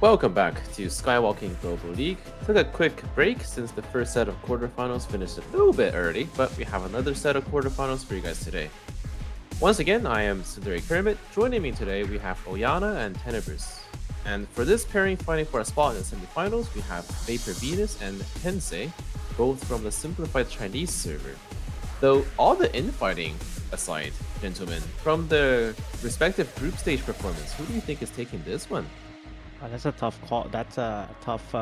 Welcome back to Skywalking Global League. Took a quick break since the first set of quarterfinals finished a little bit early, but we have another set of quarterfinals for you guys today. Once again, I am Sundari Kermit. Joining me today, we have Oyana and Tenebris. And for this pairing fighting for a spot in the semifinals, we have Vapourvenus and Kensei, both from the simplified Chinese server. Though all the infighting aside, gentlemen, from the respective group stage performance, who do you think is taking this one? That's a tough call. That's a tough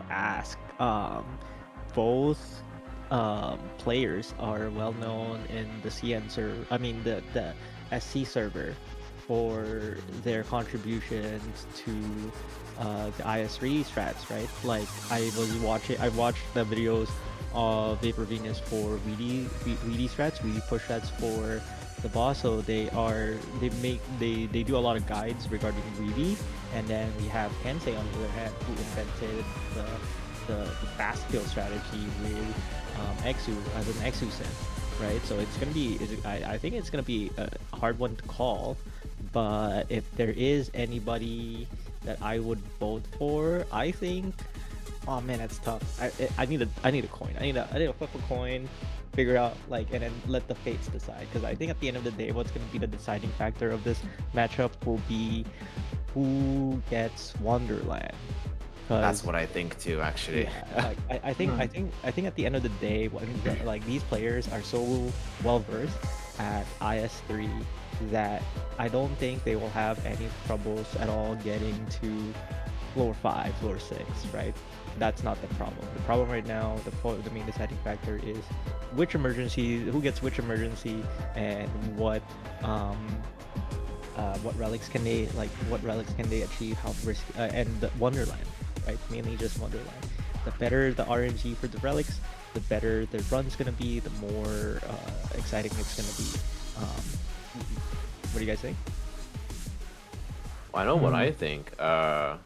ask. Both players are well known in the CN server. I mean the SC server for their contributions to the IS3 strats, right? Like I watched the videos of Vapourvenus for weedy strats, weedy push strats for the boss. So they do a lot of guides regarding weedy. And then we have Kensei on the other hand, who invented the fast kill strategy with Exu as an Exu synth, right? So it's gonna be, I think it's gonna be a hard one to call. But if there is anybody that I would vote for, I think, oh man, that's tough. I need a coin. I need to flip a coin, figure out and then let the fates decide. Because I think at the end of the day, what's gonna be the deciding factor of this matchup will be who gets Wonderland. That's what I think too, actually. Yeah, I think at the end of the day, these players are so well versed at IS3 that I don't think they will have any troubles at all getting to floor 5, floor 6, right? That's not the problem. The problem right now, the main deciding factor is who gets which emergency, and what relics can they achieve, how risky, and the Wonderland, right? Mainly just Wonderland. The better the RNG for the relics, the better the run's gonna be, the more exciting it's gonna be. What do you guys think? Well, I know what I think. I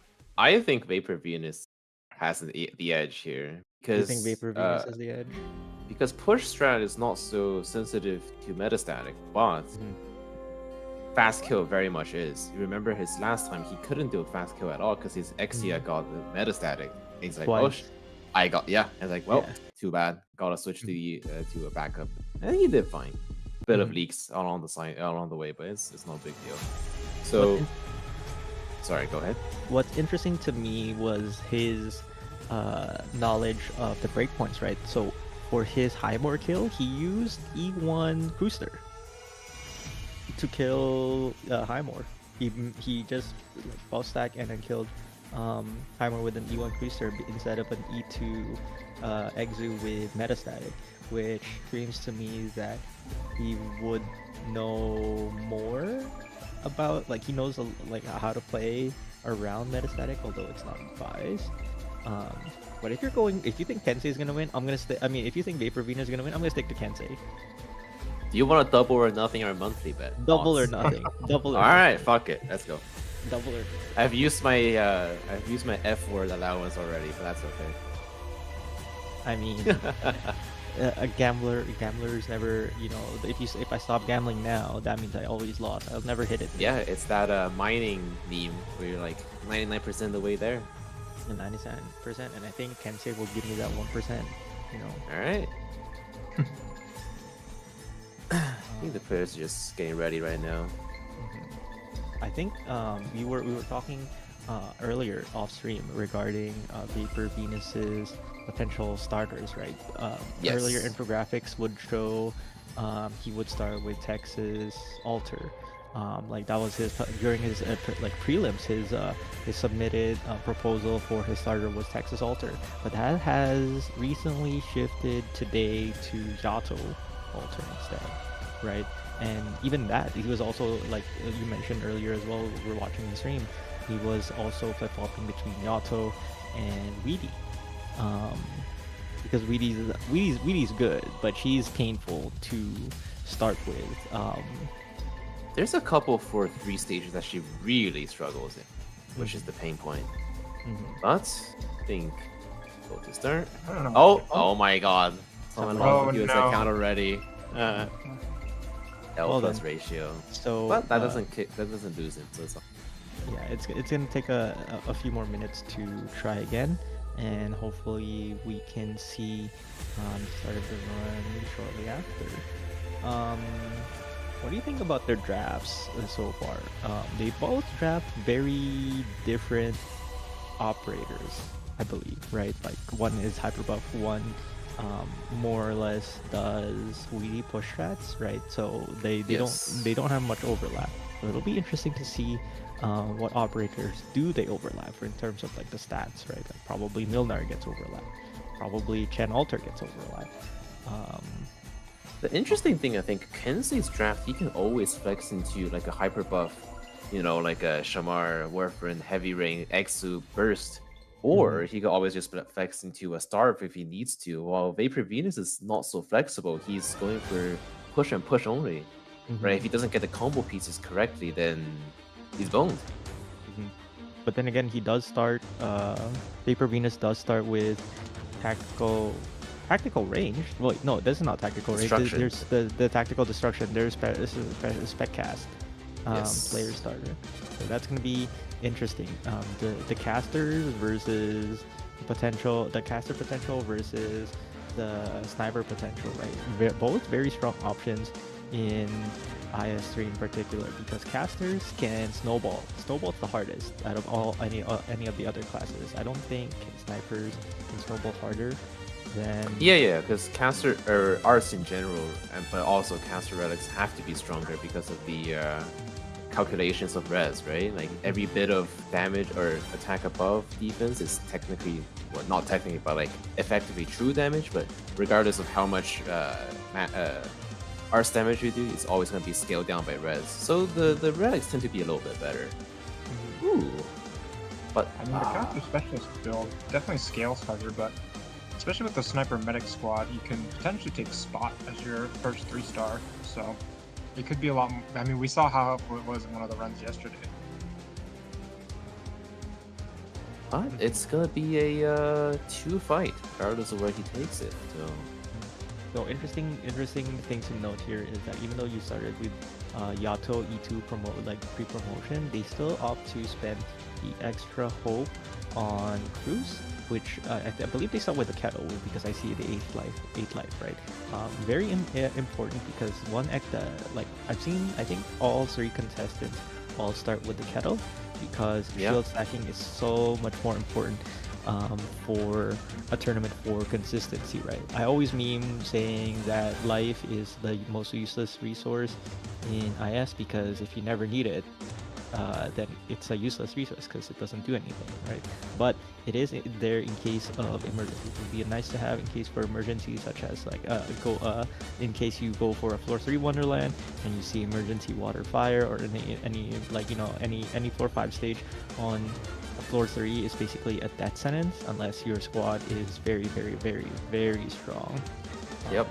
think Vapourvenus has the edge here because You think Vapourvenus has the edge? Because push strat is not so sensitive to metastatic, but fast kill very much is. You remember his last time, he couldn't do a fast kill at all because his Exia got the metastatic. He's like, Twice. oh, I got, yeah. I was like, well, too bad. Gotta switch to a backup. And he did fine. Bit of leaks along the way, but it's no big deal. So, sorry, go ahead. What's interesting to me was his knowledge of the breakpoints, right? So for his Highmore kill, he used E1 Booster to kill Highmore. He just buff stack and then killed Highmore with an E1 Booster instead of an E2 Exu with Metastatic, which screams to me that he would know more about, he knows how to play around Metastatic, although it's not advised. But if you think Kensei is gonna win, I'm gonna stay. I mean, if you think Vapourvenus is gonna win, I'm gonna stick to Kensei. Do you want a double or nothing or monthly bet? Double or nothing. Double or All right, fuck it. Let's go. Double or I've used my F word allowance already, but that's okay. I mean, a gambler is never, if I stop gambling now, that means I always lost. I'll never hit it. Yeah, it's that mining meme where you're like 99% of the way there. 97%, and I think Kensei will give me that 1%. All right. I think the players are just getting ready right now. I think we were talking earlier off stream regarding Vapourvenus's potential starters, right? Yes. Earlier infographics would show he would start with Texas Alter. That was his during his prelims. His submitted proposal for his starter was Texas Alter, but that has recently shifted today to Yato Alter instead, right? And even that, he was also, like you mentioned earlier as well, we were watching the stream, he was also flip-flopping between Yato and Weedy. Because Weedy's good, but she's painful to start with. There's a couple 4-3 stages that she really struggles in, which is the pain point. But I think go to start. Oh my god. Someone lost the QS account already. L plus ratio. So but that doesn't lose it, so it's Yeah, it's gonna take a few more minutes to try again, and hopefully we can see start of the run shortly after. Um, what do you think about their drafts so far? They both draft very different operators, I believe, right? Like one is hyper buff, one more or less does weedy push strats, right? So they Yes. don't have much overlap. So it'll be interesting to see what operators do they overlap in terms of like the stats, right? Like probably Milnar gets overlap, probably Chen Alter gets overlap. Um, The interesting thing, I think, Kensei's draft, he can always flex into like a hyper buff, like a Shamar, Warfarin, Heavy Rain, Exu, Burst, or he could always just flex into a Starve if he needs to. While Vapourvenus is not so flexible, he's going for push and push only, right? If he doesn't get the combo pieces correctly, then he's boned. But then again, he does start. Vapourvenus does start with tactical range. Well, no, this is not tactical range. Destruction. There's the tactical destruction. There's this is a spec cast Yes. player starter. So that's gonna be interesting. The casters versus the caster potential versus the sniper potential, right? Both very strong options in IS3 in particular, because casters can snowball. Snowball's the hardest out of any of the other classes. I don't think snipers can snowball harder than Yeah, because caster or arts in general, but also caster relics have to be stronger because of the calculations of res, right? Like every bit of damage or attack above defense is technically, well, not technically, but like effectively true damage. But regardless of how much arts damage you do, it's always going to be scaled down by res. So the relics tend to be a little bit better. Ooh, but I mean, the caster specialist build definitely scales harder, but especially with the sniper medic squad, you can potentially take Spot as your first 3-star. So it could be a lot. I mean, we saw how it was in one of the runs yesterday. But it's gonna be a 2 fight, regardless of where he takes it. So interesting thing to note here is that even though you started with Yato E2 pre-promotion, they still opt to spend the extra hope on Cruz, which I believe they start with the kettle because I see the 8th life, right? Very important because I've seen, I think all 3 contestants all start with the kettle because shield stacking is so much more important for a tournament for consistency, right? I always meme saying that life is the most useless resource in IS because if you never need it, then it's a useless resource because it doesn't do anything, right? But it is there in case of emergency. It would be nice to have in case for emergencies, such as in case you go for a floor 3 Wonderland and you see emergency water fire or any floor 5 stage on floor 3 is basically a death sentence unless your squad is very, very, very, very strong. Yep.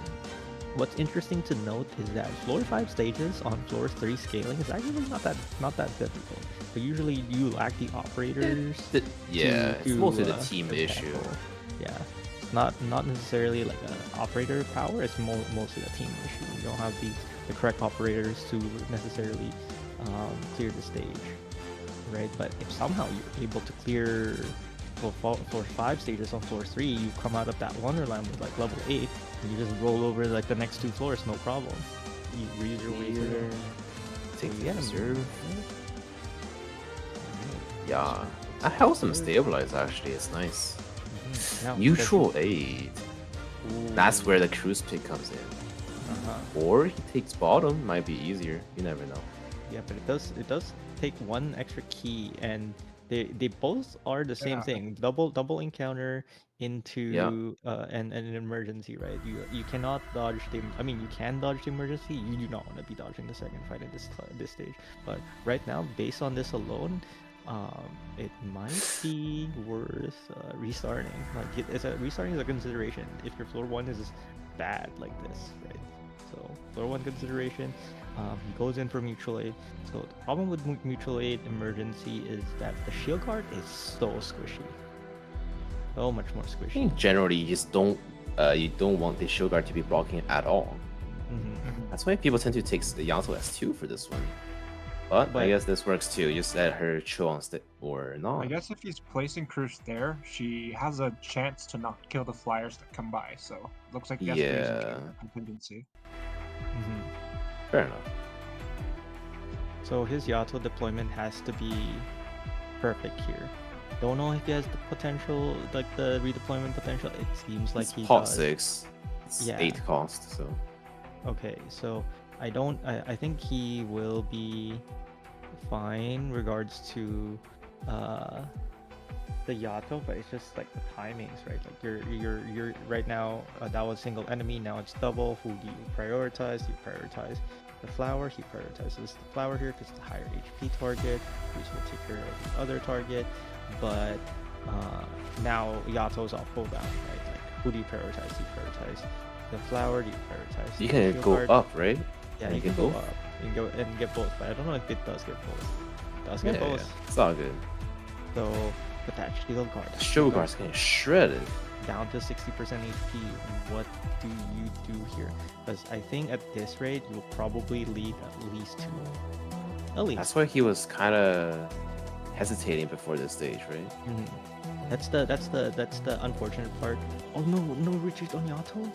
What's interesting to note is that floor 5 stages on floor 3 scaling is actually not that difficult. But usually you lack the operators. It's mostly the team issue. Yeah, it's not necessarily like an operator power. It's mostly a team issue. You don't have the correct operators to necessarily clear the stage, right? But if somehow you're able to clear floor 5 stages on floor 3, you come out of that Wonderland with like level 8, and you just roll over like the next 2 floors, no problem. You read your way through. Take the observe. Yeah, that helps him stabilize. Actually, it's nice. Yeah, Neutral aid. That's where the cruise pick comes in. Or he takes bottom. Might be easier. You never know. Yeah, but it does take 1 extra key, and they both are the same thing. Double encounter into an emergency, right? You cannot dodge the. I mean, you can dodge the emergency. You do not want to be dodging the second fight at this stage. But right now, based on this alone, it might be worth restarting. Like restarting is a consideration if your floor 1 is bad like this, right? So floor 1 consideration. He goes in for mutual aid. So the problem with mutual aid emergency is that the shield guard is so squishy. So much more I squishy. think generally you just don't want the shield guard to be blocking at all. That's why people tend to take the Yato S2 for this one. But I But- guess this works too. Just let her chill on stick or not. I guess if he's placing Cruise there, she has a chance to not kill the flyers that come by. So looks like the SP is okay Yeah. with the contingency. Mhm. Fair enough. So his Yato deployment has to be perfect here. Don't know if he has the potential, like the redeployment potential. It seems like It's he pot does. 6. It's Yeah. 8 cost, so Okay, so I think he will be fine regards to the Yato, but it's just like the timings, right? Like you're right now, that was single enemy, now it's double. Who do you prioritize? You prioritize the flower. He prioritizes the flower here because it's the higher HP target, which will take care of the other target. But now Yato's off cooldown, right? Like who do you prioritize? Do you prioritize the flower? Do you prioritize you the can shield go guard? up, right? Yeah, and you get can go both? up. You can go and get both, but I don't know if it does get both. It does get Yeah, both. yeah. It's all good. So, but that shield guard. The shield guard's getting shredded. Down to 60% HP. What do you do here? Because I think at this rate, you'll probably leave at least 2. At least. That's why he was kind of hesitating before this stage, right? Mhm. That's the unfortunate part. Oh no retreat on Yato.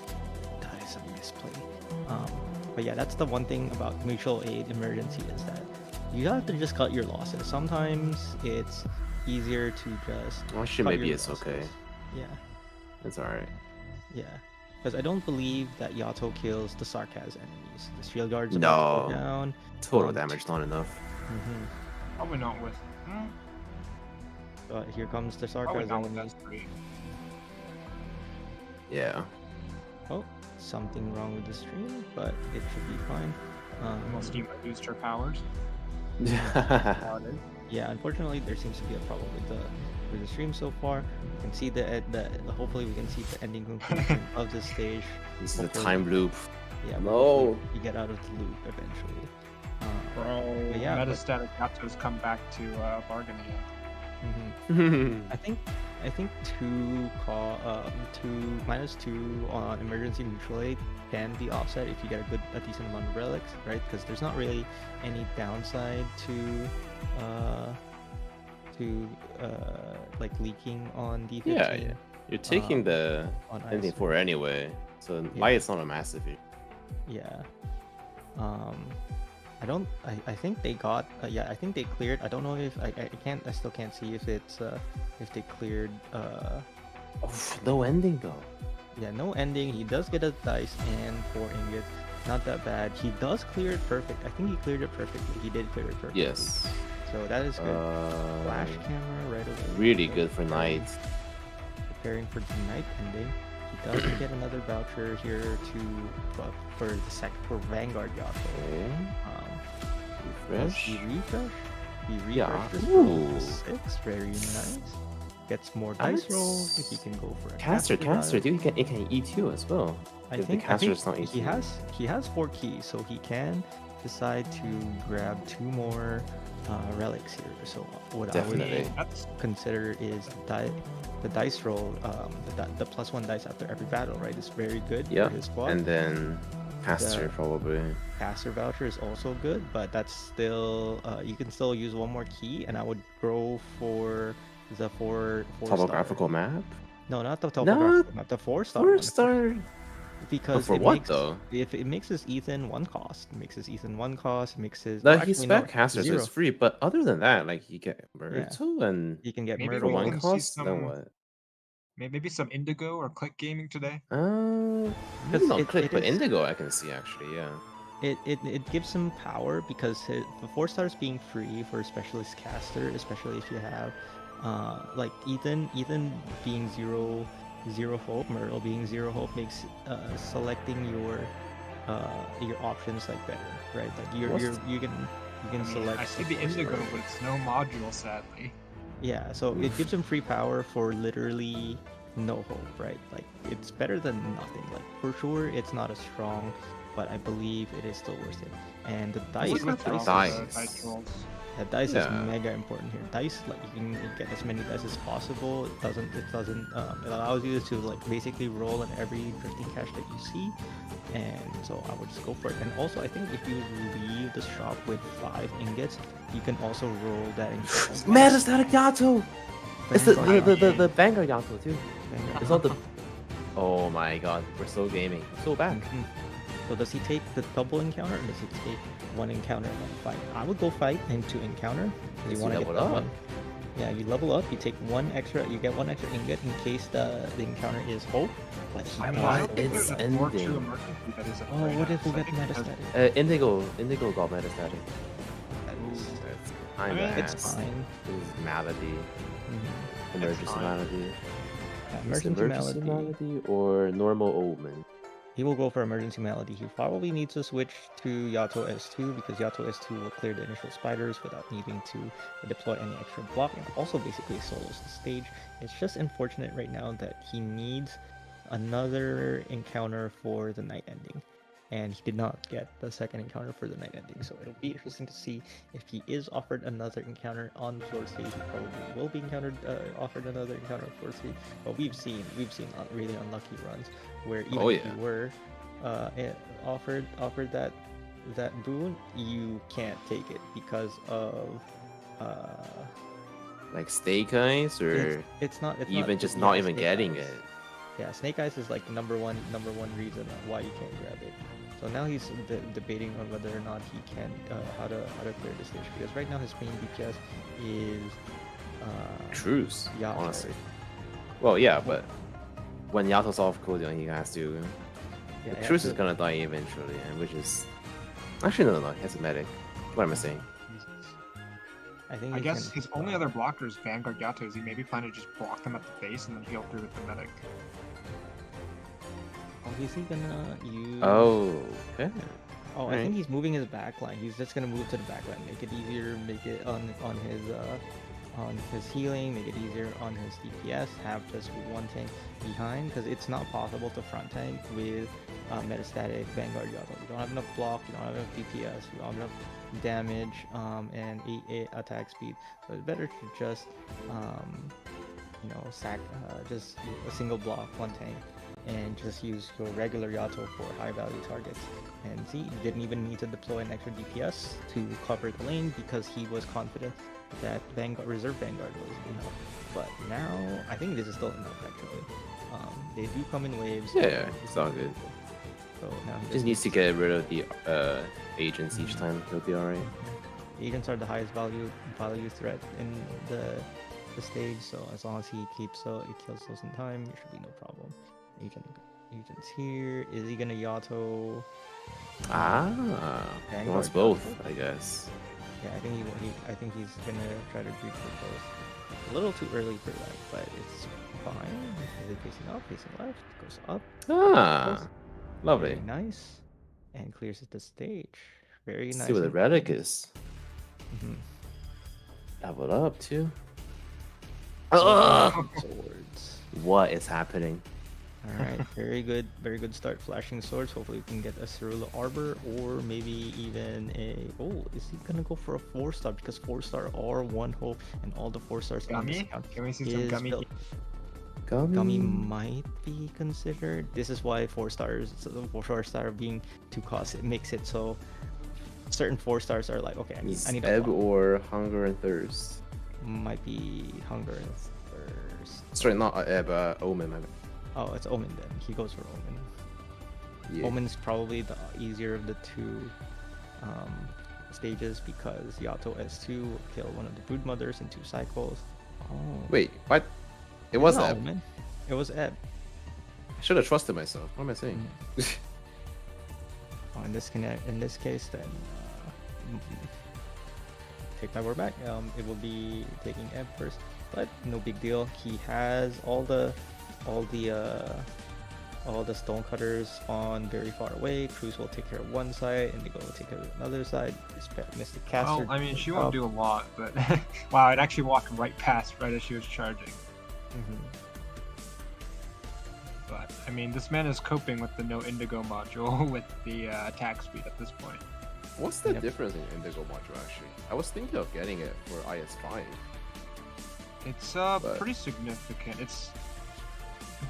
That is a misplay. But yeah, that's the one thing about mutual aid emergency is that you have to just cut your losses. Sometimes it's easier to just. Actually, cut maybe your it's okay. losses. Yeah, It's alright. yeah. Because I don't believe that Yato kills the sarcasm enemies. The shield guard's No. about to go down. Total damage not enough. hmm Probably not with. But here comes the Probably sarcasm not with enemies. S3. Yeah. Oh, something wrong with the stream, but it should be fine. Unless Steam used her powers. Yeah. Yeah, unfortunately, there seems to be a problem with the stream so far. You can see hopefully we can see the ending conclusion of this stage. This is a Hopefully- time loop. Yeah, but No. hopefully you get out of the loop eventually. Bro, But yeah, but- metastatic Yatos come back to bargain again. mhm. I think two -2 on emergency mutual aid can be offset if you get a decent amount of relics, right? Because there's not really any downside to like leaking on D15. Yeah, yeah. You're taking Um, the on ending ice. 4 anyway, so Yeah. why it's not a massive issue. Yeah. I think they got yeah, I think they cleared. I don't know if I still can't see if it's if they cleared No ending though. yeah, no ending. He does get a dice and 4 ingots. Not that bad. He does clear it perfect. I think he cleared it perfectly. He did clear it perfectly. Yes. So that is good. Flash Uh, camera right away. really So good for knights. Preparing for the night ending. He does get another voucher here to for the for Vanguard Yato. Okay. Does Refresh. he refresh? He Yeah. refreshes Ooh. for 6. Very nice. Gets more dice roll if he can go for a Caster, value. dude, it can E2 as well. I If the think, caster is not he E2. has 4 keys, so he can decide to grab 2 more relics here. So what Definitely. I would That's consider is the dice roll, the +1 dice after every battle, right? Is very good Yeah, for his squad. and then caster probably. Caster voucher is also good, but that's still you can still use 1 more key, and I would go for the 4 Topographical map. No, not the topographical map, the 4-star. 4-star. Because for it what makes, though? If it makes his Ethan 1 cost, it makes his Ethan 1 cost, makes his No, well, he's actually, no, spec caster, so 0. it's free. But other than that, like you get Myrtle and You can get Maybe for we Myrtle. one can see cost, then some- what? maybe some Indigo or Click Gaming today. Maybe not it- click, it but is- Indigo I can see actually, yeah. It gives him power because the 4 stars being free for a specialist caster, especially if you have like Ethan being zero hope, Myrtle being 0 hope makes selecting your options like better, right? Like you can select. I see a the 4-star. Indigo, but it's no module, sadly. Yeah, so it gives him free power for literally no hope, right? Like it's better than nothing. Like for sure, it's not as strong, but I believe it is still worth it. And the dice, What's with with the all the dice? dice rolls? That dice is Yeah. mega important here. Dice, like you can get as many dice as possible. It allows you to like basically roll in every drifting cache that you see, and so I would just go for it. And also, I think if you leave the shop with 5 ingots, you can also roll that in. Metastatic Yato! It's the Vanguard Vanguard Yato too. Vanguard. It's not the. Oh my god, we're so gaming. So back. Mhm. So does he take the double encounter, or does he take one encounter and one fight? I would go fight into encounter. Yes, You want to you get level that up. one. Yeah, you level up. You take one extra. You get one extra ingot in case the encounter is hope. But he I mean, has I Why don't hope. think it's there's a 4-2 ending? emergency that isn't Oh, right what now, if we so I get think it has- metastatic? Indigo got metastatic. That's, That's I kinda mean, it's ass. fine. It's malady. Mhm. Emergency fine. malady. Yeah, Is it emergency malady. malady or normal omen? He will go for emergency malady. He probably needs to switch to Yato S2 because Yato S2 will clear the initial spiders without needing to deploy any extra block, and also basically solos the stage. It's just unfortunate right now that he needs another encounter for the night ending, and he did not get the second encounter for the night ending. So it'll be interesting to see if he is offered another encounter on floor 3. He probably will be offered another encounter on floor 3. But we've seen really unlucky runs where even Oh, if yeah. you were offered that boon, you can't take it because of Like Steak Eyes or it's not even just not even Snake getting Eyes. it? Yeah, Snake Eyes is like number one reason why you can't grab it. So now he's debating on whether or not he can how to clear the stage, because right now his main DPS is Truce, Yato. honestly. Well, yeah, but when Yato's off cooldown, he has to. Yeah, The Truce is gonna die eventually, and which is actually no, he has a medic. What am I saying? I think I he guess can- his only other blocker is Vanguard Yato. Is he maybe plan to just block them at the base and then heal through with the medic? Oh, is he gonna use? Oh, okay. Oh, I Right. think he's moving his backline. He's just gonna move to the backline, make it easier, make it on his healing, make it easier on his DPS. Have just one tank behind, because it's not possible to front tank with metastatic Vanguard Yato. You don't have enough block, you don't have enough DPS, you don't have enough damage, and 8 attack speed. So it's better to just sack just a single block, one tank, and just use your regular Yato for high value targets. And see, he didn't even need to deploy an extra DPS to cover the lane because he was confident that Reserve Vanguard was enough. But now, I think this is still enough actually. They do come in waves. Yeah, it's all good. So now he Just needs to get rid of the agents each time. He'll be alright. Agents are the highest value threat in the stage, so as long as he keeps it kills those in time, there should be no problem. Agents here. Is he gonna Yato? Ah, he Vanguard wants both, Yato? I guess. Yeah, I think he's gonna try to breach for both. A little too early for that, but it's fine. Is it facing up, facing left? Goes up. Ah, lovely. Very nice. And clears the stage. Very Let's nice. see what the and relic clean. is. Mhm. Leveled up too. Swords. What is happening? All right, very good start. Flashing swords. Hopefully, we can get a Cerula Arbor, or maybe even a. Oh, is he gonna go for a 4-star? Because 4-star are one hope, and all the 4-stars on Gummy? discount. Can we see some is gummy? built- Gummy might be considered. This is why 4-stars, so the 4-star being 2 costs, it makes it so certain 4-stars are like, okay, I need to Ebb block. or Hunger and Thirst. Might be Hunger and Thirst. Sorry, not Ebb, Omen. My bad. Oh, it's Omen then. He goes for Omen. Yeah. Omen's probably the easier of the two stages because Yato S2 will kill one of the Brood Mothers in 2 cycles. Oh. Wait, what? It was not Ebb. Omen. It was Ebb. I should have trusted myself. What am I saying? Oh, in this case, then take my word back. It will be taking Ebb first, but no big deal. He has all the stone cutters spawn very far away. Cruz will take care of one side, and Indigo will take care of another side. Mystic Caster. Well, I mean, she up. won't do a lot, but wow, it actually walked right past right as she was charging. Mhm. But I mean, this man is coping with the no Indigo module with the attack speed at this point. What's the Yep. difference in Indigo module actually? I was thinking of getting it for IS5. It's But- pretty significant. It's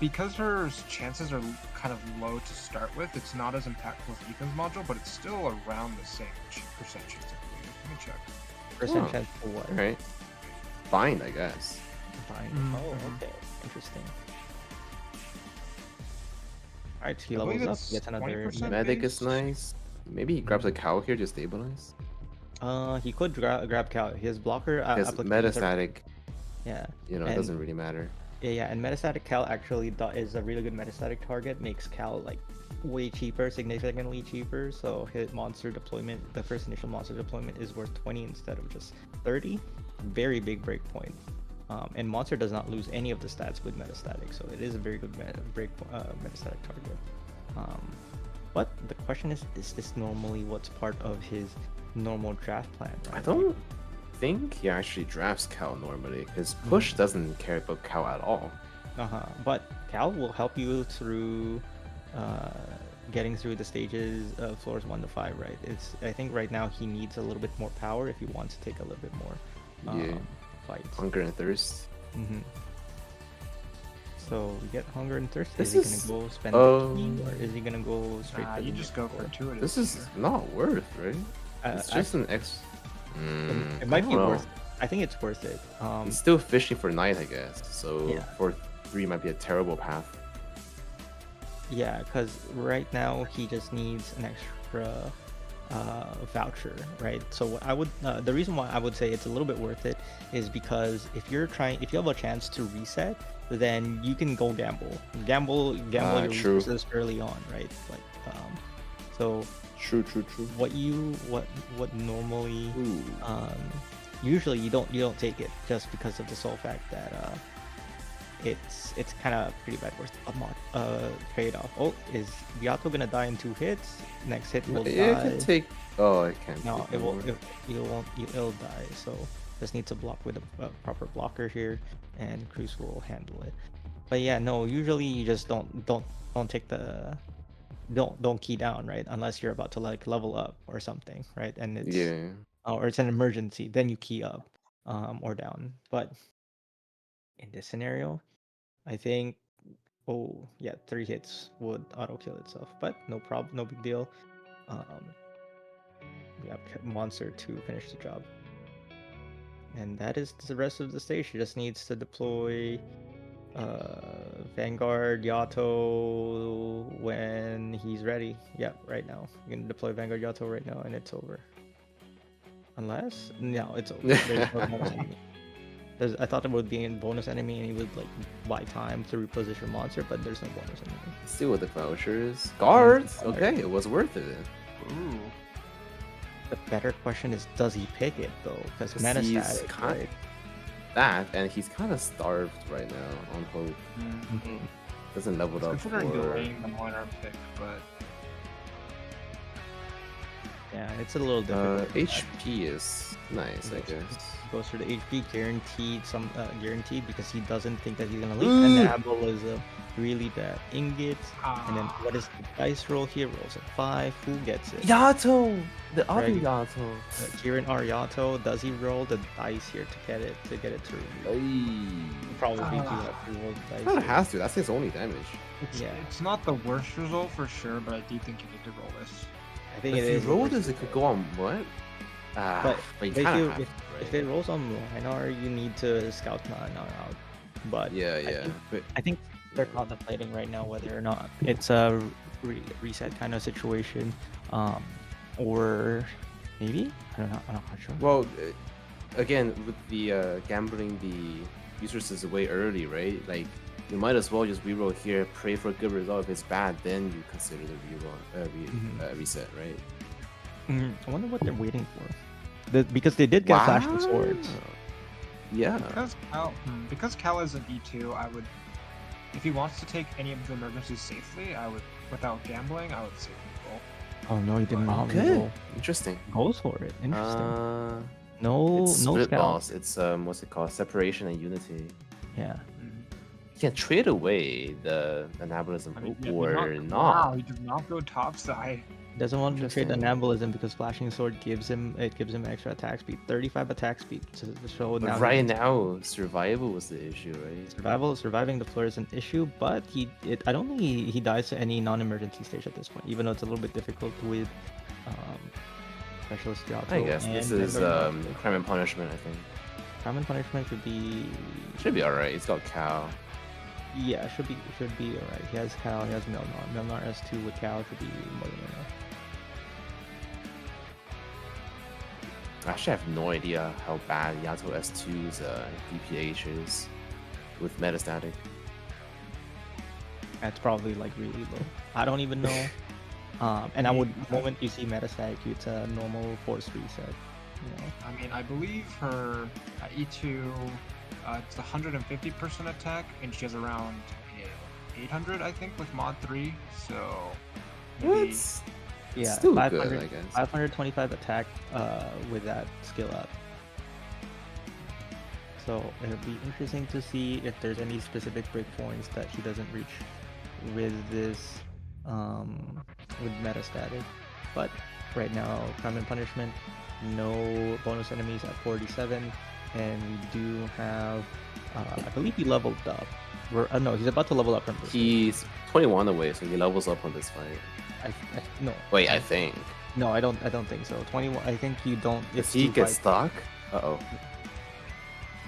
because her chances are kind of low to start with. It's not as impactful as Ethan's module, but it's still around the same percent chance of bleeding. Let me check. Percent Huh. chance for what? Alright. Fine, I guess. Fine. Mhm. Oh, okay. Interesting. Alright, he I believe levels up. it's Gets another. 20%. Medic is base? nice. Maybe he grabs a cow here to stabilize. He could grab Cal. His blocker Because applications are- metastatic, Yeah. you know, it and- doesn't really matter. Yeah, and metastatic Cal actually is a really good metastatic target. Makes Cal like way cheaper, significantly cheaper. So his monster deployment, the first initial monster deployment, is worth 20 instead of just 30. Very big break point. And monster does not lose any of the stats with metastatic, so it is a very good metastatic target. But the question is this normally what's part of his normal draft plan? Right? I don't think he actually drafts Cal normally, because Push doesn't care about Cal at all. But Cal will help you through getting through the stages of floors 1 to 5, right? I think right now he needs a little bit more power if he wants to take a little bit more Yeah. fights. Hunger and Thirst. So we get Hunger and Thirst. This is he is- gonna go spend oh. the key, or is he gonna go straight for You the just go for next 2 of This is not worth, right? four? It's just an X. It might I be don't know. worth. I think it's worth it. He's still fishing for Knight, I guess. So Yeah. 4-3 might be a terrible path. Yeah, because right now he just needs an extra voucher, right? So what I would, the reason why I would say it's a little bit worth it is because if you have a chance to reset, then you can go gamble your True. resources early on, right? Like, so True. what normally, Ooh. usually you don't take it just because of the sole fact that it's kind of pretty bad worth trade-off. Oh, is Yato gonna die in 2 hits? Next hit will It die. could take. Oh, I can't. No, take it more. won't. It'll die. So just need to block with a proper blocker here, and Cruz will handle it. But yeah, no. Usually you just don't take the don't key down, right? Unless you're about to like level up or something, right? And it's Yeah. or it's an emergency, then you key up or down. But in this scenario, I think, oh yeah, 3 hits would auto kill itself, but no problem, no big deal. We have monster to finish the job, and that is the rest of the stage. She just needs to deploy Vanguard Yato when he's ready. Yeah, right now. You're gonna deploy Vanguard Yato right now, and it's over. Unless no, it's over. There's no bonus enemy. I thought it would be a bonus enemy and he would like buy time to reposition monster, but there's no bonus enemy. See what the vouchers. Guards. Guard. Okay, it was worth it. Ooh. The better question is, does he pick it though? Because 'Cause meta he's static, kind- right? That, and he's kind of starved right now on hope. Doesn't level up Considering for. delaying the minor pick, but Yeah, it's a little difficult. HP is nice, I guess. Goes for the HP, guaranteed because he doesn't think that he's gonna leave. And Apple is a really bad ingot. And then what is the dice roll here? Rolls a 5. Who gets it? Yato, the other Right. Yato. Kirin Ariato, does he roll the dice here to get it to review? Probably do have to roll the dice. Kind of here. has to. That's his only damage. Yeah. it's not the worst result for sure, but I do think you need to roll this. I think If it you is. roll this, it could go on what? But you if kind you- of have to, If right? it rolls on Linar, you need to scout Linar out. But Yeah. I think they're contemplating right now whether or not it's a reset kind of situation, or maybe I don't know. I'm not quite sure. Well, again, with the gambling the resources away early, right? Like, you might as well just reroll here, pray for a good result. If it's bad, then you consider the reroll, reset, right? I wonder what they're waiting for. Because they did get flashing swords. Yeah. Because Cal is an E2, I would, if he wants to take any of the emergencies safely, without gambling, I would save him roll. Oh no, he did not Okay. reroll. Interesting. Goes for it. Interesting. It's no split scout. boss. It's what's it called? Separation and unity. Yeah. You can trade away the anabolism I mean, or Wow, not. he does not go topside. Doesn't want to trade Interesting. Anambulism because Flashing Sword gives him extra attack speed, 35 attack speed to show But now. right now, survival was the issue, right? Surviving the floor is an issue, but I don't think he dies to any non-emergency stage at this point, even though it's a little bit difficult with Specialist Giotto. I guess this and is Denver. crime and punishment. I think Crime and Punishment should be all right. It's got cow. yeah, should be alright. He has Cal, he has Milnar. Milnar S2 with Cal should be more than enough. Actually, I have no idea how bad Yato S2's DPH is with metastatic. That's probably like really low. I don't even know. And I would, the moment you see Metastatic, it's a normal force reset. You know? I mean, I believe her E2, it's 150% attack, and she has around 800, I think, with mod 3. So maybe What? Yeah, Still 500, good, I guess. 525 attack with that skill up. So it'll be interesting to see if there's any specific breakpoints that he doesn't reach with this with Metastatic. But right now, Crime and Punishment, no bonus enemies at 47, and we do have I believe he leveled up. No, he's about to level up from this. He's 21 away, so he levels up on this fight. No. Wait, I think. No, I don't think so. 21. I think you don't. If he gets stuck, uh-oh.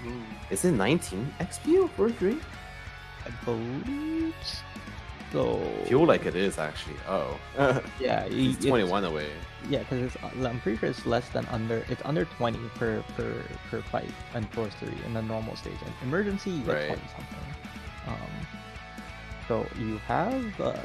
Ooh. Is it 19 XP for 3? I believe so. Feel like it is actually. Oh. Yeah, He's 21 away. Yeah, because I'm pretty sure it's less than it's under 20 per fight and Force 3 in the normal stage. And emergency, you get Right. 20 something. So you have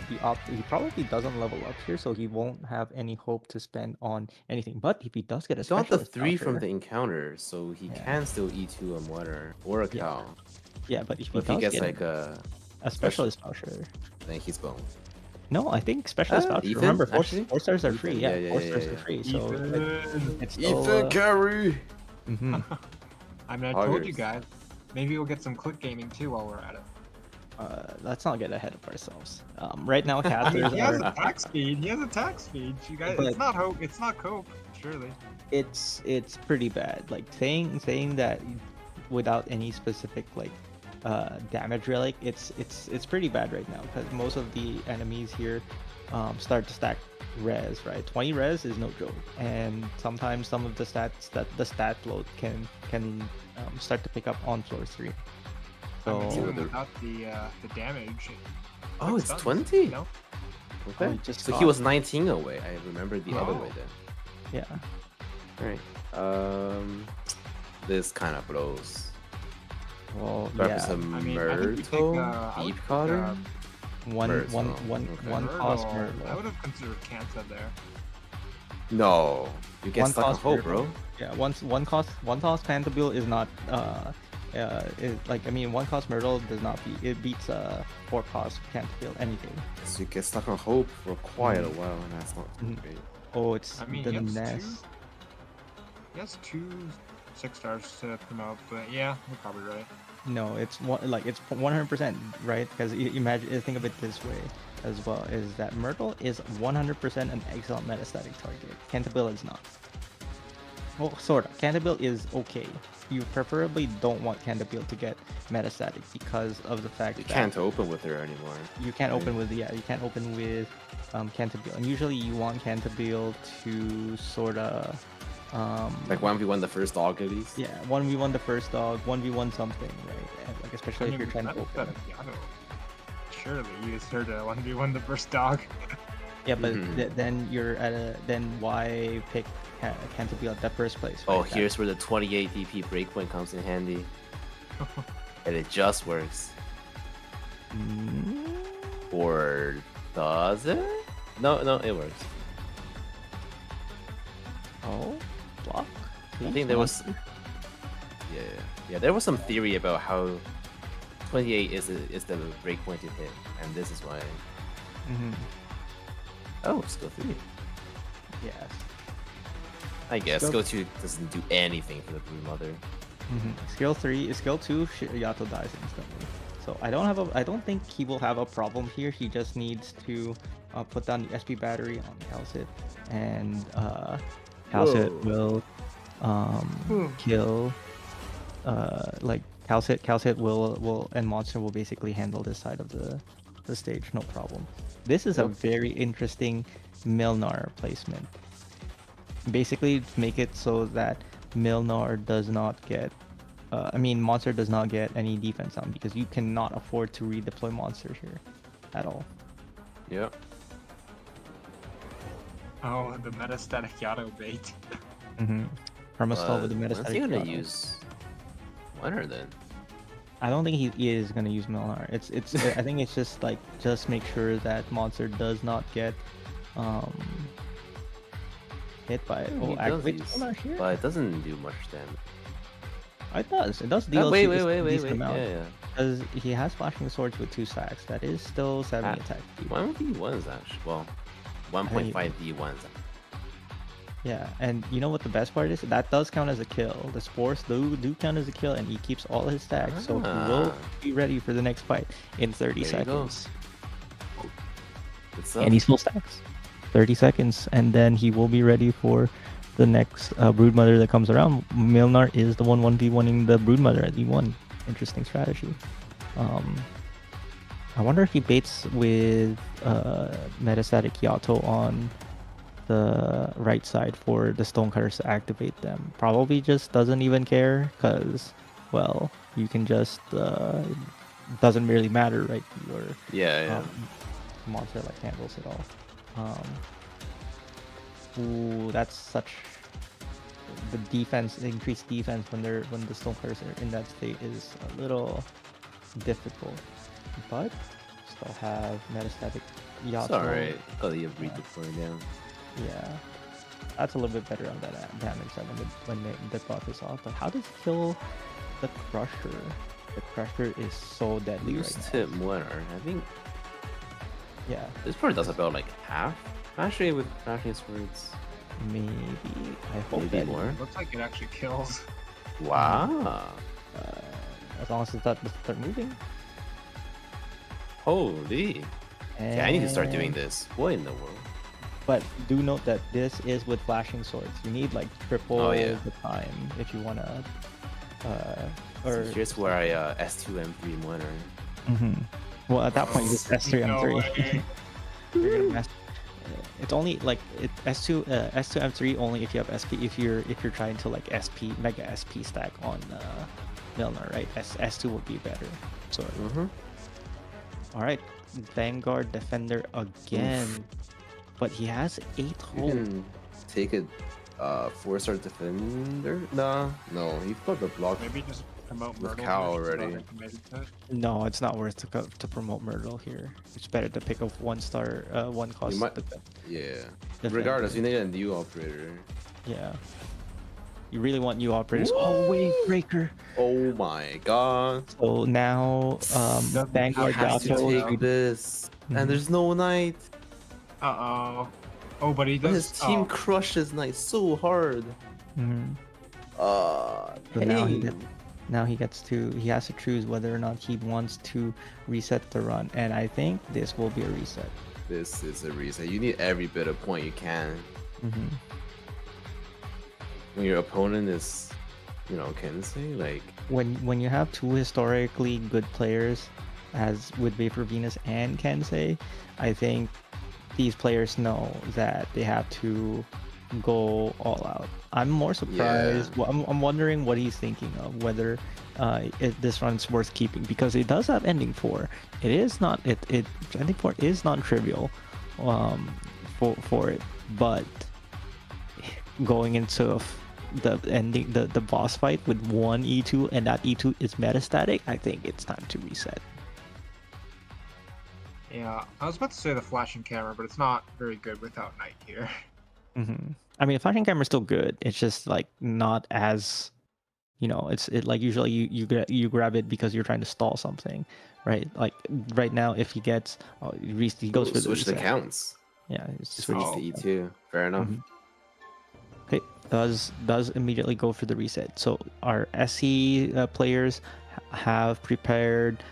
he probably doesn't level up here, so he won't have any hope to spend on anything. But if he does get a He got the specialist 3 from voucher- the encounter, so he Yeah. can still E2 a water or a Yeah. cow. yeah, but if he But if he does gets get like a specialist voucher, then he's boned. no, I think specialist voucher. Ethan, Remember, actually? 4 stars are Ethan, free. yeah, Yeah, yeah, 4 yeah, stars yeah. are free. So Ethan. it's still, carry. mhm. I mean, I told you Augers. guys. Maybe we'll get some click gaming too while we're at it. Let's not get ahead of ourselves. Right now, I mean, casters he has are. attack speed. He has attack speed. You guys, But- it's not hope. It's not cope. Surely. It's pretty bad. Like saying that without any specific like damage relic, it's pretty bad right now because most of the enemies here start to stack res. Right, 20 res is no joke, and sometimes some of the stats that the stat load can start to pick up on floor 3. I mean, So even without the damage. Oh, quick it's stuns, 20? You know? Okay. he just So he got- was 19 away. I remember the other Oh. way then. yeah. Alright. This kind of blows. Well, Grab yeah. some I mean, I think we take, Myrtle, I would Deep take, Cutter. One Myrtle, okay. one cost Myrtle. Myrtle. I would have considered Kensei there. No, you get One stuck on cost hope, Myrtle. bro. Yeah, one cost Cantabile is not is like I mean one cost Myrtle does not beat it beats 4 cost Cantabile anything. So you get stuck on hope for quite a while, and that's not Mhm. great. Oh, it's I mean, the he has nest. He has 2 6-stars to promote, but yeah, you're probably right. No, it's it's 100% right because imagine think of it this way as well is that Myrtle is 100% an excellent metastatic target. Cantabile is not. Well, sort of. Cantabile is okay. You preferably don't want Cantabile to get metastatic because of the fact You that can't open with her anymore. you can't right? open with Cantabile, and usually you want Cantabile to sort of Like 1v1 the first dog at least. yeah 1v1 the first dog 1v1 something right and, like especially if you're trying to open. Surely you sure to 1v1 the first dog. Yeah, but Mhm. then you're at then why pick Cantabile at that first place? Oh, right? here's where the 28 DP breakpoint comes in handy. And it just works. Mm, Or does it? No, it works. oh, block. I think there was yeah, there was some theory about how 28 is the breakpoint to hit, and this is why. Mm-hmm. Oh, skill 3. Yes. I guess Skill- skill 2 doesn't do anything for the Blue Mother. Mm-hmm. Skill 2, Yato dies instantly. So I don't think he will have a problem here. He just needs to put down the SP battery on Calcit, and Calcit will kill like Calcit will and Monster will basically handle this side of the stage, no problem. This is a very interesting Milnar placement. Basically make it so that Milnar does not get Monster does not get any defense on, because you cannot afford to redeploy Monster here at all. Yep. Oh, the metastatic Yato bait. Permastall with the When's metastatic he gonna Yato. use Winter then? I don't think he is gonna use Milnar. It's I think it's just like, just make sure that Monster does not get hit by it. He Oh, does activate use, Milnar here? but it doesn't do much damage. It does deal Wait, a decent amount. yeah. Because he has flashing swords with 2 stacks. That is still 70 Ah, attack speed. 1v1s actually. Well, 1.5v1s. Yeah, and you know what the best part is? That does count as a kill. The spores do count as a kill, and he keeps all his stacks, so he will be ready for the next fight in 30 There you go. seconds. Good stuff. And he's full stacks. 30 seconds, and then he will be ready for the next Broodmother that comes around. Milnar is the one 1v1ing the Broodmother at E1. Interesting strategy. I wonder if he baits with metastatic Yato on the right side for the Stonecutters to activate them. Probably just doesn't even care, because, well, you can just it doesn't really matter, right? Your Yeah. Monster like handles it all. Ooh, that's such the defense, the increased defense when the Stonecutters are in that state is a little difficult, but still have metastatic Yato. It's alright. Oh, you have redeploying down. Yeah, that's a little bit better on that damage side when the buff is off. But how does he kill the Crusher? The Crusher is so deadly Use right tip Winter. I think Yeah, this probably does about like half. Actually, with flashing swords, maybe. I hope maybe that more. Looks like it actually kills. Wow. as long as it doesn't start moving. Holy. Yeah, I need to start doing And- this. What in the world? But do note that this is with flashing swords. You need like triple Oh, yeah. the time if you wanna. So here's where I S2 M3 Winter. Well, at that point, you just S3 No M3. way. You're gonna mess. It's only like S2 M3 only if you have SP. If you're trying to like SP mega SP stack on Milnar, right? S2 would be better. So all right, Vanguard Defender again, but he has 8 You hope. can take a 4-star defender. No, you've got the block. Maybe just promote With Myrtle. Cow versus already. other committed to it. No, it's not worth to promote Myrtle here. It's better to pick up 1-star, 1 cost. might- Yeah. Defender. Regardless, you need a new operator. Yeah. You really want new operators. Oh, wave breaker. Oh my god. So now, Vanguard Has to Yato. take this. And there's no knight. Uh-oh. Oh, but he But does. his team crushes knight so hard. Mhm. Uh, So now he pain. he has to choose whether or not he wants to reset the run, and I think this will be a reset. This is a reason. You need every bit of point you can. When your opponent is, Kensei, like, When you have 2 historically good players, as with Vapourvenus and Kensei, I think these players know that they have to go all out. I'm more surprised. Yeah. Well, I'm wondering what he's thinking of, whether this run's worth keeping, because it does have ending 4. It is not ending 4 is not trivial for it, but going into the ending the boss fight with 1 E2 and that E2 is metastatic, I think it's time to reset. Yeah, I was about to say the flashing camera, but it's not very good without Knight here. I mean, the flashing camera is still good. It's just like not as, it like usually you grab it because you're trying to stall something, right? Like right now, if he gets, he goes for the switch the reset. counts. Yeah, it's Switch switch. to E2. Fair enough. Okay, does immediately go for the reset. So our SC players have prepared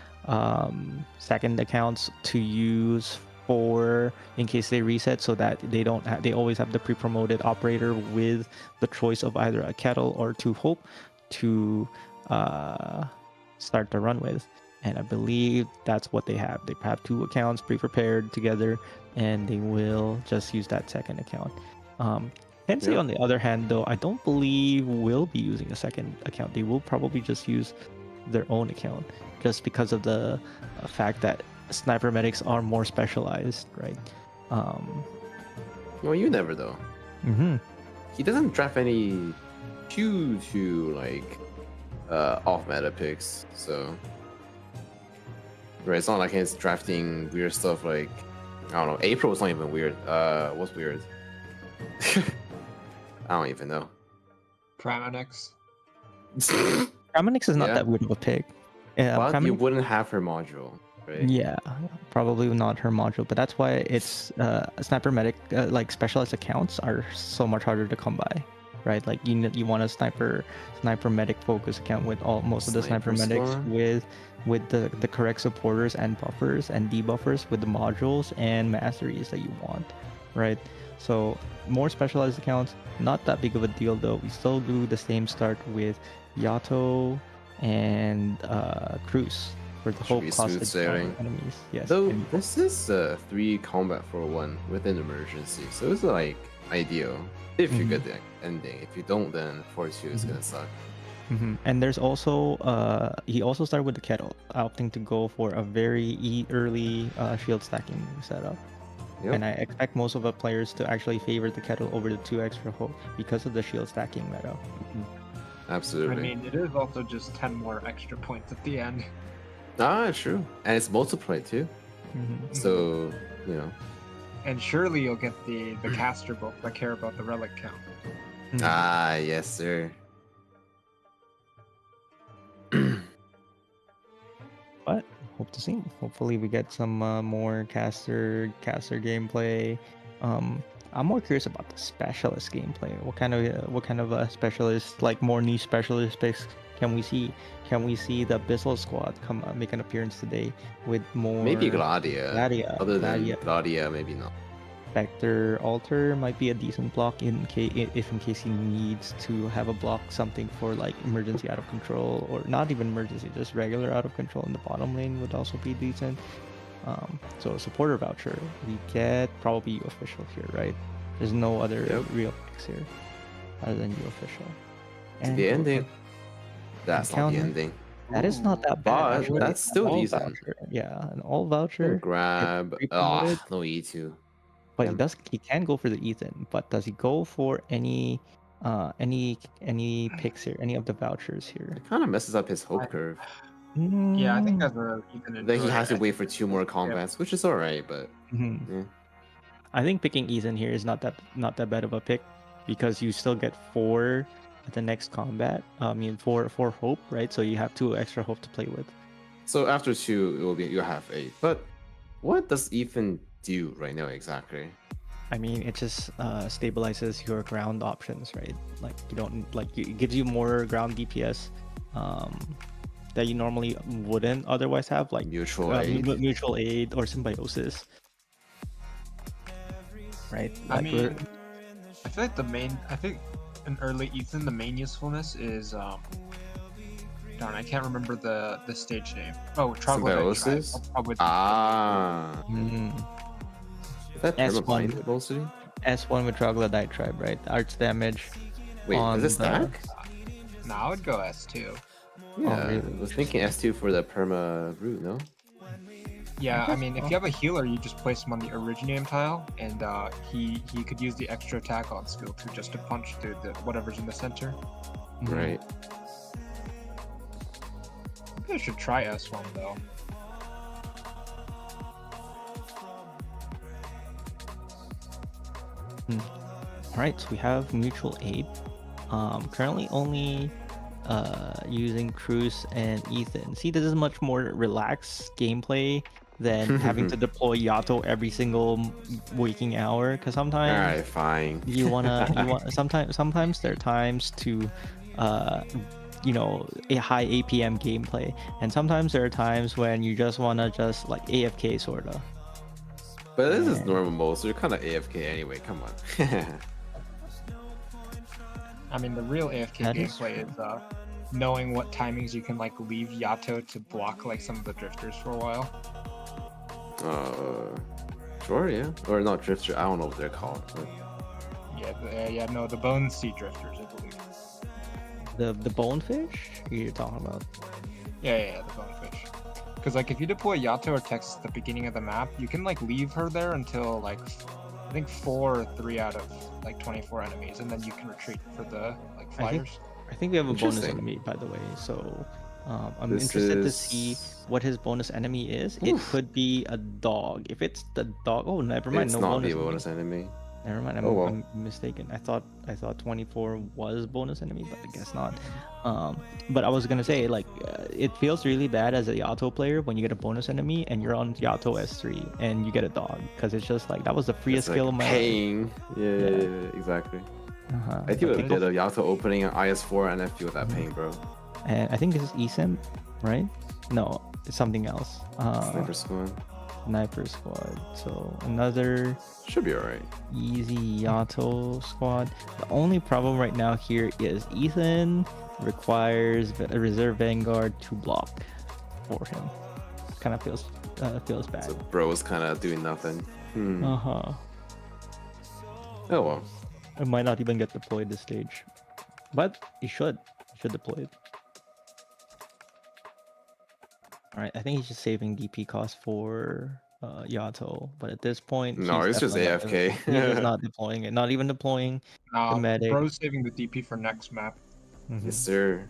second accounts to use for in case they reset, so that they don't have, they always have the pre-promoted operator with the choice of either a kettle or 2 hope to start the run with. And I believe that's what they have. They have 2 accounts pre-prepared together, and they will just use that second account. Kensei, on the other hand, though, I don't believe will be using a second account. They will probably just use their own account, just because of the fact that sniper medics are more specialized, right? Well, you never though. Mm-hmm. He doesn't draft any too like off meta picks, so right. It's not like he's drafting weird stuff like, I don't know. April was not even weird. What's weird? I don't even know. Pramanix. Pramanix is not Yeah. that weird of a pick. Yeah, But you Pramanix- wouldn't have her module, right? Yeah, probably not her module, but that's why it's sniper medic like specialized accounts are so much harder to come by, right? Like you want a sniper medic focus account with most of the sniper Sniper medics score? with the correct supporters and buffers and debuffers with the modules and masteries that you want, right? So more specialized accounts, not that big of a deal though. We still do the same start with Yato and Cruz for the Should whole be cost smooth sailing. enemies. Yes. Though and- this is 3 combat for 1 with an emergency, so it's like ideal if you get the ending. If you don't, then 4-2 is gonna suck. And there's also he also started with the kettle, opting to go for a very early shield stacking setup. Yep. And I expect most of the players to actually favor the kettle over the 2 extra hope because of the shield stacking meta. Absolutely. I mean, it is also just 10 more extra points at the end. True. And it's multiplied too. So, you know. And surely you'll get the caster book that care about the relic count. Yes, sir. But hope to see. Hopefully we get some more caster gameplay. I'm more curious about the specialist gameplay. What kind of specialist, like more niche specialist picks can we see? Can we see the Abyssal squad come make an appearance today with more? Maybe Gladia. Gladia. Other than Gladia. Gladia, maybe not. Spectre Altar might be a decent block in case he needs to have a block something for like emergency out of control, or not even emergency, just regular out of control in the bottom lane would also be decent. So a supporter voucher, we get probably you official here, right? There's no other real picks here other than you official. And the ending. That's not the ending. That is not that bad. But Actually. that's still All decent. voucher. Yeah, an all voucher. Grab. pre-promoted. No E2. But Yeah. he can go for the Ethan, but does he go for any picks here, any of the vouchers here? It kind of messes up his hope curve. Yeah, I think Mm, that's a Ethan. Then he has to wait for 2 more combats, which is alright, but mhm. yeah. I think picking Ethan here is not that bad of a pick, because you still get 4 at the next combat. I mean, 4 hope, right? So you have 2 extra hope to play with. So after 2, it will be you have 8. But what does Ethan do right now exactly? I mean, it just stabilizes your ground options, right? Like you don't it gives you more ground DPS that you normally wouldn't otherwise have, like Mutual aid. mutual aid or symbiosis, right? I Like, mean, I feel like I think in early Ethan, the main usefulness is darn, I can't remember the stage name. Oh, Troglodyte Symbiosis? Tribe. Probably Is that S1. permabind mostly? S1 with Troglodyte Tribe, right? Arts damage. Wait, on is it the- stack? No, I would go S2. Yeah, really? I was thinking S2 for the perma root, no? Yeah, I mean, if you have a healer, you just place him on the originame tile, and he could use the extra attack on skill 2 just to punch through whatever's in the center. Right. Maybe I should try S1 though. Alright, so we have mutual aid. Currently only using Cruz and Ethan. See, this is much more relaxed gameplay than having to deploy Yato every single waking hour. Because sometimes Alright, fine. sometimes there are times to a high APM gameplay, and sometimes there are times when you just wanna like AFK sorta. But this is And- normal mode, so you're kind of AFK anyway. Come on. I mean, the real AFK That is gameplay is knowing what timings you can like leave Yato to block like some of the drifters for a while. Sure, yeah. Or not drifter. I don't know what they're called. But... No, the Bone Sea drifters, I believe. the bonefish you're talking about? Yeah, the Bonefish. Because like if you deploy Yato or Texas at the beginning of the map, you can like leave her there until like I think 4 or 3 out of like 24 enemies, and then you can retreat for the like flyers. I think we have a bonus Interesting. enemy, by the way. So I'm This interested to see is- what his bonus enemy is. It Oof. could be a dog. If it's the dog, oh, never mind. It's No not bonus. the bonus enemy. Never mind. Oh, well. I'm mistaken. I thought 24 was bonus enemy, but I guess not. But I was gonna say like it feels really bad as a Yato player when you get a bonus enemy and you're on Yato S3 and you get a dog, because it's just like that was the freest It's skill like of my life. paying. Yeah, exactly. Uh-huh. I feel a think bit of Yato opening an IS4 and I feel that pain, bro. And I think this is eSIM, right? No, it's something else. Sniper squad. Sniper squad. So another Should be alright. easy Yato squad. The only problem right now here is Ethan requires a reserve vanguard to block for him. Kind of feels bad. So bro's kind of doing nothing. Uh-huh. Oh well. It might not even get deployed this stage, but he should deploy it. All right, I think he's just saving DP cost for Yato, but at this point, No, it's just definitely not- AFK. He's just not deploying it, not even deploying the medic. Bro's saving the DP for next map. Mhm. Yes, sir.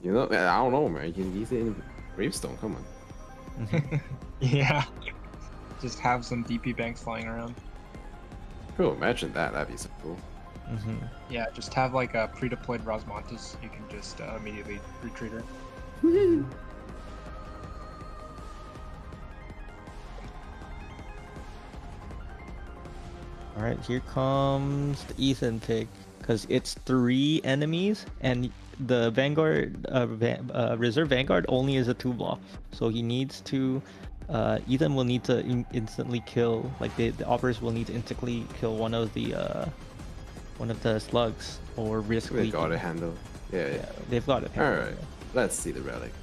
You know, I don't know, man. You can use it in Gravestone. Come on. Mhm. Yeah. Just have some DP banks flying around. Bro, imagine that. That'd be so cool. Mhm. Yeah, just have like a pre-deployed Rosmontis. You can just immediately retreat her. All right, here comes the Ethan pick, because it's 3 enemies and the Vanguard, Reserve Vanguard only is a 2 block, so he needs to. Ethan will need to instantly kill, like the operators will need to instantly kill one of the slugs or risk They leaking. got it handled. Yeah. Yeah, they've got it. All right. Let's see the relic.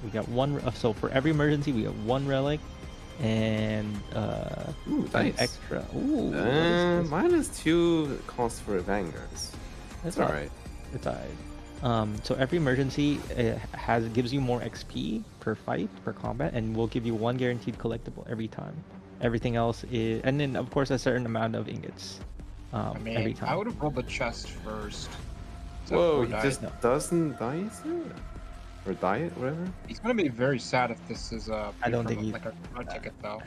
We got one. So for every emergency, we have 1 relic and Ooh, an nice. extra. Ooh, what is this? -2 cost for Vanguards. That's not- alright. It's alright. So every emergency gives you more XP per fight, per combat, and will give you 1 guaranteed collectible every time. Everything else is, and then of course a certain amount of ingots. I mean, every time. I would have rolled the chest first. So Whoa, poor he guy. just doesn't die, is it? Or diet, whatever. He's gonna be very sad if this is I don't think he- like a ticket though.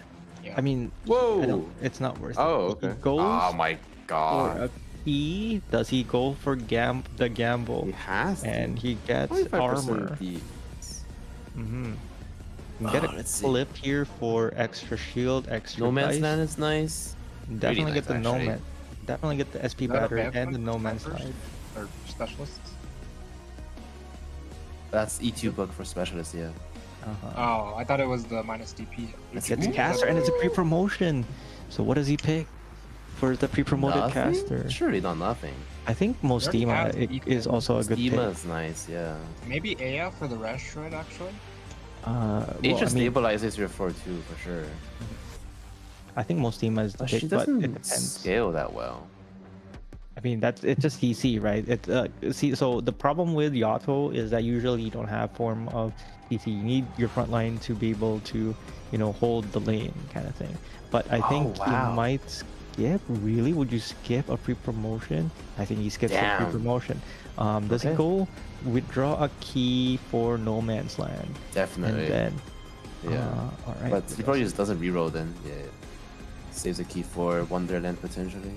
Yeah. I mean, Whoa. it's not worth Oh, it. If okay. He goes Oh my for god. a key. Does he go for the gamble? He has to. And he gets 25% armor. defense. Mm-hmm. You get a let's see. clip here for extra shield, extra No Man's dice. Land is nice. Definitely nice, get the actually. nomad. Definitely get the SP Is that a battery bad and one the for no man's snipers? slide. Or specialists. That's E2 book for specialists, yeah. Uh-huh. Oh, I thought it was the minus DP. That's Gets Ooh. caster and it's a pre-promotion. So what does he pick for the pre-promoted Nothing? caster? Surely not nothing. I think Mostima has is also a good pick. Schema is nice, yeah. Maybe Aya for the Rastroid actually. It Well, just I mean, stabilizes your 4-2 for sure. I think Mostima is the But she pick, but it doesn't depends. scale that well. I mean, it's just CC, right? So the problem with Yato is that usually you don't have form of CC. You need your front line to be able to, hold the lane kind of thing. But I think wow. he might skip. Really? Would you skip a pre-promotion? I think he skips a Damn. pre-promotion. Does he Okay. go withdraw a key for No Man's Land? Definitely. And then, yeah. all right. But he probably just doesn't reroll then. Yeah. Saves a key for Wonderland potentially.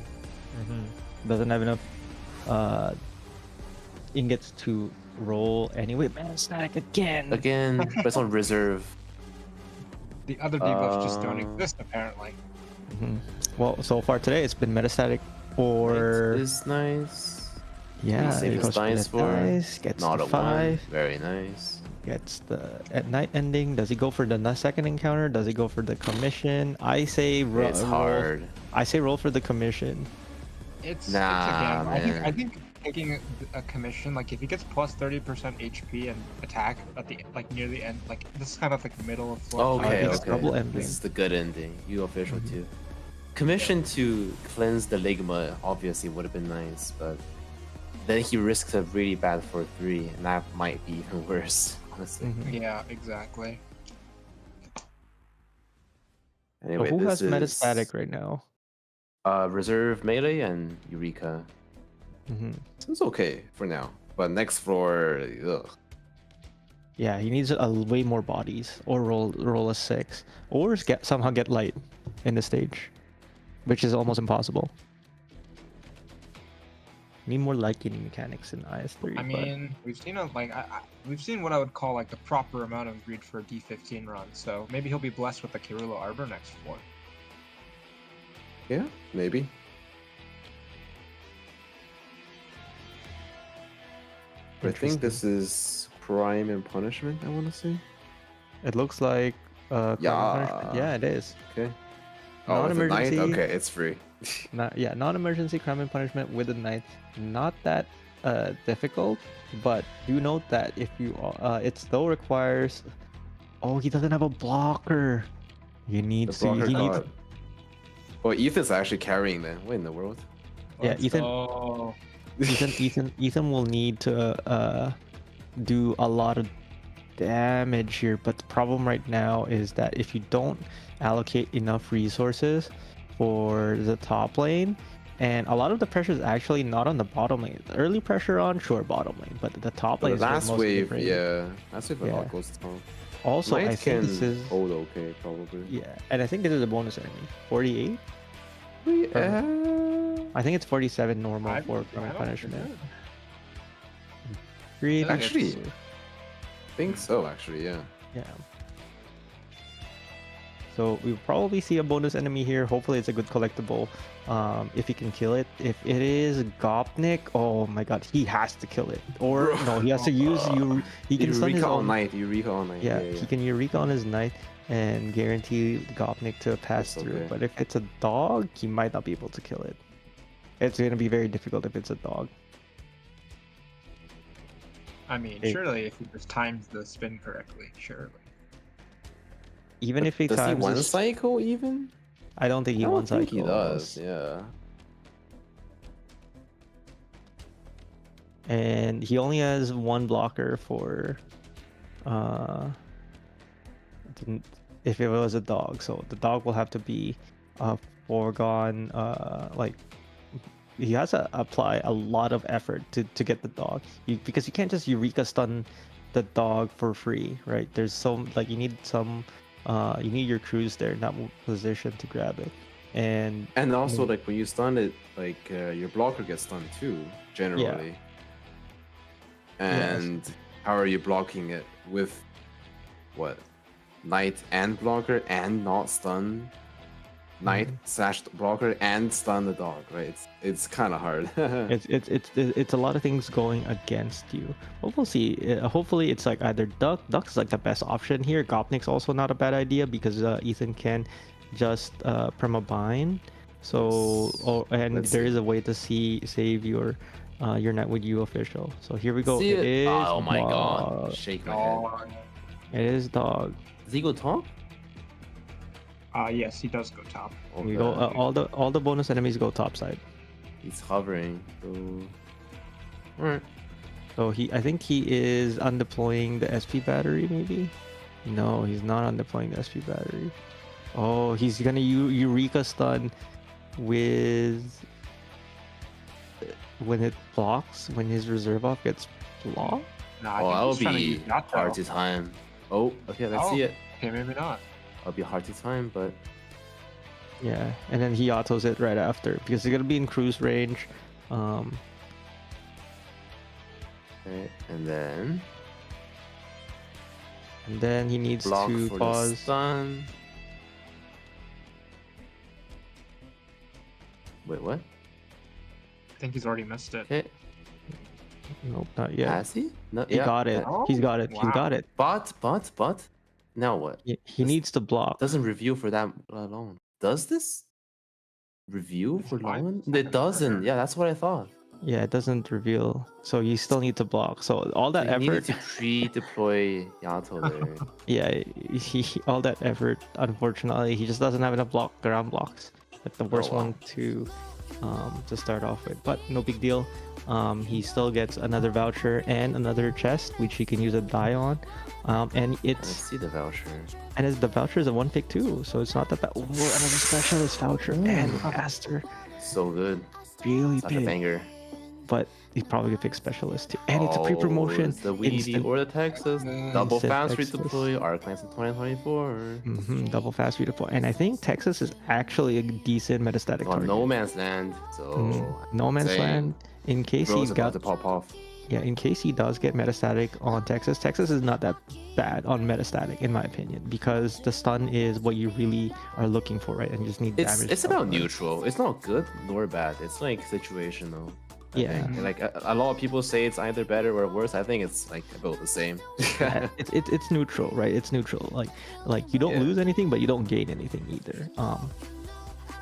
Doesn't have enough ingots to roll anyway. Man, static again. Again, but it's on reserve. The other debuffs just don't Uh, exist apparently. Well, so far today it's been metastatic for It's nice. yeah. save it his goes for dice the for dice, gets Not to a 5. 1. Very nice. gets the at night ending. Does he go for the second encounter? Does he go for the commission? I say It's hard. I say roll for the commission. It's Nah, again. man. I think taking a commission, like if he gets plus 30% HP and attack at the near the end, like this is kind of like middle of floor. Okay, it's double okay. ending. This is the good ending. You official Mhm. too. Commission to cleanse the ligma obviously would have been nice, but then he risks a really bad 4-3, and that might be even worse, honestly. Mhm. Yeah, exactly. Anyway, So who this has metastatic is right now? reserve melee and Eureka. Hmm. So it's okay for now, but next floor, ugh. Yeah, he needs a way more bodies, or roll a 6, or somehow get light in the stage, which is almost impossible. Need more light gaining mechanics in IS3. I mean, we've seen we've seen what I would call like the proper amount of greed for a D15 run. So maybe he'll be blessed with the Kirilla Arbor next floor. Yeah, maybe. I think this is Crime and Punishment, I want to say. It looks like Crime and Punishment. Yeah, it is. Okay. Oh, with the knight? Non-emergency. Okay, it's free. Non-emergency Crime and Punishment with a knight. Not that difficult, but do note that if you it still requires. Oh, he doesn't have a blocker. You need The to. blocker He needs. card. Oh, Ethan's actually carrying them. What in the world? Yeah, Let's Ethan. go. Ethan will need to do a lot of damage here, but the problem right now is that if you don't allocate enough resources for the top lane, and a lot of the pressure is actually not on the bottom lane. The early pressure on bottom lane, but the top But lane the is where last most of the wave, brain- yeah. Last wave, a Yeah. lot goes down. Also, Knight I think this can is hold okay, probably. yeah, and I think this is a bonus enemy. 48. I think it's 47 normal I for don't think punishment. it Greed. Actually, think so, actually, yeah. Yeah. So we'll probably see a bonus enemy here. Hopefully it's a good collectible. If he can kill it. If it is Gopnik, oh my god, he has to kill it. Or Bro. no, he has to use he can stun his Eureka on own. Knight, Eureka on Knight. Yeah, he can Eureka on his knight and guarantee Gopnik to pass That's through. okay. But if it's a dog, he might not be able to kill it. It's gonna be very difficult if it's a dog. I mean, Hey. surely if he just times the spin correctly, surely. Even if he Does he times one this- cycle even? I don't think he I don't wants think he does, yeah. And he only has one blocker for if it was a dog, so the dog will have to be foregone. Like he has to apply a lot of effort to get the dog, because you can't just Eureka stun the dog for free, right? There's some, like, you need some you need your crews there in that position to grab it. And also, like, when you stun it, like, your blocker gets stunned too, generally. And how are you blocking it? With what? Knight and blocker and not stun? Knight slash blocker and stun the dog, right? It's kind of hard. it's a lot of things going against you. But we'll see. Hopefully it's like either Duck. Duck's like the best option here. Gopnik's also not a bad idea because Ethan can just permabind. So Let's there see. is a way to save your knight with you official. So here we go. See It is oh my dog. god. Shake my head. Oh, It is dog. Does he go top? yes, he does go top. We go. All the bonus enemies go top side. He's hovering. So... Alright. So I think he is undeploying the SP battery, maybe? No, he's not undeploying the SP battery. Oh, he's gonna Eureka stun with when it blocks, when his reserve off gets blocked. Nah, I Oh, think that'll he's trying to be use that, hard though. to time. Oh, okay, let's see it. Okay, maybe not. That'll be hard to time, but Yeah, and then he autos it right after because he's gonna be in cruise range. okay. And then he needs block to for the pause. stun. Wait, what? I think he's already missed it. Okay. Nope, not yet. Has he? No, He got it. Oh, He's got it. He's wow. got it. But. Now what? He This needs to block. doesn't review for that long. Does this review It's for 5 long? It seconds doesn't. harder. Yeah, that's what I thought. Yeah, it doesn't reveal. So you still need to block. So all that So you needed effort. to pre-deploy Yato there. Yeah, all that effort. Unfortunately, he just doesn't have enough ground blocks. Like the worst wow. one to start off with. But no big deal. He still gets another voucher and another chest, which he can use a die on. And Let's it's see the voucher. the voucher is a one pick too, so it's not that bad. Oh, another specialist voucher and master. So good. Really Such a big. banger. But he probably could pick specialist too. And it's a pre-promotion. It's the Weedy instant- or the Texas. Double Instant fast Texas. redeploy. Arknights in 2024. Double fast redeploy. And I think Texas is actually a decent metastatic On target. No Man's Land. So No Man's saying, Land. In case Bro's he about got to pop off. in case he does get metastatic on Texas, Texas is not that bad on metastatic in my opinion, because the stun is what you really are looking for, right? And you just need damage. It's about neutral. It's not good nor bad. It's like situational. I Yeah. think. Like a lot of people say it's either better or worse. I think it's like about the same. It's neutral, right? It's neutral. Like you don't Yeah. lose anything, but you don't gain anything either.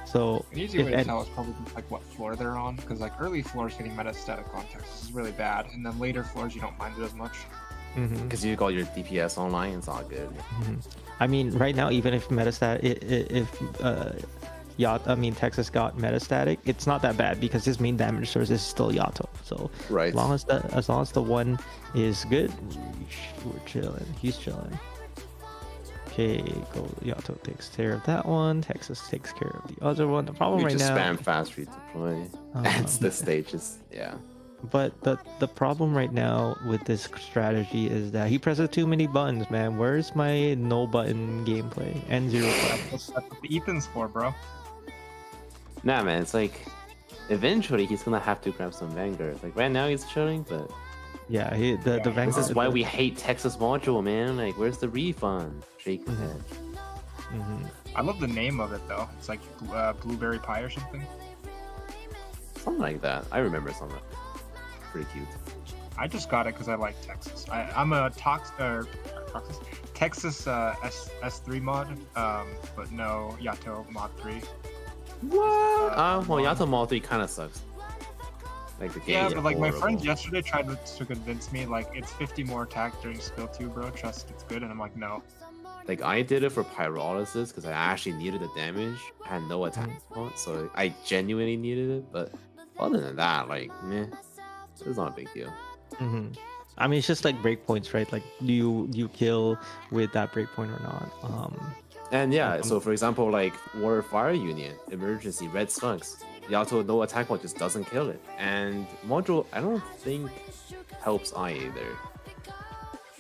So An easy if way to any- tell is probably just, like what floor they're on, because like early floors getting metastatic on Texas is really bad, and then later floors you don't mind it as much. Because you got your DPS online, it's all good. I mean, right now, even if Texas got metastatic, it's not that bad because his main damage source is still Yato. So Right. as long as the one is good, we're chilling. He's chilling. Okay, go. Yato takes care of that one. Texas takes care of the other one. The problem We right just now, spam fast redeploy. It's the stages. Yeah. but the problem right now with this strategy is that he presses too many buttons, man. Where's my no button gameplay and zero clap? That's what Ethan's for, bro. Nah, man. It's like eventually he's gonna have to grab some Vanguard. Like right now he's chilling, but Yeah, the This Vanguard. this is why we hate Texas module, man. Like, where's the refund? Shake your head. I love the name of it though. It's like blueberry pie or something. Something like that. I remember something. Pretty cute. I just got it because I like Texas. I'm a Texas S3 mod, but no Yato mod 3. What? Well, Yato Mod 3 kind of sucks. Like the game. Yeah, but like my friends yesterday tried to convince me like it's 50 more attack during skill 2, bro. Trust it's good, and I'm like no. Like I did it for pyrolysis because I actually needed the damage. I had no attack response, so I genuinely needed it. But other than that, like, meh, it's not a big deal. I mean, it's just like breakpoints, right? Like, do you kill with that breakpoint or not? And yeah, so for example, like Water Fire Union, Emergency, Red Slugs, Yato no attack one just doesn't kill it. And Module, I don't think helps I either.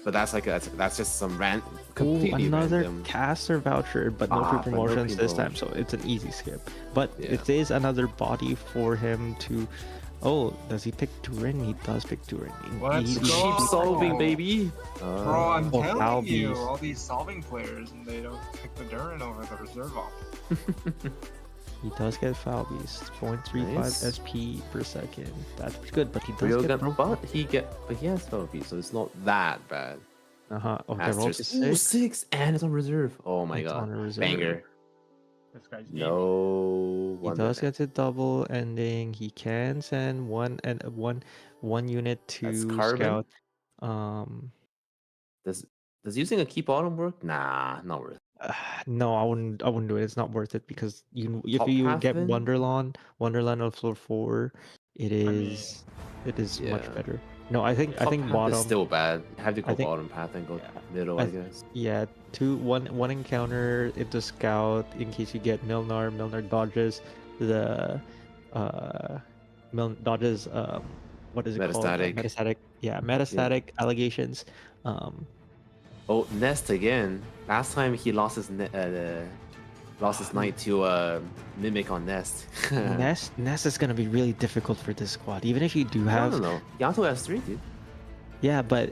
But that's like that's just some completely another random. caster voucher, but no but no pre-promotions this time, pre-promotion. so it's an easy skip. But Yeah. it is another body for him to. Oh, does he pick Turin? He does pick Turin. Let's He- go. Cheap solving, baby. Bro, I'm Oh, telling you, Falbies. all these solving players, and they don't pick the Durin over the reserve op. He does get Falbies, 0.35 Nice. SP per second. That's pretty good, but he does Real get gun, but he has Philippine, so it's not that bad. Oh, the roll is Masters, ooh, 6. 6 and it's on reserve. Oh my It's god, on a reserve. banger. This guy's No He wonder. does get to double ending. He can send one unit That's to carbon? scout. Does using a key bottom work? Nah, not worth. No, I wouldn't do it. It's not worth it because if Top you half get then? Wonderland on floor 4, it mean, is much Yeah. better. No, I think Top path bottom. is still bad. You have to go I think- bottom path and go yeah. middle, I I th- guess. Yeah, one encounter into scout in case you get Milnar. Milnar dodges the dodges what is it called? Metastatic. Metastatic. Yeah, metastatic allegations. Oh, Nest again. Last time he lost his knight to mimic on Nest. Nest is gonna be really difficult for this squad, even if you do I have. don't know. Yato has 3, dude. Yeah, but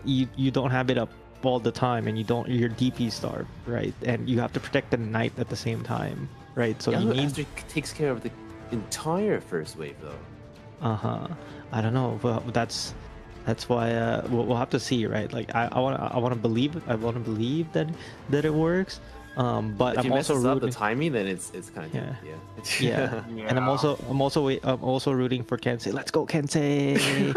you don't have it up all the time, and you're DP starved, right? And you have to protect the knight at the same time, right? So you Yato need. Astrid takes care of the entire first wave though. I don't know. Well, that's why we'll have to see, right? Like I want to believe that it works. But If I'm you also messes up the rooting. timing, then it's kind of Yeah. yeah. Yeah. And I'm also rooting for Kensei. Let's go, Kensei.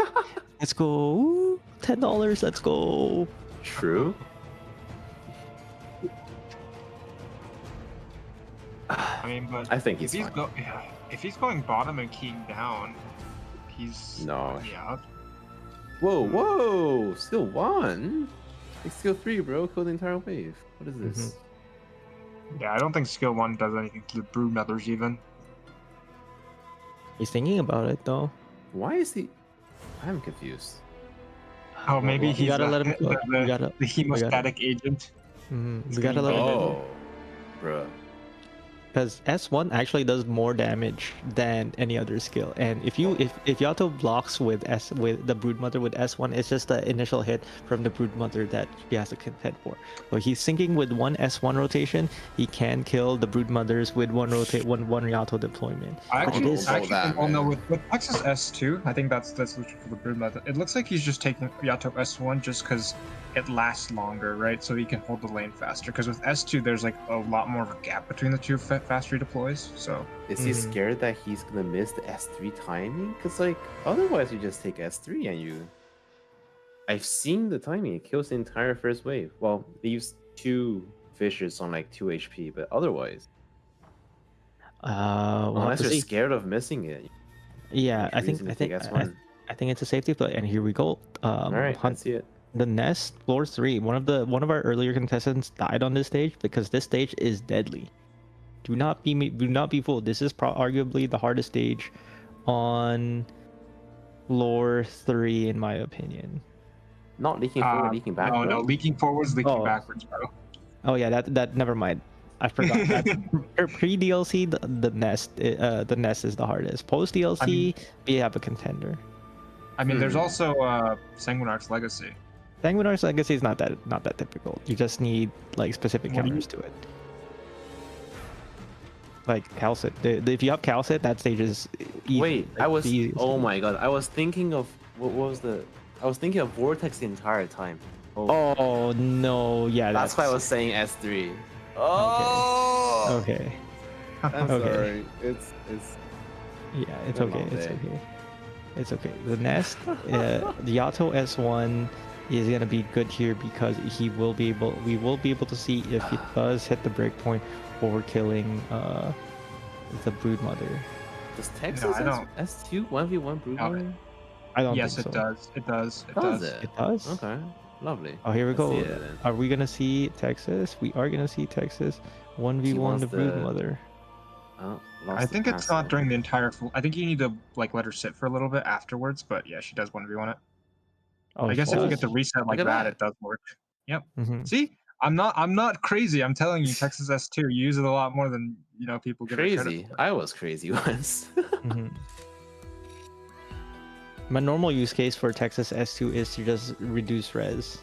Let's go. Woo, $10. Let's go. True. I mean, but I think if he's fine. if he's going bottom and keying down, he's No. Yeah. Whoa! Still one. Like skill 3, bro. Kill the entire wave. What is this? Yeah, I don't think skill 1 does anything to the brood mothers even. He's thinking about it though. Why is he? I'm confused. Oh, maybe we he's gotta let him go. the hemostatic agent. We gotta let him go. Oh, bro. Because S1 actually does more damage than any other skill, and if Yato blocks with the Broodmother with S1, it's just the initial hit from the Broodmother that he has to contend for. So he's syncing with one S1 rotation, he can kill the Broodmothers with one Yato deployment. With Texas S2, I think that's the solution for the Broodmother. It looks like he's just taking Yato S1 just because it lasts longer, right? So he can hold the lane faster. Because with S2, there's like a lot more of a gap between the two fast redeploys. So is he scared that he's gonna miss the S3 timing? Because like otherwise you just take S3 and you. I've seen the timing. It kills the entire first wave. Well, leaves 2 fishes on like 2 HP, but otherwise, unless you're scared of missing it. Yeah, I think it's a safety play, and here we go. All right, let's see it. The nest floor 3. One of our earlier contestants died on this stage because this stage is deadly. Do not be fooled. This is arguably the hardest stage on floor 3 in my opinion. Not leaking forward, leaking back. No, leaking forwards, leaking backwards, bro. Oh yeah, that never mind. I forgot that. Pre DLC, the nest is the hardest. Post DLC, we have a contender. I mean, there's also Sanguinarch's Legacy. Sanguinarch's Legacy is not that difficult. You just need like specific counters to it. Like Calcit. If you have Calcit, that stage is easy. Wait, oh my god, I was thinking of I was thinking of Vortex the entire time. Oh no, yeah. That's why I was saying S3. Oh. Okay. I'm sorry. It's. Yeah, it's okay. It's okay. It's okay. The nest, the Yato S1 is gonna be good here because we will be able to see if it does hit the breakpoint for killing the Broodmother. Does Texas S2 1v1 Broodmother? I don't yes, think so. It does. It does. It does? Okay. Lovely. Oh, here we go. Are we gonna see Texas? We are gonna see Texas 1v1 the Broodmother. Oh, I think it's not during the entire full. I think you need to like let her sit for a little bit afterwards. But yeah, she does 1v1 it. Oh, I guess if you get the reset like that, it does work. Yep. See, I'm not crazy. I'm telling you, Texas S2, you use it a lot more than people give it credit for. I was crazy once. My normal use case for Texas S2 is to just reduce res.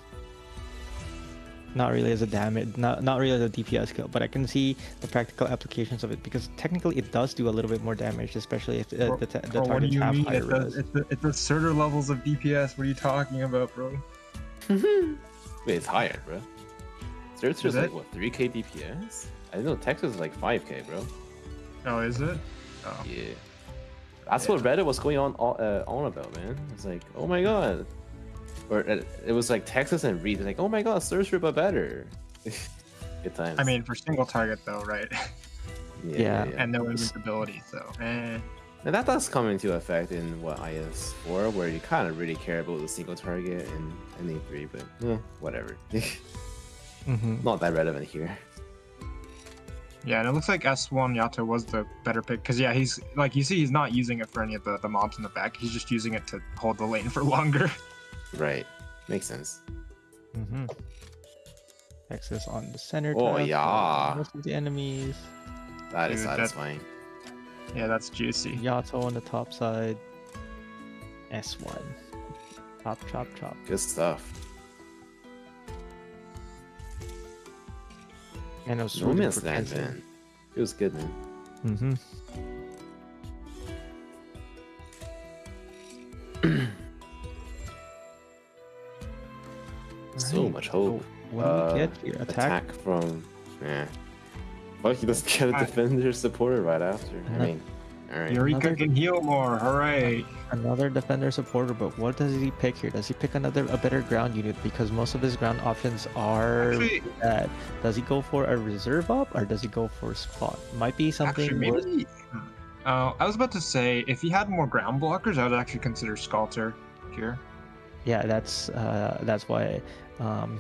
Not really as a damage, not really as a DPS skill, but I can see the practical applications of it because technically it does do a little bit more damage, especially if the targets have higher res. It's the certain levels of DPS. What are you talking about, bro? Wait, it's higher, bro. Certs is like what, 3k DPS? I didn't know Texas is like 5k, bro. Oh, is it? Oh. Yeah. That's what Reddit was going on about, man. It's like, oh my god. Or it was like Texas and Reed. It's like, oh my god, Surge but better. Good times. I mean, for single target though, right? Yeah. And no invincibility, so. And that does come into effect in IS4, where you kind of really care about the single target in E3, but whatever. Not that relevant here. Yeah, and it looks like S1 Yato was the better pick because he's like he's not using it for any of the mobs in the back. He's just using it to hold the lane for longer. Right, makes sense. Texas on the center. Oh yeah. Most of the enemies. That is satisfying. Yeah, that's juicy. Yato on the top side. S1. Chop, chop, chop. Good stuff. And it was No Man's Land, man. It was good, man. much hope. What do we get here? Attack? from... Yeah. Well, he doesn't get a defender supporter right after. I mean, alright. Eureka can heal more. Hooray! Another defender supporter, but what does he pick here? Does he pick a better ground unit? Because most of his ground options are bad. Does he go for a reserve up or does he go for spot? Might be something. Actually, maybe. I was about to say if he had more ground blockers, I would actually consider Sculptor here. Yeah, that's why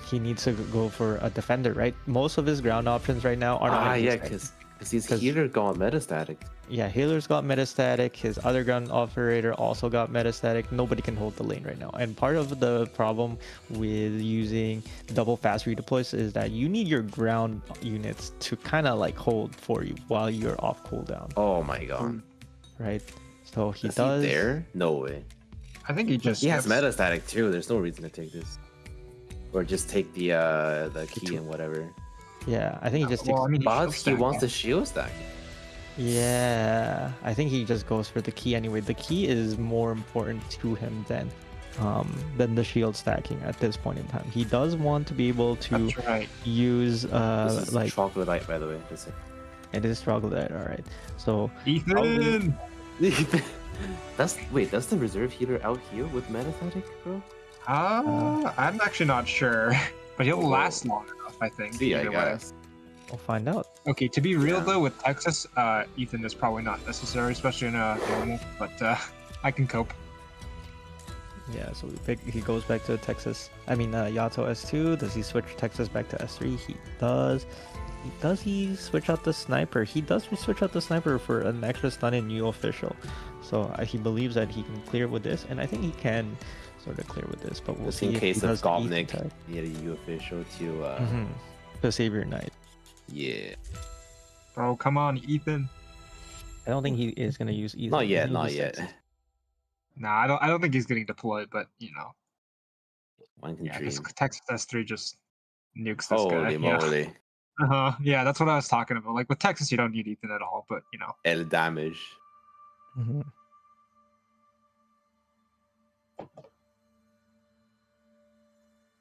he needs to go for a defender, right? Most of his ground options right now are yeah, because his healer got metastatic. Yeah, healer's got metastatic. His other ground operator also got metastatic. Nobody can hold the lane right now. And part of the problem with using double fast redeploys is that you need your ground units to kind of like hold for you while you're off cooldown. Oh my god. Right? So he Is does. he there? No way. I think he just. He has metastatic too. There's no reason to take this. Or just take the key and whatever. Yeah, I think he just takes. Well, I mean, But he wants the shield stack. Yeah, I think he just goes for the key anyway. The key is more important to him than the shield stacking at this point in time. He does want to be able to use this is like troglodyte, by the way. That's it. It is troglodyte, all right. So Ethan. That's the reserve healer out here with metastatic, bro? I'm actually not sure, but he'll last long enough, I think. See, I guess. We'll find out. Okay, to be real though, with Texas, Ethan is probably not necessary, especially in a normal, but I can cope. Yeah, so he goes back to Texas. I mean, Yato S2. Does he switch Texas back to S3? He does. Does he switch out the sniper? He does switch out the sniper for an extra stun in new official. So he believes that he can clear with this, and I think he can sort of clear with this. But we'll just see in case of Gobnik, he a U official to save your knight. Yeah. Bro, come on, Ethan. I don't think he is gonna use either. Not yet, not yet. Nah, I don't think he's getting deployed, but you know. One can Yeah, dream. Texas S3 just nukes this Holy guy. moly. Yeah. Yeah, that's what I was talking about. Like with Texas, you don't need Ethan at all, but you know. El damage.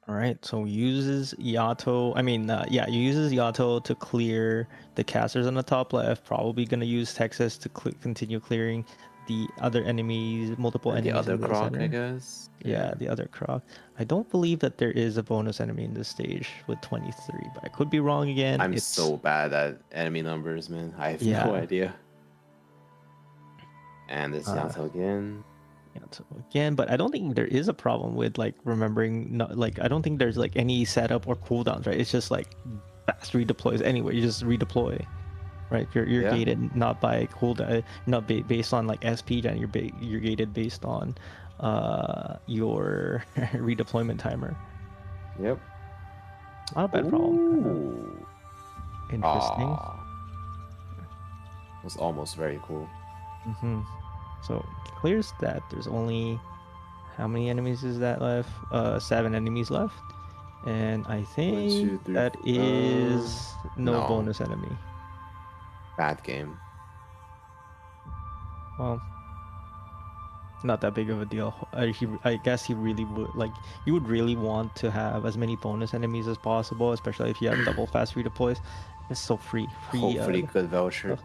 All right, so uses Yato. I mean, uses Yato to clear the casters on the top left. Probably gonna use Texas to continue clearing the other enemies, multiple enemies. The other in the croc, center. I guess. Yeah, the other croc. I don't believe that there is a bonus enemy in this stage with 23, but I could be wrong again. I'm so bad at enemy numbers, man. I have no idea. And this Yato again. Again, but I don't think there is a problem with like remembering. I don't think there's like any setup or cooldowns, right? It's just like fast redeploys anyway. You just redeploy, right? You're gated not by cooldown, not based on like SP gen. You're gated based on your redeployment timer. Yep. Not a bad problem. Interesting. It was almost very cool. So clears that. There's only how many enemies is that left? 7 enemies left, and I think that is no bonus enemy. Bad game. Well, not that big of a deal. I guess he really would like. You would really want to have as many bonus enemies as possible, especially if you have double fast redeploys. It's so free. Hopefully good voucher.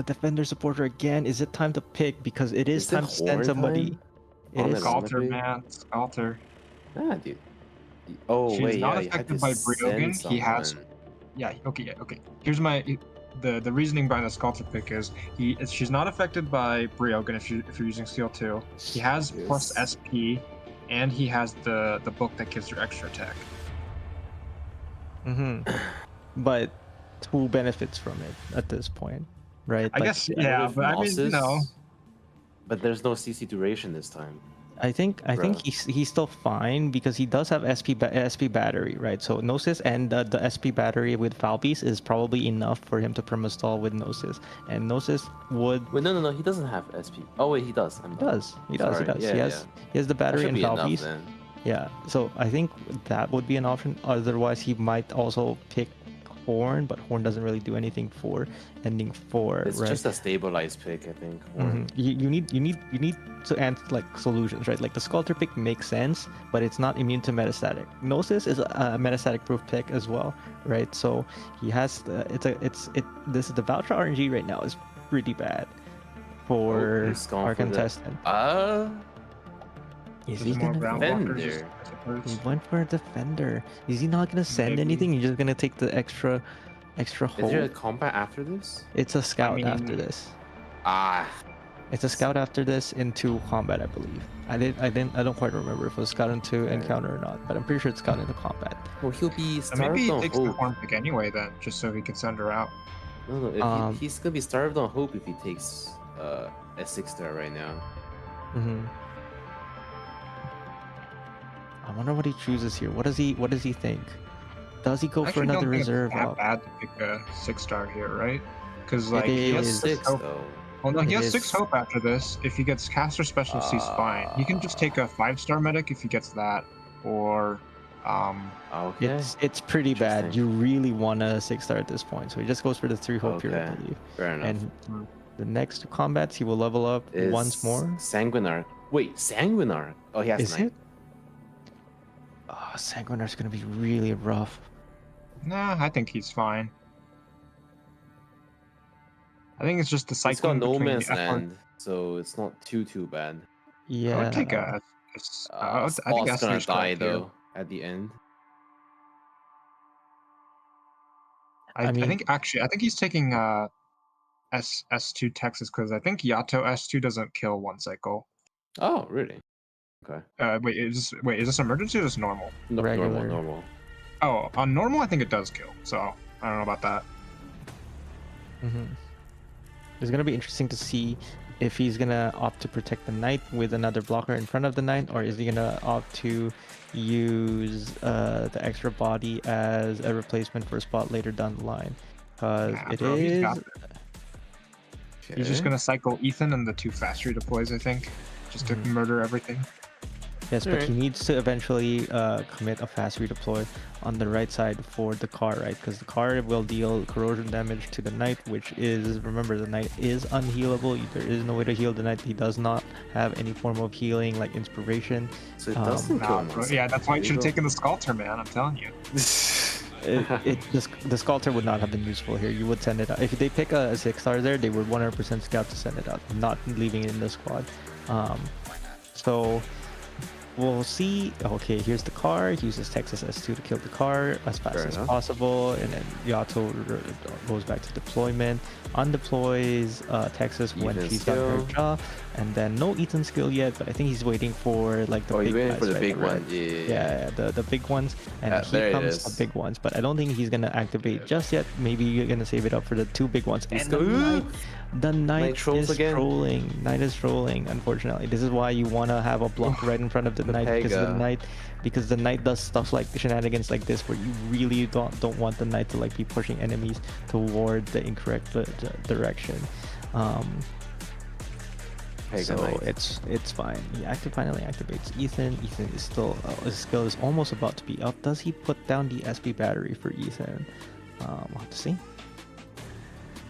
Defender supporter again. Is it time to pick? Because it is time to send somebody. It is Sculptor, man. Sculptor. Dude. Oh, She's wait, not affected by Briogan. He has. Yeah. Okay. Here's the reasoning behind the Sculptor pick is she's not affected by Briogan if you're using Steel 2. He has plus SP, and he has the book that gives her extra attack. But who benefits from it at this point, right? I guess, yeah, but I mean, no. But there's no CC duration this time. I think he's still fine because he does have SP battery, right? So Gnosis and the SP battery with Falbeast is probably enough for him to permastall with Gnosis, and Gnosis would. Wait, no, he doesn't have SP. Oh wait, he does. He does. Yeah, he has the battery and Falbeast. Yeah, so I think that would be an option. Otherwise, he might also pick Horn, but Horn doesn't really do anything for ending 4, It's right? just a stabilized pick, I think. You need to answer like solutions, right? Like the Sculptor pick makes sense, but it's not immune to metastatic. Gnosis is a metastatic proof pick as well, right? So he has this is the Voucher RNG right now is pretty bad for he's gone our for the- contestant. Is he There's more gonna ground defend walkers, there? I suppose. He went for a defender. Is he not gonna send Maybe. anything? He's just gonna take the extra Is there a hold. combat after this? It's a scout after mean- this. Ah, It's a scout after this into combat, I believe. I don't quite remember if it was scout into encounter or not, but I'm pretty sure it's scout into combat. well, he'll be So maybe starved he on takes the hope. horn pick anyway then, just so he can send her out. No, if he's gonna be starved on hope if he takes S6 star right now. I wonder what he chooses here. What does he think? Does he go I for actually don't another think it's reserve that out? bad to pick a 6-star here, right? Because like It he has is. 6 hope. though. Well, no, he It has 6 is. hope after this. If he gets caster specialist, he's fine. He can just take a 5-star medic if he gets that, or Okay. It's pretty bad. Interesting. You really want a 6-star at this point, so he just goes for the 3 hope here, I Okay. believe. Fair enough. And the next 2 combats, he will level up Is once more. Sanguinar. Wait, Sanguinar. Oh, he has Is 9. it? Oh, Sanguinar's gonna be really rough. nah, I think he's fine. I think it's just the He's got cycling no between man's the effort. land, so it's not too bad. Yeah. I would take a. I think Spot's gonna S3 's correct die here. though at the end. I mean- think he's taking S2 Texas because I think Yato S2 doesn't kill 1 cycle. Oh, really? Okay. Is this emergency or is this normal? No, Regular. normal. Oh, on normal I think it does kill. So I don't know about that. It's gonna be interesting to see if he's gonna opt to protect the knight with another blocker in front of the knight, or is he gonna opt to use the extra body as a replacement for a spot later down the line? Because Nah, it bro, he's is. got it. He's just gonna cycle Ethan and the 2 fast redeploys, I think, just to murder everything. Yes, but Alright. he needs to eventually commit a fast redeploy on the right side for the car, right? Because the car will deal corrosion damage to the knight, which is, remember, the knight is unhealable. There is no way to heal the knight. He does not have any form of healing, like inspiration. So it doesn't kill Nah, him. bro, yeah, that's why you should have taken the Sculptor, man. I'm telling you. The Sculptor would not have been useful here. You would send it out. If they pick a 6-star there, they would 100% scout to send it out, not leaving it in the squad. So we'll see. Okay, here's the car. He uses Texas S2 to kill the car as fast Fair as enough. possible, and then Yato goes back to deployment. Undeploys Texas when Ethan she's done her skill. job, and then no Ethan skill yet, but I think he's waiting for like the Oh, big he's waiting guys, for the right? big Right. one. Yeah. Yeah, the big ones, and There he it comes is. the big ones, but I don't think he's gonna activate just yet. Maybe you're gonna save it up for the 2 big ones. He's And go- the knight trolls is again. trolling. Knight is trolling. Unfortunately, this is why you wanna have a block right in front of the The knight, Pega. because the knight does stuff like shenanigans like this, where you really don't want the knight to like be pushing enemies toward the incorrect direction. Pega So knight. it's fine. He finally activates Ethan. Ethan is still his skill is almost about to be up. Does he put down the SP battery for Ethan? We'll have to see.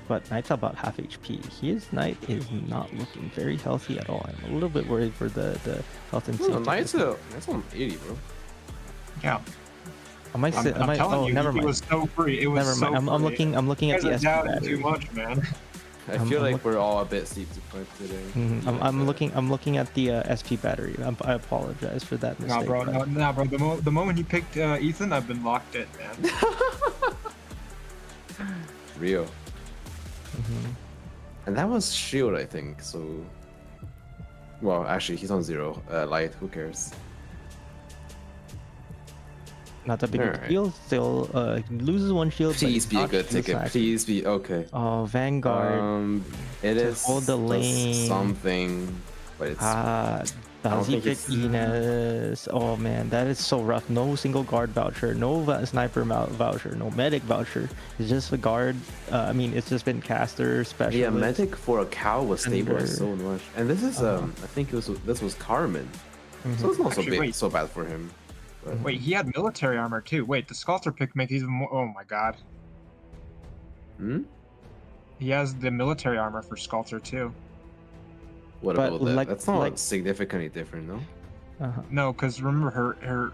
But Knight's about half HP. His Knight is not looking very healthy at all. I'm a little bit worried for the health and No, safety. Knight's on 80, bro. Yeah. Am I? I'm Am I? telling Oh, you, never it mind. was so free. It was Never so mind. I'm free. looking. I'm looking You at guys the are SP doubting battery. too much, man. I I'm feel like look- we're all a bit sleep deprived today. I'm looking. I'm looking at the SP battery. I apologize for that mistake. Nah, bro. but- Nah, bro. The moment he picked Ethan, I've been locked in, man. Real. Mhm. And that was shield, I think. So, well, actually, he's on 0. Light. Who cares? Not that big of a Alright. deal. Still, he loses 1 shield. but Please it's be a not good ticket. suicide. Please be okay. Oh, Vanguard. It to is hold the does lane. something, but it's Does don't he think pick it's- Enos? Oh man, that is so rough. No single guard voucher, no sniper voucher, no medic voucher. It's just a guard. I mean, it's just been caster specialist. yeah. Medic for a cow was stabilized so Defender. much, and this is I think this was Carmen, so it's not Actually, wait. so bad for him. But Wait, he had military armor too. Wait, the Sculptor pick makes even more. Oh my god. Hmm? He has the military armor for Sculptor too. What But about that? like- That's not like- significantly different, no? Uh-huh. No, because remember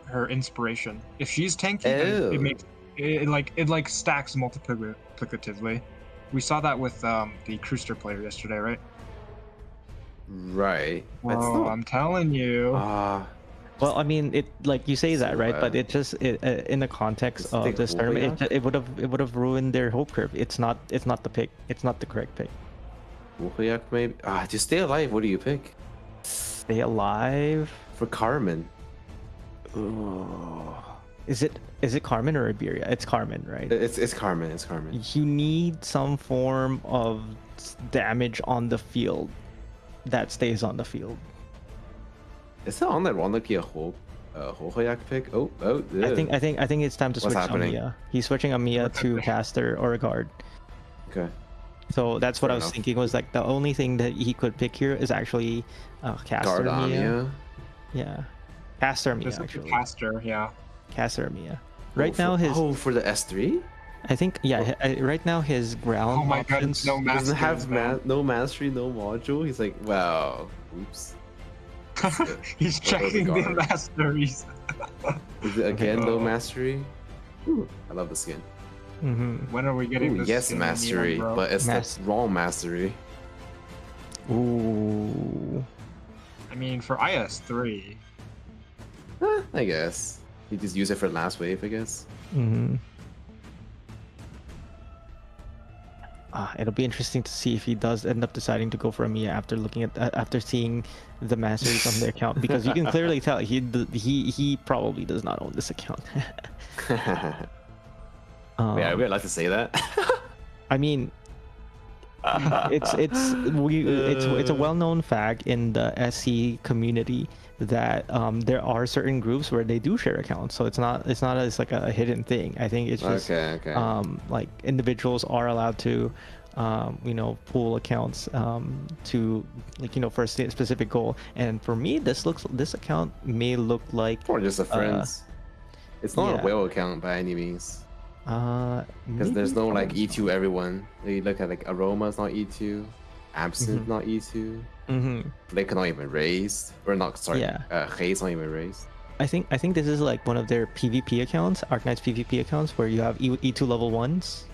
her inspiration. If she's tanky, then Oh. it makes it stacks multiplicatively. We saw that with the Cruister player yesterday, right? Right. That's Oh, not. I'm telling you. Ah. Well, I mean, it like you say that, So, right? But it just in the context Does it take of this tournament, Wolfyak? it would have ruined their hope curve. It's not the pick. It's not the correct pick. Wolfyak maybe. Ah, to stay alive, what do you pick? Stay alive. For Carmen. Ooh. Is it Carmen or Iberia? It's Carmen, right? It's Carmen. It's Carmen. You need some form of damage on the field that stays on the field. Is that on that one like a whole Wolfyak pick? Oh. Yeah. I think it's time to What's switch happening? Amiya. He's switching Amiya to caster or a guard. Okay. So that's what Fair I was enough. thinking, was like the only thing that he could pick here is actually caster Guard Amiya. Amiya. Yeah, caster Just Amiya like the actually. caster, yeah. Caster Amiya. Oh, Right now his for the S3? I think right now his ground Oh my god, options. no He doesn't masters, have man. no mastery, no module. He's like, wow, oops. He's What about the checking the guard? masteries. Is it again no Oh. mastery? Ooh, I love the skin. Mhm. When are we getting Ooh, this? yes, skin in the mastery, end, bro? but it's Mas- the wrong mastery. Ooh. I mean, for IS3, I guess. You just use it for last wave, I guess. Mhm. It'll be interesting to see if he does end up deciding to go for Amiya after looking at after seeing the masteries on the account, because you can clearly tell he probably does not own this account. Yeah, I would like to say that. I mean, it's a well-known fact in the SC community that there are certain groups where they do share accounts, so it's not as like a hidden thing. I think it's just Okay. like individuals are allowed to pool accounts to for a specific goal. And for me, this account may look like Or just a friends. It's not yeah. a whale account by any means. Because maybe there's no like probably E2 everyone. You look at like Aroma's not E2, Absinthe Mhm. not E2, Mhm. Flick not even raised. Or not, sorry, Yeah. Hayes not even raised. I think this is like one of their PvP accounts, Arknights PvP accounts, where you have E2 level 1s.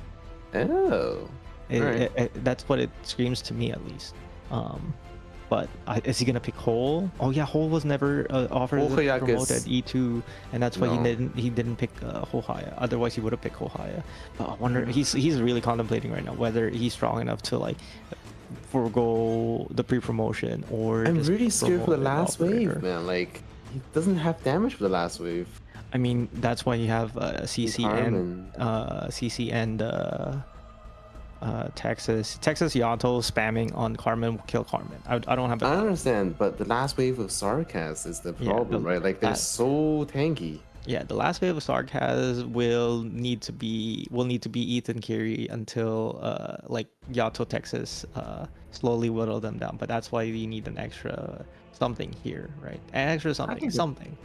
Oh. Alright. That's what it screams to me, at least. But is he gonna pick Hole? Oh yeah, Hole was never offered Hole as Hayak promoted is- E2, and that's why No. he didn't pick Hohaya. Otherwise, he would have picked Hohaya. But I wonder, he's really contemplating right now whether he's strong enough to like forego the pre-promotion or. I'm just really scared for the promote an last operator. wave, man. Like, he doesn't have damage for the last wave. I mean, that's why you have CC and Texas Yato spamming on Carmen will kill Carmen. I don't have I a understand, but the last wave of Sarkaz is the Yeah, problem, right? Like, they're that- so tanky. yeah. The last wave of Sarkaz will need to be Ethan Kiri until like Yato Texas slowly whittle them down. But that's why you need an extra something here, right? An extra something.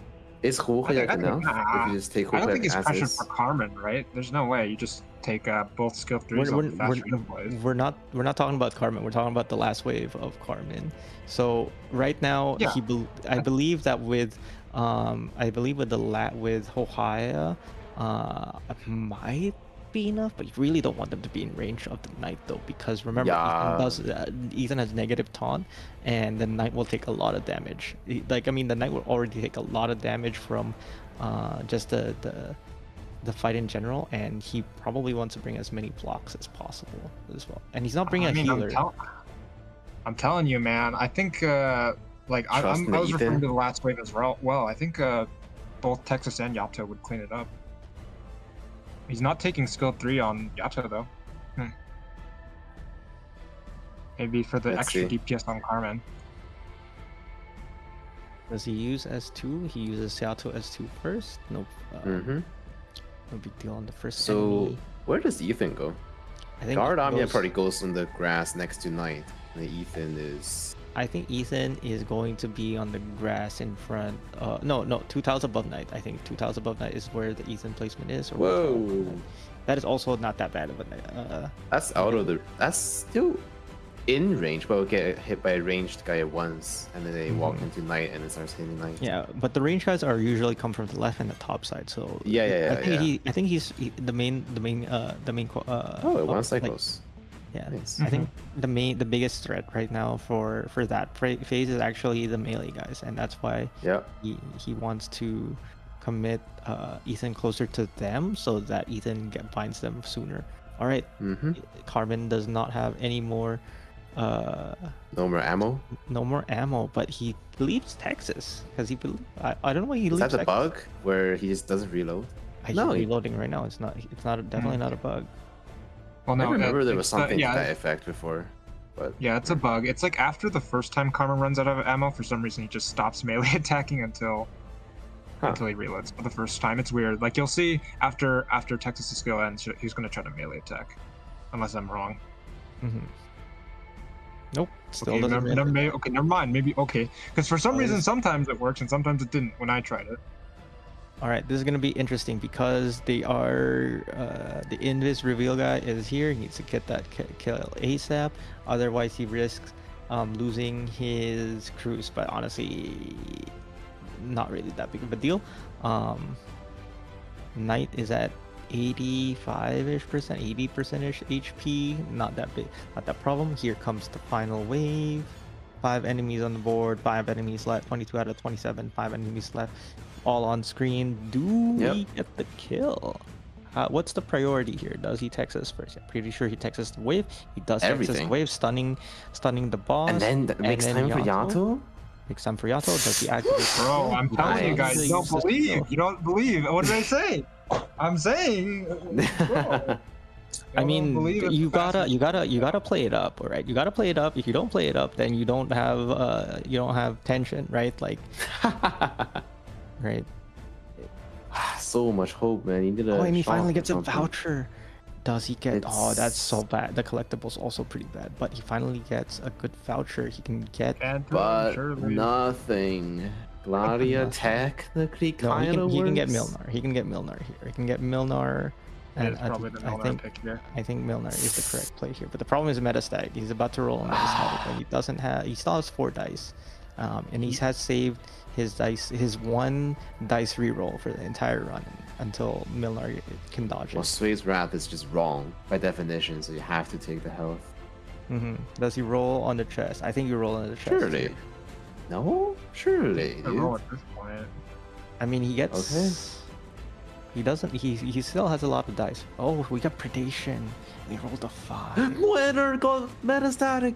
Is Hohayak I think- enough? nah. If you just take I don't think Hohayak it's as pressure is? for Carmen, right? There's no way you just take both skill 3s on the fast freedom boys. We're not talking about Carmen. We're talking about the last wave of Carmen. So right now, Yeah. I believe that with with Hohaya, might be enough, but you really don't want them to be in range of the knight though, because remember Yeah. Ethan has negative taunt, and the knight will take a lot of damage. Like, I mean, the knight will already take a lot of damage from just the fight in general, and he probably wants to bring as many blocks as possible as well. And he's not bringing I mean, a healer. I'm telling you, man. I think like I Trust in was Ethan. referring to the last wave as well. I think both Texas and Yato would clean it up. He's not taking skill 3 on Yato though. Maybe for the Let's extra see. DPS on Carmen. Does he use S2? He uses Yato S2 first. Nope. Mm-hmm. No big deal on the first So, enemy. where does Ethan go? I think Guard he Amiya goes- probably goes on the grass next to Knight. And Ethan is... I think Ethan is going to be on the grass in front. No, 2 tiles above Knight. I think 2 tiles above Knight is where the Ethan placement is. Or 1 tile above Whoa! Knight. That is also not that bad of a. That's out of the. That's still in range, but we'll get hit by a ranged guy once, and then they walk into knight, and it starts hitting knight. Yeah, but the range guys are usually come from the left and the top side. So Yeah. I think he's the main. Oh, it wants cycles. Yeah, Nice. I think the biggest threat right now for that phase is actually the melee guys, and that's why Yeah. he wants to commit Ethan closer to them so that Ethan finds them sooner. All right, Carbon does not have any more. No more ammo. No more ammo, but he leaves Texas because he. I don't know why he leaves. Is that the Texas. bug where he just doesn't reload? He's No, reloading right now. It's not. Definitely not a bug. Well, I no, remember there was something yeah, to that effect before, but yeah, it's a bug. It's like after the first time Karma runs out of ammo, for some reason he just stops melee attacking until he reloads for the first time. It's weird. Like you'll see after Texas' skill ends, he's gonna try to melee attack, unless I'm wrong. Nope. Still Okay, doesn't. never mind. Maybe okay, because for some reason sometimes it works and sometimes it didn't when I tried it. All right, this is gonna be interesting because they are the Invis reveal guy is here. He needs to get that kill ASAP. Otherwise, he risks losing his cruise. But honestly, not really that big of a deal. Knight is at 85-ish%, 80%-ish HP. Not that big, not that problem. Here comes the final wave. 5 enemies on the board, 5 enemies left, 22 out of 27, 5 enemies left, all on screen. Do we get the kill? What's the priority here? Does he Texas first? I'm pretty sure he Texas the wave. He does Texas the wave, stunning the boss. And then next time for Yato? Next time for Yato, does he activate? Bro, I'm telling you guys, you don't believe. You don't believe. What did I say? I'm saying. Bro. I mean, you gotta play it up, all right? You gotta play it up. If you don't play it up, then you don't have tension, right? Like, right? So much hope, man. You did a. Oh, and he finally gets a voucher. Does he get? Oh, that's so bad. The collectible's also pretty bad, but he finally gets a good voucher. He can get, but nothing. Gladia technically kind of works. He can get Milnar. He can get Milnar here. He can get Milnar. And I think Milnar is the correct play here. But the problem is Metastatic. He's about to roll on Metastatic, and he doesn't have. He still has 4 dice, and he has saved his dice, his 1 dice reroll for the entire run until Milnar can dodge it. Well, Sway's Wrath is just wrong by definition, so you have to take the health. Does he roll on the chest? I think you roll on the chest. Surely. Too. No, surely. I roll at this point. I mean, he gets. Okay. He doesn't. He still has a lot of dice. Oh, we got predation. We rolled a 5. Winner got Metastatic.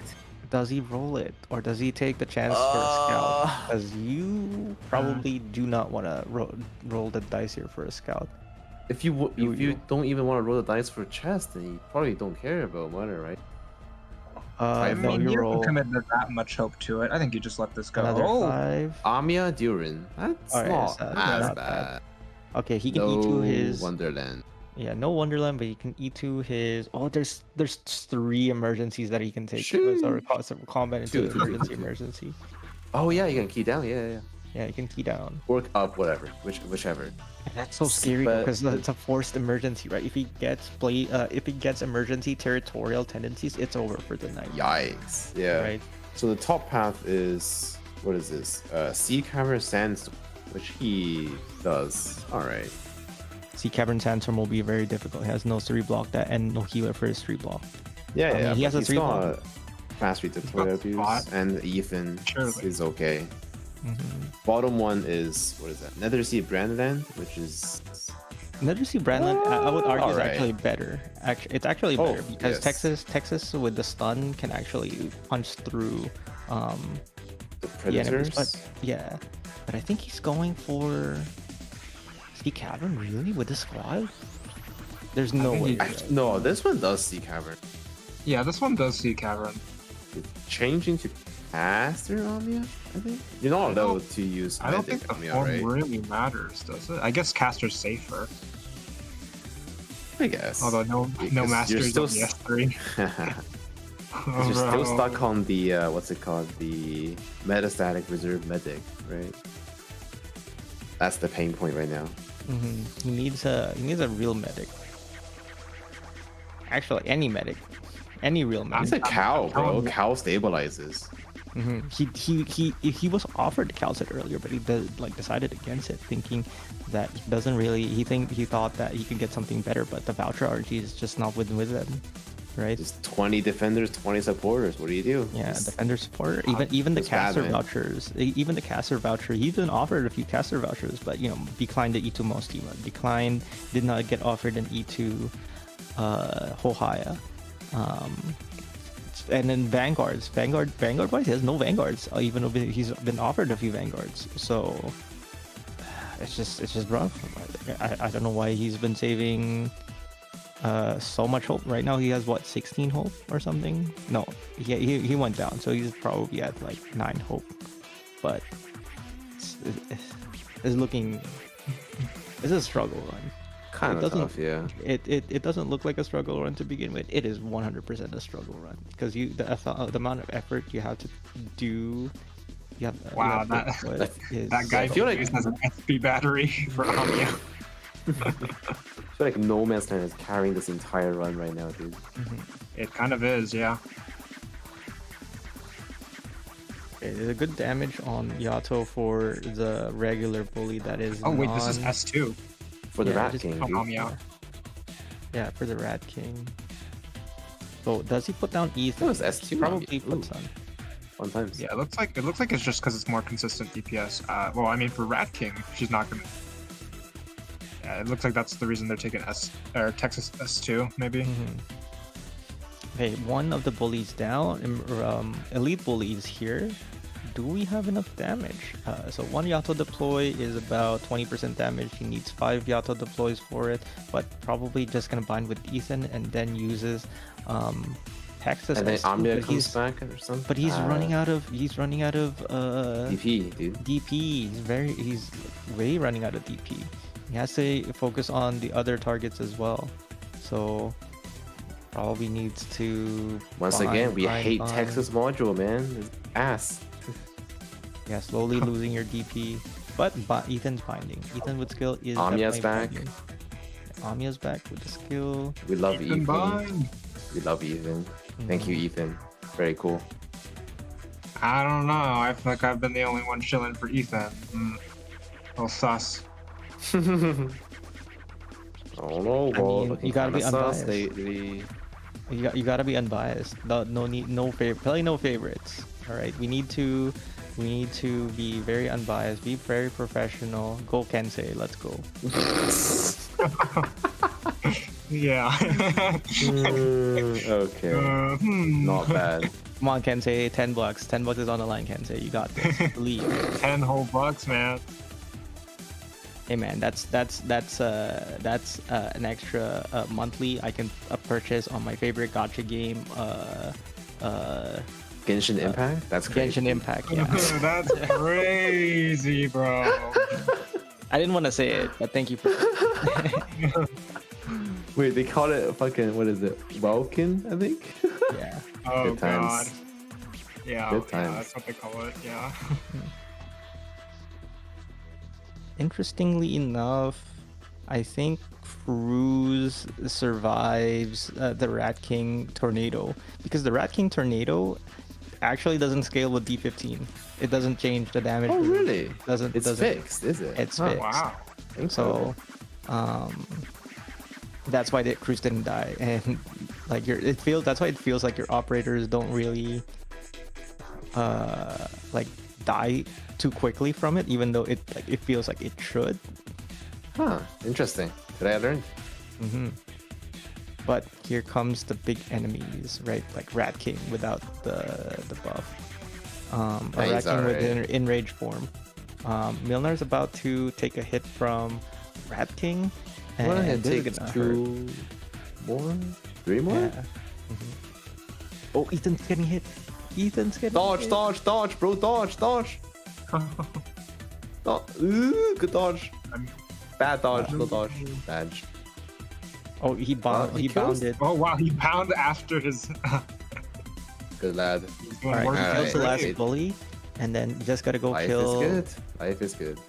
Does he roll it, or does he take the chance for a scout? Because you probably do not want to roll the dice here for a scout. If you don't even want to roll the dice for chest, then you probably don't care about winner, right? I No, mean, you you roll don't commit that much hope to it. I think you just let this go. another 5. Amia Durin. That's Alright, not so as not bad. Okay, he can No E2 his. Wonderland. Yeah, no Wonderland, but he can E2 his. Oh, there's 3 emergencies that he can take. Shoot. Or combat into emergency. Oh yeah, you can key down. Yeah. Yeah, you can key down. Or up, whatever, whichever. And that's so scary But- because it's a forced emergency, right? If he gets emergency territorial tendencies, it's over for the night. Yikes. Yeah. Right. So the top path is, what is this? Sea Cavern Sandstorm, which he does. All right. See, Cavern Sandstorm will be very difficult. He has no 3 block that and no healer for his 3 block. Yeah, I mean, he has a 3 block. Fast read to toy abuse, spot. and Ethan Surely. is okay. Bottom one is, what is that? Nether Sea Brandland, which is. Nether Sea Brandland, I would argue, is Alright. actually better. It's actually better because yes. Texas with the stun can actually punch through The the enemies. Predators. But I think he's going for Sea Cavern, really, with the squad? There's no way. No, this one does Sea Cavern. Yeah, this one does see Cavern. Changing to Caster Omnia, I think. You're not allowed to use I don't Medic think the Omnia, form right? really matters, does it? I guess Caster's safer. I guess. Although no Because Masters you're on the S3. Because you're still Bro. stuck on the what's it called, the Metastatic Reserve Medic, right? That's the pain point right now. He needs a real medic. Actually, any medic, any real medic. It's a cow, bro. telling you. Cow stabilizes. He was offered the cow set earlier, but he decided against it, thinking that he doesn't really. He thought that he could get something better, but the voucher RG is just not with him, right? Just 20 defenders, 20 supporters. What do you do? Yeah, Just- defender supporter. Even the It's bad, caster man. vouchers. Even the caster voucher. He's been offered a few caster vouchers, but declined the E2 Mostima. Declined. Did not get offered an E2 Hohaya. And then Vanguard wise, he has no Vanguards, even though he's been offered a few Vanguards. So it's just rough. I don't know why he's been saving so much hope. Right now he has what, 16 hope or something? No, he went down, so he's probably at like 9 hope. But it's looking. It's a struggle run. Kind of tough, yeah. It doesn't look like a struggle run to begin with. It is 100% a struggle run because the amount of effort you have to do. Wow, that guy I feel like- used as an FP battery for Omnia. I feel like No Man's Land is carrying this entire run right now, dude. It kind of is, yeah. It's a good damage on Yato for the regular bully that is. Oh wait, this is S2. For the Yeah, Rat just- King, Oh, dude. Omnia. Yeah, for the Rat King. So does he put down Ethan? That was S2 Probably Omnia. puts Ooh. on. One time. Yeah, it looks like it's just because it's more consistent DPS. Well, I mean, for Rat King, she's not gonna. Yeah, it looks like that's the reason they're taking Texas S2 maybe. Okay, one of the bullies down. Elite bully is here. Do we have enough damage? So one Yato deploy is about 20% damage. He needs 5 Yato deploys for it, but probably just gonna bind with Ethan and then uses Texas. And then S2, Omnia but comes he's- back or something. But he's running out of DP, dude. DP. He's way running out of DP. He has to focus on the other targets as well. So probably needs to Once again, we hate Texas module, man. It's ass. Yeah, slowly losing your DP. But Ethan's binding. Ethan with skill is Omnia's definitely back. binding. Omnia's back with the skill. We love Ethan Ethan. bind. We love Ethan. Thank you, Ethan. Very cool. I don't know. I feel like I've been the only one chilling for Ethan. Oh, sus. Oh no, bro. mean, you gotta be unbiased. lately. You gotta be unbiased. No favorites. All right, we need to be very unbiased, be very professional. Go Kensei, let's go. Yeah. Okay. Not bad. Come on, Kensei, 10 bucks. 10 bucks is on the line, Kensei. You got this. Believe. 10 whole bucks, man. Hey man, that's an extra monthly I can purchase on my favorite gacha game. Genshin Impact? That's crazy. Genshin Impact. Yeah. That's crazy, bro. I didn't want to say it, but thank you for. Wait, they call it fucking, what is it? Welkin, I think? Yeah. Oh Good god. times. Yeah, Good yeah, times. that's what they call it. Yeah. Interestingly enough, I think Cruz survives the Rat King Tornado because the Rat King Tornado actually doesn't scale with D15. It doesn't change the damage. Oh, really? Doesn't. It's doesn't, fixed, is it? It's Huh. fixed. Wow. I think So, that's why the Cruz didn't die, and like that's why it feels like your operators don't really like die too quickly from it, even though it feels like it should. Huh. Interesting. Today I learned. But here comes the big enemies, right? Like Rat King without the buff. Or Rat he's King with alright. enraged form. Milner's about to take a hit from Rat King, Well, and it this is takes gonna 2 more? 3 more? hurt. Yeah. Oh, Ethan's getting hit. Ethan's getting Dodge, hit. dodge, bro, dodge. Ooh, good dodge. Bad dodge, no dodge. Bad. Oh, he he kills- bounded. Oh wow, he bound after his. Good lad. He's doing Alright, work he Alright, kills the last great. bully, and then you just gotta go Life kill. is good. Life is good.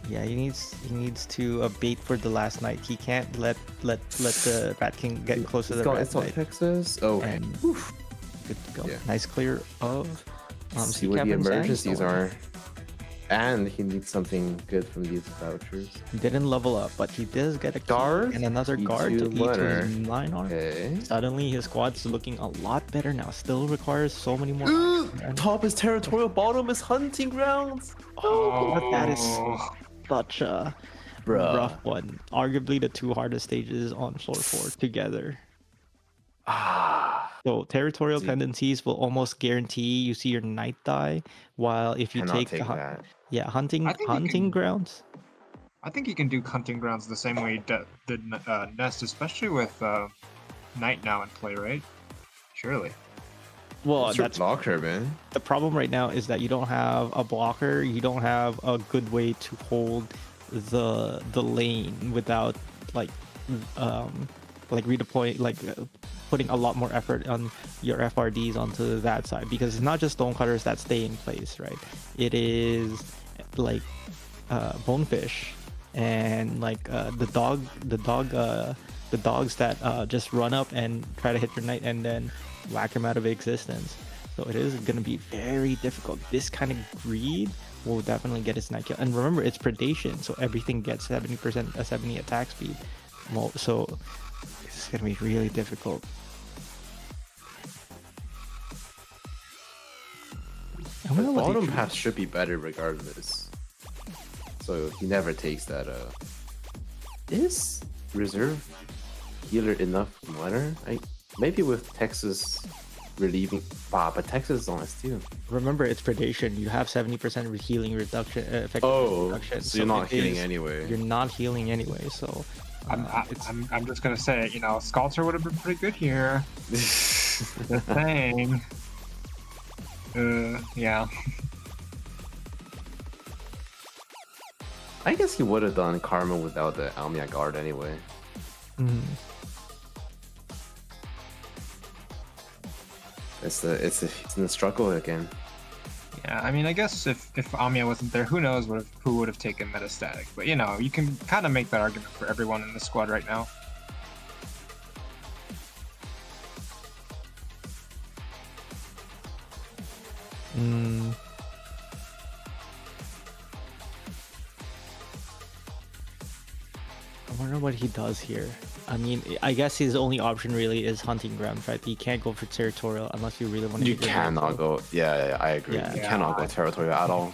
Yeah, he needs to bait for the last night. He can't let the Rat King get close to the Rat It's on Knight. Texas. Oh, And good to go. Yeah. Nice clear of see Sea what the Captain emergencies Sandstorm. are. And he needs something good from these vouchers. He didn't level up, but he does get a key Guard? and another guard to E2 E to his winner. minor. Okay. Suddenly his squad's looking a lot better now. Still requires so many more. actions. Top is territorial, bottom is hunting grounds. Oh, but that is Oh, such a Bruh. rough one. Arguably the two hardest stages on floor 4 together. Ah, So territorial See. tendencies will almost guarantee you see your knight die, while if you cannot take take the that. hunting I think you can- grounds. I think you can do hunting grounds the same way he did Nest, especially with Knight now in play, right? Surely. Well, What's your that's blocker, man? the problem right now is that you don't have a blocker. You don't have a good way to hold the lane without redeploy putting a lot more effort on your FRDs onto that side, because it's not just stonecutters that stay in place, right? It is like bonefish and the dogs that just run up and try to hit your knight and then whack him out of existence. So it is going to be very difficult. This kind of greed will definitely get his knight kill. And remember, it's predation, so everything gets 70% 70 attack speed. So it's going to be really difficult. I The wonder what they bottom choose. half should be better regardless. So he never takes that. Is reserve healer enough matter? Maybe with Texas relieving. Bah, but Texas is on S2. Remember, it's predation. You have 70% healing reduction, effective reduction. So you're not it healing is- anyway. You're not healing anyway, so I'm just gonna say, Sculptor would have been pretty good here. Just saying. Yeah. I guess he would have done Karma without the Almia guard anyway. It's in the struggle again. Yeah, I mean, I guess if Amiya wasn't there, who knows who would have taken Metastatic. But, you can kind of make that argument for everyone in the squad right now. I wonder what he does here. I mean, I guess his only option really is hunting grounds, right? You can't go for territorial unless you really want to. You cannot go. Yeah, I agree. Yeah. You cannot go territorial at all.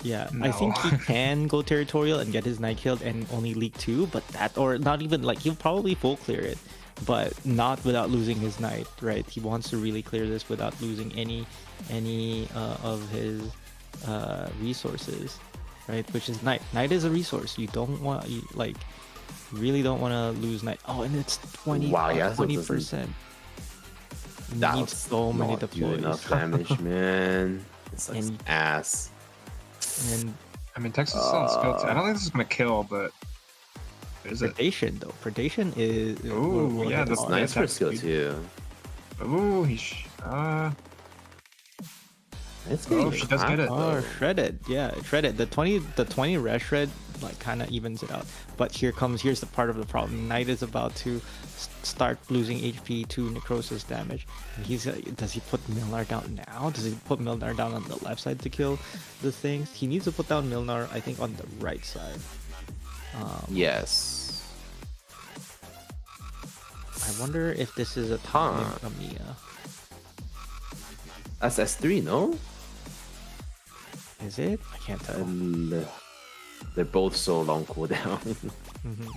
Yeah, No. I think he can go territorial and get his knight killed and only leak 2, but or not even, he'll probably full clear it, but not without losing his knight, right? He wants to really clear this without losing any of his resources, right? Which is knight. Knight is a resource. You don't want, really don't want to lose knight. Oh, and it's 20%. Wow, yeah, so it 20%. That Needs was so many not do deploys. enough damage, man. It's like And- ass. And I mean, Texas is on skill too. I don't think this is going to kill, but is it? predation though. Predation is. Ooh, yeah, hit that's hard. Nice for attack skill speed. too. Ooh, It's Oh, she does get it. Oh, shredded. Yeah, shredded. The 20 res shred kind of evens it out. But here's the part of the problem. Knight is about to start losing HP to necrosis damage. And does he put Milnar down now? Does he put Milnar down on the left side to kill the things? He needs to put down Milnar, I think, on the right side. Yes. I wonder if this is a Huh. time Amiya. That's S3, no? Is it? I can't tell. They're both so long cooldown. Mhm.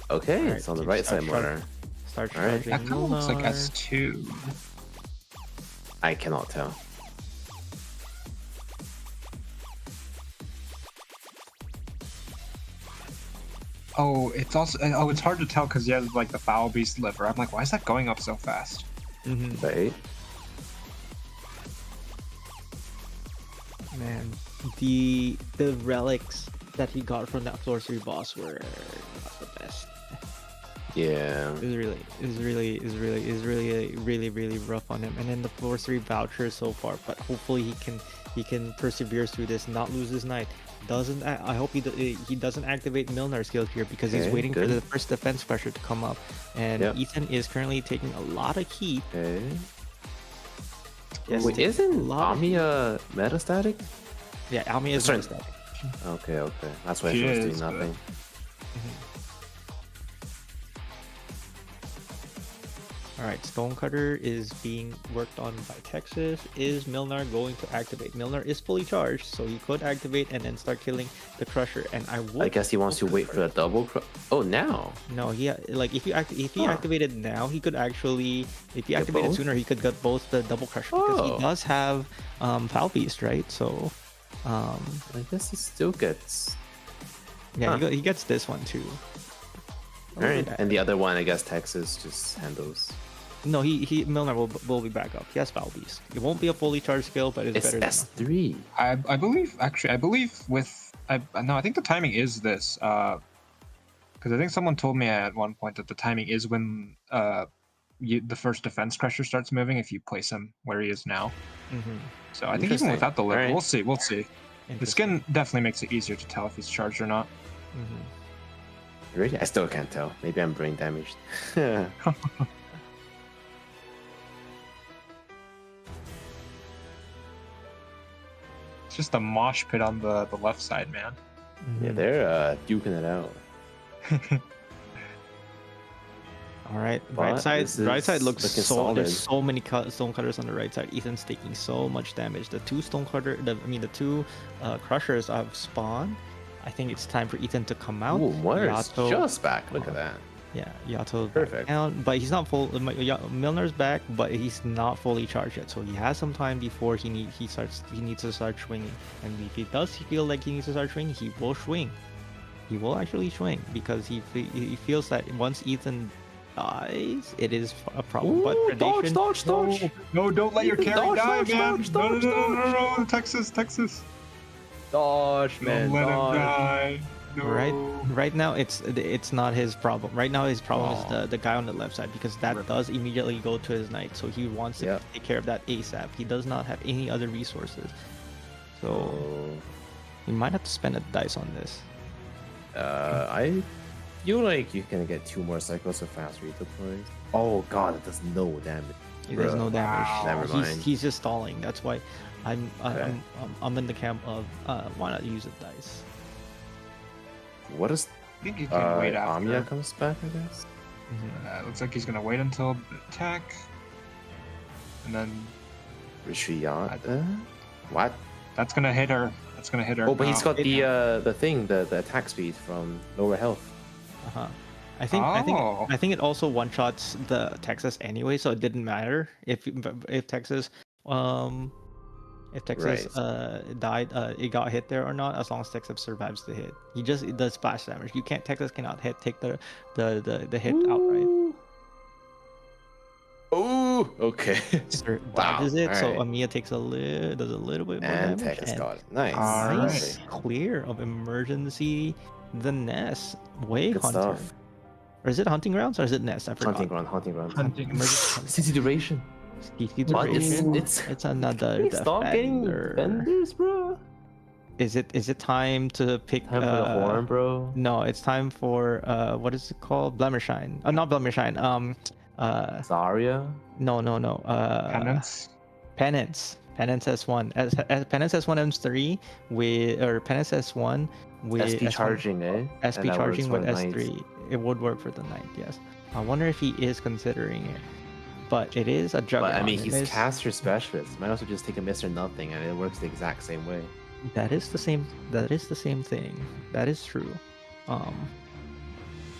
Okay, Alright, it's on the keep right side, start Marner. Start Alright. charging that kind of looks like Milnar. S2. I cannot tell. Oh, it's also it's hard to tell because he has the foul beast liver. I'm like, why is that going up so fast? Mhm. Right? Man, the relics that he got from that floor 3 boss were not the best. Yeah. It was really rough on him. And then the floor 3 voucher so far, but hopefully he can he can persevere through this, not lose his knight. I hope he doesn't activate Milnar skills here because he's Okay, waiting for good. the first defense pressure to come up, and Yep. Ethan is currently taking a lot of heat. Okay. Yes, Wait, taking a isn't lot of Amiya metastatic? Yeah, Almi is Sorry. static. Okay, okay. That's why She she was is, doing but- nothing. All right, Stonecutter is being worked on by Texas. Is Milnar going to activate? Milnar is fully charged, so he could activate and then start killing the Crusher. And I would. I guess he wants to wait for the double. Oh, now. No, like if he Huh. activated now, he could actually. If he Get activated both? sooner, he could get both the double Crusher because Oh. he does have Foul Beast, right? So, I guess he still gets. yeah, Huh. he gets this one too. Alright. And the other one, I guess Texas just handles. No, Milnar will be back up. He has Foul Beast. It won't be a fully charged skill, but it's It's better than S3. I believe with no, I think the timing is this because I think someone told me at one point that the timing is when the first defense crusher starts moving if you place him where he is now. Mm-hmm. So I think even Interesting. without the liver, Alright. we'll see. The skin definitely makes it easier to tell if he's charged or not. Mm-hmm. Really? I still can't tell. Maybe I'm brain damaged. It's just a mosh pit on the left side, man. Yeah, they're duking it out. All right, But right side this is looks looking so. There's solid. so many stone cutters on the right side. Ethan's taking so much damage. The two the two crushers have spawned. I think it's time for Ethan to come out. Ooh, Moira's Yato- just back. Look at that. Yeah, Yato Perfect. down, but he's not full. Milner's back, but he's not fully charged yet, so he has some time before he needs to start swinging. And if he does feel like he needs to start swinging, he will swing. He will actually swing because he feels that once Ethan dies, it is a problem. But Ooh, predation, dodge. No, don't let your Ethan, carry dodge, die, dodge, man. dodge, No, dodge, no, Texas. Dodge, Don't let him die. No. Right now it's not his problem. Right now his problem Aw. is the guy on the left side because that Rip. does immediately go to his knight. So he wants to Yep. take care of that ASAP. He does not have any other resources. So Oh, he might have to spend a dice on this. I feel like you can get 2 more cycles of fast redeploys. Oh god, it does no damage. He does no Bruh. damage. Wow. Never mind. He's just stalling. That's why Okay. I'm in the camp of why not use a dice. What is I think he can wait after. Amiya comes back, I guess? Looks like he's gonna wait until the attack, and then Retreat yacht? What? that's gonna hit her. Oh, but he's now. got the attack speed from lower health. Uh-huh. I Oh. think it also one shots the Texas anyway, so it didn't matter if Texas died, it got hit there or not, as long as Texas survives the hit. He just does splash damage. Texas cannot take the hit outright. Oh, okay. Dodges it, so alright. Amiya does a little bit more And damage. Texas And got it. Nice. Alright. nice clear of emergency the nest. Way Good hunter. stuff. Or is it hunting grounds or is it nest? I forgot. Hunting ground. Hunting. Emergency CC duration. But duration. it's It's another stop getting defender. defenders, bro. Is it time to pick? Time for the horn, bro. No, it's time for what is it called? Blemmershine. Not Blemmershine. Zarya. No. Penance. Penance. Penance S1. Penance S1 M3 with Penance S1 with SP S1 charging, eh? SP And that charging works with for S3. knights. It would work for the knight. Yes. I wonder if he is considering it. But it is a juggernaut. But I mean, It he's is- caster specialist. Might also just take a Mr. Nothing, and it works the exact same way. That is the same. That is the same thing. That is true. I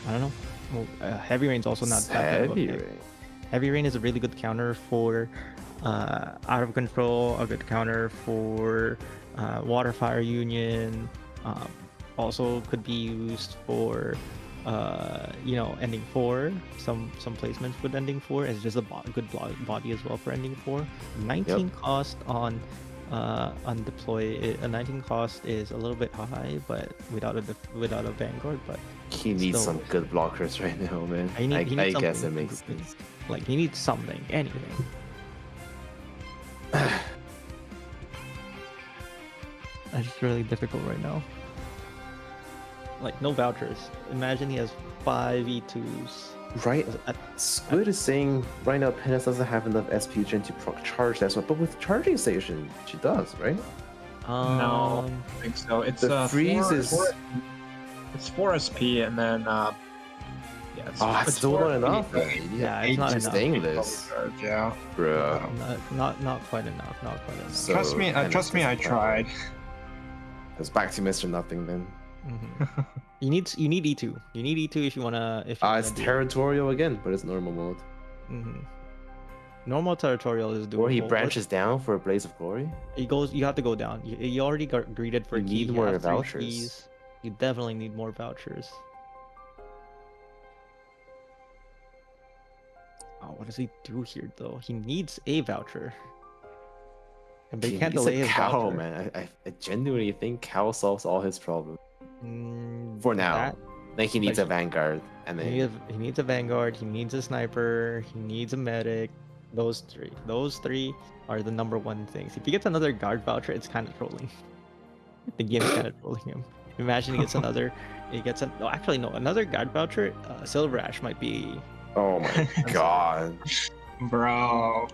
don't know. Well, Heavy Rain's also not that bad of a Heavy pick. Rain. Heavy Rain is a really good counter for Out of Control. A good counter for Water Fire Union. Also could be used for ending 4. Some placements with ending 4. It's just a good body as well for ending 4. 19 cost on deploy. A 19 cost is a little bit high, but without a vanguard. But He needs Still- some good blockers right now, man. he needs I guess it something. makes sense. Like he needs something, anything. It's really difficult right now. Like no vouchers. Imagine he has 5 E2s. Right. At- Squid is saying right now Penis doesn't have enough SP gen to charge that one, but with charging station she does, right? No, I think so. It's The freeze four, is. it's 4 SP and then yeah. It's, Oh, it's still 4 not enough. SP, Yeah, it's not enough. Stainless, charge, yeah. bro. Not quite enough. Not quite enough. So- Trust me, Penis trust me, I doesn't have tried. It's back to Mr. Nothing then. Mhm. You need E2. You need E2 if you wanna. If you It's territorial again, but it's normal mode. Normal territorial is doable. Or he but branches down for a Blaze of Glory. He goes. You have to go down. You already got greeted for You key. need You more have 3 vouchers. keys. You definitely need more vouchers. Oh, what does he do here though? He needs a voucher. But he can't needs delay a his cow, voucher. man. I genuinely think cow solves all his problems Mm, for now. that- Then he needs but a Vanguard, and then he needs a vanguard. He needs a sniper. He needs a medic. Those three are the number one things. If he gets another guard voucher, it's kind of trolling. The game's kind of trolling him. Imagine he gets another. He gets no, actually no, another guard voucher. Silver Ash might be. oh my god. Bro.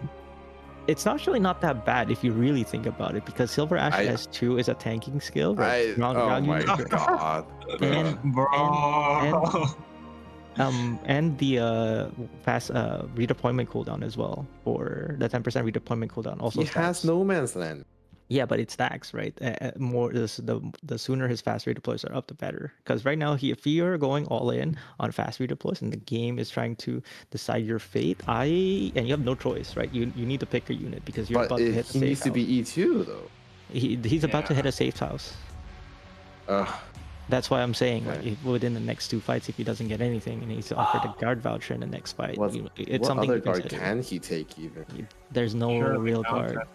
It's actually not that bad if you really think about it, because Silver Ash I- S2 is a tanking skill. Right? Oh my unit. god. And- Bro. And the fast redeployment cooldown as well, for the 10% redeployment cooldown also He has stacks. no man's land. Yeah, but it stacks, right? More the sooner his fast redeploys are up, the better. Because right now, if you're going all in on fast redeploys and the game is trying to decide your fate, and you have no choice, right? You need to pick a unit because you're But about to hit he the needs safe to house. be E2 though. He's about to Yeah. hit a safe house. Ugh. That's why I'm saying, like, Okay. within the next 2 fights, if he doesn't get anything and he's offered a guard voucher in the next fight, What, it's what something other to guard consider. can he take even? There's no Surely real Mountain. guard.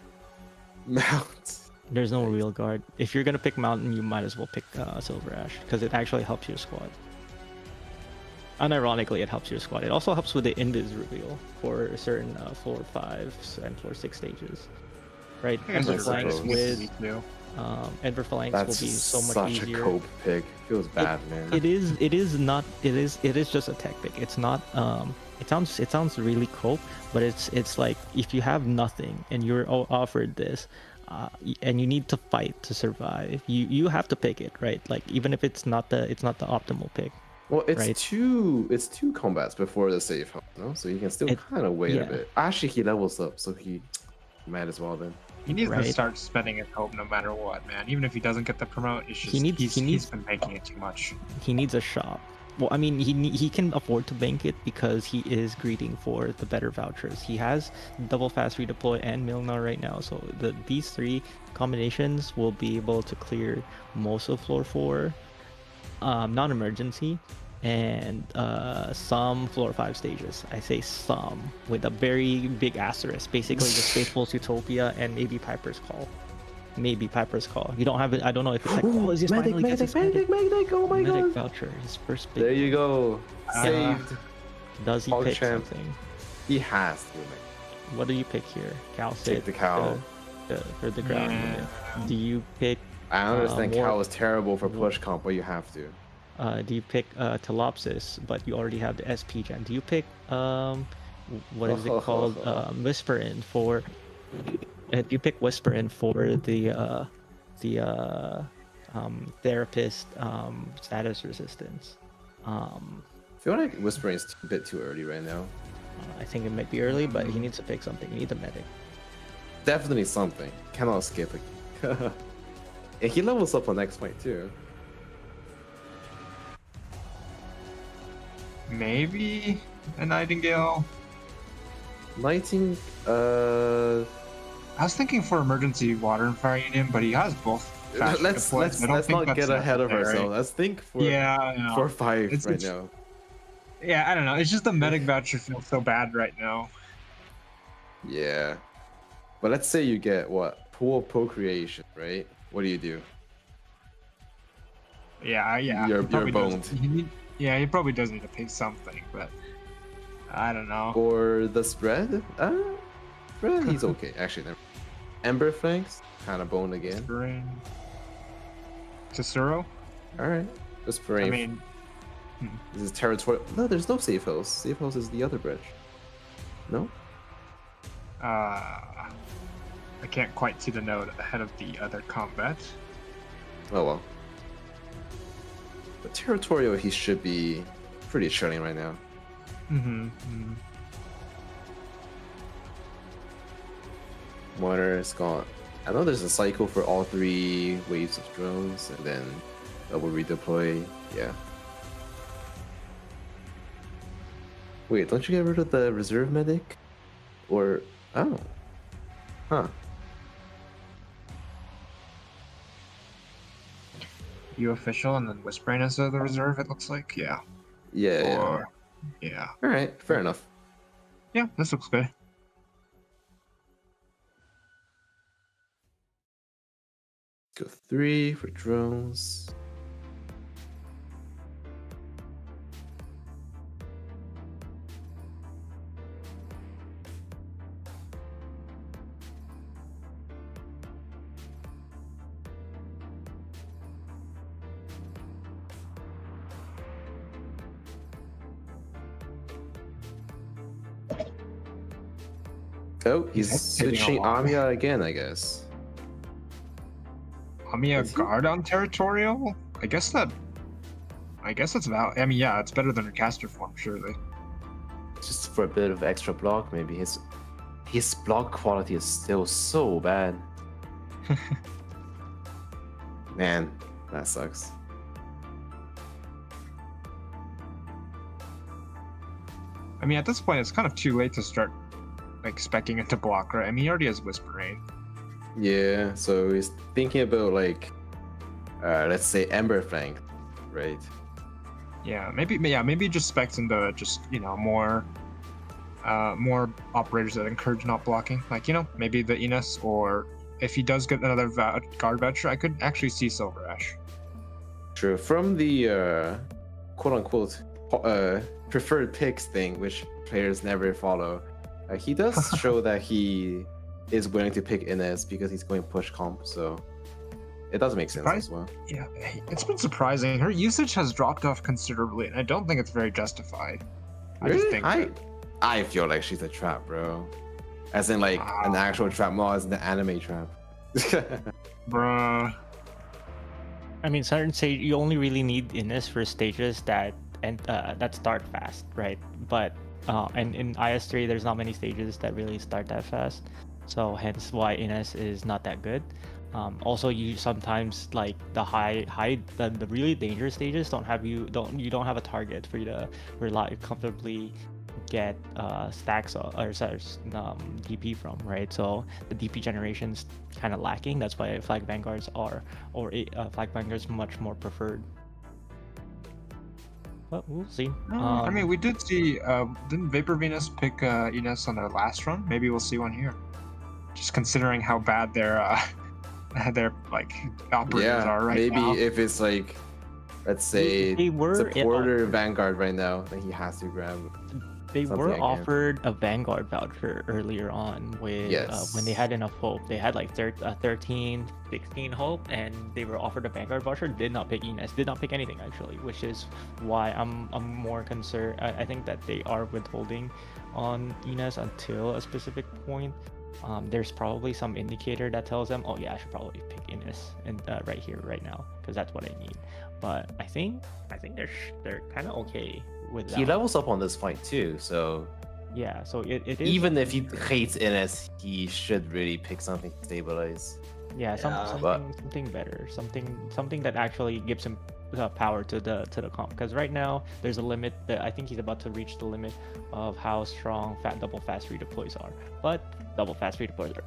Mount. There's no real guard. If you're gonna pick Mountain, you might as well pick Silver Ash because it actually helps your squad. Unironically, it helps your squad. It also helps with the invis reveal for certain floor 5 and floor 6 stages. Right? Ember that's Flanks gross. with Ember Flanks That's will be so much such easier. a cope pick. Feels bad, man. It is just a tech pick. It's not it sounds really cool, but it's like if you have nothing and you're offered this and you need to fight to survive, you have to pick it, right? Like even if it's not the optimal pick. Well, it's right? two combats before the save house, no? So you can still kind of wait yeah. a bit. Actually, he levels up, so he might as well then. He needs Right. to start spending his hope no matter what, man. Even if he doesn't get the promote, it's just he's been making it too much. He needs a shop. Well, I mean, he can afford to bank it because he is greeting for the better vouchers. He has double fast redeploy and Milnar right now, so these 3 combinations will be able to clear most of floor 4, non-emergency, and some floor 5 stages. I say some with a very big asterisk. Basically, just Faithful's Utopia and maybe Piper's Call. Maybe Piper's Call. You don't have it. I don't know if it's like, oh, is this finally gets his medic, oh my medic god. voucher, his first big. There you go. Uh, Saved. Does he Hog pick champ. something? He has to, man. What do you pick here? Cal Take the cow. for the ground Yeah. unit. Do you pick? I understand more- Cal is terrible for push comp, but you have to. Do you pick Telopsis, but you already have the SP gen? Do you pick what is it called? Whisper In for? Do you pick Whisper In for the therapist status resistance? I feel like whispering is a bit too early right now. I think it might be early, but he needs to pick something. He needs a medic. Definitely something. Cannot skip it. And he levels up on next fight too. Maybe a Nightingale. Lighting, I was thinking for emergency water and fire union, but he has both. fast let's redeploys. I don't let's think not that's get ahead of necessary. ourselves. Let's think for Yeah, I know. for 5 It's- right it's- now. Yeah, I don't know. It's just the medic voucher feels so bad right now. Yeah, but let's say you get what pool of procreation, right? What do you do? Yeah. You're he probably does- boned. he probably does need to pay something, but I don't know. Or the spread? Spread, he's okay. Actually, never. Ember flanks, kind of boned again. Spring. Tesoro. All right. Just for I mean, this is territorial. No, there's no safe house. Safe house is the other bridge. No. I can't quite see the node ahead of the other combat. Oh well. But territorial, he should be pretty chilling right now. Water is gone. I know there's a cycle for all 3 waves of drones, and then double redeploy. Yeah. Wait, don't you get rid of the reserve medic? Or oh, huh? You official and then Whispering as the reserve. It looks like, yeah. Yeah. Or, yeah. All right, fair enough. Yeah, this looks good. Go 3 for drones. Oh, he's hitting a switching lot. Amiya again, I guess. Amiya Is he? guard on territorial? I guess that's valid. I mean, yeah, it's better than her caster form, surely. Just for a bit of extra block, maybe. His block quality is still so bad. Man, that sucks. I mean, at this point, it's kind of too late to start like specking into block, right? I mean, he already has Whispering. Yeah, so he's thinking about like, let's say Ember Flank, right? Yeah, maybe just specs into just more operators that encourage not blocking. Like maybe the Ines, or if he does get another guard voucher, I could actually see Silver Ash. True. From the quote unquote preferred picks thing, which players never follow, he does show that he is willing to pick Ines because he's going push comp, so it does make sense as well. Yeah, it's been surprising. Her usage has dropped off considerably, and I don't think it's very justified. Really? I feel like she's a trap, bro. As in like an actual trap, more as an anime trap. Bruh. I mean, certain stage you only really need Ines for stages that start fast, right? But and in IS3 there's not many stages that really start that fast, so hence why Ines is not that good. Also, you sometimes like the really dangerous stages don't have a target for you to rely comfortably get stacks or DP from, right? So the DP generation's kind of lacking. That's why flag vanguards flag vanguards much more preferred. But we'll see. I mean, we did see. Didn't Vapourvenus pick Ines on their last run? Maybe we'll see one here. Just considering how bad their like operators are right maybe now. If it's like, let's say, They were supporter Vanguard right now, then he has to grab. They something were again. offered a Vanguard voucher earlier on with when they had enough hope. They had like 13, 16 hope, and they were offered a Vanguard voucher. Did not pick Ines. Did not pick anything actually, which is why I'm more concerned. I think that they are withholding on Ines until a specific point. There's probably some indicator that tells them, oh yeah, I should probably pick Ines and right here, right now, because that's what I need. But I think they're kind of okay with that. He levels up on this fight too, so yeah. So it is, even if he hates Ines, he should really pick something to stabilize. Yeah, something better, something that actually gives him power to the comp. Because right now there's a limit that I think he's about to reach the limit of how strong double fast redeploys are. But double fast redeploys are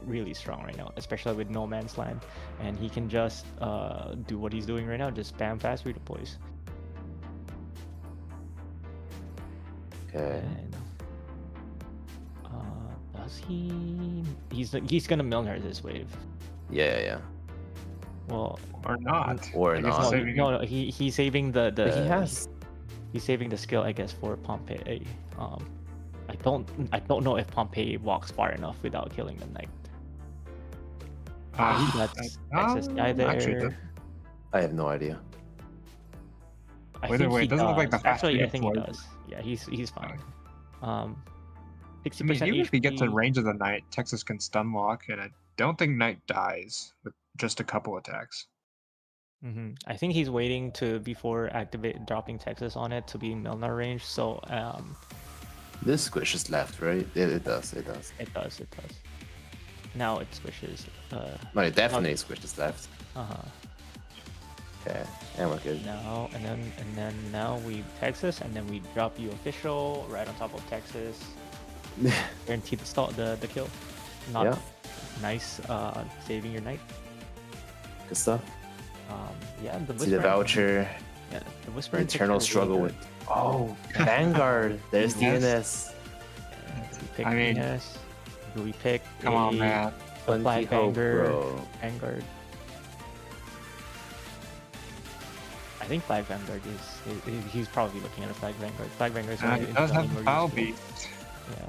really strong right now, especially with No Man's Land, and he can just do what he's doing right now, just spam fast redeploys. Okay. And does he? He's gonna Milner this wave. Yeah. Well, or not. Or I guess not. saving No, he's saving the But he has. he's saving the skill, I guess, for Pompeii. I don't know if Pompeii walks far enough without killing the knight. He got SSI there. Actually, I have no idea. I Wait, think wait, he doesn't does. look like the fast Actually, I speed think he deploy. does. Yeah, he's fine. I 60% mean, even if he gets in HP. range of the knight, Texas can stun lock, and I don't think knight dies with just a couple attacks. I think he's waiting to before dropping Texas on it to be Milner range. So This squishes left, right? It does. it does. Now it squishes. No, it definitely squishes left. Uh-huh. Okay, and we're good. Now and then now we Texas and then we drop you official right on top of Texas. Guarantee the kill. Not Yeah. nice saving your knight. Good stuff. Yeah, the See the Whisper. voucher. Yeah, the Whisper. The eternal struggle with. Oh, Vanguard. There's Yes. DNS. Pick I mean, DNS. Do we pick Come on, man. a Plenty Flag hope, Vanguard? bro. Vanguard. I think Flag Vanguard is he's probably looking at a Flag Vanguard. Flag Vanguard is He does have the foul beat. Yeah.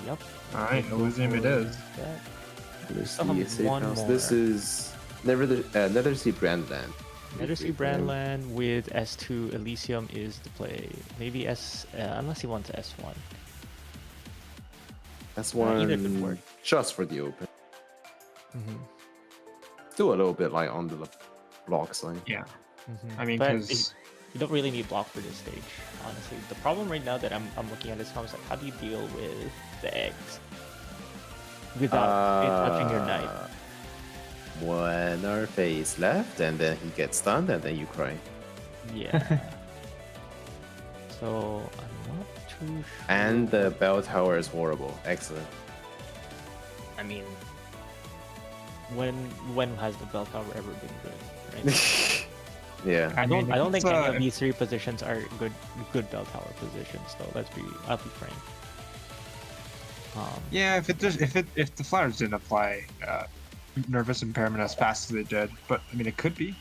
Yep. Alright, Elysium it is. Let's Still see, have safe one house. more. This is Netherseed Brandland. Netherseed Brandland with S2 Elysium is the play. Maybe unless he wants S1. That's Either could one work. just for the open. Still a little bit like on the block side. Yeah. I mean, But because you don't really need block for this stage, honestly. The problem right now that I'm looking at is how like, how do you deal with the eggs without it touching your knight? When our face left, and then he gets stunned, and then you cry. Yeah. So I'm not too sure. And the bell tower is horrible. Excellent. I mean, when has the bell tower ever been good? Right? Yeah. I mean, don't think it's, any of these three positions are good bell tower positions. Though I'll be frank. yeah, if the flyers didn't apply nervous impairment as fast as they did, but I mean it could be.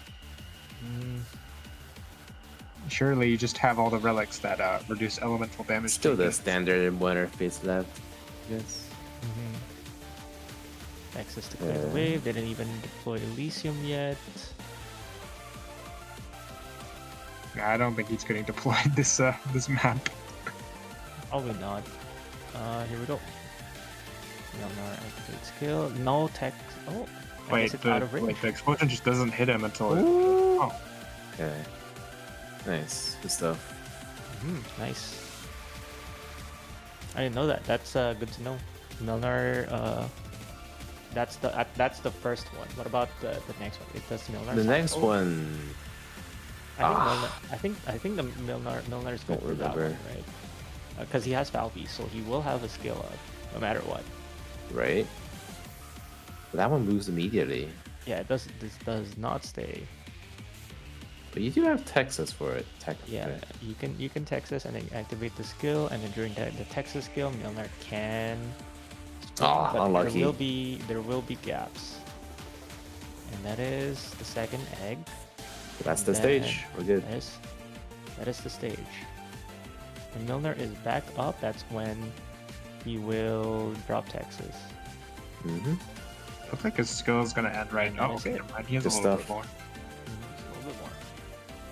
Surely you just have all the relics that reduce elemental damage. Still the taken. standard when our face left. Yes. Access to clear the wave. Didn't even deploy Elysium yet. I don't think he's getting deployed this map. Probably not. Here we go. Milner activate skill. No tech. Oh, I guess it's out of range. the explosion just doesn't hit him until it. Ooh. Oh, Okay. Nice. Good stuff. Nice. I didn't know that. That's good to know. Milner. That's the first one. What about the next one? It does Milner. The next one. I think the Milner's good Don't for that one, remember. right? Because he has Valby, so he will have a skill up no matter what. Right? That one moves immediately. Yeah, it does. This does not stay. But you do have Texas for it, technically. Yeah, you can Texas and then activate the skill, and then during the Texas skill, Milner can. Ah, but unlucky. There will be gaps, and that is the second egg. That's the And stage. We're good. That is the stage. When Milner is back up, that's when he will drop Texas. Mm-hmm. looks like his skill is gonna end right now. That's Okay, it. never mind. He has Good a little stuff. bit more. A little bit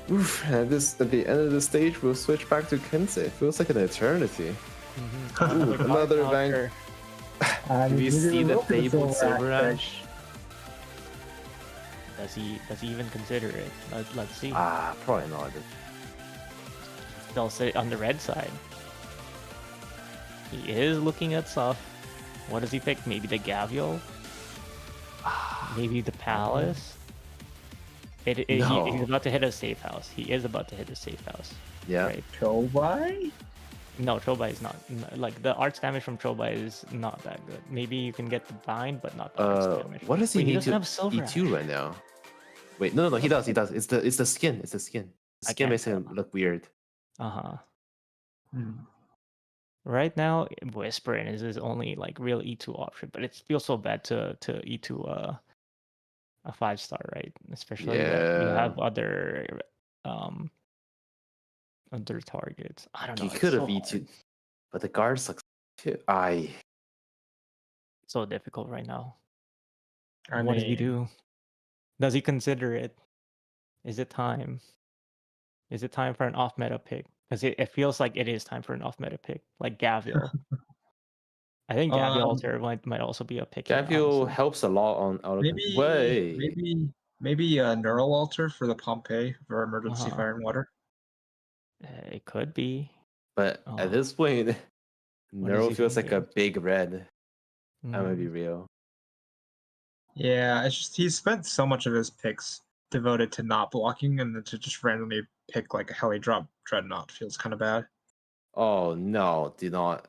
more. Oof, at the end of the stage, we'll switch back to Kensei. Feels like an eternity. Ooh, another bank. Do you see the fabled Silver Ash? Does he even consider it? Let's see. Ah, probably not. They'll sit on the red side. He is looking at stuff. What does he pick? Maybe the Gavial? Maybe the Palace? No. He's about to hit a safe house. He is about to hit a safe house. Yeah. Right? Chobai? No, Chobai is not. Like, the arts damage from Chobai is not that good. Maybe you can get the bind, but not the arts damage. What does he Wait, need doesn't to have Silver E2 Ash. right now? Wait, no, he does. It's the skin. It's the skin. The I skin can't makes him tell. look weird. Uh-huh. Hmm. Right now, Whispering is his only like real E2 option, but it feels so bad to E2 a 5-star, right? Especially that you Yeah. have other targets. I don't know. He it's could have so E2, hard. but the guard sucks I So difficult right now. I What does he mean, do? Does he consider it? Is it time? Is it time for an off meta pick? Because it feels like it is time for an off meta pick, like Gavial. I think Gavial Um, Alter might also be a pick here, Gavial honestly. helps a lot on out of maybe way. maybe a neural alter for the Pompeii for emergency Uh-huh. fire and water. It could be. But at this point, What is Neuro he feels like a thinking? big red. I'm gonna be Mm, real. Yeah, it's just he spent so much of his picks devoted to not blocking, and then to just randomly pick like a heli drop dreadnought feels kind of bad. Oh no, do not.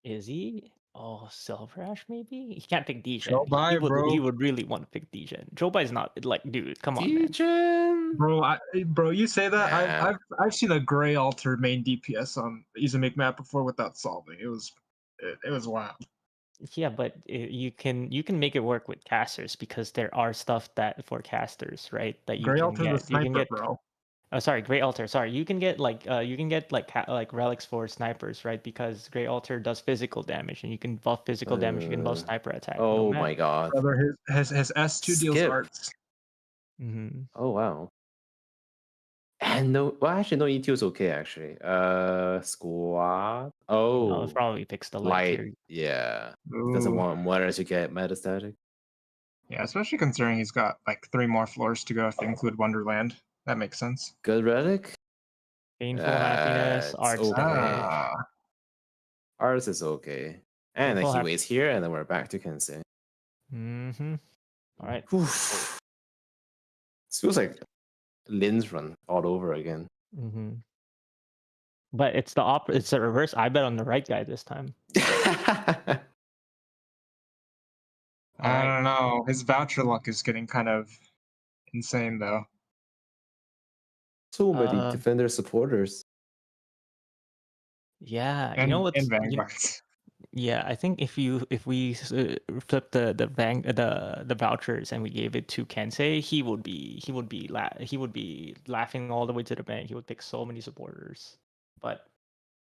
Is he? Oh, Silver Ash maybe? He can't pick Degen. Jobai, He bro. would really want to pick Degen. Jobai's not like, dude, come on, man. Degen? Bro, you say that? Nah. I've seen a gray altar main DPS on Izumik map before without solving. It was wild. Yeah, but you can make it work with casters because there are stuff that for casters, right? That you Gray can altar's a get. You can sniper, get. bro. Oh, sorry, Great Altar. Sorry, you can get like like relics for snipers, right? Because Great Altar does physical damage, and you can buff physical damage. You can buff sniper attack. No Oh matter. my god. Brother, his S2 deals Skip. arts. Mm-hmm. Oh wow. And no, well, actually, no, E2 is okay, actually. Squad. No, Oh, it probably picks the light light. tier. Yeah. He doesn't Ooh. want Mutter to get metastatic. Yeah, especially considering he's got like 3 more floors to go if you include Wonderland. That makes sense. Good relic. Painful happiness, It's arts okay. damage. Ours is okay. And then Painful he waits here, and then we're back to Kensei. Mm-hmm. All right. Oof. This feels like Lin's run all over again. Mm-hmm. But it's the It's the reverse. I bet on the right guy this time. I Alright. don't know. His voucher luck is getting kind of insane though. So many defender supporters. Yeah, And, you know what's and Vanguards. yeah, I think if we flip the vouchers and we gave it to Kensei, he would be laughing all the way to the bank. He would pick so many supporters, but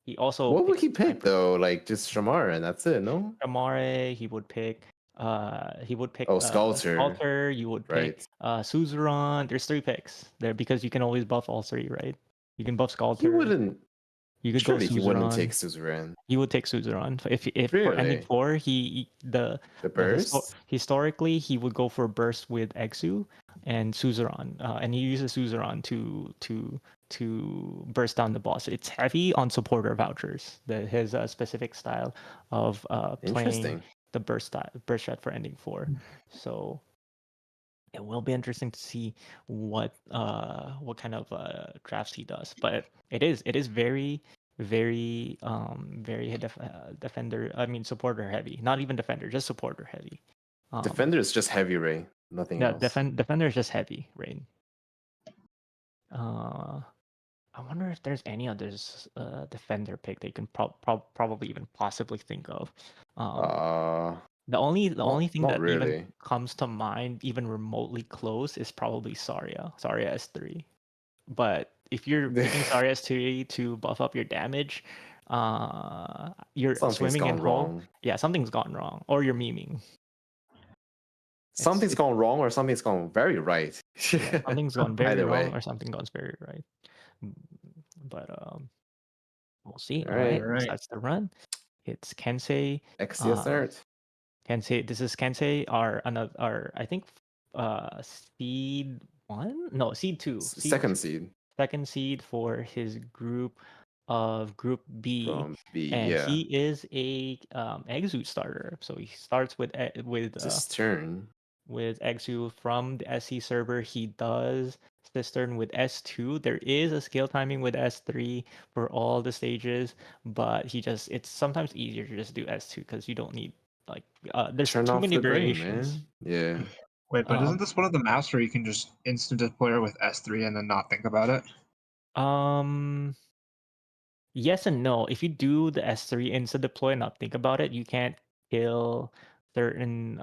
he also What would picks he pick sniper. though? Like just Shamar and that's it, no? Amare, he would pick Sculptor. Sculptor, you would pick Suzerain. There's 3 picks there because you can always buff all 3, right? You can buff Sculptor. He wouldn't. You could Surely go he wouldn't Suzerain. take Suzerain. He would take Suzerain. If for ending Really? 4, The burst? historically he would go for burst with Exu and Suzerain, and he uses Suzerain to burst down the boss. It's heavy on supporter vouchers. His specific style of playing Interesting. the burst strat for ending 4. So it will be interesting to see what kind of drafts he does. But it is very defender. I mean supporter heavy. Not even defender, just supporter heavy. Defender is just heavy ray, nothing Yeah, else. defender is just heavy rain. I wonder if there's any others defender pick that you can probably even possibly think of. The only thing that really. even comes to mind, even remotely close, is probably Saria S3. But if you're picking Saria S3 to buff up your damage, you're swimming in hole. Yeah, something's gone wrong, or you're memeing. Something's gone wrong, or something's gone very right. Yeah, something's gone very Either wrong, way. or something goes very right. But we'll see. All All right, right. that's the run. It's Kensei. XCS art. Kensei. This is Kensei. Our I think seed 1? No, seed 2. Second seed. Second seed for his group of Group B. From B, and yeah. he is a Exu starter. So he starts with Cistern. With Exu from the SC server. He does Cistern with S2. There is a skill timing with S3 for all the stages, but it's sometimes easier to just do S2 because you don't need like there's Turn too off many the brain, variations. man. Yeah. Wait, but isn't this one of the maps where you can just instant deploy with S3 and then not think about it? Yes and no. If you do the S3 instant deploy and not think about it, you can't kill certain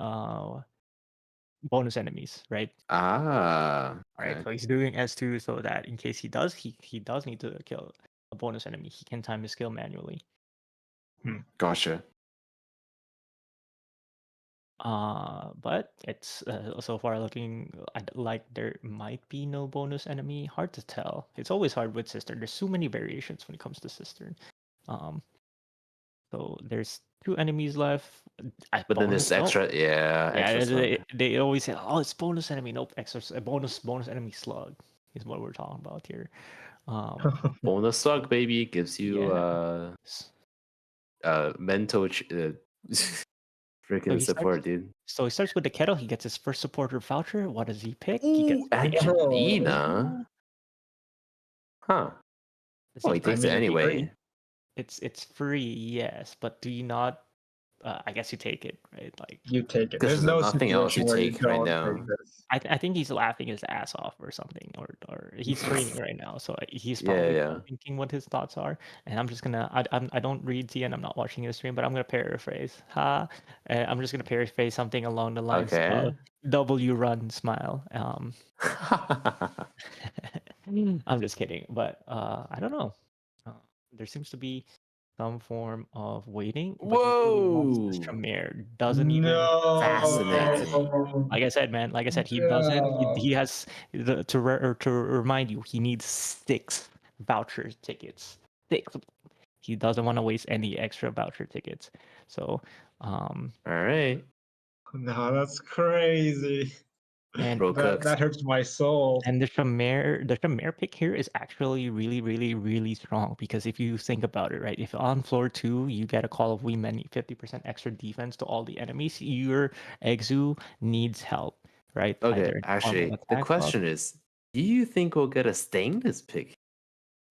bonus enemies, right? Okay. Right. So he's doing S2 so that in case he does need to kill a bonus enemy, he can time his skill manually. Gotcha. But it's so far looking like there might be no bonus enemy. Hard to tell. It's always hard with Cistern. There's so many variations when it comes to Cistern. So there's 2 enemies left. But then this extra, yeah, Yeah, extra slug. they always say, "Oh, it's bonus enemy." Nope, extra bonus enemy slug is what we're talking about here. Bonus slug, baby, gives you Yeah. mental freaking he support, starts. dude. So he starts with the kettle. He gets his first supporter voucher. What does he pick? He Ooh, gets Angelina. Huh. Does Well, he he takes take it anyway. free? It's free, yes, but do you not? I guess you take it, right? Like You take it. Because There's there's no nothing else situation you where you take right don't now. take this. I think he's laughing his ass off or something, or he's streaming right now, so he's Yeah, probably yeah. thinking what his thoughts are. And I'm just gonna I don't read TN, I'm not watching his stream, but I'm gonna paraphrase. I'm just gonna paraphrase something along the lines Okay. of W run smile. I'm just kidding, but I don't know. There seems to be some form of waiting, but usually once the Whoa! Tremere doesn't even Fascinating. like I said, man, like I said, he doesn't. He has to remind you, he needs 6 voucher tickets. 6. He doesn't want to waste any extra voucher tickets. So, All right. No, that's crazy. and Bro cooks. That hurts my soul. and the Tremere pick here is actually really, really, really strong because if you think about it, right, if on floor 2 you get a call of Many 50% extra defense to all the enemies, your Exu needs help, right? Okay, Either in the form of actually, the attack buff. question is, do you think we'll get a stainless pick?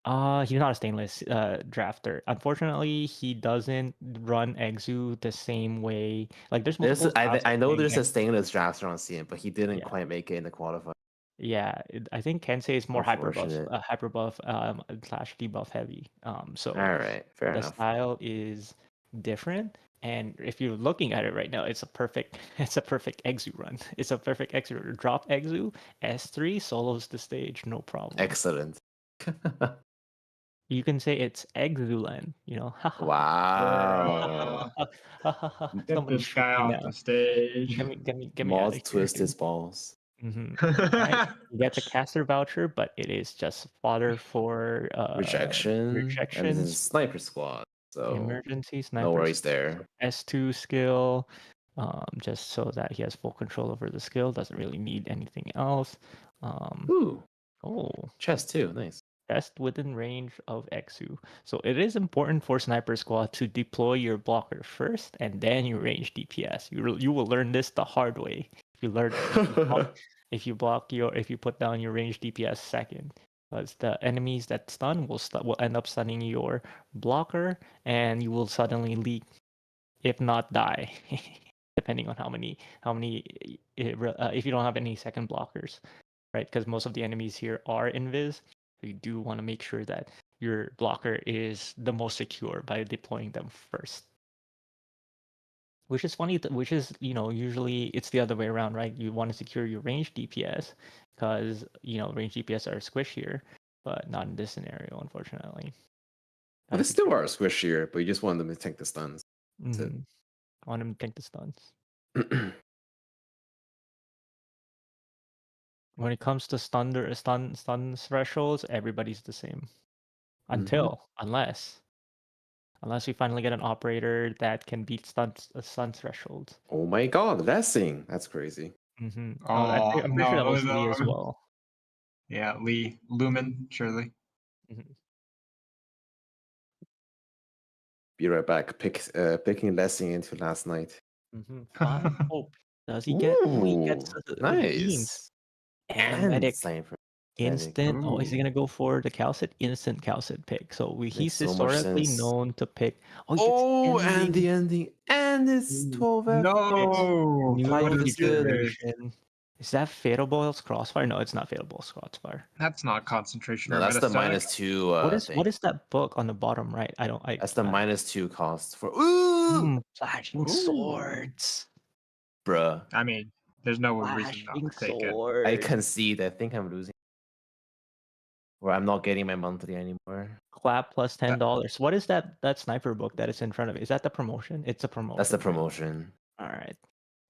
He's not a stainless drafter. Unfortunately, he doesn't run Exu the same way. Like there's multiple. I know there's a Ex- stainless drafter on CM, but he didn't Yeah. quite make it in the qualifier. Yeah, I think Kensei is more hyper buff, Unfortunate. slash debuff heavy. So All right, fair the enough. style is different, and if you're looking at it right now, it's a perfect Exu run. It's a perfect Exu run. Drop Exu, S3 solos the stage, no problem. Excellent. You can say it's Exulen, you know. Wow. Get Somebody this shoot guy me off now. the stage. Get me out Malls of here, twist his dude. balls. Right. You get the caster voucher, but it is just fodder for Rejection. And this rejections, is sniper squad. So emergency sniper, no worries there. S2 skill, just so that he has full control over the skill. Doesn't really need anything else. Ooh, Oh, chest too. Nice. best within range of Exu. So it is important for Sniper Squad to deploy your blocker first and then your range DPS. You will learn this the hard way. If you learn if you put down your range DPS second, because the enemies that stun will end up stunning your blocker and you will suddenly leak, if not die, depending on how many if you don't have any second blockers, right? Because most of the enemies here are invis. So you do want to make sure that your blocker is the most secure by deploying them first. Which is funny, which is, usually it's the other way around, right? You want to secure your range DPS because, range DPS are squishier, but not in this scenario, unfortunately. But they still are squishier, but you just want them to tank the stuns. I want them to tank the stuns. When it comes to stun thresholds, everybody's the same. Unless we finally get an operator that can beat stun thresholds. Oh my god, that's crazy. I'm Oh, pretty sure that was Lee as no. well. Yeah, Lee. Lumen, surely. Be right back. Picking Lessing into last night. 5 hope. Does he get? Oh, he gets nice. Animatic Same for instant. Oh, is he Ooh. gonna go for the Calcid? Instant Calcid pick. So he's so much historically sense. known to pick. Oh, and the ending, and it's 12F. No, New Life what is is good. generation. Is that Fatal Boil's Crossfire? No, it's not Fatal Boil's Crossfire. That's not concentration. No, or that's the metastatic. -2. What is that book on the bottom right? That's the -2 cost for. Ooh, flashing swords. Bruh. I mean, there's no reason not Flashing to take it. swords. I concede. I think I'm losing. Or I'm not getting my monthly anymore. Clap plus $10. What is that sniper book that is in front of it? Is that the promotion? It's a promotion. That's the right? promotion. All right.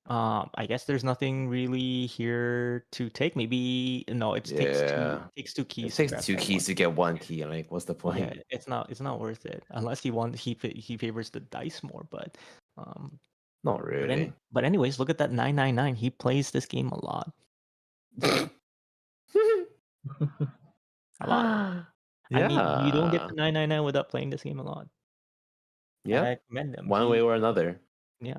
I guess there's nothing really here to take. Maybe no, it Yeah. takes two It keys. to takes grab 2 that keys one. to get 1 key. Like, what's the point? Yeah, it's not worth it unless he favors the dice more. But Not really. but anyways, look at that 999. He plays this game a lot. A lot. Yeah. I mean, you don't get the 999 without playing this game a lot. And Yeah. I commend him. One way or another. Yeah.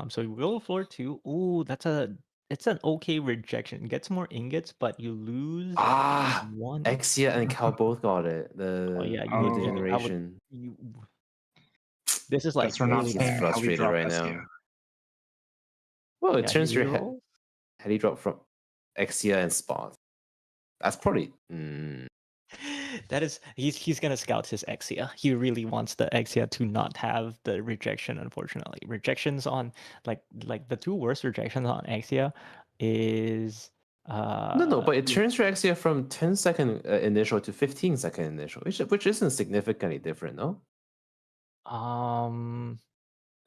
So we go to floor 2. Ooh, it's an okay rejection. Gets more ingots, but you lose Ah, one. Exia and Cal both got it. The Oh yeah, Oh. generation. This is like Guess we're not really He's playing bad. frustrated heli drop right SGL. now. Well, it Yeah, turns he your head. rerolls. Heli drop from Exia and Spot. That's probably. That is, he's gonna scout his Exia. He really wants the Exia to not have the rejection. Unfortunately, rejections on like the two worst rejections on Exia is No, but it turns your Exia from 10-second initial to 15-second initial, which isn't significantly different, no?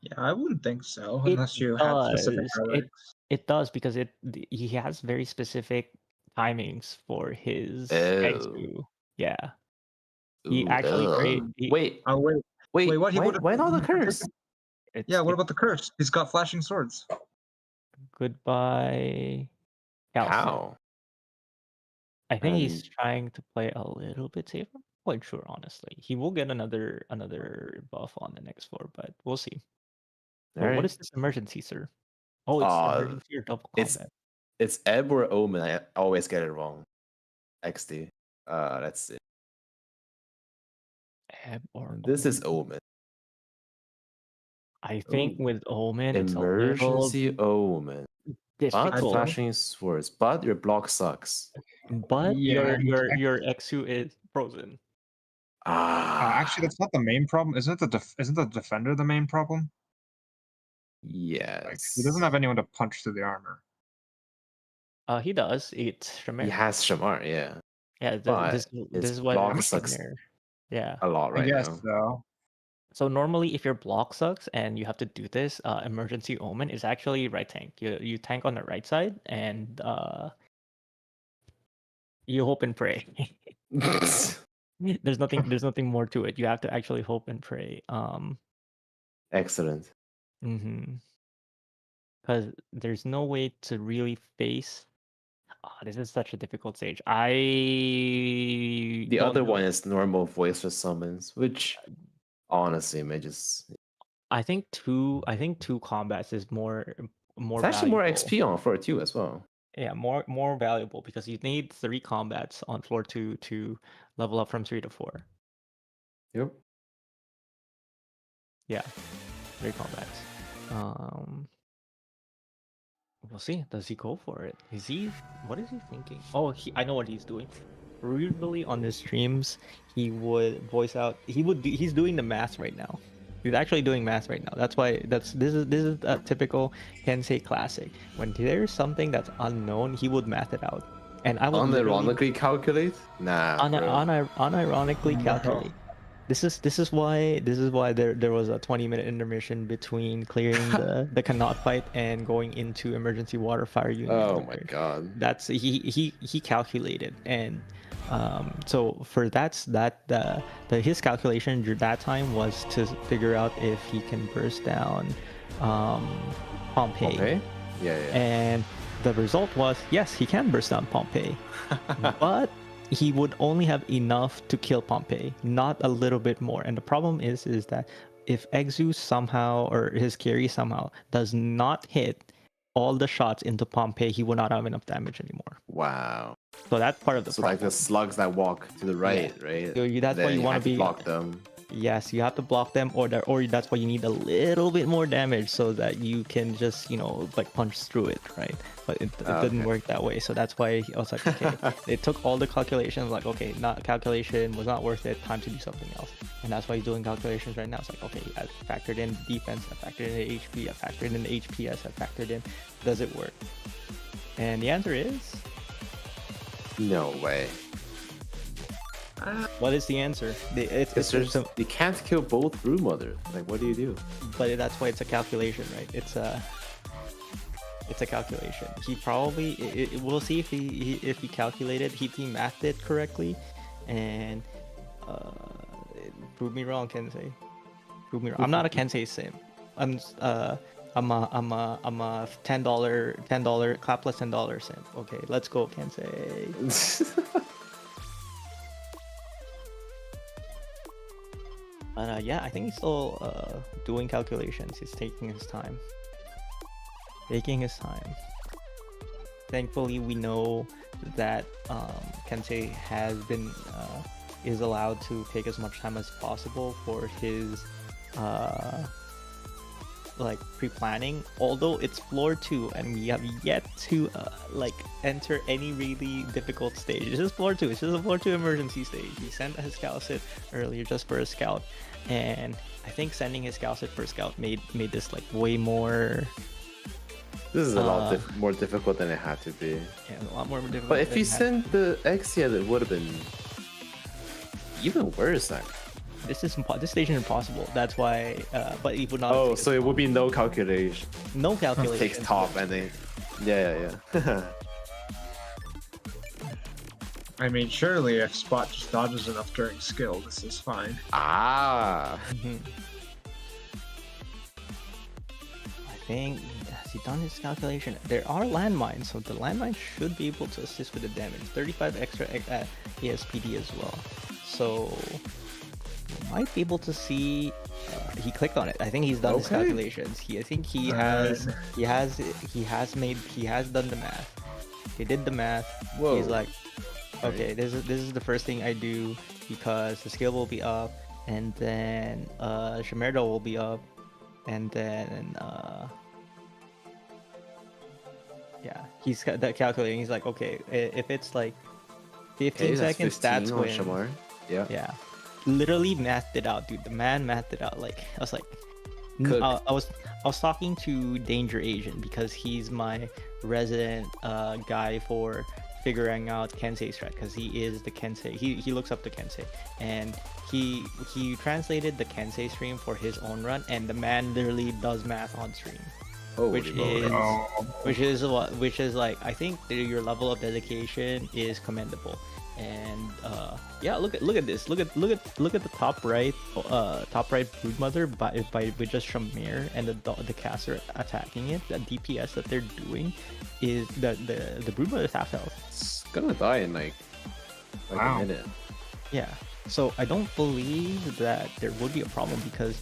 Yeah, I wouldn't think so It unless you had specific does. highlights. It does because he has very specific timings for his Oh. Exu. Yeah, he Ooh, actually ugh. Wait, Oh wait, wait, what? He why, would've- why not the he- curse? Yeah, what about the curse? He's got flashing swords. Goodbye, Calcid. How? I think he's trying to play a little bit safer. I'm not quite sure, honestly. He will get another buff on the next floor, but we'll see. But what is this emergency, sir? Oh, it's emergency or double combat. It's Ebb or Omen. I always get it wrong. XD. Let's see. Ebb or This Omen? is Omen. I think with Omen, it's Emergency Omen. But difficult. flashing swords. But your block sucks. But Yeah, your Exu is frozen. Actually, that's not the main problem. Isn't the defender the main problem? Yes. He doesn't have anyone to punch through the armor. He does. It's Shamir. He has Shamar, yeah. Yeah, But this his is why block there's sucks Shamir. Yeah. a lot right I guess now. so. So normally, if your block sucks and you have to do this, emergency omen is actually right tank. You tank on the right side and you hope and pray. There's nothing more to it. You have to actually hope and pray. Excellent. Because there's no way to really face. Oh, this is such a difficult stage. The other one is normal voiceless summons, which honestly may just. I think two combats is more It's actually more XP on floor 2 as well. Yeah, more valuable because you need 3 combats on floor 2 to level up from 3 to 4. Yep. Yeah, 3 combats. We'll see. Does he go for it? What is he thinking? Oh, I know what he's doing. Usually on his streams, he would voice out. He's doing the math right now. He's actually doing math right now. That's why this is a typical Kensei classic. When there's something that's unknown, he would math it out. And I would unironically calculate? Nah. Unironically calculate. This is why there was a 20-minute intermission between clearing the cannot fight and going into emergency water fire unit. Oh my god. That's he calculated, and so for his calculation during that time was to figure out if he can burst down Pompeii. Yeah. And the result was yes, he can burst down Pompeii, but he would only have enough to kill Pompeii, not a little bit more. And the problem is that if Exu somehow or his carry somehow does not hit all the shots into Pompeii, he will not have enough damage anymore. Wow. So that's part of the problem. Like the slugs that walk to the right, right? So that's why you want to block them. Yes, you have to block them, or that's why you need a little bit more damage so that you can just like punch through it, right? But it didn't work that way, so that's why I was like, okay, it took all the calculations, like okay, calculation was not worth it, time to do something else, and that's why he's doing calculations right now. It's like okay, I factored in defense, I factored in the HP, I factored in the HPS, I factored in, does it work? And the answer is no way. What is the answer? Because you can't kill both broodmothers. Like, what do you do? But that's why it's a calculation, right? It's a calculation. He probably we'll see if he calculated, he mathed it correctly, and prove me wrong, Kensei. Prove me wrong. I'm not a Kensei sim. I'm a $10 clapless $10 sim. Okay, let's go, Kensei. But yeah, I think he's still doing calculations. He's taking his time. Thankfully, we know that Kensei has been is allowed to take as much time as possible for his like pre-planning. Although it's floor 2 and we have yet to like enter any really difficult stage. It's just floor 2. It's just a floor 2 emergency stage. He sent his scout sit earlier just for a scout, and I think sending his scout sit for a scout made this like way more. This is a lot more difficult than it had to be. Yeah, a lot more difficult. But if you sent the Exia, it would have been even worse. Like. This stage is impossible. That's why. But it would not. Oh, so it would be no calculation. No calculation. Takes top and then. Yeah. I mean, surely if Spot just dodges enough during skill, this is fine. Ah. I think has he done his calculation? There are landmines, so the landmine should be able to assist with the damage. 35 extra ASPD as well. So you might be able to see. He clicked on it. I think he's done his calculations. I think he has done the math. He did the math. Whoa. He's like, okay, this is the first thing I do because the skill will be up, and then Shimerdo will be up, and then yeah, he's that calculating. He's like, okay, if it's like 15 seconds, that's when. Shamar. Yeah. Literally mathed it out, dude. The man mathed it out. Like I was like, I was talking to Danger Asian because he's my resident guy for figuring out Kensei strat, because he is the Kensei. He looks up to Kensei, and he translated the Kensei stream for his own run, and the man literally does math on stream. Which is like, I think your level of dedication is commendable. And yeah, look at this. Look at the top right broodmother with just Shamir and the caster attacking it. The DPS that they're doing is the broodmother's half health. It's gonna die in like a minute. Yeah. So I don't believe that there would be a problem because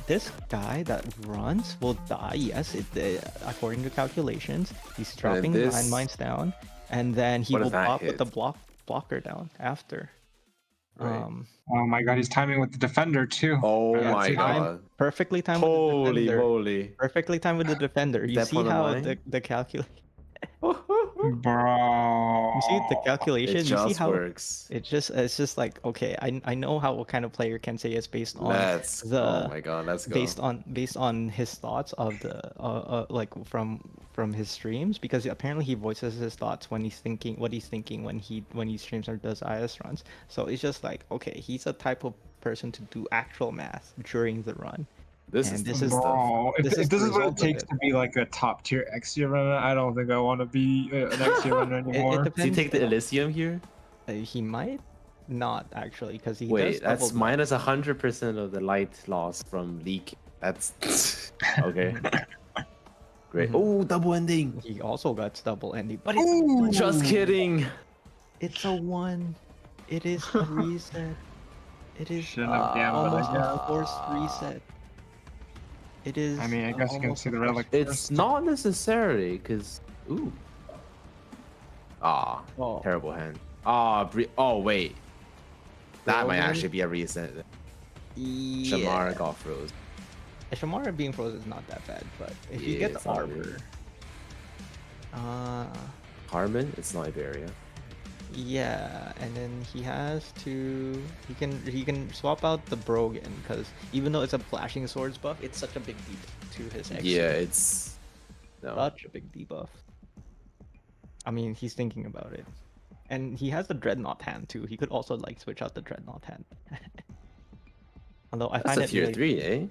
this guy that runs will die. Yes, according to calculations, he's dropping landmines down, and then he will pop with the blocker down after. Right. Oh my god, he's timing with the defender too. Oh my god! Perfectly timed. Holy with the defender. moly! Perfectly timed with the defender. You see how the calculation. Bro, you see the calculation. It just you see how works. it's just like, okay, I know how what kind of player Kensei is based on oh my god, let's go. Based on his thoughts of the like from his streams, because apparently he voices his thoughts when he's thinking when he streams or does IS runs. So it's just like, okay, he's a type of person to do actual math during the run. This is what it takes to be like a top tier Exia runner, I don't think I want to be an Exia runner anymore. Does he take the Elysium here? He might not actually, because he wait. That's minus 100% of the light loss from leak. That's okay. Great. Oh, double ending. He also got double ending, but just kidding. It's a 1. It is a reset. It is almost a forced reset. It is. I mean, I guess you can see the relic. It's not necessarily because. Ooh. Terrible hand. Oh wait. That might actually be a reason. Yeah. Shamara got froze. Shamara being frozen is not that bad, but if you get the armor. Carmen, it's not Iberia. Yeah, and then he has to. He can swap out the Brogan, because even though it's a flashing swords buff, it's such a big debuff to his X. Yeah, it's such a big debuff. I mean, he's thinking about it. And he has the Dreadnought hand too. He could also like switch out the Dreadnought hand. Although I That's find a it tier really, 3, eh?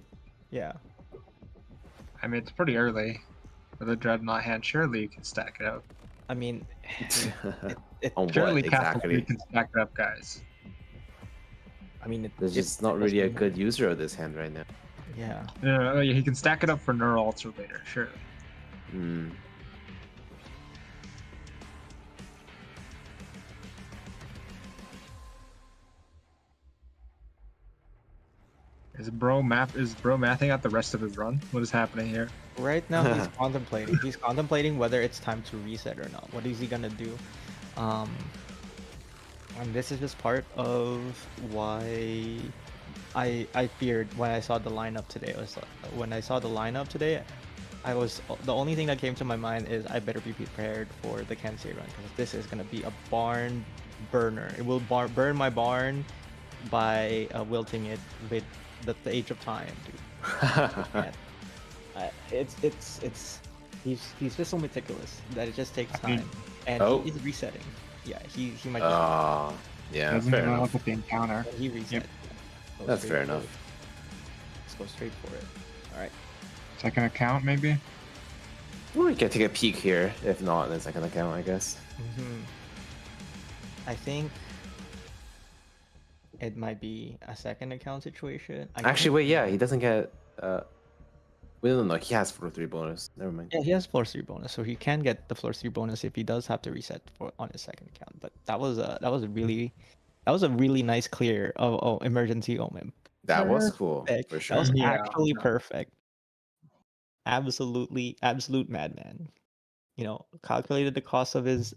yeah. I mean, it's pretty early for the Dreadnought hand. Surely you can stack it up. I mean, it On Surely what Castle exactly? can stack it up, guys. I mean, There's it's just not really a possible. good user of this hand right now. Yeah. Yeah, he can stack it up for Neural Ultra later, surely. Hmm. Is bro mathing out the rest of his run? What is happening here? Right now he's contemplating. He's contemplating whether it's time to reset or not. What is he gonna do? And this is just part of why I feared when I saw the lineup today. When I saw the lineup today, the only thing that came to my mind is I better be prepared for the Kensei run because this is gonna be a barn burner. It will burn my barn by wilting it with the age of time, dude. He's just so meticulous that it just takes I mean- time, and Oh. he is resetting. Yeah, he might just Yeah, Doesn't fair even enough. look at the encounter. when he reset. Yep. Go That's straight fair for enough. it. Let's go straight for it. All right. Second account, maybe? We can take a peek here. If not, then second account, I guess. I think it might be a second account situation. Actually, wait, yeah, he doesn't get. We don't know. He has floor 3 bonus. Never mind. Yeah, he has floor 3 bonus, so he can get the floor 3 bonus if he does have to reset on his second account. But that was a really nice clear of emergency omen. That was cool Perfect. for That sure. was Yeah, actually no. perfect. Absolute madman. You know, calculated the cost of his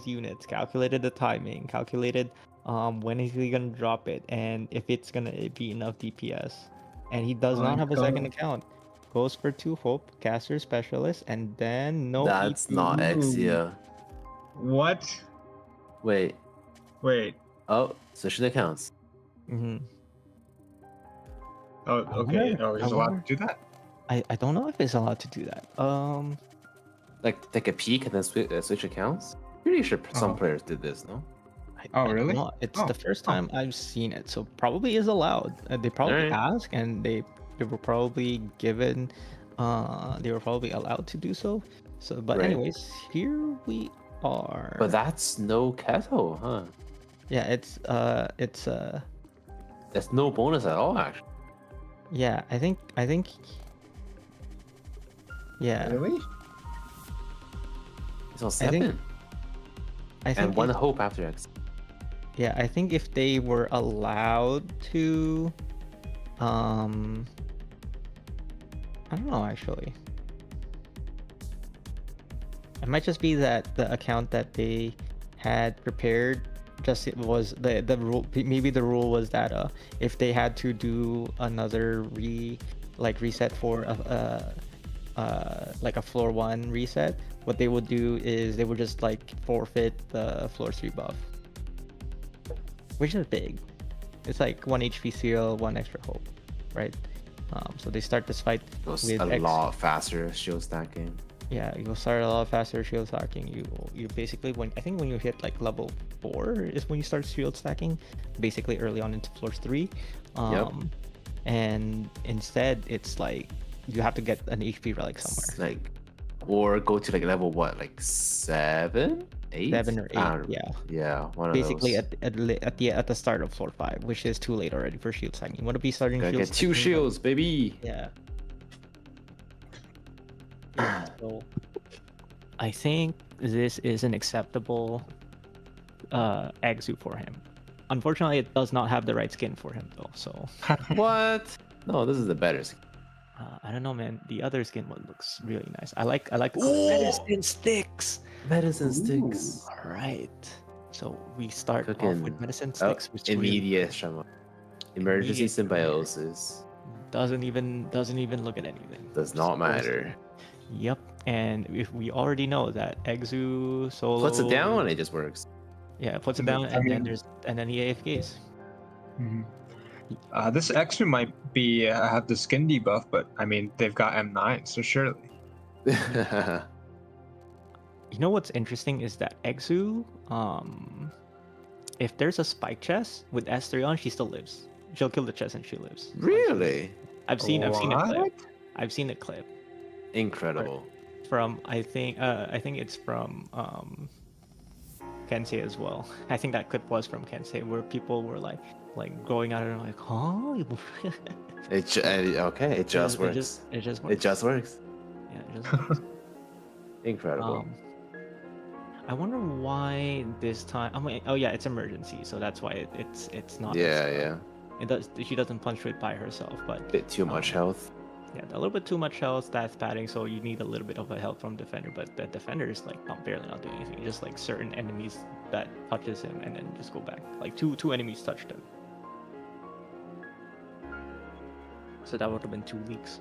units, calculated the timing, calculated when is he gonna drop it, and if it's gonna be enough DPS. And he does not have a second account. Goes for 2 hope, caster specialist, and then no That's EP. not Ooh. Exia. What? Wait. Wait. Oh, switching accounts. Mhm. Oh, okay. wonder- Oh, he's I allowed wonder- to do that? I don't know if he's allowed to do that. Like, take a peek and then switch accounts? Pretty sure some Oh. players did this, no? Oh, I don't really? know. It's Oh, the first oh. time I've seen it, so probably is allowed. They probably Alright. ask, and they were probably given. They were probably allowed to do so. So, but Right. anyways, here we are. But that's no Keto, huh? yeah, it's That's no bonus at all, actually. yeah. I think yeah. Really? It's on I think 7. I think And 1 if- hope after X. Yeah, I think if they were allowed to, I don't know actually. It might just be that the account that they had prepared just it was the rule. Maybe the rule was that if they had to do another reset for like a floor 1 reset, what they would do is they would just like forfeit the floor 3 buff. Which is big. It's like 1 HP seal, 1 extra hope, right? So they start this fight Goes with a lot faster shield stacking. Yeah, you'll start a lot faster shield stacking. You basically when you hit like level 4 is when you start shield stacking, basically early on into floor 3. And instead it's like you have to get an HP relic somewhere. It's like, or go to like level what, like 7, 8, 7 or 8, yeah. Yeah, one Basically of those. at the start of floor 5, which is too late already for shield stacking. You want to be starting Gotta shield get 2 stacking, shields, baby. Yeah. So I think this is an acceptable exu for him. Unfortunately, it does not have the right skin for him though. So What? No, this is the better skin. I don't know, man. The other skin one looks really nice. I like Ooh. medicine sticks. Medicine sticks. All right. So we start off Cooking. with medicine Oh, sticks. which really immediate Shama. Emergency Immediate symbiosis. doesn't even look at anything. Does Just not goes- matter. Yep. And if we already know that Exu solo Puts it down, it just works. Yeah, puts it I down, and then mean- then he AFKs. Mhm. This Exu might be have the skin debuff, but I mean they've got M9, so surely. You know what's interesting is that Exu, if there's a spike chest with S3 on, she still lives. She'll kill the chest and she lives. Really? I've seen a clip. What? I've seen a clip Incredible. from I think it's from Kensei as well. I think that clip was from Kensei where people were like going out and like, huh? Okay, it just works. It just works. It just works. Yeah, it just works. Incredible. I wonder why this time. I mean, oh yeah, it's emergency, so that's why it's not. Yeah. It does. She doesn't punctuate by herself, but Bit too much health. yeah, a little bit too much health. Stats padding, so you need a little bit of a help from defender. But the defender is like barely not doing anything. Just like certain enemies that touches him and then just go back. Like two enemies touched him. So that would have been 2 leaks.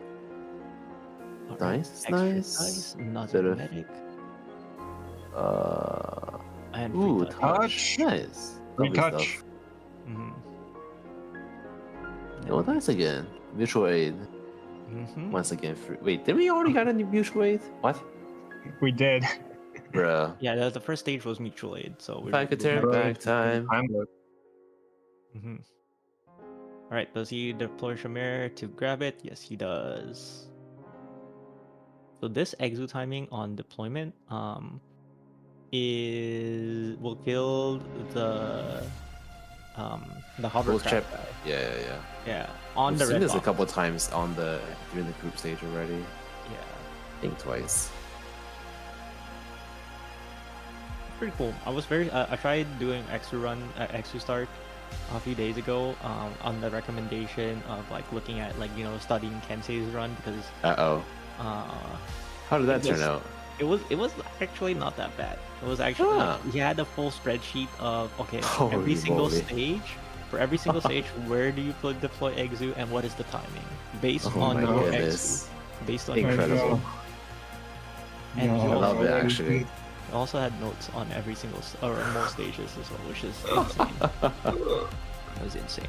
Nice, Extra nice. dice, another Bit of- medic. And Ooh, free touch. touch. Nice. Free Lovely touch. stuff. Mhm. Oh, nice again. Mutual aid. Mhm. Once again. Wait, did we already got a mutual aid? What? We did. Bruh. Yeah, the first stage was mutual aid, so If I could turn back time. Mm-hmm. All right, does he deploy Shamir to grab it? Yes, he does. So this exu timing on deployment will kill the Both hovercraft check. guy. Yeah. Yeah, on We've the seen red this a box. couple times during the group stage already. Yeah, I think twice. pretty cool. I tried doing exu start a few days ago on the recommendation of like looking at like studying Kensei's run because Uh-oh. How did that it was- turn out? it was actually not that bad. It was actually Huh. he had a full spreadsheet of every Holy single moly. stage. For every single stage, where do you deploy exu and what is the timing based Oh on my your goodness. exu, based on your Incredible. exu. And I he love it actually. He also had notes on every single or most stages as well, which is insane. That was insane.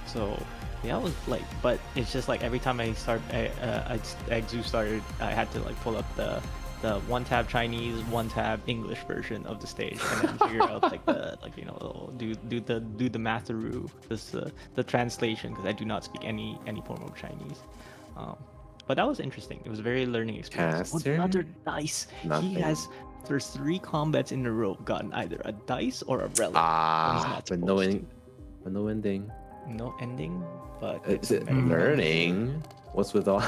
So yeah, I was like, but it's just like every time I exu started, I had to like pull up the one tab Chinese, one tab English version of the stage, and then figure out like do the math through this the translation because I do not speak any form of Chinese. But that was interesting. It was a very learning experience. Oh, Caster? another dice. Nothing. He has for 3 combats in a row gotten either a dice or a relic. not But no supposed no ending. No ending, but Is it medic- learning? What's with all?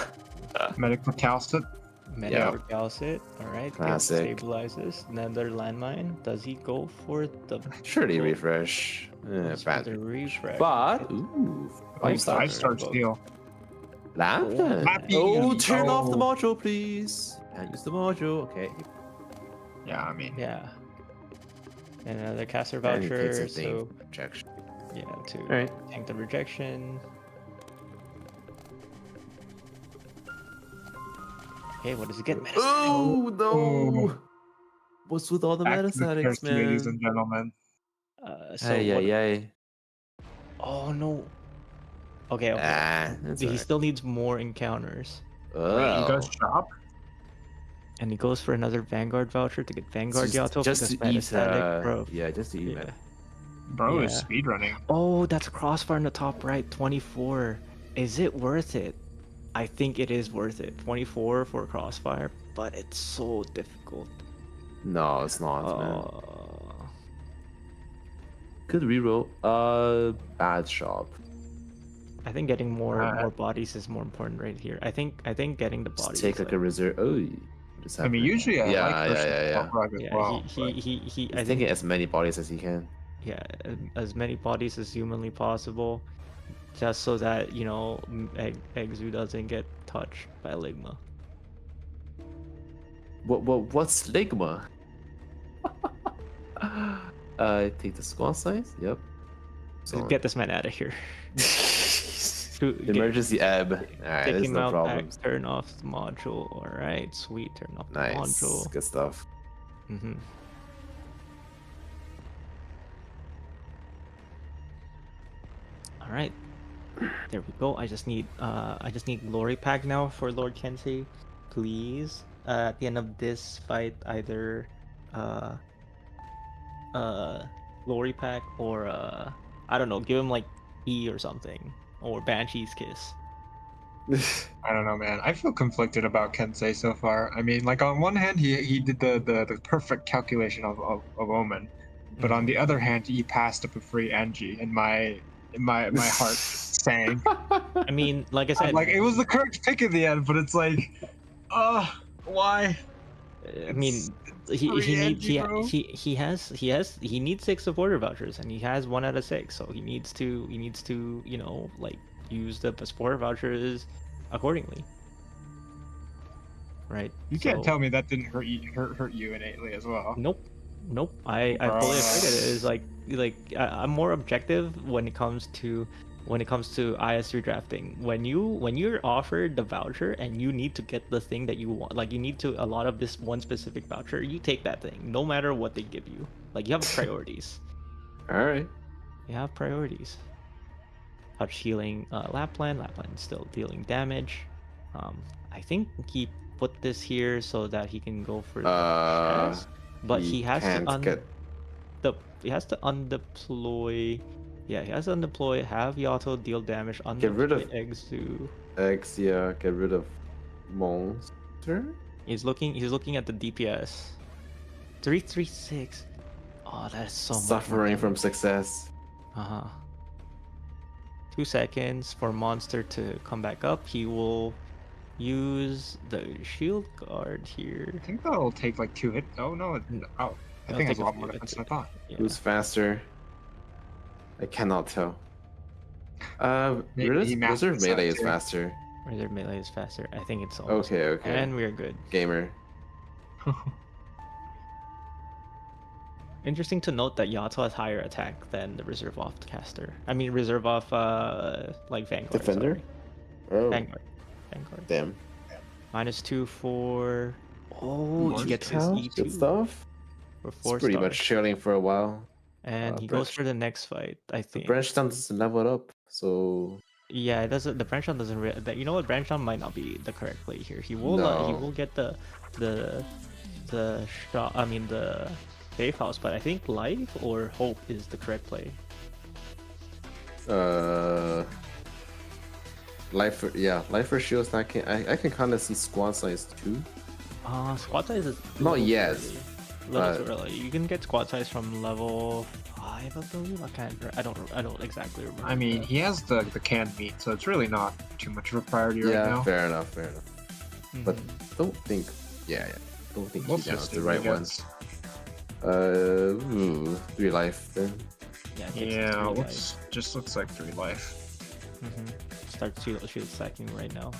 Medic McAllister. Medic Yeah. recals it. All right. Classic. Stabilizes. Another landmine. Does he go for the? Surely Go- refresh. goes for Bad. the refresh. But ooh, Nice star. 5-star steal. Lamp. Lappy. Oh, turn off the Oh. module, please. Can't use the module. Okay. Yeah, I mean, Yeah. And another caster And he takes voucher. a thing So for projection. yeah, to All right. tank the rejection. Okay, what does he get? Medicine. Oh no! Oh. What's with all the back to the metastatics, curse, ladies man? and gentlemen. So Ay, what? ay, ay. Oh no. Okay. That's He alright. still needs more encounters. He Oh. does shop. And he goes for another Vanguard voucher to get Vanguard Yato just because to eat, metastatic, bro. yeah, just to eat, Yeah. man. Bro is Yeah. speedrunning. Oh, that's a crossfire in the top right, 24. Is it worth it? I think it is worth it. 24 for crossfire, but it's so difficult. No, it's not, man. Uh, Good reroll. Bad shop. I think getting more Uh, bodies is more important right here. I think getting the Just bodies. take is, like a reserve. Oh, just I mean, usually I Yeah, like yeah, pushing yeah, top rug as yeah, well. he I He's think taking as many bodies as he can. yeah, as many bodies as humanly possible, just so that Exu doesn't get touched by Ligma. What's Ligma? Take the squad size. Yep. So So get this man out of here. emergency ebb. All right, Take there's him no out problems. back, turn off the module. All right, sweet. Turn off the Nice, module. good stuff. Mm-hmm. All right, there we go. I just need glory pack now for Lord Kensei, please, at the end of this fight, either glory pack or I don't know, give him like E or something, or Banshee's Kiss. I don't know, man. I feel conflicted about Kensei so far. I mean, like on one hand, he did the perfect calculation of Omen, but on the other hand, he passed up a free Angie, and my heart sang. I mean, like I I'm said, like it was the correct pick in the end, but it's like, why? I mean, he free needs Angie, bro. he needs 6 supporter vouchers, and he has 1 out of 6, so he needs to you know, like, use the supporter vouchers accordingly, right? You can't So- tell me that didn't hurt you innately as well. Nope. I fully agree. It is like I'm more objective when it comes to IS3 drafting. When you're offered the voucher and you need to get the thing that you want, like you need to a lot of this one specific voucher, you take that thing no matter what they give you. Like you have priorities. All right. You have priorities. Touch healing, Lapland still dealing damage. I think he put this here so that he can go for the chest, but he has to he has to undeploy. Yeah, he has to undeploy, have Yato deal damage, Get rid of- eggs to. X, yeah, get rid of monster. He's looking at the DPS. 336. Oh, that's so much. Suffering from success. 2 seconds for monster to come back up. He will use the shield guard here. I think that'll take like 2 hits. Oh no! Oh, I It'll think take it's a a lot few- more it'll defense than I thought. Yeah. Who's faster? I cannot tell. Maybe he mastered Reserve the melee side is too. faster. Reserve melee is faster. I think it's almost. Okay. And we are good. Gamer. Interesting to note that Yato has higher attack than the reserve off caster. I mean reserve off like Vanguard. Defender? Sorry. Oh, Vanguard. damn. -2 for. Oh, he Good gets his cow, E2 good stuff. for It's 4 pretty stars. much chilling for a while. And he goes for the next fight, I think. Branch down doesn't level it up, so Yeah, it doesn't. The branch down doesn't. You know what? Branch down might not be the correct play here. He will. He No. will get the shot. I mean the safe house, but I think life or hope is the correct play. life for shields. I can kind of see squad size too. Squad size is a Not little yet, too early. Too early. You can get squad size from level 5, I believe. I don't exactly remember. I mean, he has the canned meat, so it's really not too much of a priority right Yeah, now. fair enough. But Mhm. don't think. Yeah. Don't think We'll he has just the do, right I one. guess. 3 life then. Yeah, it takes Yeah, 3 looks like 3 life. Start shield stacking right now.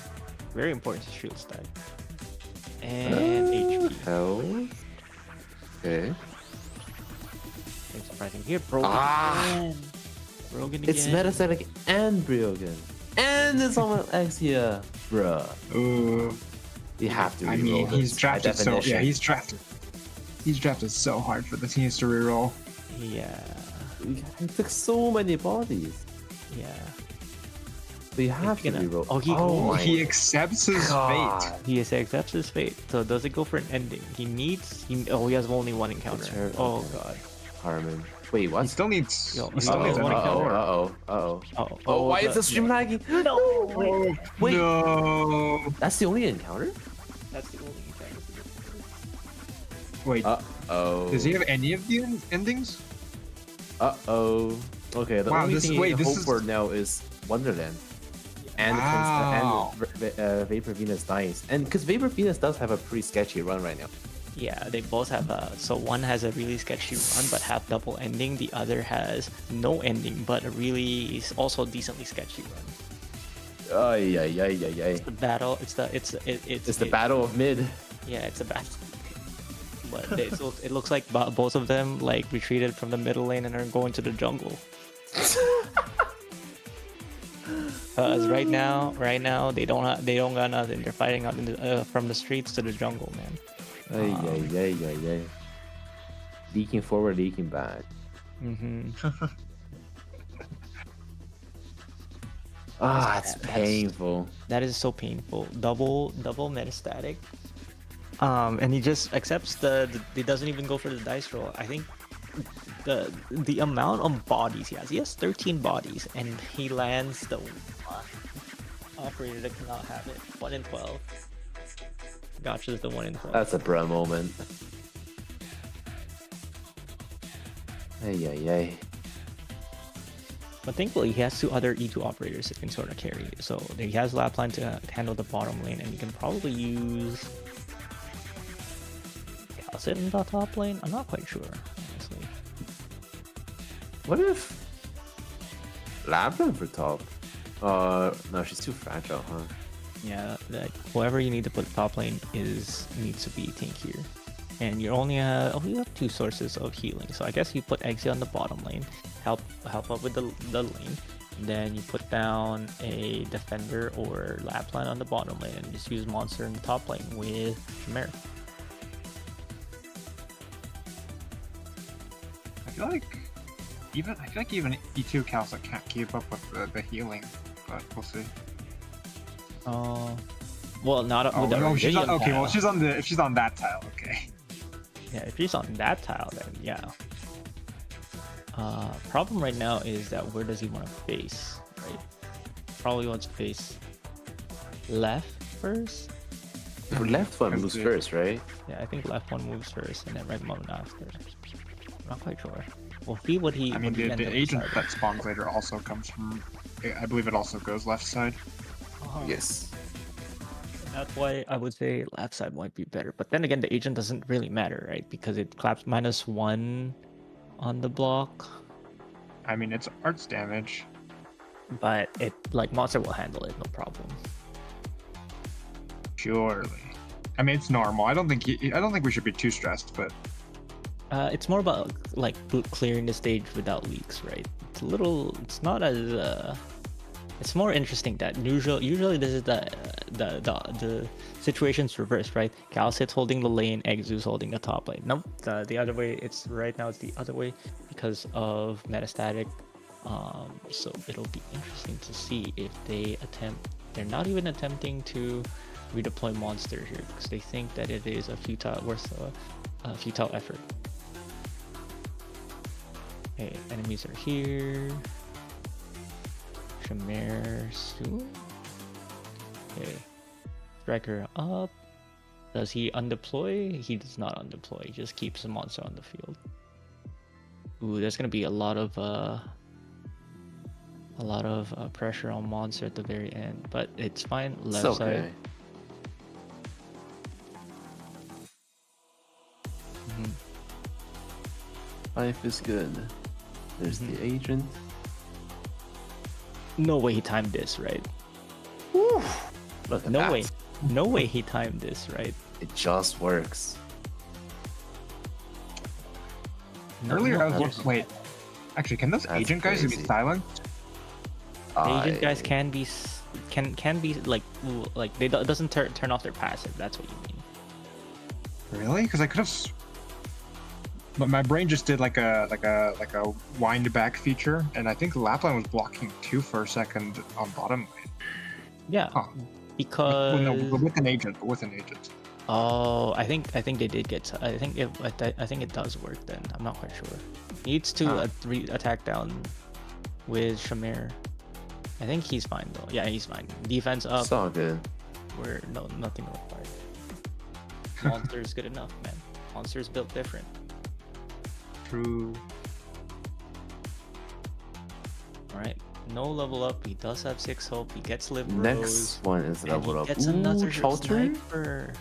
Very important to shield stack. And HP. Hell. Okay. It's surprising here. Brogan again. Brogan again. It's metastatic and Briogan. And it's on Exia, bruh. Ooh. You have to I reroll mean, this he's by drafted so definition. he's drafted so hard for this. He needs to reroll. Yeah. He took so many bodies. Yeah. So you have to gonna- reroll. Oh, he- my He accepts his God. fate. He accepts his fate. So does it go for an ending? He has only 1 encounter. Sure, Oh okay. god. Harmon. Wait, He what? still needs. Yo, he still needs uh-oh, an encounter. Oh, why is the stream lagging? No! Wait. No. That's the only encounter? That's the only encounter. Wait. Uh-oh. Does he have any of the endings? Uh-oh. Okay, the Wow, only this- thing wait, you this hope is- for now is Wonderland. And Wow. Vapourvenus dies. And because Vapourvenus does have a pretty sketchy run right now. Yeah, they both have so one has a really sketchy run but have double ending. The other has no ending but a really is also decently sketchy run. Ay. The battle. It's the battle of mid. Yeah, it's a battle. But it looks like both of them like retreated from the middle lane and are going to the jungle. Because right now they don't got nothing. They're fighting out in from the streets to the jungle, man. Ay. Leaking forward, leaking back. Mm-hmm. Ah, it's That's- painful. That is so painful. Double metastatic. And he just accepts he doesn't even go for the dice roll. I think the amount of bodies he has 13 bodies, and he lands the operator that cannot have it. 1 in 12. Gotcha's the 1 in 12. That's a bro moment. Ay. But thankfully, he has 2 other E2 operators that can sort of carry. So he has Lapline to handle the bottom lane, and he can probably use Calcit in the top lane. I'm not quite sure, honestly. What if Lapland for top? No, she's too fragile, huh? Yeah, like whoever you need to put top lane needs to be tankier. And you only have you have 2 sources of healing. So I guess you put Exia on the bottom lane, help up with the lane. Then you put down a defender or Lapland on the bottom lane, and just use monster in the top lane with Chimera. I feel like even E2 Calcit can't keep up with the healing, but we'll see. Well, not Oh, with the no, she's on, Iridium okay. Well, tile. if she's on that tile, okay. Yeah, if she's on that tile, then yeah. Problem right now is that where does he want to face, right? Probably wants to face left first. The left one moves That's it. first, right? Yeah, I think left one moves first and then right one after. I'm not quite sure. We'll see what he. I mean, what he the ends up agent deciding. that spawns later also comes from. I believe it also goes left side. Yes. That's why I would say left side might be better. But then again, the agent doesn't really matter, right? Because it claps -1 on the block. I mean, it's arts damage. But it like monster will handle it, no problem. Surely. I mean, it's normal. I don't think we should be too stressed, but It's more about like clearing the stage without leaks, right? It's not as it's more interesting that usually this is the situation's reversed, right? Calcit's holding the lane, Exu's holding the top lane. Nope, the other way. It's right now. It's the other way because of metastatic. So it'll be interesting to see if they attempt. They're not even attempting to redeploy monster here because they think that it is a futile effort. Okay, enemies are here. Chimera soon. Okay, Striker up. Does he undeploy? He does not undeploy. He just keeps the monster on the field. Ooh, there's gonna be a lot of pressure on monster at the very end, but it's fine. It's Left okay. side. Mhm. Life is good. There's the agent. No way he timed this, right? Look at No that. way. No way he timed this, right? It just works. earlier I was no. looking. Wait, actually, can those That's agent guys be crazy. silent? The agent guys I- can be like it doesn't turn off their passive. That's what you mean. Really? Because I could have. But my brain just did like a wind back feature, and I think Lapland was blocking 2 for a second on bottom lane. Yeah, Huh. because Well, no, but with an agent. oh, I think they did get. I think it does work. Then I'm not quite sure. Needs to attack down with Shamir. I think he's fine though. Yeah, he's fine. Defense up. It's all good. We're nothing required. Monster is good enough, man. Monster's built different. True. All right, no level up. He does have 6 hope. He gets live rose. Next one is And leveled he up. gets Ooh, another Chalter? sniper.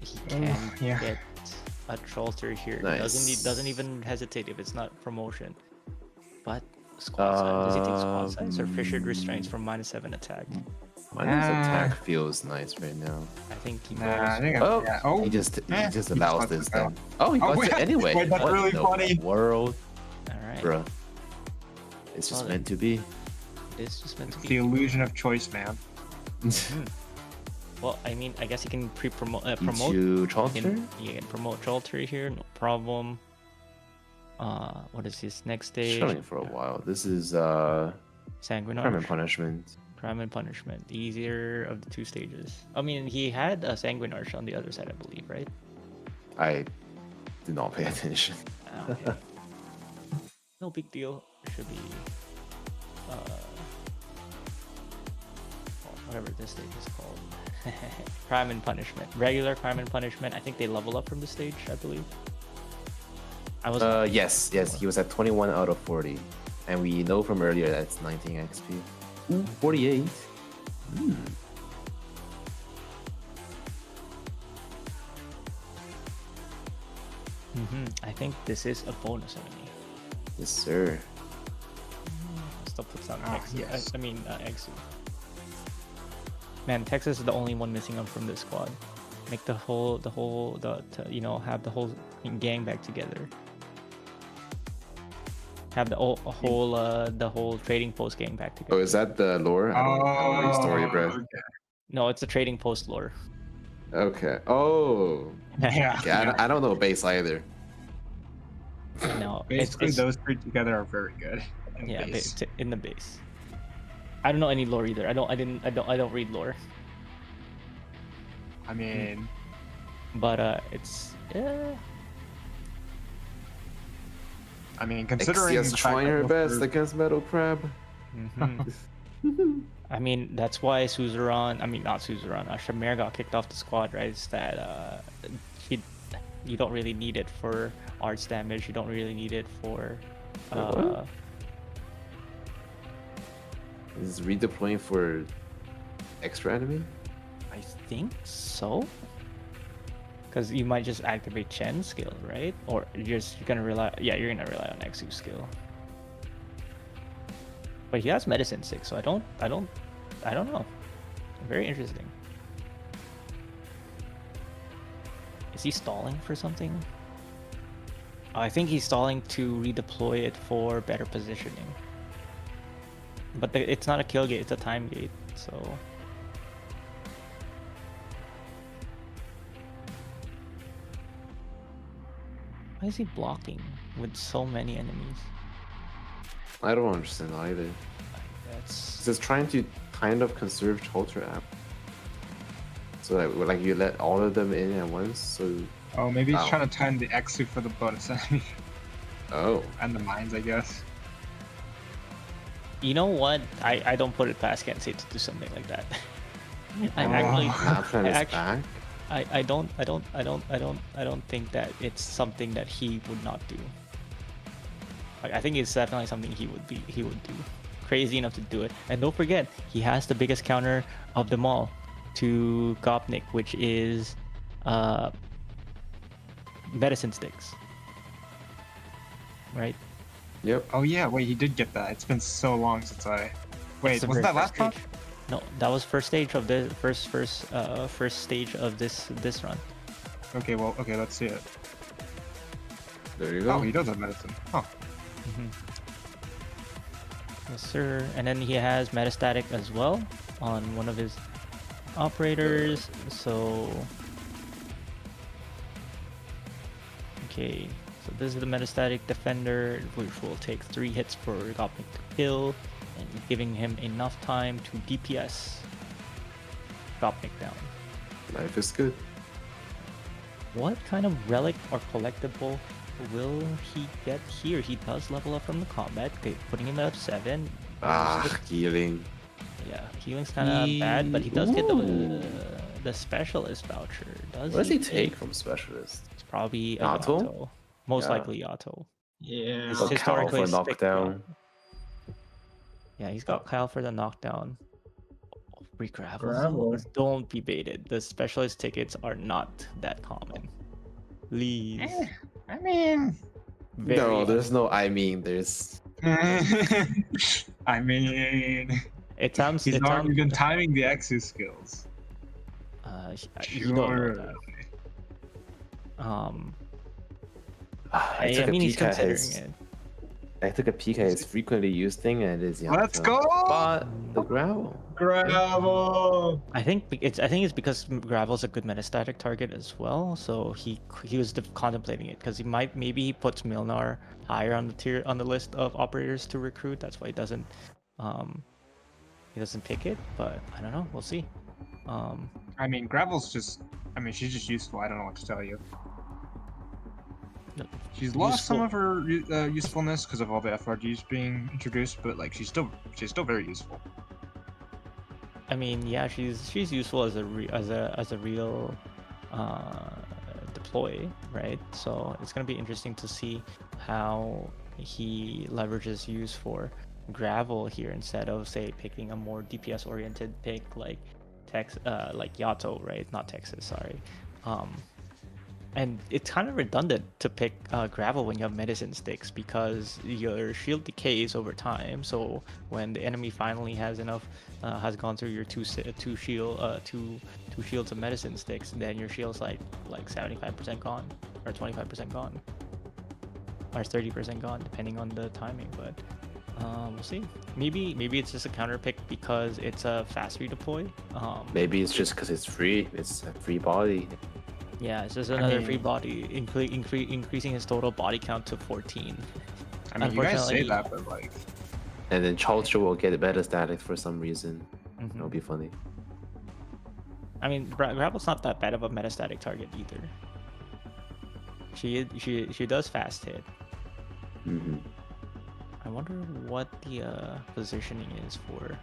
He can yeah. get a Chalter here. Nice. He doesn't even hesitate if it's not promotion. But squad size. Does he take squad size or Fissured Restraints for -7 attack? Minus attack feels nice right now. I think he goes. Nah, I think Oh, yeah. Oh, he just he allows just lets this it go. then. Oh, he Oh, wants it wait, anyway. wait, that's What really in the funny. World, All right. bruh. It's just Well, meant to be. It's just meant to the be. illusion of choice, man. Well, I mean, I guess he can promote. You You Chalter? can promote Chalter here, no problem. What is his next stage? Chilling for a while. This is Sanguinarch. Crime and punishment. Crime and punishment. Easier of the two stages. I mean, he had a Sanguinarch on the other side, I believe, right? I did not pay attention. Ah, okay. No big deal. Should be whatever this stage is called. Crime and punishment. Regular crime and punishment. I think they level up from the stage, I believe. I was Yes, he was at 21 out of 40. And we know from earlier that it's 19 XP. Ooh, 48. I think this is a bonus enemy. Yes, sir. Still puts on Ah, Exu. yes. I mean, Exu. Man, Texas is the only one missing up from this squad. Make have the whole gang back together. Have the whole trading post gang back together. Oh, is that the lore? I don't know your story, bro. Okay. No, it's a trading post lore. Okay. Oh. Yeah. Okay, I don't know base either. No, Basically, those three together are very good. In yeah, base. in the base. I don't know any lore either. I don't read lore. I mean, But it's I mean, considering Xia's the fact trying that her both best are- against Metal Crab. I mean, that's why Suzerain, I mean, not Suzerain, Shamir got kicked off the squad, right? It's that you don't really need it for arts damage, you don't really need it for... Is redeploying for extra enemy? I think so? Because you might just activate Chen's skill, right? Or you're gonna rely... Yeah, you're gonna rely on Exu's skill. But he has Medicine 6, so I don't know. Very interesting. Is he stalling for something? Oh, I think he's stalling to redeploy it for better positioning. But it's not a kill gate, it's a time gate, so... Why is he blocking with so many enemies? I don't understand either. That's... It's just trying to kind of conserve Tultra app. So like you let all of them in at once, so... Oh, maybe he's Wow. trying to time the Exu for the bonus enemy. Oh. And the mines, I guess. You know what? I don't put it past Kensei to do something like that. I Oh. actually... Map plan is act- back? I don't think that it's something that he would not do. Like, I think it's definitely something he would do. Crazy enough to do it. And don't forget, he has the biggest counter of them all to Gopnik, which is medicine sticks. Right? Yep. Oh yeah, wait, he did get that. It's been so long since I... It's Wait, the was very that first last time? stage. No, that was first stage of the first stage of this run. Okay, well, okay, let's see it. There you go. Oh, he does have medicine. Oh, Yes, sir. And then he has metastatic as well on one of his operators. So, okay. So this is the metastatic defender, which will take 3 hits for Gopnik to kill, and giving him enough time to DPS Gopnik down. Life is good. What kind of relic or collectible will he get here? He does level up from the combat, putting him at 7. Healing. Yeah, healing's kind of bad, but he does get the specialist voucher. What does he take from specialist? It's probably a Yato? Yato. Most Yeah. likely Yato. yeah. It's Oh, Cal historically for stick knockdown. Yeah, he's got Kyle for the knockdown. Free gravel. Gravel. Don't be baited. The specialist tickets are not that common. Please. I mean... No, there's no I mean, there's... I mean... It sounds. He's it already sounds been timing the Exu skills. you don't know Sure. that. I I took a mean, he's peek at considering his... it. I took a peek at his frequently used thing, and it is Yato. Let's go! But the gravel. Gravel! I think it's because Gravel's a good metastatic target as well, so he was contemplating it because maybe he puts Milnar higher on the list of operators to recruit. That's why he doesn't he doesn't pick it, but I don't know. We'll see. I mean, Gravel's just. I mean, she's just useful. I don't know what to tell you. No, She's lost some useful. of her usefulness because of all the FRGs being introduced, but like she's still very useful. I mean, yeah, she's useful as a real deploy, right? So it's gonna be interesting to see how he leverages use for Gravel here instead of say picking a more DPS oriented pick like like Yato, right? Not Texas, sorry. And it's kind of redundant to pick Gravel when you have medicine sticks because your shield decays over time. So when the enemy finally has enough, has gone through your two shields of medicine sticks, then your shield's like 75% gone, or 25% gone, or 30% gone, depending on the timing. But we'll see. Maybe it's just a counter pick because it's a fast redeploy. Maybe it's just because it's free. It's a free body. Yeah, it's just another free mean- body, increasing his total body count to 14. I mean, you guys say Unfortunately- that, but like, And then Chalcher will get a better static for some reason. Mhm. It'll be funny. I mean, Gravel's not that bad of a metastatic target either. She does fast hit. Mm-hmm. I wonder what the positioning is for.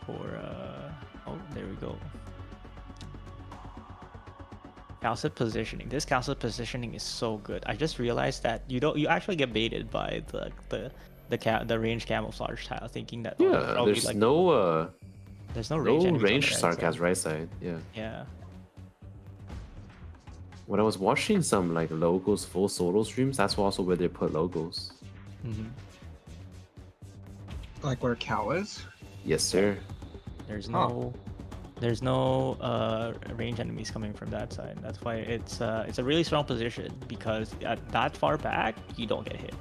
Oh, there we go. Calcid positioning. This Calcid positioning is so good. I just realized that you actually get baited by the range camouflage tile, thinking that Yeah, there's probably, there's like, no there's no range enemies on the range right sarcasm side. right side. Yeah. Yeah. When I was watching some like logos full solo streams, that's also where they put logos. Hmm. like where Cal is. Yes, sir. There's Huh. no range enemies coming from that side. That's why it's a really strong position, because at that far back you don't get hit.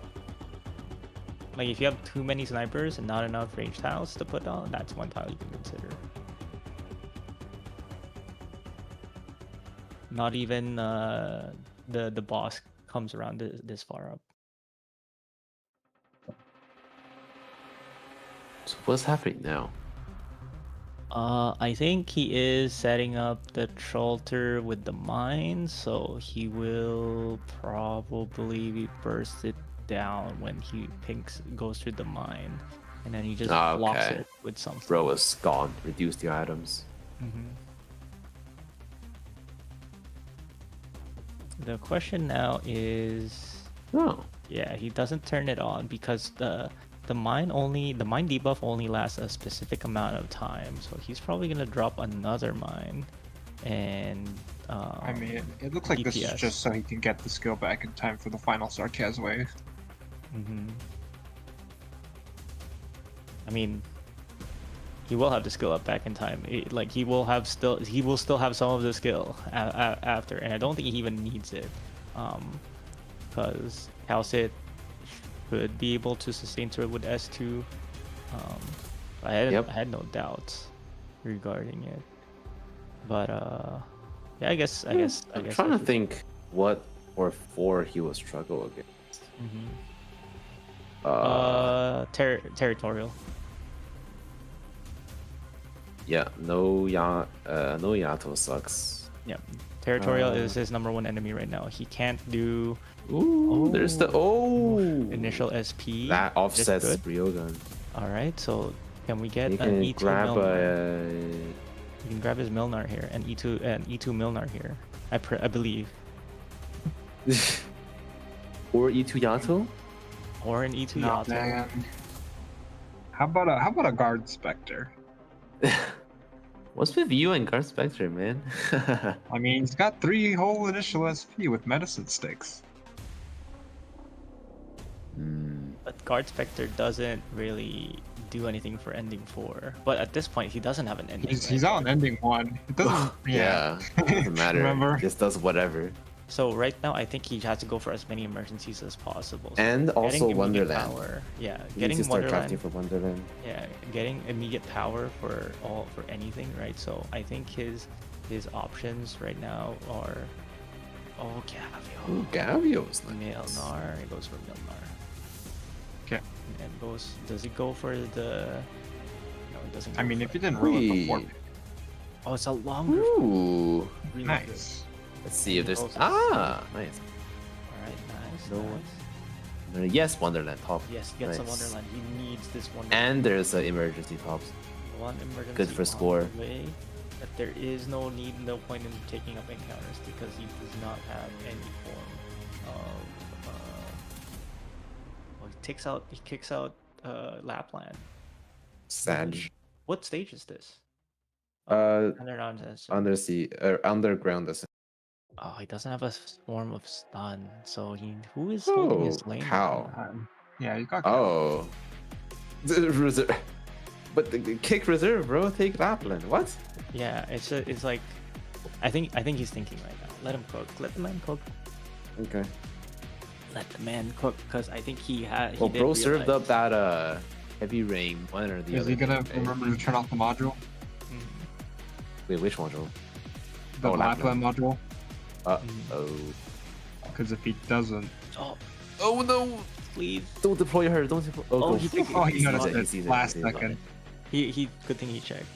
Like if you have too many snipers and not enough range tiles to put on, that's one tile you can consider. Not even the boss comes around this far up. So what's happening now? I think he is setting up the Trollter with the mine, so he will probably burst it down when he goes through the mine, and then he just blocks Okay. it with something. Bro is gone. Reduce the items. Mhm. The question now is, Oh. yeah, he doesn't turn it on because the mine debuff only lasts a specific amount of time, so he's probably gonna drop another mine, and I mean, it looks like this is DPS. just so he can get the skill back in time for the final Sarkaz wave. Mhm. I mean, he will have the skill up back in time. He will still have some of the skill after, and I don't think he even needs it, because Calcit could be able to sustain through it with S2. I had no doubts regarding it, but yeah, I guess I'm trying to that's think what or for he will struggle against. Mhm. Territorial. Yeah, no Yato sucks. Yeah, Territorial is his number one enemy right now. He can't do Ooh, there's the initial SP. that Just offsets good. Ryogun. All right, so can we get You an can E2 grab Milnar? a You can grab his Milnar here, and E2 Milnar here. I believe, or E2 Yato. or an E2 No, Yato. man. How about a Guard Spectre? What's with you and Guard Spectre, man? I mean, he's got 3 whole initial SP with medicine sticks. But Guard Spectre doesn't really do anything for ending 4. But at this point, he doesn't have an ending. He's on ending 1. It doesn't. Yeah, doesn't matter. Remember? Just does whatever. So right now, I think he has to go for as many emergencies as possible. So And getting also immediate Wonderland. Power, yeah, He getting needs to start Wonderland. crafting for Wonderland. Yeah, getting immediate power for anything, right? So I think his options right now are Ooh, Gavio's nice. Milnar. It goes for Milnar. Okay. and goes. Does he go for the? No, he doesn't. I go mean, for if you it. didn't roll it before, Whee! Oh, it's a longer. Ooh. Really nice. Let's see if there's. Rolls a Ah, nice. Good. All right, nice. No nice. one. Yes, Wonderland top. Yes, he gets a Nice. Wonderland. He needs this one. And there's emergency tops. One emergency. Good for on score. the way, but there is no need, no point in taking up encounters because he does not have any form of. Well, he kicks out Lapland. Sag. What stage is this? Underground ascent. Oh, he doesn't have a form of stun, so who is holding his lane? right Cow. now? Yeah, you got. Oh. Reserve. But the kick reserve, bro. Take Lapland. What? Yeah, it's like, I think he's thinking right now. Let him cook. Let the man cook. Okay. Let the man cook, because I think he had. Well, bro served up that heavy rain, one or the Is other. he gonna okay? remember to turn off the module? Wait, which module? The Oh, Lapland module? Oh. Because if he doesn't, Oh no! Please. Don't deploy her. Don't deploy. Oh, go. he took- oh, he he noticed sees it sees last he sees it. second. He. Good thing he checked.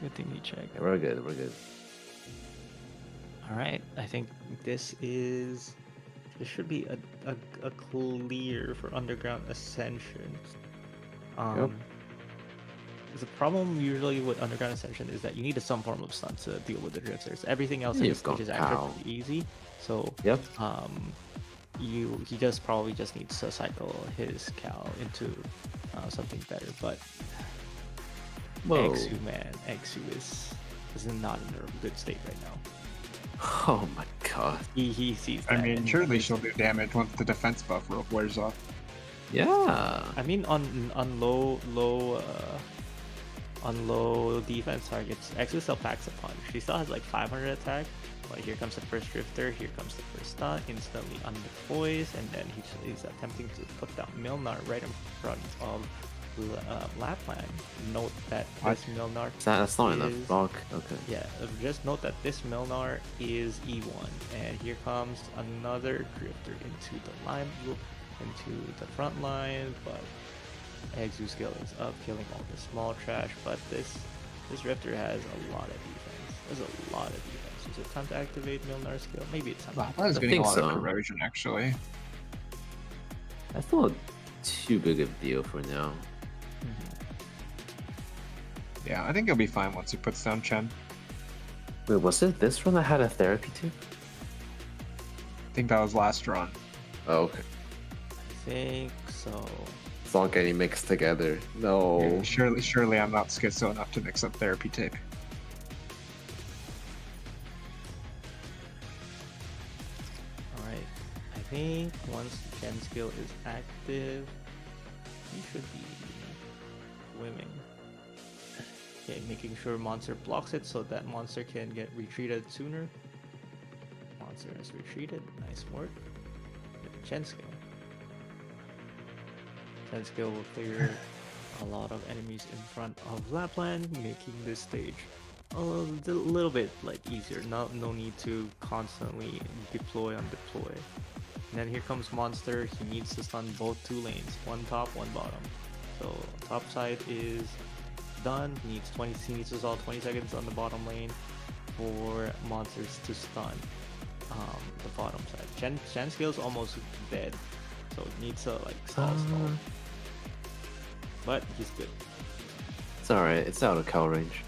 Good thing he checked. Yeah, we're good. We're good. All right, I think this should be a clear for underground ascension. Yep. The problem usually with underground ascension is that you need some form of stun to deal with the drifters. Everything else in You've this stage got is actually cow. pretty easy. So Yep. he probably just needs to cycle his cow into something better. But Whoa. Exu is not in a good state right now. Oh my god. He sees that. I mean, and surely she'll do damage once the defense buff wears off. Yeah. I mean, on low defense targets, Exu still packs a punch. She still has like 500 attack. But here comes the first drifter. Here comes the first stun. Instantly undeploys, and then he's attempting to put down Milnar right in front of Lapland. Note that this Milnar. That's not enough is- block. Okay. Yeah, just note that this Milnar is E1, and here comes another drifter into the line, into the front line, but Exu skill is up, killing all the small trash, but this drifter has a lot of defense. There's a lot of defense. Is it time to activate Milnar's skill? Maybe it's time. Wow, that is I getting a think lot of so. corrosion, actually. That's not too big of a deal for now. Yeah, I think he'll be fine once he puts down Chen. Wait, was it this run that had a therapy too? I think that was last run. Oh, okay. I think so. It's all getting mixed together. No. Yeah, surely I'm not schizo enough to mix up therapy tape. Alright. I think once the Gen skill is active, he should be swimming. Okay, making sure monster blocks it so that monster can get retreated sooner. Monster has retreated. Nice work. Gen skill. Gen skill will clear a lot of enemies in front of Lapland, making this stage a little bit like easier. No need to constantly deploy on deploy. And then here comes monster. He needs to stun both two lanes, one top, one bottom. So top side is done. He needs to resolve 20 seconds on the bottom lane for monsters to stun the bottom side. Chen skill is almost dead, so it needs to like stall. But he's good. It's alright. It's out of cow range.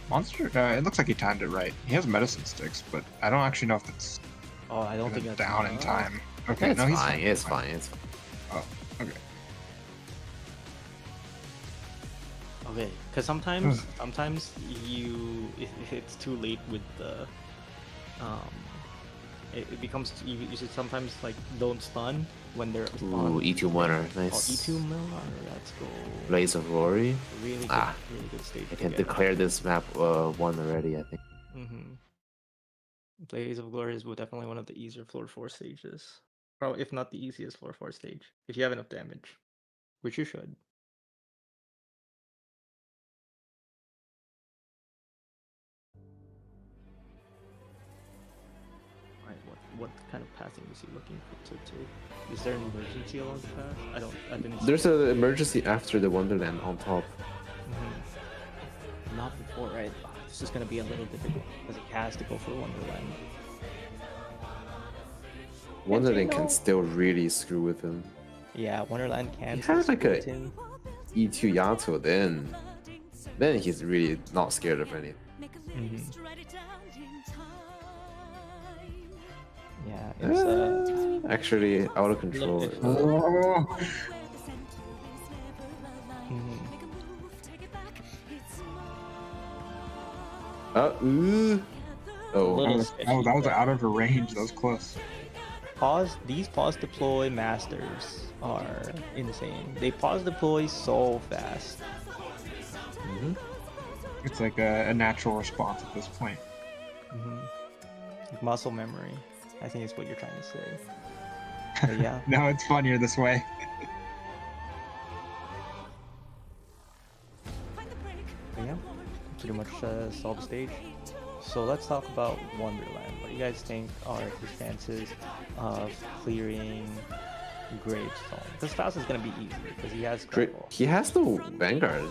Monster, it looks like he timed it right. He has medicine sticks, but I don't actually know if it's Oh, I don't think that's down in enough. time. Okay, It's no, he's fine. It's fine. It's fine. Oh, okay. Okay, because sometimes if it's too late with the it becomes you should sometimes like don't stun when they're Ooh, on. E2 winner. Oh, Nice. E2 Millar, let's go. Blaze of Glory. Really Ah. good stage. I can to get. declare this map won already, I think. Blaze of Glory is definitely one of the easier floor 4 stages. Probably, if not the easiest floor 4 stage, if you have enough damage, which you should. Alright, what what kind of passing is he looking to? Is there an emergency along the path? I didn't. See There's an emergency after the Wonderland on top. Not before, right? Oh, this is gonna be a little difficult because he has to go for Wonderland. Wonderland know- can still really screw with him. Yeah, Wonderland can. He has like a him. E2 Yato, then he's really not scared of anything. Yeah, it's Actually out of control. bit- Oh, mhm. Ooh. Oh, Little that was out of her range. That was close. These pause deploy masters are insane. They pause deploy so fast. It's like a natural response at this point. Like muscle memory, I think is what you're trying to say. But yeah. No, it's funnier this way. But yeah, pretty much saw the stage. So let's talk about Wonderland. What do you guys think are his chances of clearing Gravestone? Because Faust is gonna be easy because he has great. grapple. He has no Vanguard.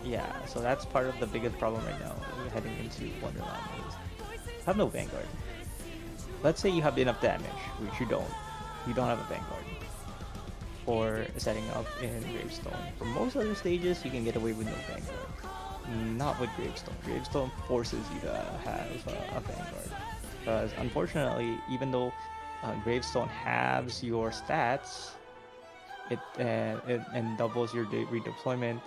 Yeah, so that's part of the biggest problem right now heading into Wonderland is have no Vanguard. Let's say you have enough damage, which you don't. You don't have a Vanguard for setting up in Gravestone. For most other stages, you can get away with no Vanguard. Not with Gravestone. Gravestone forces you to have a Vanguard. Because unfortunately, even though Gravestone halves your stats, it doubles your redeployment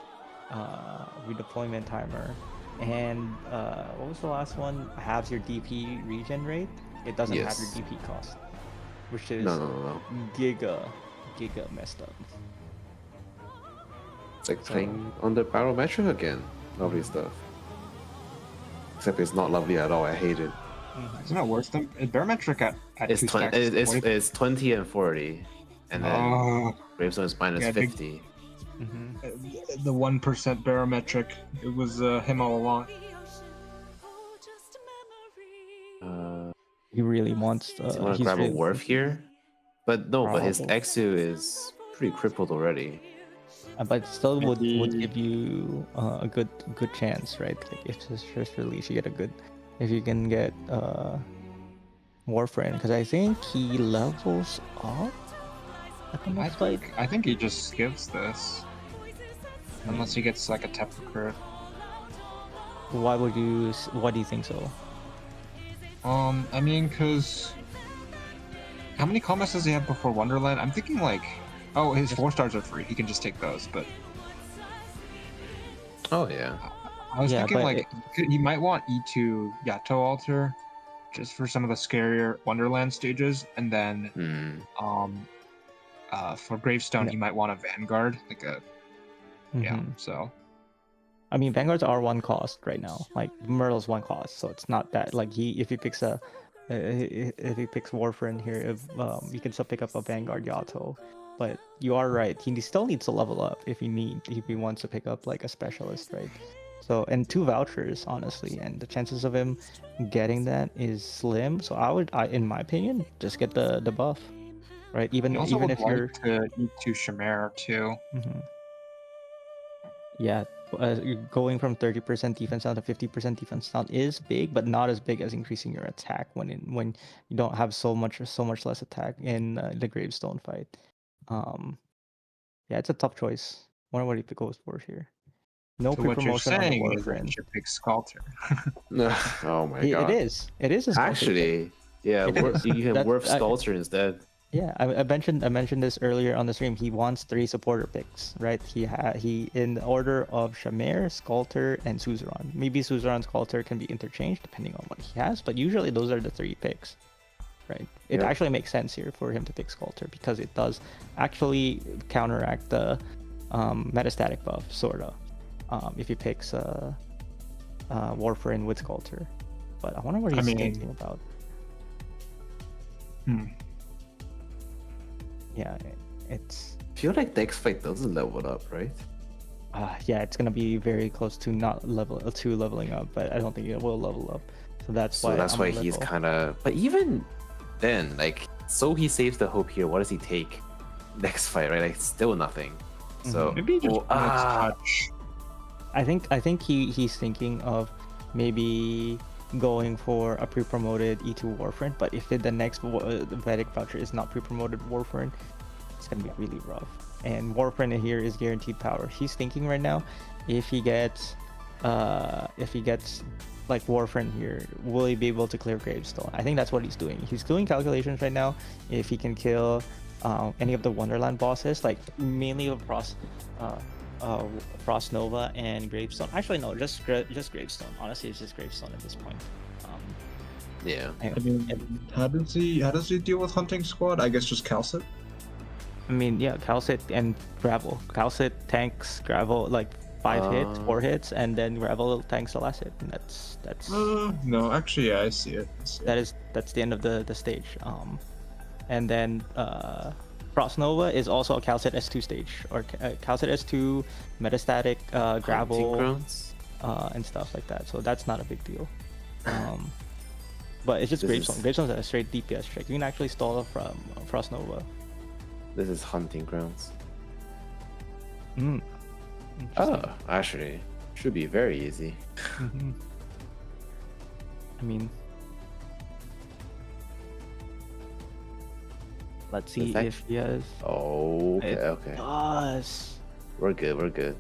timer. And what was the last one? Halves your DP regen rate. It doesn't have your Yes. DP cost, which is No. giga messed up. It's like playing on the barometric again. Lovely stuff. Except it's not lovely at all. I hate it. Isn't it worse than barometric at It's 2 20. stacks is 40? It's 20 and 40, and then Oh, Gravestone is minus Yeah, big- 50. the 1% barometric. It was him all along. He really wants to. Does he want to he's grab a really- Wharf here? But no, but his Probably. Exu is pretty crippled already. But still would Maybe- give you a good chance, right? Like if it's first release, you get a good. If you can get Warframe, because I think he levels up. At the next fight. I think he just skips this. Unless he gets like a tep recruit. Why would you? Why do you think so? I mean, cause how many comments does he have before Wonderland? I'm thinking like, oh, his 4 stars are free. He can just take those. But Oh yeah. I was Yeah, thinking but like he might want E2 Yato Altar, just for some of the scarier Wonderland stages, and then for Gravestone he might want a Vanguard, like a yeah. Mhm. So I mean, Vanguards are 1 cost right now. Like Myrtle's 1 cost, so it's not that like if he picks Warframe here, you can still pick up a Vanguard Yato. But you are right. He still needs to level up if he wants to pick up like a specialist, right? So and 2 vouchers, honestly, and the chances of him getting that is slim. So I in my opinion, just get the buff, right? Even he also even would if you're like to E2 Shamir too. Yeah, you're going from 30% defense down to 50% defense down is big, but not as big as increasing your attack when you don't have so much less attack in the Gravestone fight. Yeah, it's a tough choice. Wonder what he goes for here. No So what you're pre-promotion on the saying is that Warframe. you should pick Sculptor. Oh my god. It is his go-to pick. Actually, yeah, you can That's- Wharf Sculptor instead. Yeah, I mentioned this earlier on the stream. He wants 3 supporter picks, right? He in the order of Shamir, Sculptor, and Suzerain. Maybe Suzerain Sculptor can be interchanged depending on what he has, but usually those are the 3 picks, right? It Yeah. actually makes sense here for him to pick Sculptor because it does actually counteract the metastatic buff, sorta. If he picks Warframe with Sculptor, but I wonder what he's thinking about. Yeah, it's. I feel like next fight doesn't level up, right? Yeah, it's gonna be very close to not leveling up, but I don't think it will level up. So that's why. So that's I'm why a he's little- kind of. But even then, like, so he saves the hope here. What does he take next fight, right? Like, still nothing. So Maybe he just next touch. I think he's thinking of maybe going for a pre-promoted E2 Warframe, but if the next Vedic voucher is not pre-promoted Warframe, it's gonna be really rough. And Warframe here is guaranteed power. He's thinking right now, if he gets like Warframe here, will he be able to clear Gravestone? I think that's what he's doing. He's doing calculations right now. If he can kill any of the Wonderland bosses, like mainly across Frost Nova and Gravestone. Actually, no, just Gravestone. Honestly, it's just Gravestone at this point. yeah. I mean, how does he deal with hunting squad? I guess just Calcit. I mean, yeah, Calcit and Gravel. Calcit tanks Gravel like 4 hits, and then Gravel tanks the last hit. And that's No, actually, yeah, I see it. that's the end of the stage. And then Frost Nova is also a Calcit S2 stage, or Calcit S2 metastatic Hunting Gravel grounds. and stuff like that. So that's not a big deal. But it's just This Gravestone. is- Gravestone's a straight DPS check. You can actually stall from Frost Nova. This is hunting grounds. Interesting. Oh, actually, should be very easy. Mhm. I mean, let's see that- if he has. Oh, okay, It okay. does. We're good. We're good.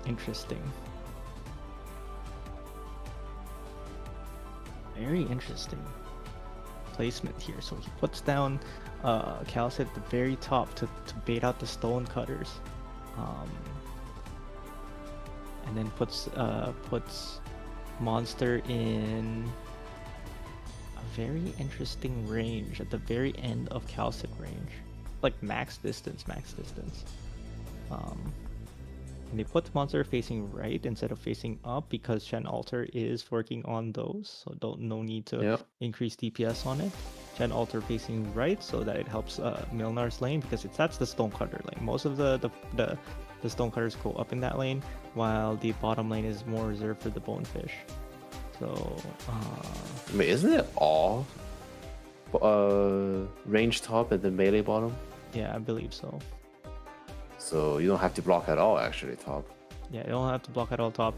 Interesting. Very interesting placement here. So he puts down Calcit at the very top to bait out the stone cutters, and then puts Monster in a very interesting range at the very end of Calcit range, like max distance. And they put the monster facing right instead of facing up because Shen Altar is working on those, so no need to Yep. increase DPS on it. Shen Altar facing right so that it helps Milnar's lane, because that's the Stonecutter lane. Most of the Stonecutters go up in that lane, while the bottom lane is more reserved for the Bonefish. So Wait, isn't it all range top and then melee bottom? yeah, I believe so. So you don't have to block at all, actually, top. Yeah, you don't have to block at all top,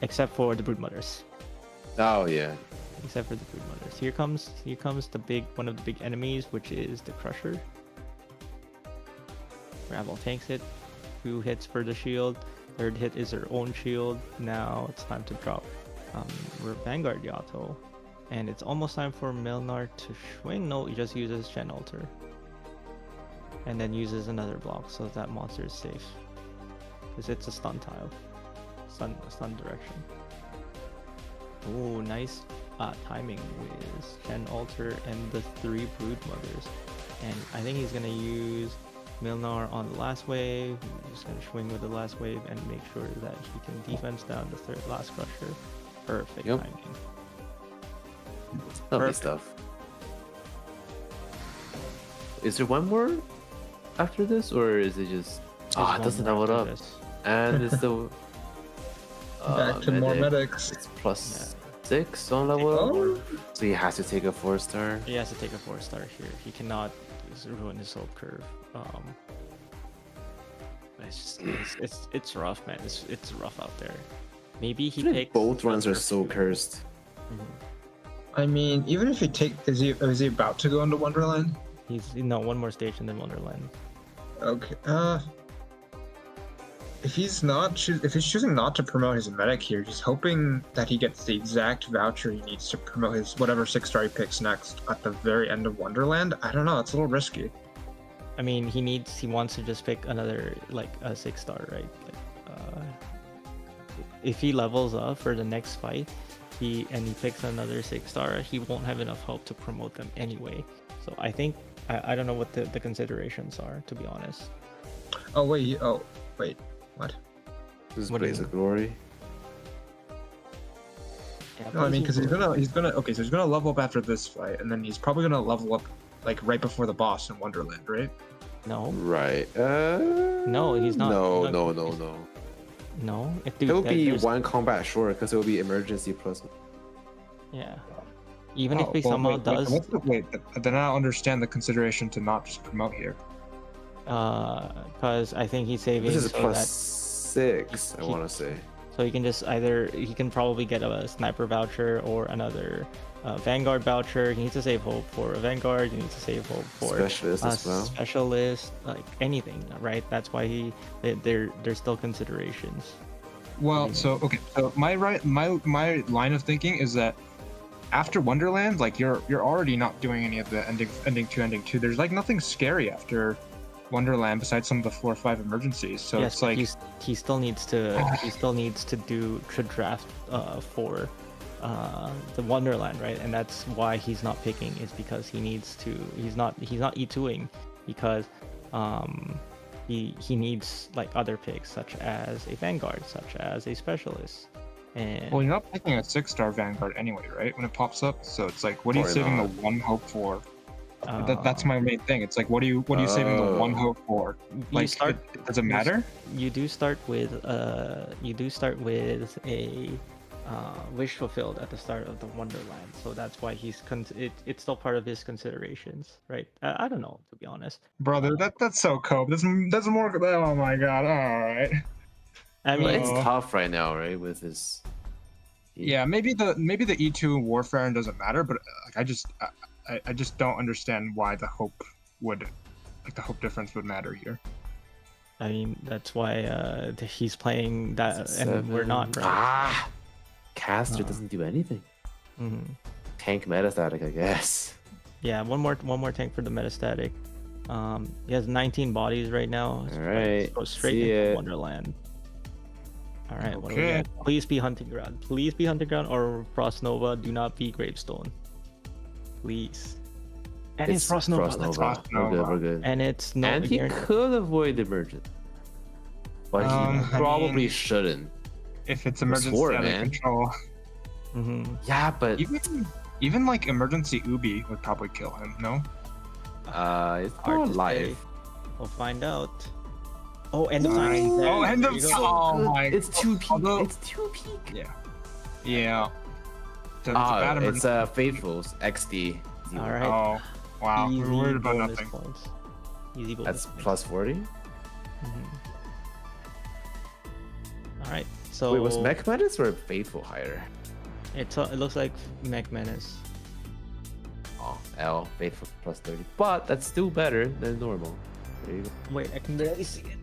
except for the Broodmothers. Oh yeah. Except for the Broodmothers. Here comes one of the big enemies, which is the Crusher. Gravel tanks it. 2 hits for the shield. 3rd hit is her own shield. Now it's time to drop Vanguard Yato. And it's almost time for Milnar to swing. No, he just uses Shen Altar. And then uses another block so that monster is safe. Because it's a stun tile. Stun direction. Oh, nice timing with Shen Altar and the 3 Broodmothers. And I think he's gonna use Milnar on the last wave. He's gonna swing with the last wave and make sure that he can defense down the last Crusher. Perfect Yep. timing. Lovely Perfect. stuff. Is there one more after this, or is it just There's it one doesn't more level after up? this. And it's the Back to more medic. medics. It's plus 6 on level up, Oh, so he has to take a 4-star. He has to take a 4-star here. He cannot ruin his hope curve. It's rough, man. It's rough out there. Maybe he takes Both runs are another so few- cursed. I mean, even if he is he about to go into Wonderland? He's one more stage and then Wonderland. Okay. If he's choosing not to promote his medic here, just hoping that he gets the exact voucher he needs to promote his whatever 6-star he picks next at the very end of Wonderland, I don't know. It's a little risky. I mean, he wants to just pick another like a 6-star, right? If he levels up for the next fight, he picks another 6-star, he won't have enough hope to promote them anyway. So I think I don't know what the considerations are, to be honest. Oh wait. What? This is What do you Blaze of mean? Glory. Yeah, No, I mean, because Blazing he's gonna level up after this fight, and then he's probably gonna level up like right before the boss in Wonderland, right? No, Right. No, he's not. No, No, no. no. It will be there's- one combat short because it will be emergency plus. Yeah. Even if Oh, he well, somehow wait, does, then I don't understand the consideration to not just promote here. because I think he's saving This is so plus that 6. I he- want to say. so he can just either he can probably get a sniper voucher or another Vanguard voucher. He needs to save hope for a Vanguard. He needs to save hope for Specialist a as well. specialist, like anything, right? That's why there's still considerations. Well, so okay, so my line of thinking is that after Wonderland, like you're already not doing any of the ending two. There's like nothing scary after Wonderland besides some of the 4 or 5 emergencies. So Yes, it's like he still needs to draft for the Wonderland, right? And that's why he's not picking, is because he's not E2ing because he needs like other picks such as a Vanguard, such as a specialist. And well, you're not picking a 6-star Vanguard anyway, right? When it pops up, so it's like, what are you Probably saving not. the 1 hope for? That's my main thing. It's like, what are you saving the 1 Oh. hope for? Like, does it matter? You do start with a wish fulfilled at the start of the Wonderland, so that's why it's still part of his considerations, right? I don't know, to be honest. Brother, that's so cope. That's more. Oh my god! All right. I But mean, it's Oh. tough right now, right? With his. Yeah, maybe the E2 Warfare doesn't matter, but like I just don't understand why the hope difference would matter here. I mean that's why he's playing that, and we're not, right? Ah, caster Uh. doesn't do anything. Mhm. Tank metastatic, I guess. Yeah, one more tank for the metastatic. He has 19 bodies right now. All right, Go straight see into it. Wonderland. All right, what do we Okay. got? Please be Hunting Ground. Please be Hunting Ground or Frost Nova. Do not be Gravestone. Please. And it's Frost Nova. Let's go. Frost We're good. Nova. We're good. And it's no. And he you're- could avoid emergent, but he I probably mean- shouldn't. If it's It's emergency war, out of man. control, Mhm. Yeah, but even like emergency Ubi would probably kill him. No. it's Hard not to life. say. We'll find out. Oh, end of Nice. time. Oh, end of There you time. go. Oh my. It's 2 peak. Although- It's 2 peak. Yeah. So it's a bad It's emergency. Faithfuls XD. All right. Oh wow. Easy We're worried about bonus nothing. points. Easy bonus That's points. plus 40. Mhm. All right. So Wait, was Mech Menace or Faithful higher? it looks like Mech Menace. Oh, L Faithful plus 30, but that's still better than normal. There you go. Wait, I can barely see it.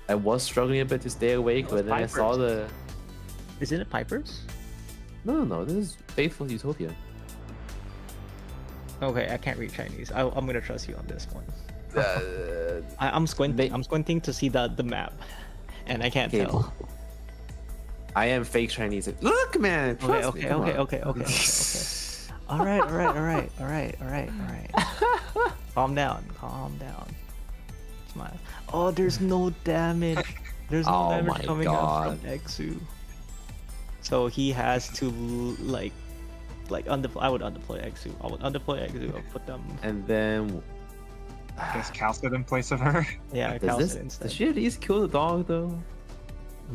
I was struggling a bit to stay awake, That was but then I saw Piper's. the. Isn't it Piper's? No, this is Faithful Utopia. Okay, I can't read Chinese. I'm gonna trust you on this one. Uh, I'm squinting. They- I'm squinting to see the map, and I can't Okay. tell. I am fake Chinese. Look, man. Okay, Trust me, okay, come okay, on. okay, okay, okay, okay. All right. Calm down. Smile. Oh, there's no damage. There's no Oh damage my coming out God. from Exu. So he has to like I would undeploy Exu. I would undeploy Exu. I'll put them. And then. I guess Calcid in place of her. Yeah, Does Calcid this? instead. Does she at least kill the dog though? I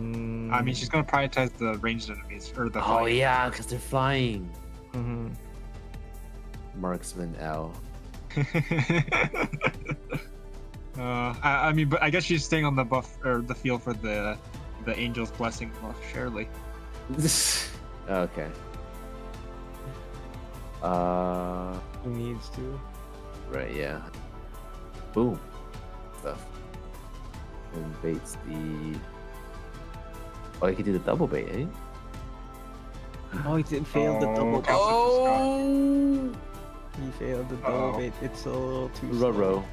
mean, she's gonna prioritize the ranged enemies or the. Oh yeah, because they're flying. Mhm. Marksman L. I mean, but I guess she's staying on the buff or the field for the Angel's Blessing buff, surely. Okay. He needs to. Right, yeah. Boom. Stuff. And baits the. Oh, you can do the double bait, eh? Oh, he did fail the double. Calcid just got- Oh! He failed the double Uh-oh. bait. It's a little too. Roro.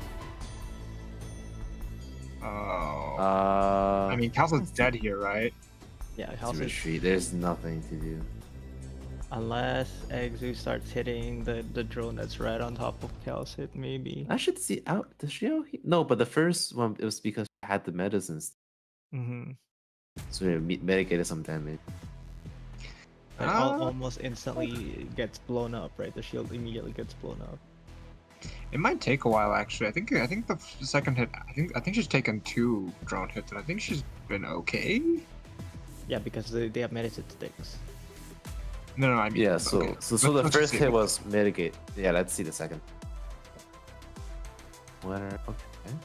Oh. I I mean, Calcid's dead here, right? Yeah, to Calcid. retreat. There's nothing to do. Unless Exu starts hitting the drone that's right on top of Calcid, maybe. I should see out. Does she out? No, but the first one it was because she had the medicines, Mm-hmm. so it mitigated some damage. Like Ah. almost instantly gets blown up, right? The shield immediately gets blown up. It might take a while actually. I think the second hit. I think she's taken 2 drone hits, and I think she's been okay. Yeah, because they have medicine sticks. No, I mean. Yeah, so okay. so Let's the just first see. hit was mitigate. Yeah, let's see the second. Winner. Okay.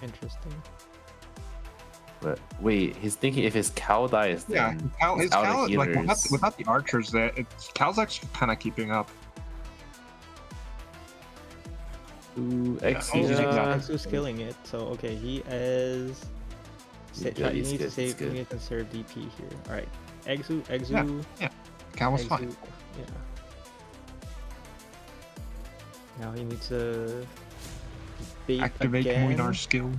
Interesting. But wait, he's thinking if his cow dies, Yeah, then Cal, his it's outer Cal, like healers. without the archers there, Cal's actually kind of keeping up. Ooh, Yeah, Exia. Exu's killing it. So okay, he is. He's good, You he's need to good, he's save. You good. need to conserve DP here. All right, Exu. Cal was Exu, fine. yeah. Now he needs to bait Activate again. Moinar skill.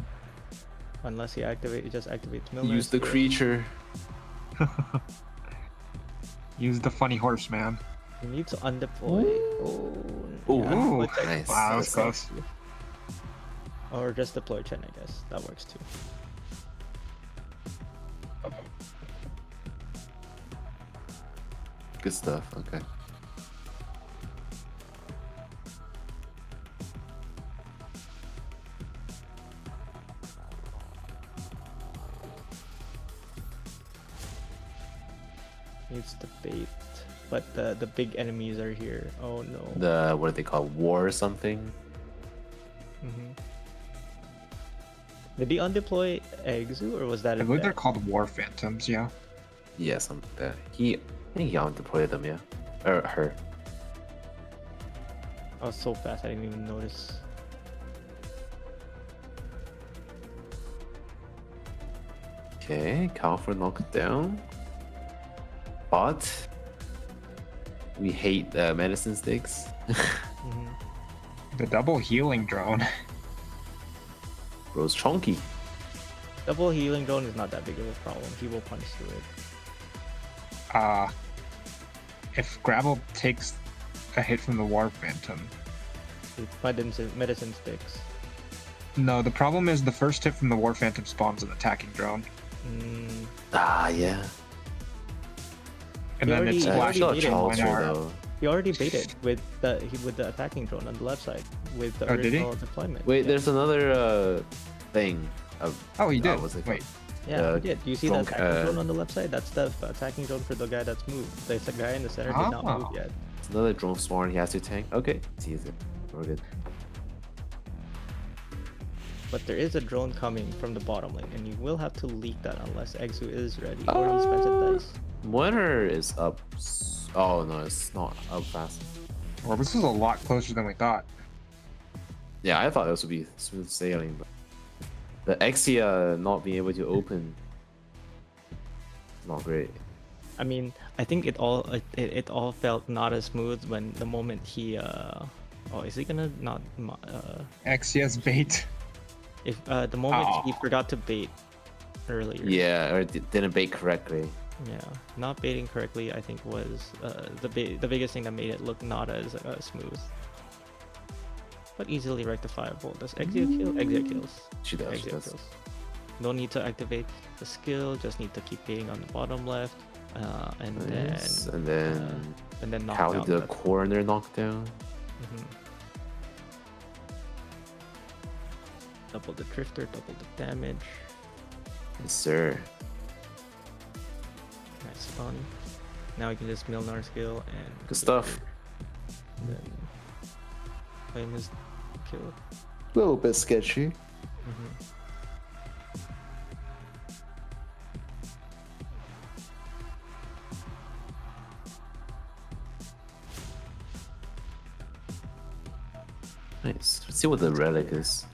Unless he just activates Milner. Use the creature. Use the funny horse, man. He needs to undeploy. Ooh, yeah, nice. but that- Wow, that was That's close. Or just deploy Chen, I guess. That works too. Good stuff. Okay. Needs to bait. But the big enemies are here. Oh no. The what do they call war or something? Mhm. Did he undeploy Exu or was that I a believe they're death? called War Phantoms. Yeah. Yeah, something like that. I think he deployed them. Yeah, or her. I was so fast I didn't even notice. Okay, Calford knocked down. But we hate medicine sticks. Mhm. The double healing drone. Bro's chunky. Double healing drone is not that big of a problem. He will punch through it. If Gravel takes a hit from the War Phantom. It's medicine sticks. No, the problem is the first hit from the War Phantom spawns an attacking drone. Mm, Ah, yeah. And He then it's already- flashed already Still a beat him. Charles Oyana. though. he already baited with the attacking drone on the left side with the Oh, did he? original deployment. Wait, yeah. there's another thing. Oh, he did. what's it Wait. Yeah, he the did. Do you see the drunk, attacking drone on the left side? That's the attacking drone for the guy that's moved. The guy in the center did not move Oh. yet. It's another drone swarm he has to tank. Okay, sees it. We're good. But there is a drone coming from the bottom lane, and you will have to leak that unless Exu is ready or he spends a dice. Winter is up. Oh no, it's not up fast. Well, this is a lot closer than we thought. Yeah, I thought this would be smooth sailing, but the Exia not being able to open, not great. I mean, I think it all felt not as smooth when the moment he oh, is he gonna not Exia's bait. if the moment he Oh. forgot to bait earlier. Yeah, or didn't bait correctly. Yeah, not baiting correctly, I think was the biggest thing that made it look not as smooth. But easily rectifiable. Does Exia kill? Exia kills. She does. She Exia does. kills. No need to activate the skill. Just need to keep baiting on the bottom left, and Nice. then And then knock how down did the that- corner knockdown? Mhm. Double the drifter, double the damage. Yes, sir. Nice stun. Now we can just Milnar skill and Good stuff. And then claim his kill. A little bit sketchy. Mhm. Nice. Let's see what the relic is.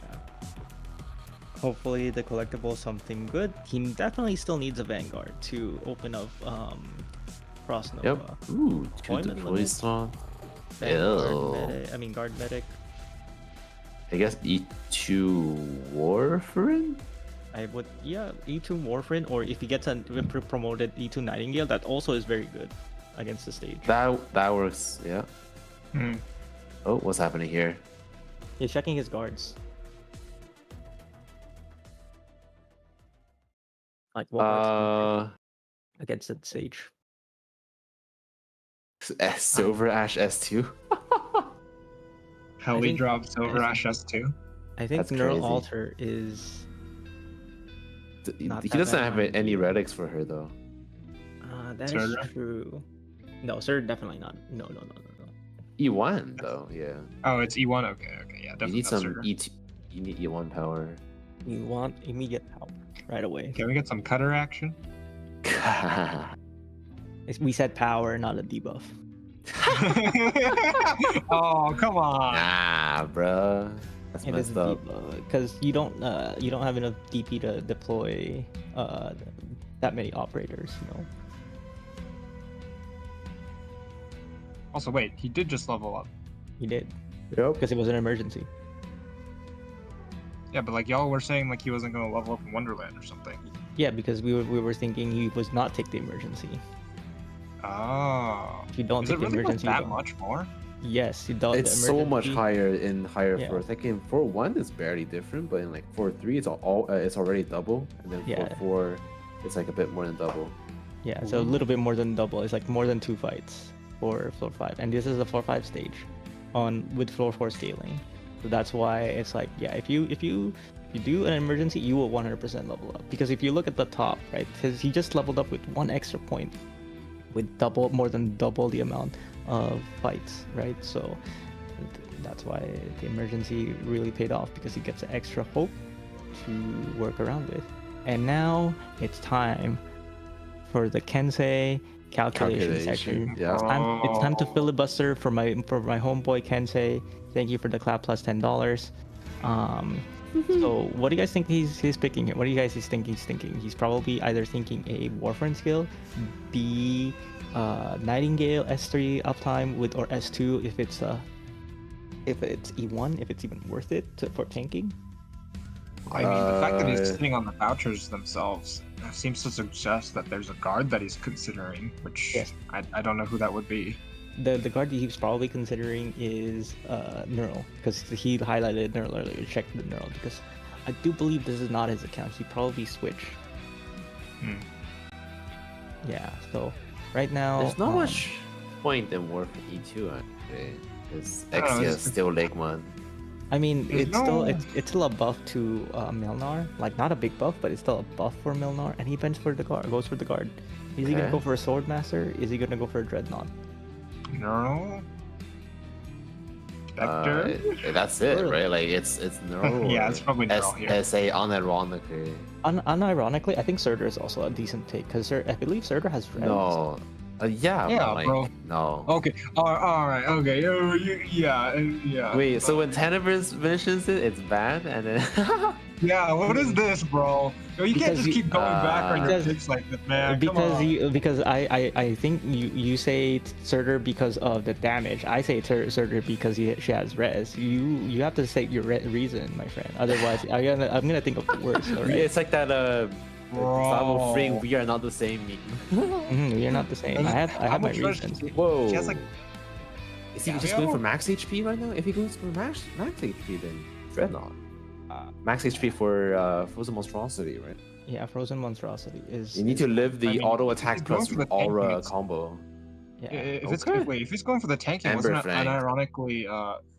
Yeah. Hopefully the collectible is something good. He definitely still needs a Vanguard to open up Frost Nova. Yep. Ooh, two Deployment deploy limit? slot. Vanguard Ew. medic, I mean guard medic. I guess E2 Warfarin? I would E2 Warfarin, or if he gets a promoted E2 Nightingale, that also is very good against the stage. That works, yeah. Hmm. Oh, what's happening here? He's checking his guards. Like what works. Uh, against the Sage. Silver Ash S2. Heli think- drop Silver I Ash S2. I think That's Neural crazy. Altar is He Not that doesn't bad have on any you. relics for her though. that is Surtur? true. No, sir, definitely not. No. E1 though, yeah. Oh, it's E1. Okay, yeah, You definitely. need not some Surtur. E2. You need E1 power. You want immediate help right away. Can we get some cutter action? We said power, not a debuff. Oh, come on. Nah, bro. That's It is messed up. because you don't have enough DP to deploy that many operators. You know. Also, wait, he did just level up. He did Yep. because it was an emergency. Yeah, but like y'all were saying like he wasn't gonna level up in Wonderland or something. Yeah, because we were thinking he was not take the emergency. Oh. If you don't Is take it the really emergency, that you don't. much more? Yes, you don't. It's so much higher in higher Yeah. fourth. Like in 4-1 it's barely different, but in like 4-3 it's it's already double, and then Yeah. 4-4 it's like a bit more than double. Yeah, so a little bit more than double. It's like more than 2 fights for floor 5, and this is the floor 5 stage, with floor 4 scaling. So that's why it's like, yeah, if you do an emergency, you will 100% level up. Because if you look at the top, right, because he just leveled up with 1 extra point, with more than double the amount of fights, right? So that's why the emergency really paid off, because he gets an extra hope to work around with. And now it's time for the Kensei calculation section. Yeah. It's time to filibuster for my homeboy Kensei. Thank you for the clap plus $10. So what do you guys think he's picking here? What do you guys think he's thinking? He's probably either thinking a Warframe skill, B Nightingale S3 uptime with, or S2 if it's E1, if it's even worth it for tanking. I mean, the fact that he's sitting on the vouchers themselves seems to suggest that there's a guard that he's considering, which Yes. I don't know who that would be. The guard that he's probably considering is Neural, because he highlighted Neural earlier. Check the Neural, because I do believe this is not his account. He probably switched. Yeah, so right now There's not much point in War for E2 actually. Because I don't know, Exia is it's- still Legmon. I mean, There's it's still a buff to Milnar, like not a big buff, but it's still a buff for Milnar, and he bends for the guard, goes for the guard. Is he gonna Okay. go for a Swordmaster? Is he gonna go for a Dreadnought? No. Spectre? That's it, Really? right? Like it's Neural. Yeah, or it's probably Neural here. SA unironically. Unironically, I think Surtur is also a decent take, because I believe Surtur has res. No. Yeah, Yeah, but like, bro. no. Okay. All right. Okay. Yeah. Wait, so when Tenebris mentions it, it's bad, and then Yeah. What is this, bro? Yo, you can't Because just keep going back on your because- picks like this, man. Come on. because I think you say Surtur because of the damage. I say Surtur because she has res. You have to say your reason, my friend. Otherwise, I'm gonna think of the worst. All right? it's like that Sabo Bro. Free, we are not the same meme. We are not the same. I have How my much res- reasons. Whoa. She has like. Is he Yeah, just we going for all- max HP right now? If he goes for max HP, then Dreadnought. Max HP for Frozen Monstrosity, right? Yeah, Frozen Monstrosity is. You need to live the I mean, auto if he's attack going plus for the aura tanking, combo. Yeah. If he's going for the tanking, Amber wasn't it Fang. unironically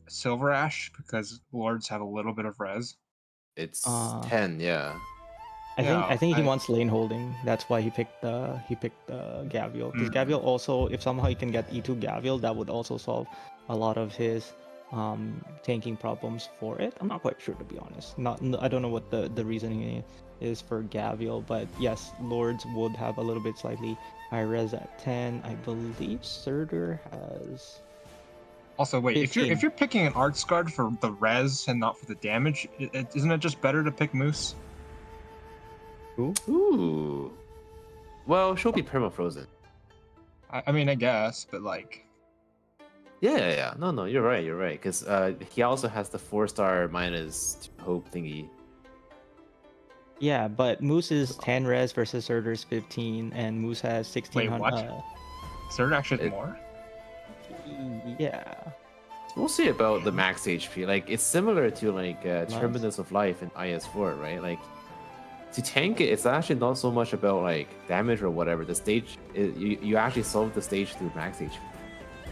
Silver Ash because Lords have a little bit of res? It's Uh, 10, yeah. I think he I- wants lane holding. That's why he picked Gavial. Because Mm. Gavial also, if somehow he can get E2 Gavial, that would also solve a lot of his tanking problems for it. I'm not quite sure, to be honest. I don't know what the reasoning is for Gavial, but yes, Lords would have a little bit slightly higher res at 10. I believe Surtur has. Also, wait, if 15. you're picking an Arts Guard for the res and not for the damage, isn't it just better to pick Moose? Ooh. Well, she'll be perma frozen. I mean, I guess, but like, Yeah. No, you're right. Because he also has the 4-star minus hope thingy. Yeah, but Moose is 10 res versus Surtur's 15, and Moose has 1600. what? Surge actually It- more? Yeah. It's mostly about the max HP. Like it's similar to like Terminus of Life in IS4, right? Like to tank it, it's actually not so much about like damage or whatever. The stage, you actually solve the stage through max HP.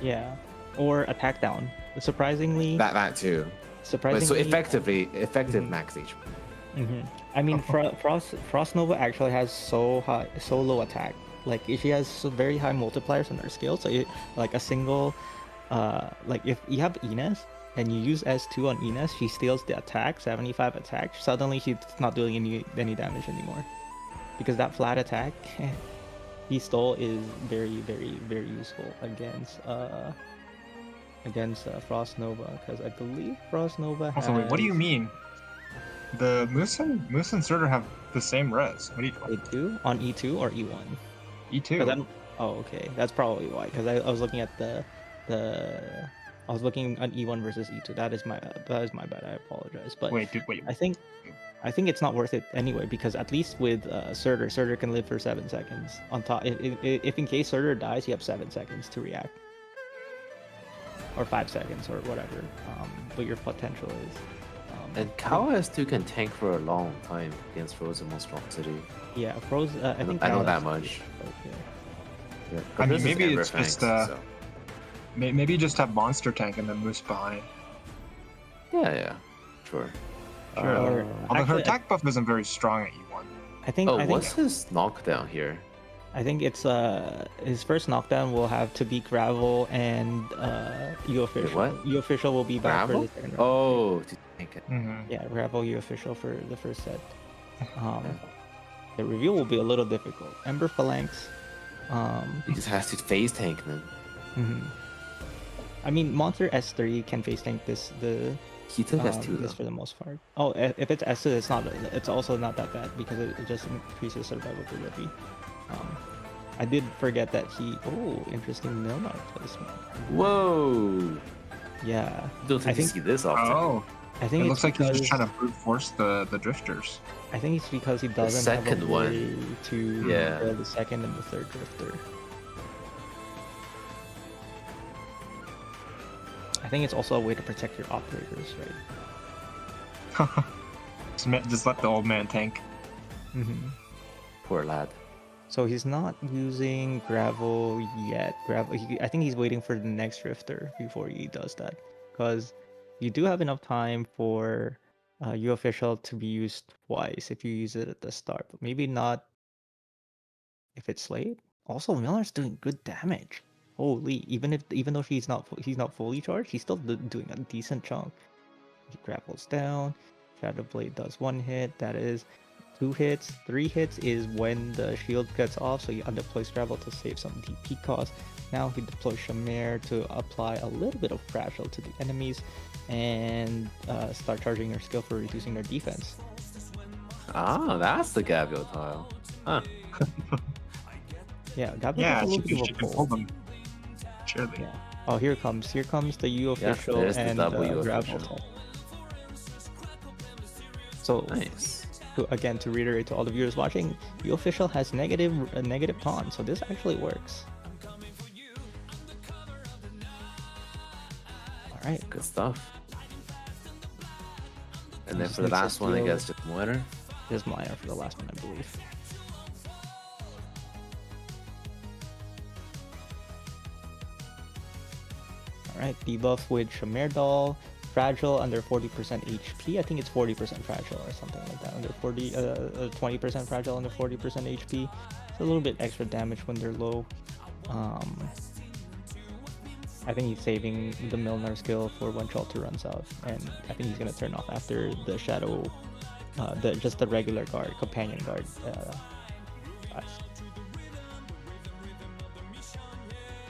Yeah, or attack down. Surprisingly, That too. But surprisingly. so effective Mhm. max HP. I mean, Frost Nova actually has so low attack. Like she has very high multipliers on her skill. So like a single, like if you have Ines and you use S2 on Ines, she steals the attack, 75 attack. Suddenly she's not doing any damage anymore, because that flat attack he stole is very useful against Frost Nova, because I believe Frost Nova has... Also, wait, what do you mean? The Moose and Surtur have the same res. What do you They do on E2 or E1? 'Cause E2? oh, okay, that's probably why. Because I was looking at I was looking at E1 versus E2. That is my bad. I apologize. But Wait. I think it's not worth it anyway, because at least with Surtur can live for 7 seconds. On top, if in case Surtur dies, you have 7 seconds to react, or 5 seconds, or whatever. But your potential is. And Kao S2 can tank for a long time against Frozen Monstrosity. Yeah, Frozen. I think I know Cal that has- much. Yeah. Yeah. I But mean, this is maybe Ember it's just, Fangs, so- Maybe you just have Monster Tank and then Moose behind. Yeah, sure. Sure. Although her Actually, attack buff isn't very strong at E1. I think. Oh, I think what's his knockdown here? I think it's his first knockdown will have to be Gravel and U official. what? U official will be back Gravel? for the second round. Oh, to tank it. Mm-hmm. Yeah, Gravel U official for the first set. The reveal will be a little difficult. Ember Phalanx. He just has to phase tank then. Mhm. I mean, Monster S3 can face tank He took S2 this though. for the most part. Oh, if it's S2, it's not. It's also not that bad, because it just increases survivability. I did forget that he. Oh, interesting Milnar placement. Whoa! Yeah, Don't I think you think- see this often. Oh, I think it it's looks like he's because, just trying to brute force the drifters. I think it's because he doesn't have a second one. way to Yeah. build the second and the third drifter. I think it's also a way to protect your operators, right? Just let the old man tank. Poor lad. So he's not using Gravel yet. I think he's waiting for the next drifter before he does that, because you do have enough time for U official to be used twice if you use it at the start, but maybe not if it's late. Also, Miller's doing good damage. Holy, even though he's not fully charged, he's still doing a decent chunk. He Gravels down. Shadow Blade does 1 hit. That is 2 hits. 3 hits is when the shield gets off, so you undeploy Gravel to save some DP cost. Now he deploys Shamir to apply a little bit of fragile to the enemies and start charging your skill for reducing their defense. Ah, that's the Gabriel tile. Huh. Yeah, Gabriel Yeah, has a she, little bit of she a can pull. pull them. Surely. Yeah. Oh, here comes the U official there's the and double U Gravel. official. So Nice. again, to reiterate to all the viewers watching, U official has negative taunt, so this actually works. All right, Good stuff. And then Just for the needs to last one, I steal- guess just Moiner. here's Maya for the last one, I believe. Alright, debuff with Shamir Doll, fragile under 40% HP. I think it's 40% fragile or something like that. Under 20% fragile under 40% HP. It's a little bit extra damage when they're low. I think he's saving the Milner skill for when Shelter runs out, and I think he's gonna turn off after the Shadow, just the regular guard, companion guard. Dies.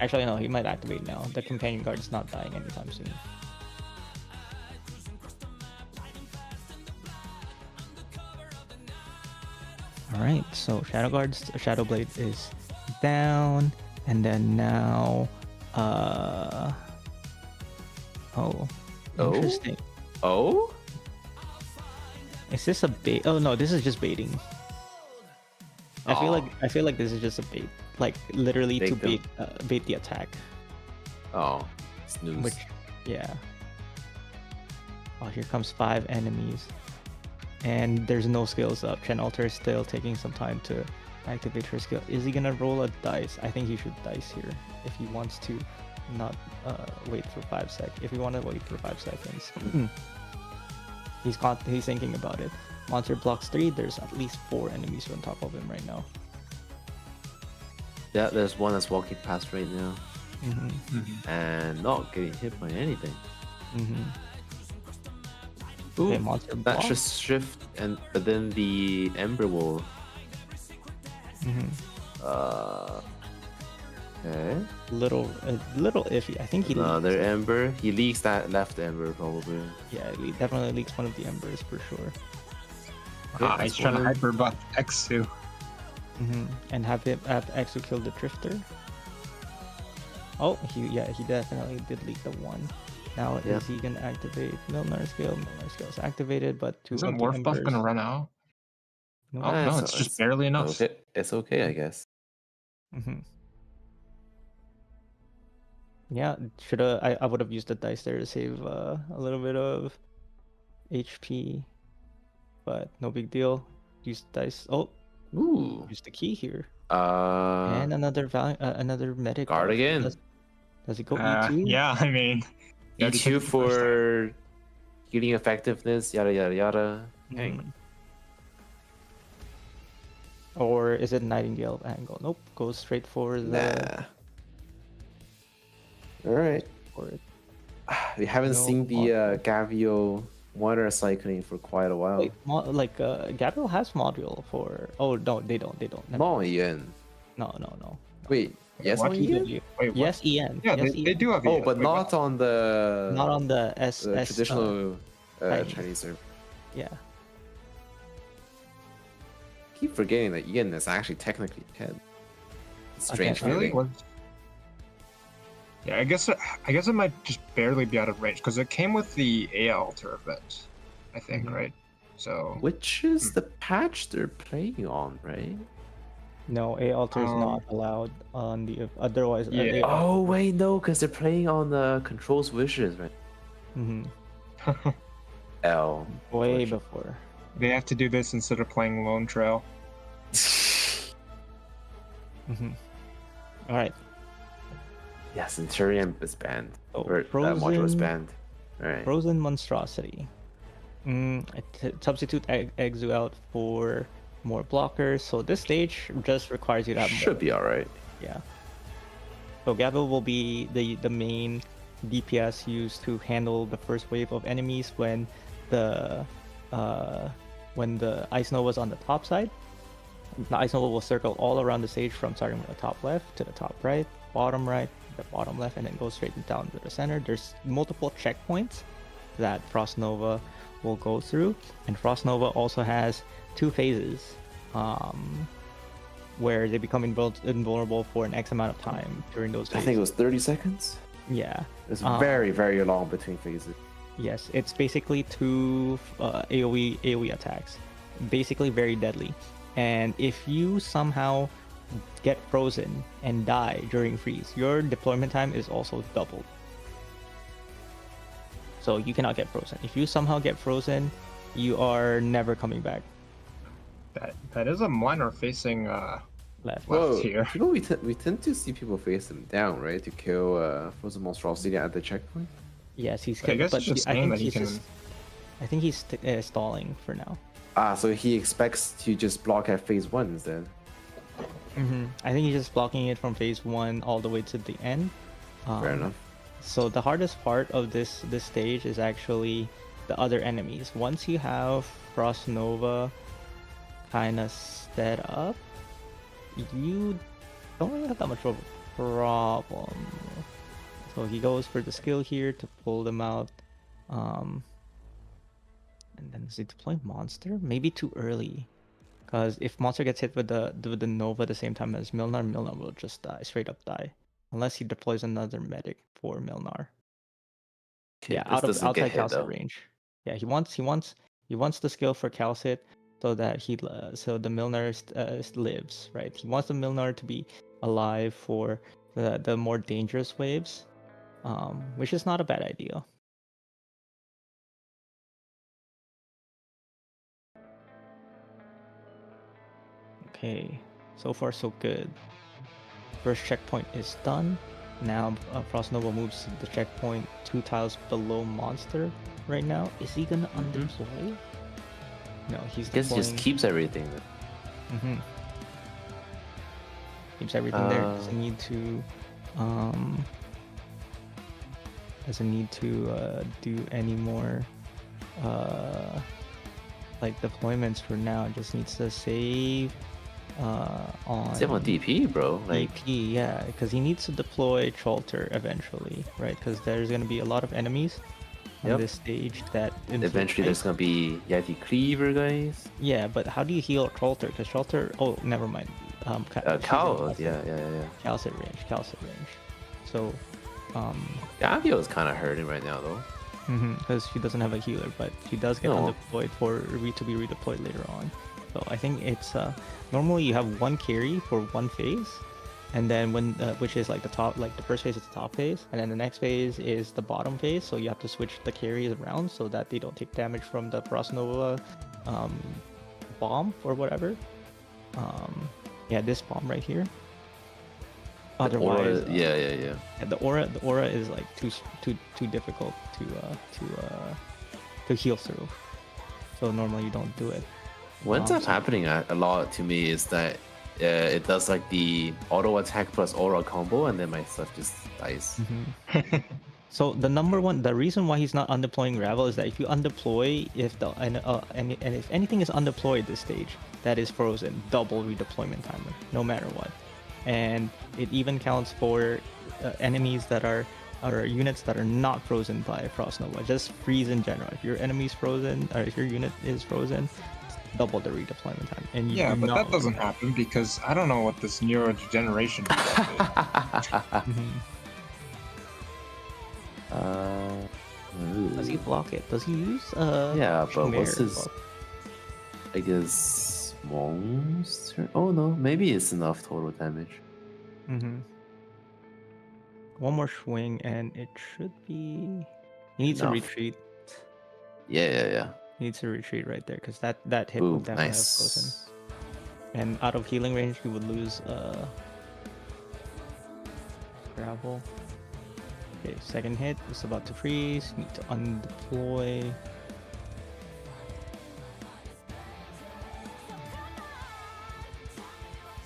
Actually, no, he might activate now. The companion guard is not dying anytime soon. Alright, so Shadow Blade is down, and then now, oh, Oh? interesting. Oh? Is this a bait? Oh no, this is just baiting. I feel like this is just a bait, like literally to Bait them. bait the attack. Oh. Snooze. Which, yeah. Oh, here comes 5 enemies. And there's no skills up. Chen Alter is still taking some time to activate her skill. Is he gonna roll a dice? I think he should dice here if he wants to not wait for 5 seconds. If you want to wait for 5 seconds. He's thinking about it. Monster blocks 3. There's at least 4 enemies on top of him right now. Yeah, there's one that's walking past right now Mm-hmm. and not getting hit by anything. Mm-hmm. Ooh, Okay, monster that block. should shift, but then the Ember will. Mm-hmm. Okay. A little iffy. I think he Another leaks. Ember. He leaks that left Ember probably. Yeah, he definitely leaks one of the embers for sure. Okay, He's that's trying to one. hyper buff Exu. And have Exo kill the Drifter. Oh, he definitely did leak the one. Now Yeah. is he gonna activate Milnar skill? Milnar skill is activated, but 2 Isn't of the Warf buff embers. gonna run out? No. Oh no, it's just barely enough. Okay. It's okay, I guess. Mm-hmm. Yeah, I would have used the dice there to save a little bit of HP, but no big deal. Use dice. Oh, Ooh. use the key here. And another medic. Guard buff. again. Does he go E2? Yeah, I mean, you already E2 took it the first time. for healing effectiveness, yada yada yada. Dang. Mhm. Or is it Nightingale angle? Nope, goes straight for the. Nah. Alright. For it. We haven't No seen the Gavio water cycling for quite a while. Wait, Gabriel has module for. Oh no, they don't. Never No, mind. Ian. No. Wait, yes, what? on He Ian? did. Wait, what? Yes, EN. Yeah, yes, they EN. do have. Oh, ES. but Wait, not on the Not on the traditional Chinese. Chinese server. Yeah. Keep forgetting that Ian is actually technically 10. Strange Okay. Really? feeling. Yeah, I guess it might just barely be out of range because it came with the AL altar event, I think, Mhm. right? So Which is the patch they're playing on, right? No, A altar is not allowed on the otherwise. Yeah. Oh wait, no, because they're playing on the controls wishes, right? Mhm. L. Way Unfortunately. before. they have to do this instead of playing Lone Trail. Mhm. All right. Yeah, Centurion is banned. Oh, Or that module is Frozen- banned. Alright. Frozen Monstrosity. Substitute Exu out for more blockers. So this stage just requires you to have more. Should be alright. Yeah. So Gabel will be the main DPS used to handle the first wave of enemies when the Ice Nova's on the top side. The Ice Nova will circle all around the stage from starting from the top left to the top right, the bottom left, and then go straight down to the center. There's multiple checkpoints that Frost Nova will go through, and Frost Nova also has 2 phases. Where they become invulnerable for an X amount of time during those I phases. think it was 30 seconds. Yeah. It's Um, very, very long between phases. Yes, it's basically 2 AoE attacks. Basically very deadly. And if you somehow get frozen and die during freeze, your deployment time is also doubled. So you cannot get frozen. If you somehow get frozen, you are never coming back. That is a minor facing Left. Whoa, here. people we tend to see people face them down, right? To kill Frozen Monstrosity at the checkpoint. Yes, he's. I guess but it's just I saying think that he he's can. just. I think he's stalling for now. So he expects to just block at phase 1 instead. I think he's just blocking it from phase 1 all the way to the end. Fair enough. So the hardest part of this stage is actually the other enemies. Once you have Frost Nova kind of set up, you don't really have that much of a problem. So he goes for the skill here to pull them out. And then does he deploy monster? Maybe too early. Because if monster gets hit with the Nova at the same time as Milnar, Milnar will just die, straight up die. Unless he deploys another medic for Milnar. Okay, Yeah, this doesn't get outside hit Calcit though. range. Yeah, he wants the skill for Calcit so that so the Milnar lives, right? He wants the Milnar to be alive for the more dangerous waves, which is not a bad idea. Okay, so far so good. First checkpoint is done. Now Frost Nova moves to the checkpoint 2 tiles below monster right now. Is he gonna undeploy? No, he's I guess he deploying. just keeps everything. Mm-hmm. Keeps everything there. Doesn't need to do any more like deployments for now. Just needs to save on Same on DP, bro. Like, DP, yeah, because he needs to deploy Trollter eventually, right? Because there's gonna be a lot of enemies on this stage that eventually there's gonna be Yeti Cleaver, guys. Yeah, but how do you heal Trollter? Because Trollter, oh, never mind. Cow, yeah. Calcit range. So, Gavio is kind of hurting right now, though. because she doesn't have a healer, but she does get undeployed to be redeployed later on. So I think it's normally you have one carry for one phase, and then when which is like the top, like the first phase is the top phase, and then the next phase is the bottom phase. So you have to switch the carries around so that they don't take damage from the Frost Nova bomb or whatever. Yeah, this bomb right here. Otherwise, yeah. The aura is like too difficult to heal through. So normally you don't do it. What's up happening a lot to me is that it does like the auto attack plus aura combo, and then my stuff just dies. So the reason why he's not undeploying Ravel is that if you undeploy, if if anything is undeployed this stage, that is frozen, double redeployment timer, no matter what. And it even counts for enemies that are units that are not frozen by Frost Nova, just freeze in general. If your enemy's frozen, or if your unit is frozen, double the redeployment time. And you yeah, but that doesn't happen because I don't know what this neurodegeneration is. Does he block it? Does he use yeah, but Shumer what's his? block? I guess monster. Oh no, maybe it's enough total damage. One more swing and it should be. He needs to Enough. retreat. Yeah. He needs to retreat right there because that hit Ooh, will definitely have frozen. nice. And out of healing range, we would lose gravel. Okay, second hit is about to freeze. Need to undeploy.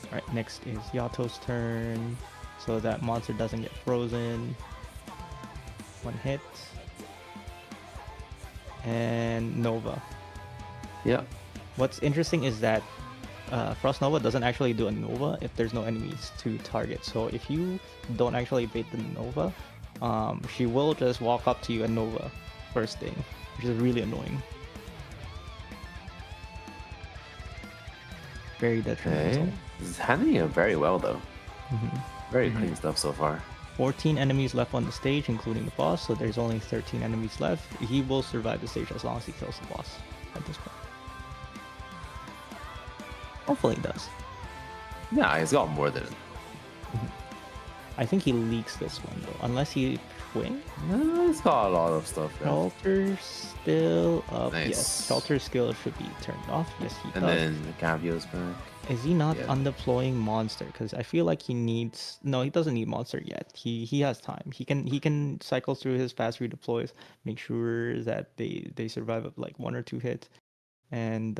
Alright, next is Yato's turn. So that monster doesn't get frozen. One hit. And Nova. Yeah. What's interesting is that Frost Nova doesn't actually do a Nova if there's no enemies to target. So if you don't actually bait the Nova, she will just walk up to you and Nova first thing, which is really annoying. Very detrimental. Okay. This is handling it very well though. Very clean stuff so far. 14 enemies left on the stage, including the boss, so there's only 13 enemies left. He will survive the stage as long as he kills the boss at this point. Hopefully he does. Yeah, he's got more than. I think he leaks this one though, unless he swing. No, he's got a lot of stuff there. Shelter still up. Nice. Yes, shelter skill should be turned off. Yes, he And does. then Gavio's back. Is he not Yeah. undeploying monster? Because I feel like he needs. No, he doesn't need monster yet. He has time. He can cycle through his fast redeploys, make sure that they survive like 1 or 2 hits, and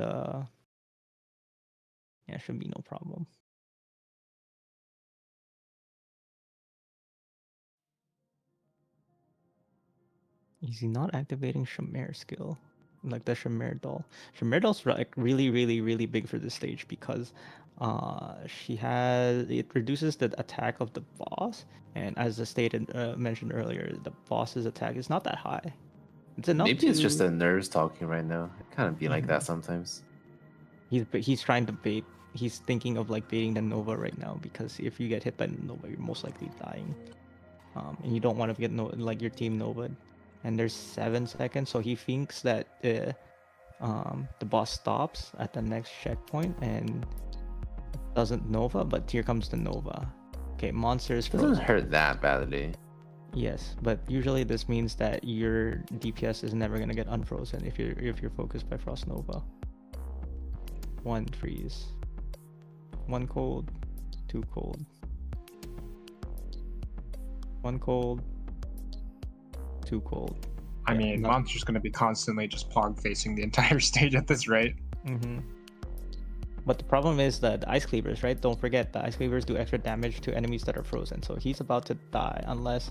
yeah, should be no problem. Is he not activating Shumer skill? Like the Shumer doll. Shumer doll's like really big for this stage because it reduces the attack of the boss, and as mentioned earlier, the boss's attack is not that high. It's enough. Maybe it's just the nerves talking right now. It kind of be like that sometimes. He's trying to bait. He's thinking of like baiting the Nova right now because if you get hit by the Nova, you're most likely dying, and you don't want to get your team Nova. And there's 7 seconds, so he thinks that the boss stops at the next checkpoint and doesn't Nova, but here comes the Nova. Okay, monsters It doesn't frozen. hurt that badly. Yes, but usually this means that your DPS is never gonna get unfrozen if you're focused by Frost Nova. One freeze. 1 cold, 2 cold, 1 cold, 2 cold. I Yeah, mean, no- Monster's going to be constantly just pog facing the entire stage at this rate. Mm-hmm. But the problem is that the ice cleavers, right? Don't forget the ice cleavers do extra damage to enemies that are frozen. So he's about to die unless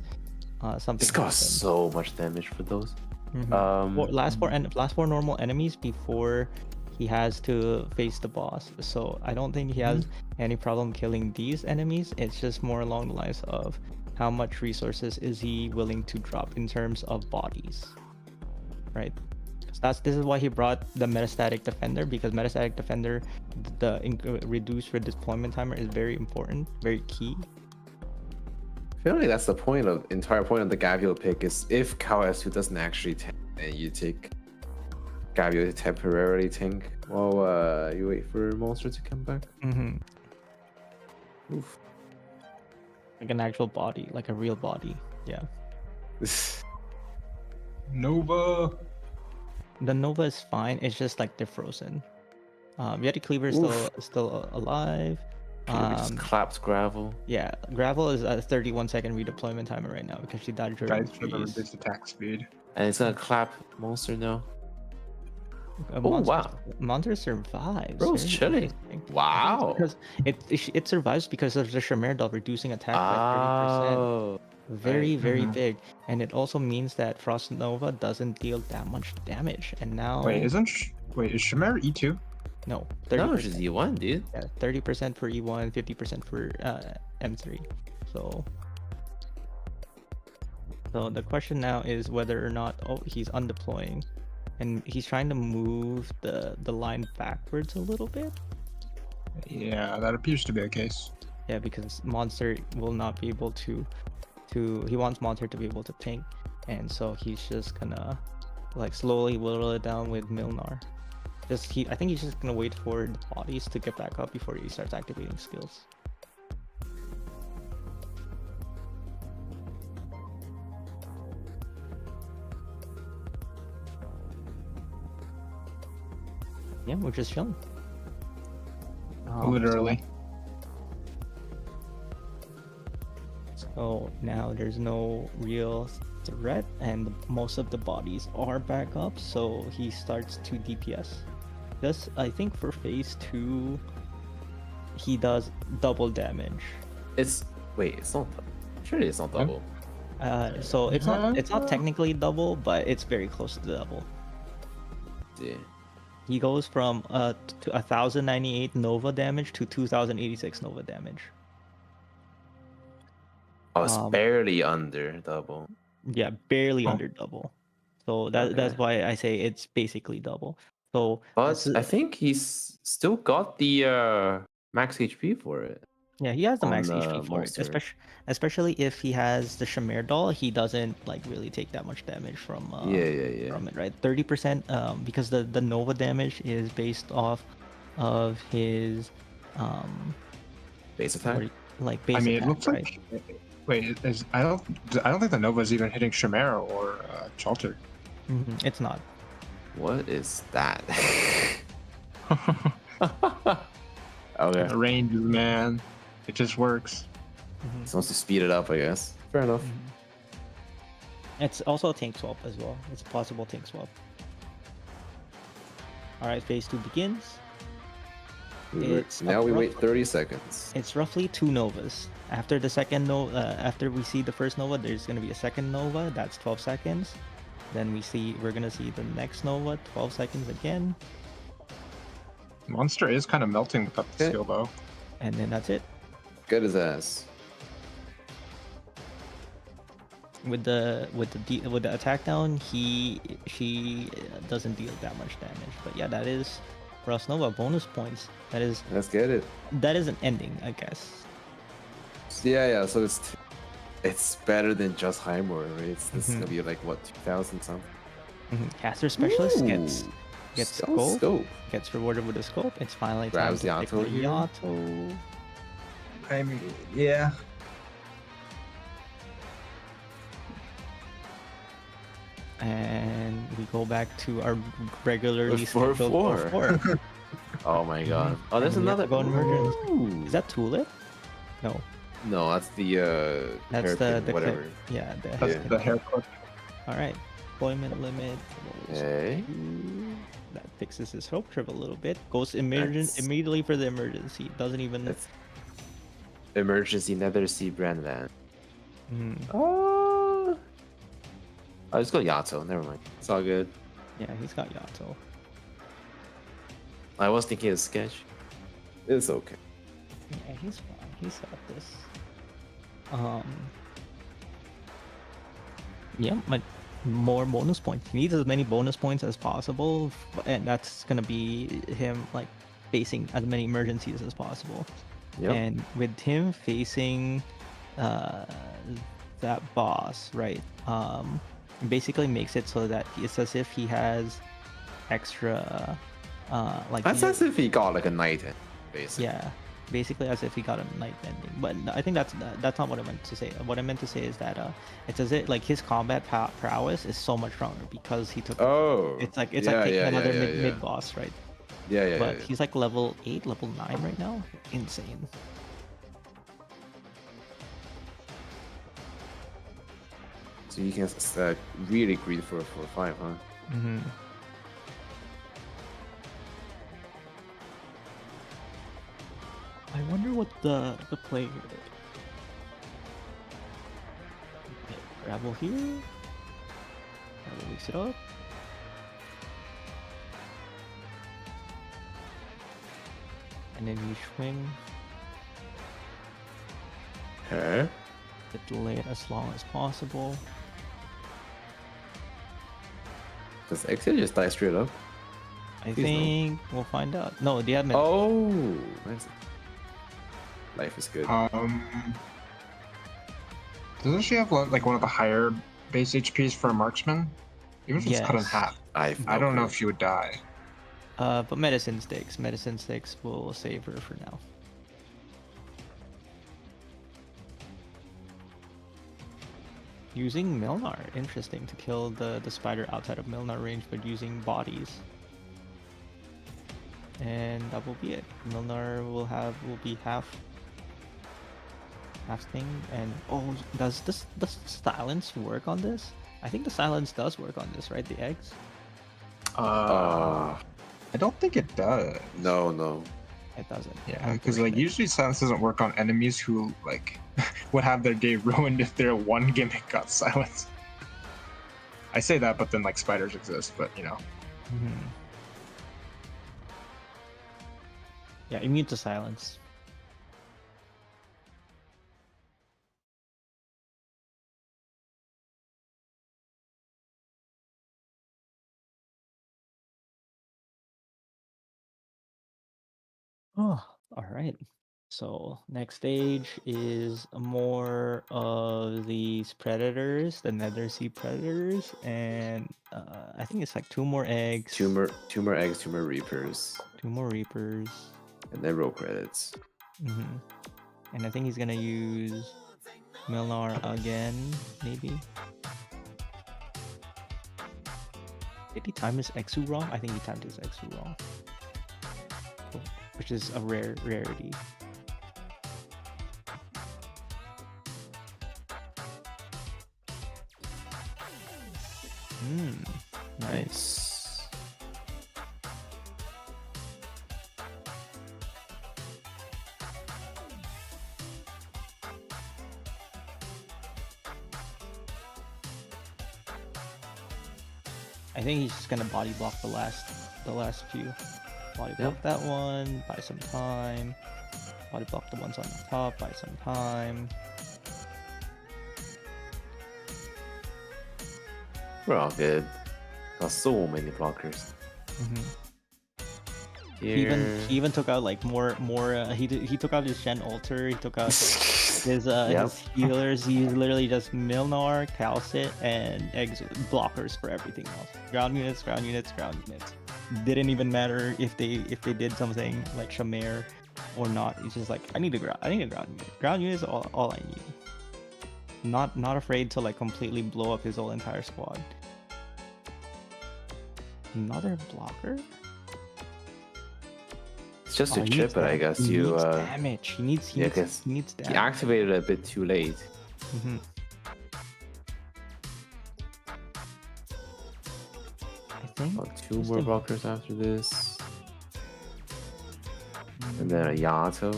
something This got happens. so much damage for those. Last four normal enemies before he has to face the boss. So I don't think he has any problem killing these enemies. It's just more along the lines of how much resources is he willing to drop in terms of bodies, right? This is why he brought the metastatic defender, because metastatic defender, the reduced redeployment timer is very important, very key. I feel like that's the entire point of the Gavio pick is if Kawasu doesn't actually tank, and you take Gavio to temporarily tank while you wait for Monster to come back. Oof. Like an actual body, like a real body. Yeah. Nova. The Nova is fine. It's just like they're frozen. Yeti Cleaver is still alive. Just claps Gravel. Yeah, Gravel is at a 31-second redeployment timer right now because she died during Guys for the freeze. reduced attack speed. And it's gonna clap Monster now. Monster, Wow. Monster survives. Bro's Very chilling. interesting. Wow. Because it survives because of the Shamir doll reducing attack by 30%. Oh. Very, right. very big. And it also means that Frost Nova doesn't deal that much damage. And now Wait, is Shamir E2? no, 30%. No, it's just E1, dude. Yeah, 30% for E1, 50% for M3. So the question now is whether or not he's undeploying, and he's trying to move the line backwards a little bit. Yeah, that appears to be the case. Yeah, because Monster will not be able to he wants Monster to be able to ping, and so he's just gonna like slowly whittle it down with Milnar. I think he's just gonna wait for the bodies to get back up before he starts activating skills. Yeah, we're just chilling. Literally. So now there's no real threat, and most of the bodies are back up, so he starts to DPS. I think for phase 2, he does double damage. It's not. Surely it's not double. So it's not technically double, but it's very close to double. Yeah. He goes from to 1098 Nova damage to 2086 Nova damage. Oh, it's barely under double. Yeah, barely under double. So that's why I say it's basically double. So But I think he's still got the max HP for it. yeah, he has the on max the HP for monster. it. Especially if he has the Shamir doll, he doesn't like really take that much damage from Yeah. from it, right? 30% because the Nova damage is based off of his Base attack. base I mean, attack, it looks right? like. Wait, I don't think the Nova's even hitting Shamir or Chalter. It's not. What is that? Okay. The ranges, man. It just works. It's supposed to speed it up, I guess. Fair enough. It's also a tank swap as well. It's a possible tank swap. Alright, phase 2 begins. Now we wait 30 seconds. It's roughly 2 Novas. After the second after we see the first Nova, there's gonna be a second Nova. That's 12 seconds. Then we're gonna see the next Nova, 12 seconds again, Monster is kind of melting without the skill though. and then that's it. Good as ass. With the attack down, she doesn't deal that much damage. But yeah, that is Frost Nova bonus points. Let's get it. That is an ending, I guess. Yeah. So it's better than just Highmore, right? This is gonna be like what 2,000 something. Caster specialist gets scope. Gets rewarded with a scope. It's finally Grabs time to Yato pick the here. Yato. I mean, yeah. And we go back to our regularly The 4-4. scheduled 4-4. Oh my god. Oh, there's And we have another. to go in emergency. Ooh. Is that Tulip? No, No, that's the that's hairpin, the whatever. clip. Yeah, the Yeah. That's hairpin. the hair clip. All right, deployment limit. goes Okay. to- That fixes his hope trip a little bit. Goes That's- immediately for the emergency. Doesn't even. That's emergency Nether Sea Brandland. Mhm. Oh. Oh, let's go Yato. Never mind. It's all good. Yeah, he's got Yato. I was thinking of sketch. It's okay. Yeah, he's fine. He's got this. Yeah, but more bonus points. He needs as many bonus points as possible, and that's gonna be him like facing as many emergencies as possible. Yep. And with him facing that boss, right? Basically makes it so that it's as if he has extra like That's he- as if he got like a knight, basically. yeah, basically as if he got a night ending. But I think that's not what I meant to say. What I meant to say is that it's as if like his combat prowess is so much stronger because he took. Oh. It's like taking yeah, another yeah. mid boss, right? Yeah. But he's like level 8, level 9 right now. Insane. So you can really greed for 5, huh? Mm-hmm. I wonder what the play here. Okay, gravel here. Gravel mix it up. And then you swing. Okay. Delay it as long as possible. Does exit just die straight up? I Please no. think we'll find out. No, the admin. Oh. Nice. Life is good. Doesn't she have like one of the higher base HPs for a marksman? Even if it's cut in Yes. half, I I don't know if she would die. But medicine sticks. Medicine sticks will save her for now. Using Milnar, interesting to kill the spider outside of Milnar range, but using bodies. And that will be it. Milnar will be half thing. And oh, does the silence work on this? I think the silence does work on this, right? The eggs. I don't think it does. No. It doesn't. Yeah, because like usually silence doesn't work on enemies who like would have their day ruined if their one gimmick got silenced. I say that, but then like spiders exist, but you know. Mm-hmm. Yeah, immune to silence. Oh, all right. So next stage is more of these predators, the Nether Sea predators, and I think it's like 2 more eggs, Two more eggs, 2 more reapers, 2 more reapers, and then roll credits. mm-hmm. And I think he's gonna use Milnar again, maybe. Did he time his Exu wrong? I think he timed his Exu wrong, which is a rarity. Nice. I think he's just gonna body block the last few. Body block that one, buy some time. Body block the ones on the top, buy some time. We're all good. Got so many blockers. He even took out like more. He took out his Shen Altar. He took out his healers. He literally just Milnar, Calcit, and eggs blockers for everything else. Ground units. Didn't even matter if they did something like Shamir or not. He's just like, I need a ground unit. Ground unit is all I need. Not afraid to like completely blow up his whole entire squad. Another blocker? It's just Oh, to he chip needs it, I dam- guess. he You needs damage. He needs yeah, 'cause he needs he damage. activated it a bit too late. Mhm. I think Got two just more a- blockers after this, and then a Yato.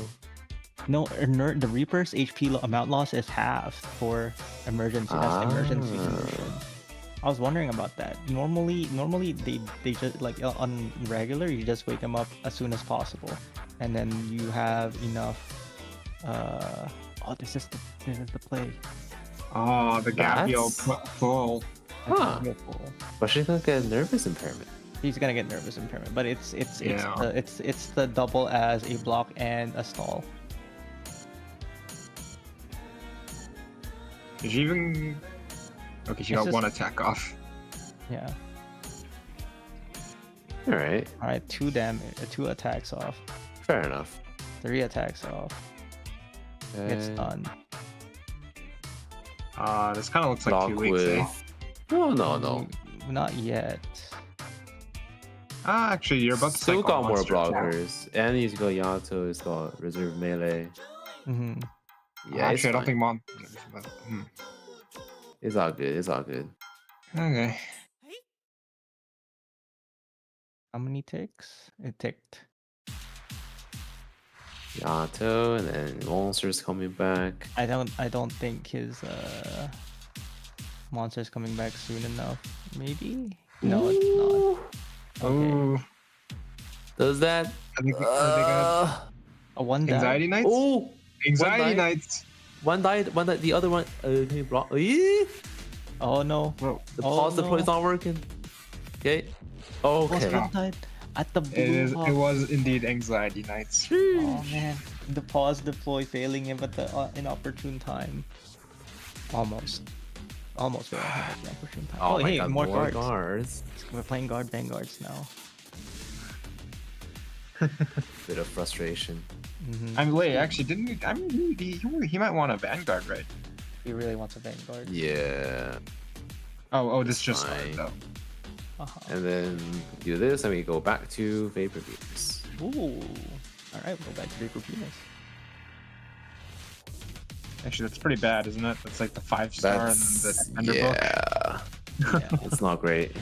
No, the Reaper's HP amount loss is halved for emergency. That's emergency condition. I was wondering about that. Normally they just like on regular you just wake them up as soon as possible, and then you have enough. Oh, this is the play. Oh, the Gabriel That's- pull. Huh. Beautiful. But she's gonna get nervous impairment. He's gonna get nervous impairment, but it's Yeah. it's the double as a block and a stall. Did she even? Okay, she It's got just- one attack off. Yeah. All right, All right, 2 attacks off, fair enough. 3 attacks off. It's Okay. done. This kind of looks like Block 2 weeks. Eh? with. No. Not yet. Actually, you're about to Still cycle got more monsters. blockers, and he's got Yato. He's got reserve melee. Hmm. Yeah, Actually, I don't it's think fine. mon. It's all good. It's all good. Okay. How many ticks? It ticked. Yato, and then monsters coming back. I don't think his monster's coming back soon enough. Maybe? No, it's not. Okay. Oh, Does that? I think are they gonna A 1 down. anxiety nights. Oh, Anxiety one died. nights. one died. One died. The other one. Can you block? Eee! Oh no. Whoa. The Oh, pause deploy is no. not working. Okay. Okay. One died at the blue It is. hub. It was indeed anxiety nights. Oh man, the pause deploy failing him at the inopportune time. Almost failing him at the opportune time. Oh, my hey, God, more more cards. guards. We're playing guard vanguards now. Bit of frustration. Mm-hmm. I mean, wait. Actually, didn't he? I mean, he might want a vanguard, right? He really wants a vanguard. Yeah. Oh, this just Fine. started though. Uh-huh. And then do this, and we go back to Vapourvenus. Ooh. All right, we'll go back to Vapourvenus. Actually, that's pretty bad, isn't it? That's like the 5-star in the Defender book. yeah. Yeah. It's not great.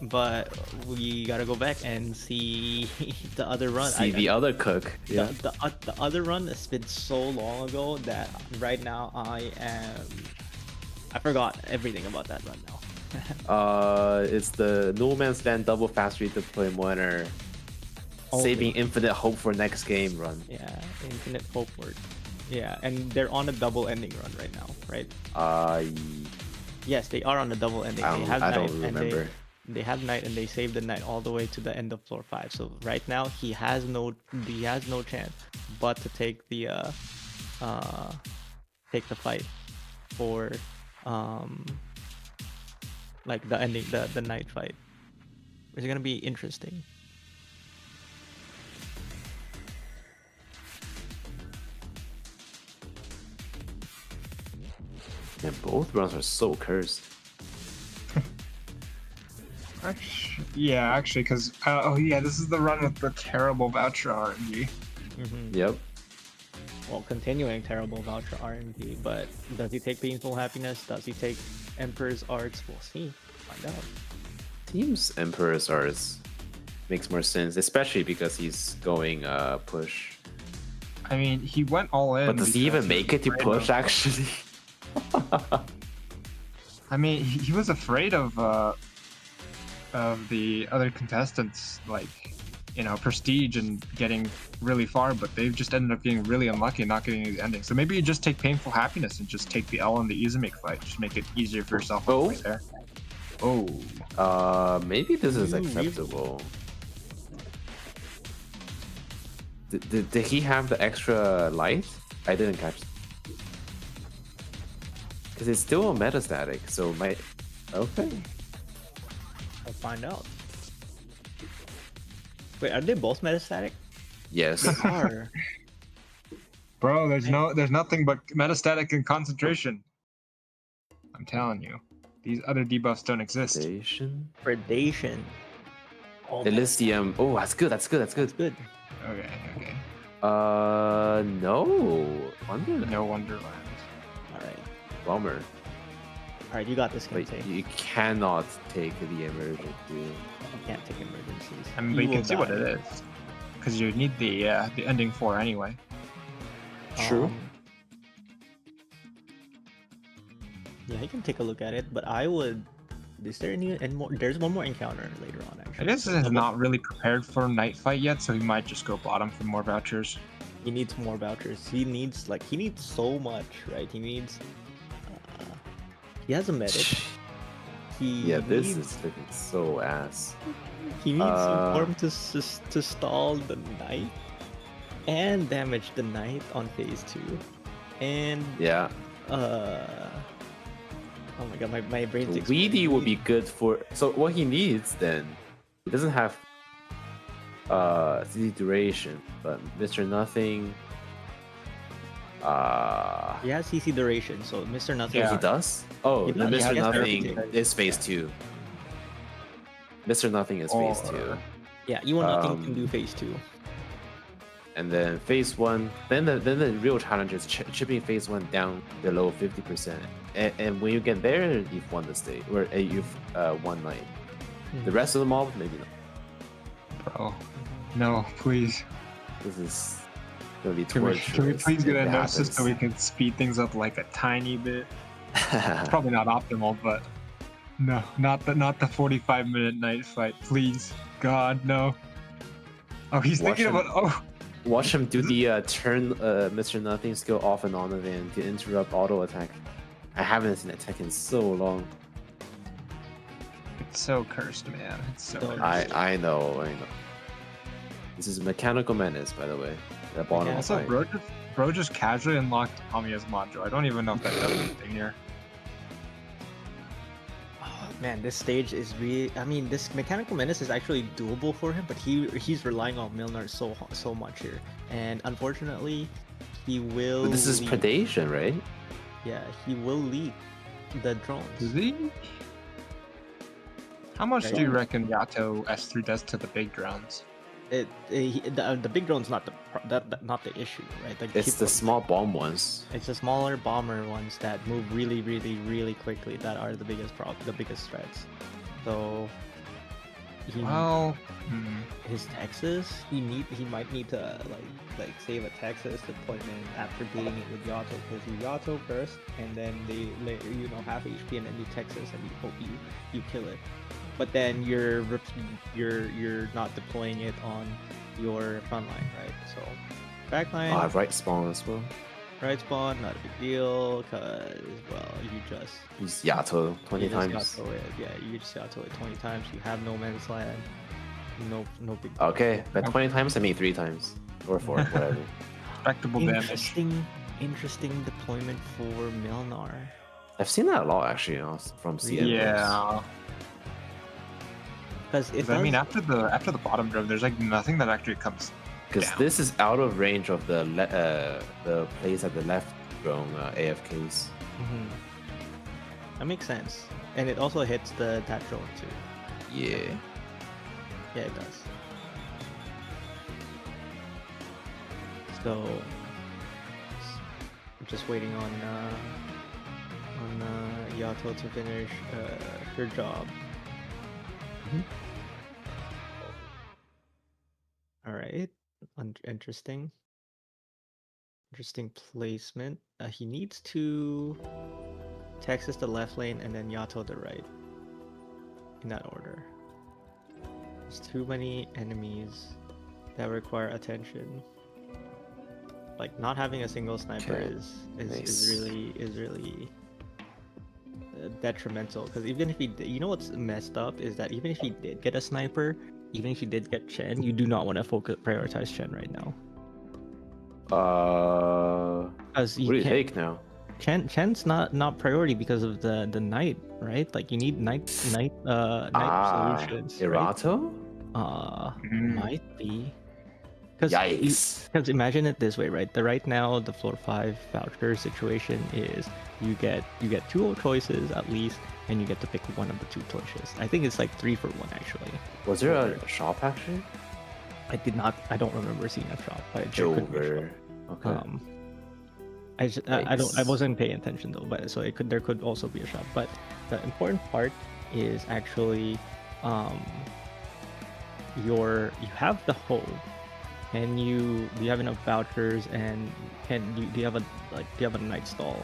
But we gotta go back and see the other run. See the other cook. Yeah. The other run has been so long ago that right now I forgot everything about that run now. It's the No Man's Land double fast read deploy winner, saving infinite hope for next game run. Yeah, infinite hope word. Yeah, and they're on a double ending run right now, right? Yes, they are on a double ending. They have I night don't and remember. they have night and they save the night all the way to the end of floor 5. So right now he has no chance but to take the fight for like the ending, the night fight, which is gonna be interesting. And both runs are so cursed. Actually, because this is the run with the terrible voucher RNG. Yep. Well, continuing terrible voucher RNG, but does he take Painful Happiness? Does he take Emperor's Arts? We'll see. Find out. Team's Emperor's Arts makes more sense, especially because he's going push. I mean, he went all in. But does he even because make it to afraid push? of- Actually. I mean, he was afraid of the other contestants, like, prestige and getting really far, but they've just ended up getting really unlucky and not getting the ending. So maybe you just take Painful Happiness and just take the L in the Izumik fight. Just make it easier for yourself all the way there. Oh. Maybe this is Ooh, acceptable. Did he have the extra light? I didn't catch. Because it's still a metastatic, so might. Okay. We'll find out. Wait, are they both metastatic? Yes. They are. Bro, there's nothing but metastatic and concentration. I'm telling you. These other debuffs don't exist. Station. Predation. Oh, Elysium. Oh, that's good. That's good. That's good. good. Okay, okay. No. Wonderland. No Wonderland. All right. Bummer. All right, you got this, But Kensei. you cannot take the emergency. You can't take emergencies. I mean, but you will can see what die. it is. Because you need the ending 4 anyway. True. Yeah, you can take a look at it, but I would. Is there any more? There's one more encounter later on, I actually. guess this is not really prepared for night fight yet, so he might just go bottom for more vouchers. He needs more vouchers. He needs so much, right? He needs. He has a medic. He Yeah, this needs, is looking so ass. He needs some form to stall the knight and damage the knight on phase 2, and Yeah. Oh my god, my brain's Weedy would be good for. So what he needs then, he doesn't have CC duration, but Mr. Nothing. He has CC duration, so Mr. Nothing. He does. Oh, He then does, Mr. he has Nothing therapeutic. is phase 2. Mr. Nothing is phase 2. Yeah, you Nothing can do phase 2. And then phase 1, then the real challenge is chipping phase 1 down below 50%. And when you get there, you've won the stage, or you've won night. The rest of the mob, maybe not. Bro. No, please. This is gonna be Can we torturous. please get a if it gnosis so we happens. can speed things up like a tiny bit? It's probably not optimal, but no, not the 45-minute night fight, please. God, no. Oh, he's Watch thinking him. about Watch him do the turn Mr. Nothing skill off and on event to interrupt auto attack. I haven't seen that tech in so long. It's so cursed, man. It's so Don't- cursed. I know. This is Mechanical Menace, by the way. The bottom Yeah, Also, fight. bro just casually unlocked Amiya's module. I don't even know if that does anything here. Oh, man, this stage is really. I mean, this Mechanical Menace is actually doable for him, but he's relying on Milner so much here, and unfortunately, he will. But this is lead. predation, right? Yeah, he will lead the drones. Is he? How much Right. do you reckon Yato S3 does to the big drones? The big drone's not not the issue, right? Like, It's the small bomb ones. It's the smaller bomber ones that move really, really, really quickly that are the biggest the biggest threats. So Well, his Texas, he might need to like save a Texas deployment after beating it with Yato, because you Yato first, and then they later half HP, and then you Texas, and you hope you kill it. But then you're not deploying it on your front line, right? So back line, Right spawn as well. right spawn, not a big deal, cause you just Use Yato 20 you just times. Yato it. Yeah, you just Yato it 20 times. You have no man's land. No big deal. Okay, but 20 times I mean 3 times. Or 4, whatever. respectable damage. Interesting deployment for Milnar. I've seen that a lot actually from CM. Yeah. Because it 'Cause I mean, does- after the bottom drone, there's like nothing that actually comes. Because down. this is out of range of the place at the left drone AFKs. Mhm. That makes sense. And it also hits that drone too. Yeah. Yeah, it does. So I'm just waiting on Yato to finish her job. All right, interesting placement. He needs to Texas the left lane and then Yato the right, in that order. There's too many enemies that require attention. Like, not having a single sniper Okay, is really detrimental, because even if he did, what's messed up is that even if he did get a sniper, even if he did get Chen, you do not want to prioritize Chen right now, because What do you take now? Chen's not priority because of the knight, right? Like, you need knight solutions, right? Irato? Might be. Yikes. Because imagine it this way, right? Right now, the floor 5 voucher situation is you get 2 choices at least, and you get to pick one of the 2 choices. I think it's like 3 for 1 actually. Was there a shop actually? I don't remember seeing a shop, but there could be a shop. Okay. I wasn't paying attention though, but so there could also be a shop. But the important part is actually you have the hole, and you have enough vouchers, and do you have a night stall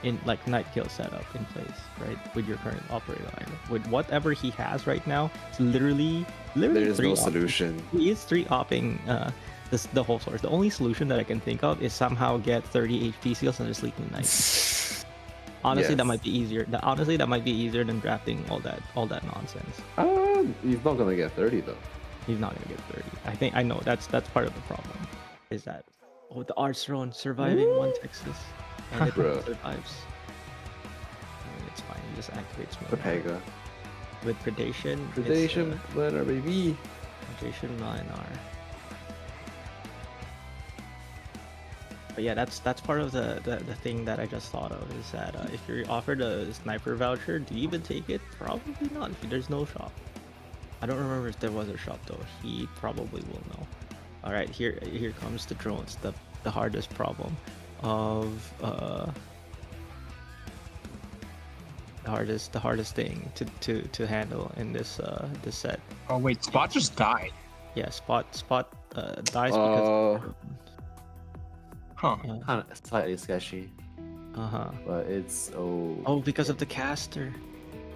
in like night kill setup in place, right? With your current operator item, with whatever he has right now, it's literally There's 3 no options. solution. He is 3-opping the whole source. The only solution that I can think of is somehow get 30 HP seals and just sleep in the night. Honestly, that Yes. might be easier. That might be easier than drafting all that nonsense. He's not gonna get 30 though. He's not gonna get 30. I know that's part of the problem. Is that the Arts Throne surviving 1 Texas, and it Bro. survives. I mean, it's fine. He just activates more. Pega. With predation. Predation, winner, baby. Predation 9R. But yeah, that's part of the thing that I just thought of, is that if you're offered a sniper voucher, do you even take it? Probably not. There's no shop. I don't remember if there was a shop though. He probably will know. All right, here comes the drones, the hardest problem of the hardest thing to handle in this set. Oh wait, Spot just died. Yeah, Spot dies because. Huh. Kind of slightly sketchy, but it's Because of the caster.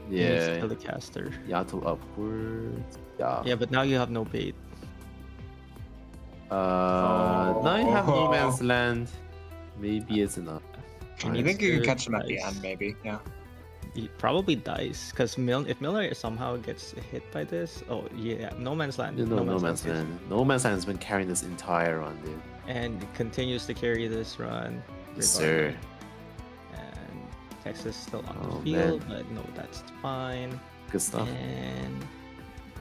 yeah. Kill the caster. Yato upwards. Yeah. Yeah, but now you have no bait. Now you have no man's land. Maybe it's enough. And you think you can Nice. catch him at the end, maybe? Yeah. He probably dies because if Miller somehow gets hit by this, no man's land. No man's is- land. No man's land has been carrying this entire run, dude. and continues to carry this run. Yes, sir. And Texas still on Oh, the field, but no, that's fine. Good stuff. And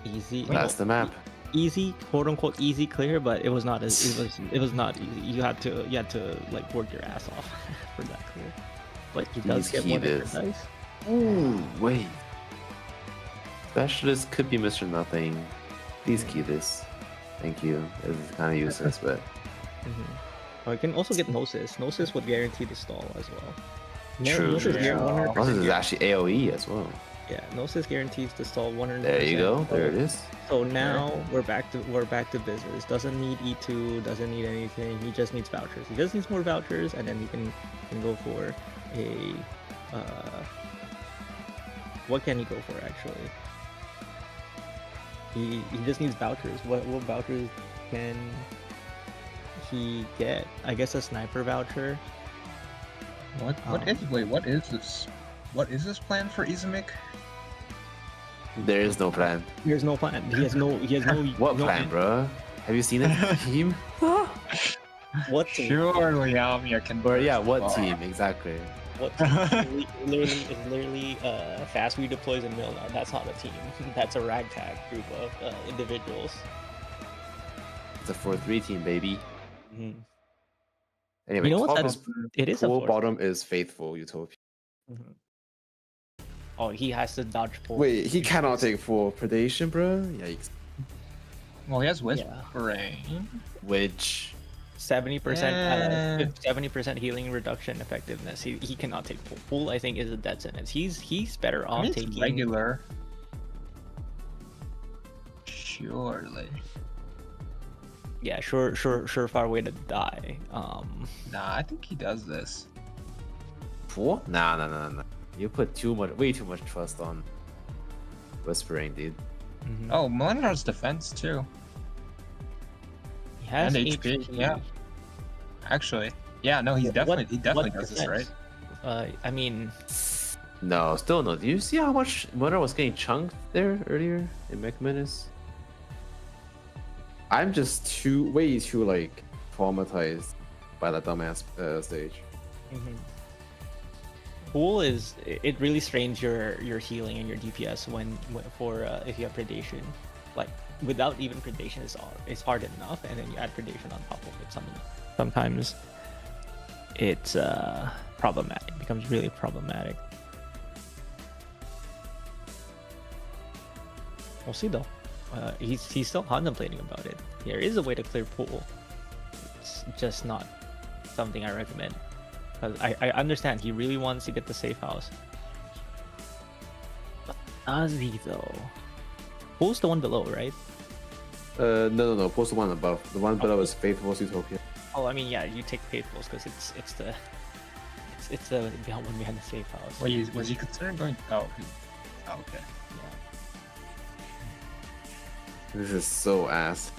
easy. That's the map. Easy, quote unquote easy clear, but it was not as it was not easy. You had to like work your ass off for that clear. But he does Please get more keep this. dice. Ooh, wait. Specialist could be Mr. Nothing. Please keep this. Thank you. This is kind of useless, but Oh, you can also get Gnosis. Gnosis would guarantee the stall as well. True, Gnosis true, guar- true. 100% Gnosis is guar- actually AoE as well. Yeah, Gnosis guarantees the stall 100%. There you go. There it is. So now we're back to business. Doesn't need E2, doesn't need anything. He just needs vouchers. He just needs more vouchers, and then he can go for a what can he go for actually? He just needs vouchers. What vouchers can he get? I guess a sniper voucher. What is this? What is this plan for Izumik? There is no plan. There's no plan. He has no. What no plan, bro? Have you seen it? Team? What? Surely Yamiya can. Or yeah, burst what the ball. team exactly? What literally fast redeploys in Milner. That's not a team. That's a ragtag group of individuals. It's a 4-3 team, baby. Mhm. Anyway, You know what? top That's is it is a full, force. bottom is faithful utopia. Mhm. Oh, he has to dodge full. Wait, he cannot take full predation, bro. Yikes. Well, he has Yeah. Whispering. Which 70% 70% healing reduction effectiveness. He cannot take full. Full, I think, is a dead sentence. He's better I off mean, it's taking regular. Surely. Yeah, surefire way to die. Nah, I think he does this. full? Nah. You put way too much trust on whispering, dude. Mhm. Oh, Milner has defense too. He has and HP, yeah. Actually, yeah, no, he definitely what does this, right? I mean, No, still no. Do you see how much Mona was getting chunked there earlier in Mech Menace? I'm just way too like traumatized by that dumbass stage. Pool it really strains your healing and your DPS when if you have predation. like without even predation is hard enough, and then you add predation on top of it. Sometimes it's problematic. It becomes really problematic. We'll see though. He's still contemplating about it. There is a way to clear pool. It's just not something I recommend. Because I understand he really wants to get the safe house. But does he though? Pool's the one below, right? No. Post the one above. The one below is Faithful's Utopia. Oh, I mean, yeah, you take Faithfuls because it's the one behind the safe house. Wait, was he considering going? Oh, okay. This is so ass.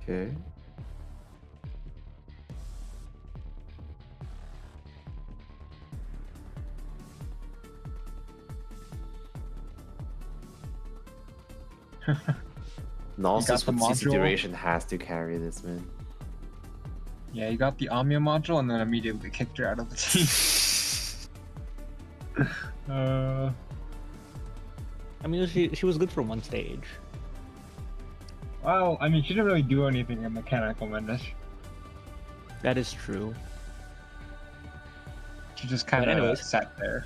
Okay. Nonsense the with CC module. duration has to carry this, man. Yeah, you got the Omnia module and then immediately kicked her out of the team. I mean, she was good for one stage. Well, I mean, she didn't really do anything in Mechanical Menace. That is true. She just kind of anyways. sat there.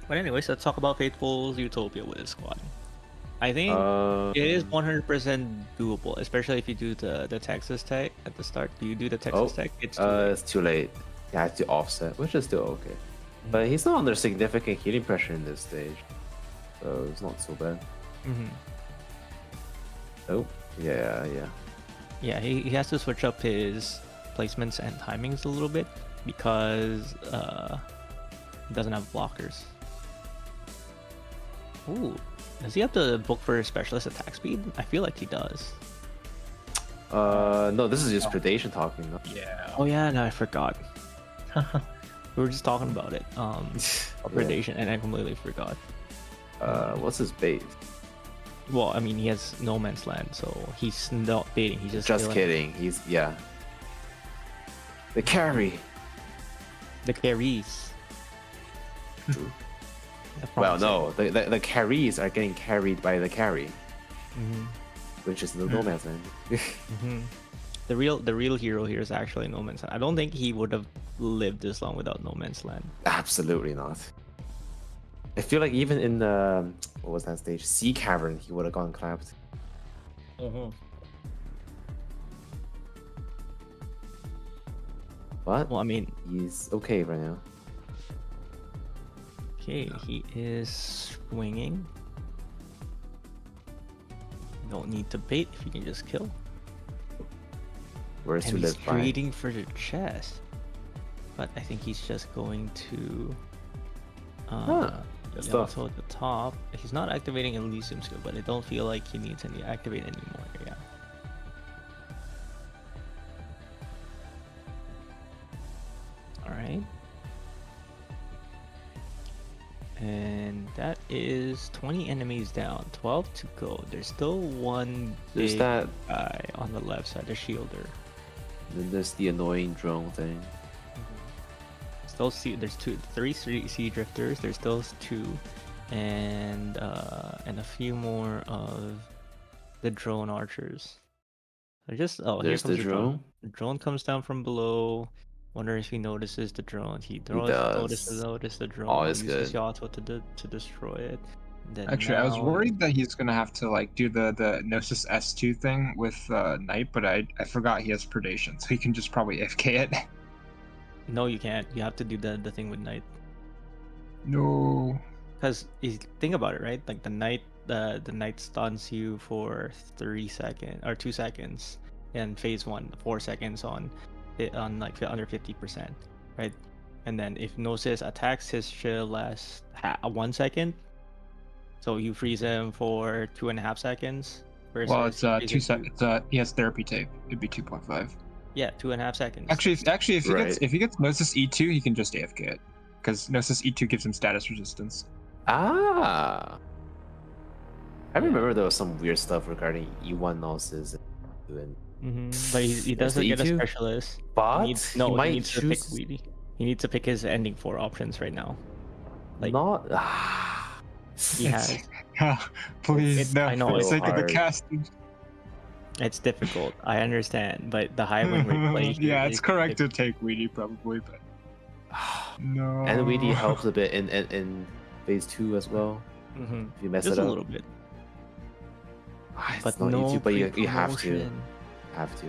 But anyways, let's talk about Faithful's Utopia with his squad. I think it is 100% doable, especially if you do the Texas tech at the start. Do you do the Texas tech? It's too late. You have to offset, which is still okay. But he's not under significant healing pressure in this stage, so it's not so bad. Oh, yeah. Yeah, he has to switch up his placements and timings a little bit because he doesn't have blockers. Ooh, does he have to book for specialist attack speed? I feel like he does. No, this is just predation talking. No? Yeah. Oh yeah, no, I forgot. We were just talking about it. Predation, and I completely forgot. What's his bait? Well, I mean, he has no man's land, so he's not baiting. He's just kidding. He's the carry. The carries. True. Well, no, the carries are getting carried by the carry, which is the no man's land. The real hero here is actually No Man's Land. I don't think he would have lived this long without No Man's Land. Absolutely not. I feel like even in the what was that stage? Sea Cavern, he would have gone clapped. But Well, I mean, he's okay right now. okay, he is swinging. Don't need to bait if you can just kill. Where's to And he's live by? trading for the chest. But I think he's just going to Good stuff. Yamato at the top. He's not activating Elysium skill, but I don't feel like he needs any activate anymore. Yeah. Alright. And that is 20 enemies down, 12 to go. There's still one There's big that. guy on the left side, the shielder. Then there's the annoying drone thing. Still there's three sea drifters. There's those two, and a few more of the drone archers. They're just here There's comes the drone. The drone comes down from below. Wonder if he notices the drone. He does. notice the drone. Always uses good. Yamato to destroy it. Then Actually, I was now- worried that he's gonna have to like do the Gnosis S2 thing with Knight, but I forgot he has predation, so he can just probably FK it. No, you can't. You have to do the thing with Knight. No. Because think about it, right? Like the Knight stuns you for 3 seconds or 2 seconds, and phase 1 4 seconds on like under 50%, right? And then if Gnosis attacks, his shield lasts 1 second, so you freeze him for 2.5 seconds. Well, it's versus 2 freezing seconds. He has therapy tape. It'd be 2.5. Yeah, 2.5 seconds. Actually, if he gets Gnosis E2, he can just AFK it, because Gnosis E2 gives him status resistance. Ah. I remember there was some weird stuff regarding E1 Gnosis and But he There's doesn't the get a E2. specialist. But he needs, he no, he might needs to pick choose Weedy. He needs to pick his ending 4 options right now. Like, not. he has. Please, no, I know, for the it's sake of the hard. casting. It's difficult. I understand, but the high win rate play here. Yeah, it's is correct to take Weedy probably, but no. And Weedy helps a bit in phase 2 as well. Mhm. If you mess Just it a up, little bit. It's But not no YouTube, but you have to. pre-promotion. Have to.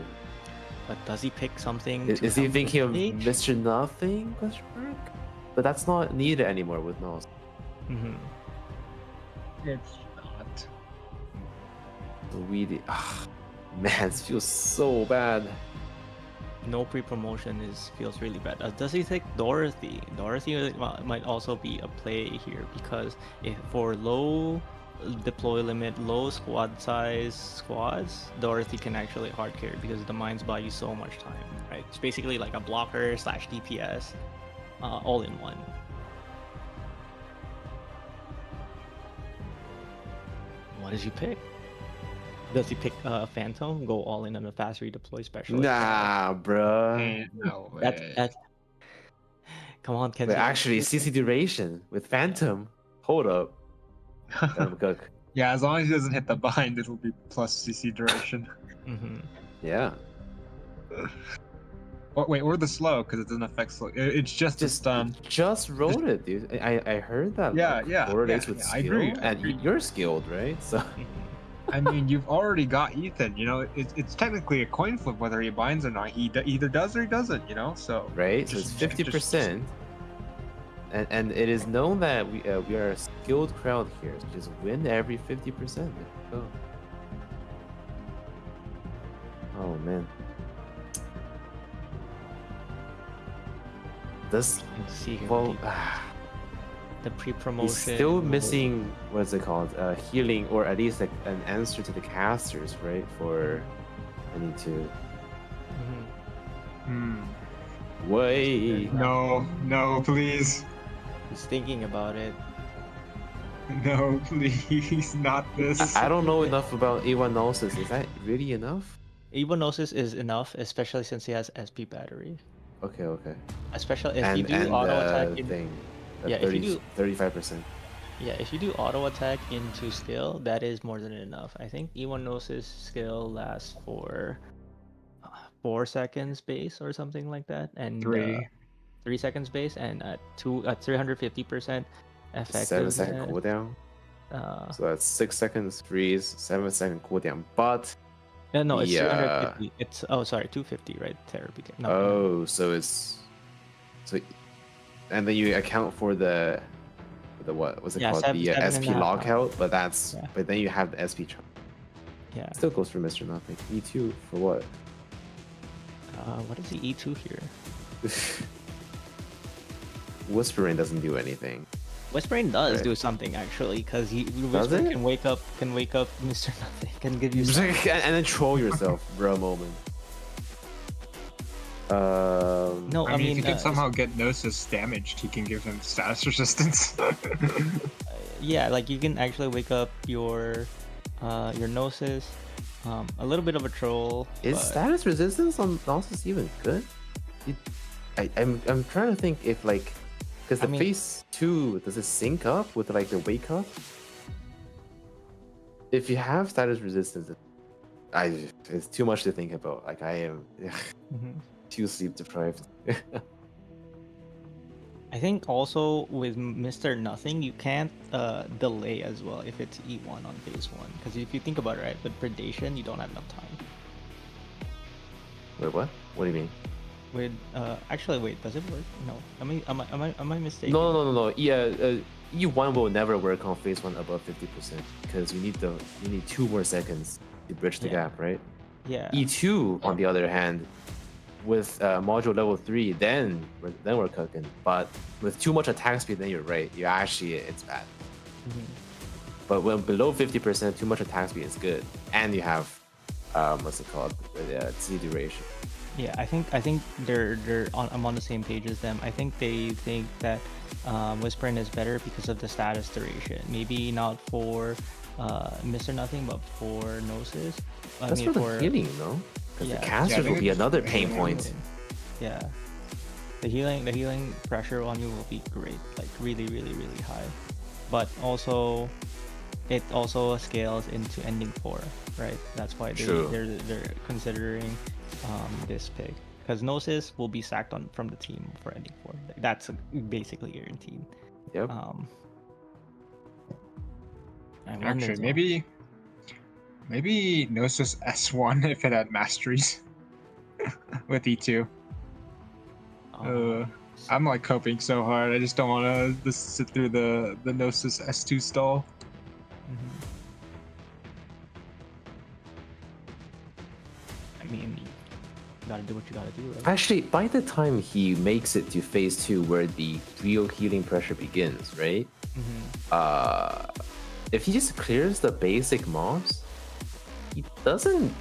But does he pick something? Is to he help the thinking of stage? Mr. Nothing? Question mark? But that's not needed anymore with Nose. Mhm. It's not. So Weedy. Man, this feels so bad. No pre-promotion feels really bad. Does he take Dorothy? Dorothy might also be a play here because if for low deploy limit, low squad size squads, Dorothy can actually hard carry because the mines buy you so much time, right? It's basically like a blocker / DPS, all in one. What does he pick? Does he pick Phantom? Go all in on a fast redeploy specialist? Nah, bruh. Ain't no way. That's come on, Kensei. But actually, CC duration with Phantom. Hold up. Cook. Yeah, as long as he doesn't hit the bind, it'll be plus CC duration. Mhm. Yeah. Oh, wait, or the slow, because it doesn't affect slow. It's just a stun. Just wrote it, dude. I heard that. Yeah, like, yeah, correlates yeah, with yeah, skill, I agree, I and agree. you're skilled, right? So I mean, you've already got Ethan, you know? It's technically a coin flip whether he binds or not. He either does or he doesn't, you know? So. right, so it's 50%, and it is known that we are a skilled crowd here. So just win every 50%. Oh. Oh man. This Let's see here. well. The pre-promotion. He's still missing what's it called? Healing, or at least like an answer to the casters, right? For I need to wait. No, no, please. He's thinking about it. No, please, not this. I don't know enough about A1 Gnosis. Is that really enough? Evonosis is enough, especially since he has SP battery. Okay. Especially if you do auto attack. Thing. Yeah, if you do 35%. Yeah, if you do auto attack into skill, that is more than enough. I think Ewonosis skill lasts for 4 seconds base or something like that, and 3 seconds base, and at 350% effectiveness. 7-second cooldown. Uh, So that's 6 seconds freeze, 7-second cooldown. But no, it's yeah. 350. It's 250, right? Terra became. No, oh, so it's and then you account for the what was it called? The SP lockout, but that's but then you have the SP charge. Yeah. Still goes for Mr. Nothing. E2 for what? What is the E2 here? Whispering doesn't do anything. Whispering does Right. do something actually, because Does Whisper it? can wake up Mr. Nothing, can give you. And then troll yourself, bro. Moment. No, I mean, if he can somehow get Gnosis damaged, he can give him status resistance. Yeah, like you can actually wake up your Gnosis, a little bit of a troll. Is but- status resistance on Gnosis even good? I'm trying to think if like, because the I mean- phase 2, does it sync up with like the wake up? If you have status resistance, it's too much to think about. Like I am Mhm. too sleep deprived. I think also with Mr. Nothing, you can't delay as well if it's E1 on phase 1, because if you think about it, right, with predation, you don't have enough time. Wait, what? What do you mean? With actually, wait, does it work? No, am I mistaken? No. Yeah, E1 will never work on phase 1 above 50% because you need 2 more seconds to bridge the Yeah. gap, right? Yeah. E2, on the other hand, with module level 3, then we're cooking. But with too much attack speed, then you're right. It's bad. Mhm. But when below 50%, too much attack speed is good, and you have what's it called? C duration. Yeah, I think I'm on the same page as them. I think they think that Whispering is better because of the status duration. Maybe not for Mr. Nothing, but for Gnosis. That's for the healing, no? Because Yeah. the casters they will be just- another pain yeah. point. Yeah. The healing pressure on you will be great, like really, really, really high. But also, it also scales into ending 4, right? That's why True. they're considering this pick. Because Gnosis will be sacked from the team for ending 4. That's basically guaranteed. Yep. And Actually, London's maybe Gnosis S1 if it had masteries with E2. I'm like coping so hard. I just don't want to just sit through the Gnosis S2 stall. I mean, you gotta do what you gotta do, right? Actually, by the time he makes it to phase 2, where the real healing pressure begins, right? If he just clears the basic mobs, he doesn't,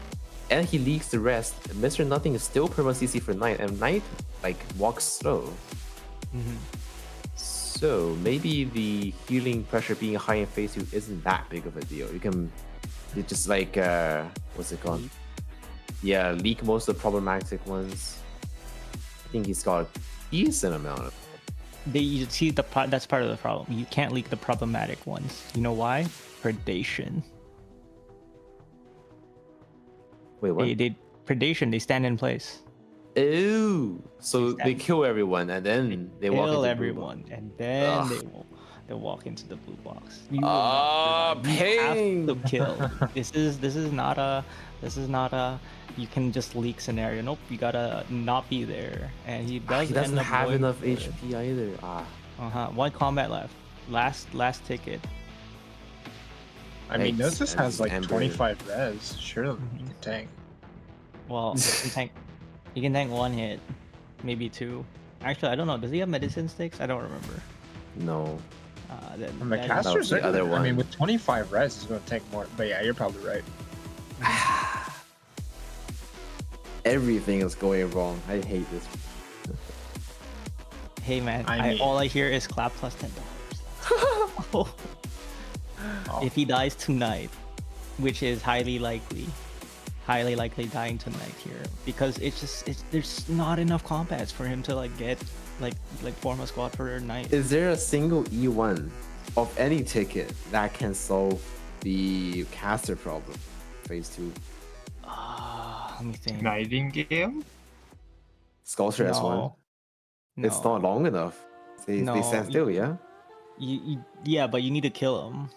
and he leaks the rest. Mr. Nothing is still perma CC for Knight, and Knight like walks slow. So maybe the healing pressure being high in phase 2 isn't that big of a deal. You just like what's it called? Yeah, leak most of the problematic ones. I think he's got a decent amount of. You see that's part of the problem. You can't leak the problematic ones. You know why? Predation. Wait, what? They predation. They stand in place. Ooh, so they kill everyone and then they walk into Kill the blue everyone, box. and then Ugh. they walk into the blue box. You will not survive. pain. You have to kill. This is not a you can just leak scenario. Nope, you gotta not be there. And he does. He doesn't end up have going enough for it. HP either. One combat left. Last ticket. I mean, Eggs Gnosis and has like Ember. 25 res. Surely he can tank. Well, he can tank 1 hit, maybe 2. Actually, I don't know. Does he have medicine sticks? I don't remember. No. And the that is- casters, the other I one. mean, with 25 res, he's going to tank more. But yeah, you're probably right. Everything is going wrong. I hate this. Hey man, I mean- all I hear is clap plus $10. Oh. If he dies tonight, which is highly likely dying tonight here, because there's not enough combats for him to like get like form a squad for a night. Is there a single E1 of any ticket that can solve the caster problem? Phase 2. Let me think. Nightingale? Sculpture S1. No. It's not long enough. They No, stand still, yeah? Yeah, but you need to kill him.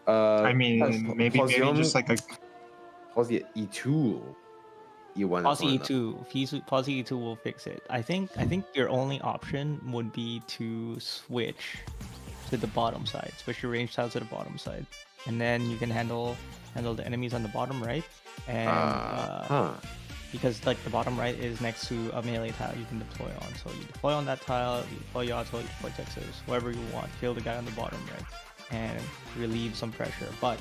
I mean, maybe just like a... Posi E2. E1 Pause is not enough. E2. Pause E2 will fix it. I think your only option would be to switch to the bottom side. Switch your range tiles to the bottom side, and then you can handle the enemies on the bottom right. And because like the bottom right is next to a melee tile you can deploy on. So you deploy on that tile, you deploy Yato, you deploy Texas, whoever you want. Kill the guy on the bottom right and relieve some pressure. But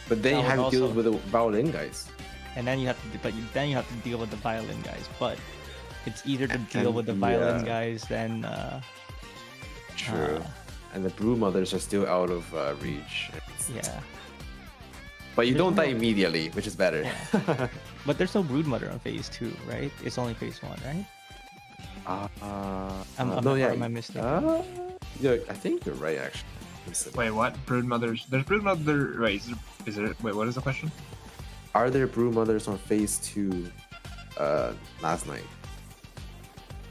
then that you would have to deal also- with the violin guys. and then you have to deal with the violin guys. But it's either to deal And with the the, violin guys than True. And the brood mothers are still out of reach. yeah. But you There's don't die no- immediately, which is better. Yeah. But there's no broodmother on phase 2, right? It's only phase 1, right? Am I mistaken? Yeah, I think you're right, actually. Wait, what? Broodmothers? There's broodmother... Wait, is there... Wait, what is the question? Are there brood mothers on phase 2 last night?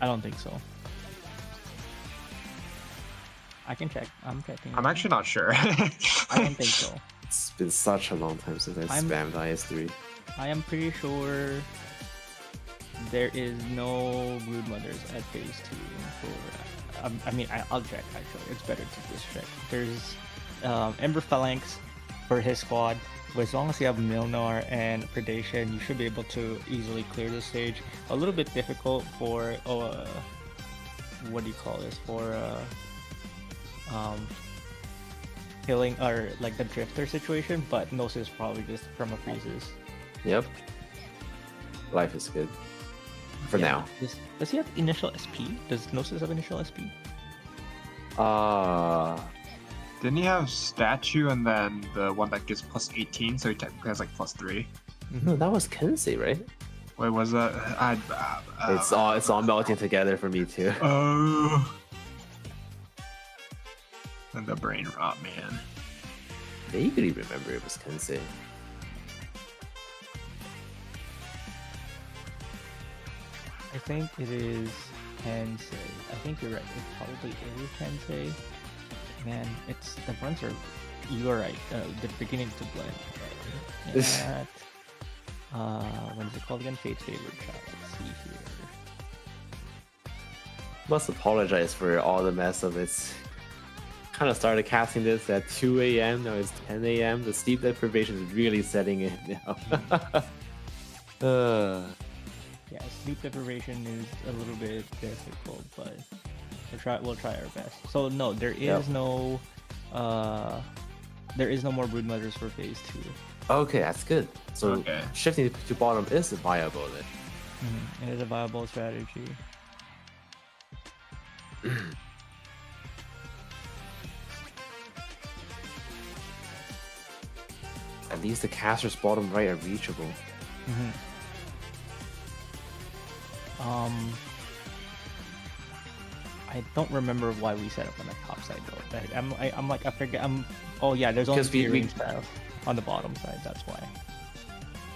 I don't think so. I can check. I'm checking. I'm actually not sure. I don't think so. It's been such a long time since I spammed IS3. I am pretty sure there is no broodmothers at phase 2 for. I mean, I'll check. Actually, it's better to just check. There's Ember Phalanx for his squad. But as long as you have Milnar and Predation, you should be able to easily clear the stage. A little bit difficult for what do you call this? For killing or like the drifter situation, but Gnosis is probably just perma freezes. Yep. Life is good. For now. Does he have initial SP? Does Gnosis have initial SP? Didn't he have statue and then the one that gives plus 18, so he technically has like plus 3? No, that was Kensei, right? Wait, was that? It's all melting together for me too. Oh. And the brain rot, man. Vaguely remember it was Kensei. I think it is Kensei. I think you're right. It probably is Kensei. Man, it's the runs are. You are right. They're beginning to blend. Yeah. What is it called again? Fate's favorite child. Let's see here. Must apologize for all the mess of it. Kind of started casting this at 2 a.m. Now it's 10 a.m. The sleep deprivation is really setting in now. Yeah, sleep deprivation is a little bit difficult, but we'll try our best. So no, there is no more broodmothers for phase 2. Okay, that's good. So Okay. shifting to bottom is viable then. It is a viable strategy. At least the casters bottom right are reachable. I don't remember why we set up on the top side though. I'm like I forget. Oh yeah, there's only Because we- 3 range styles on the bottom side. That's why.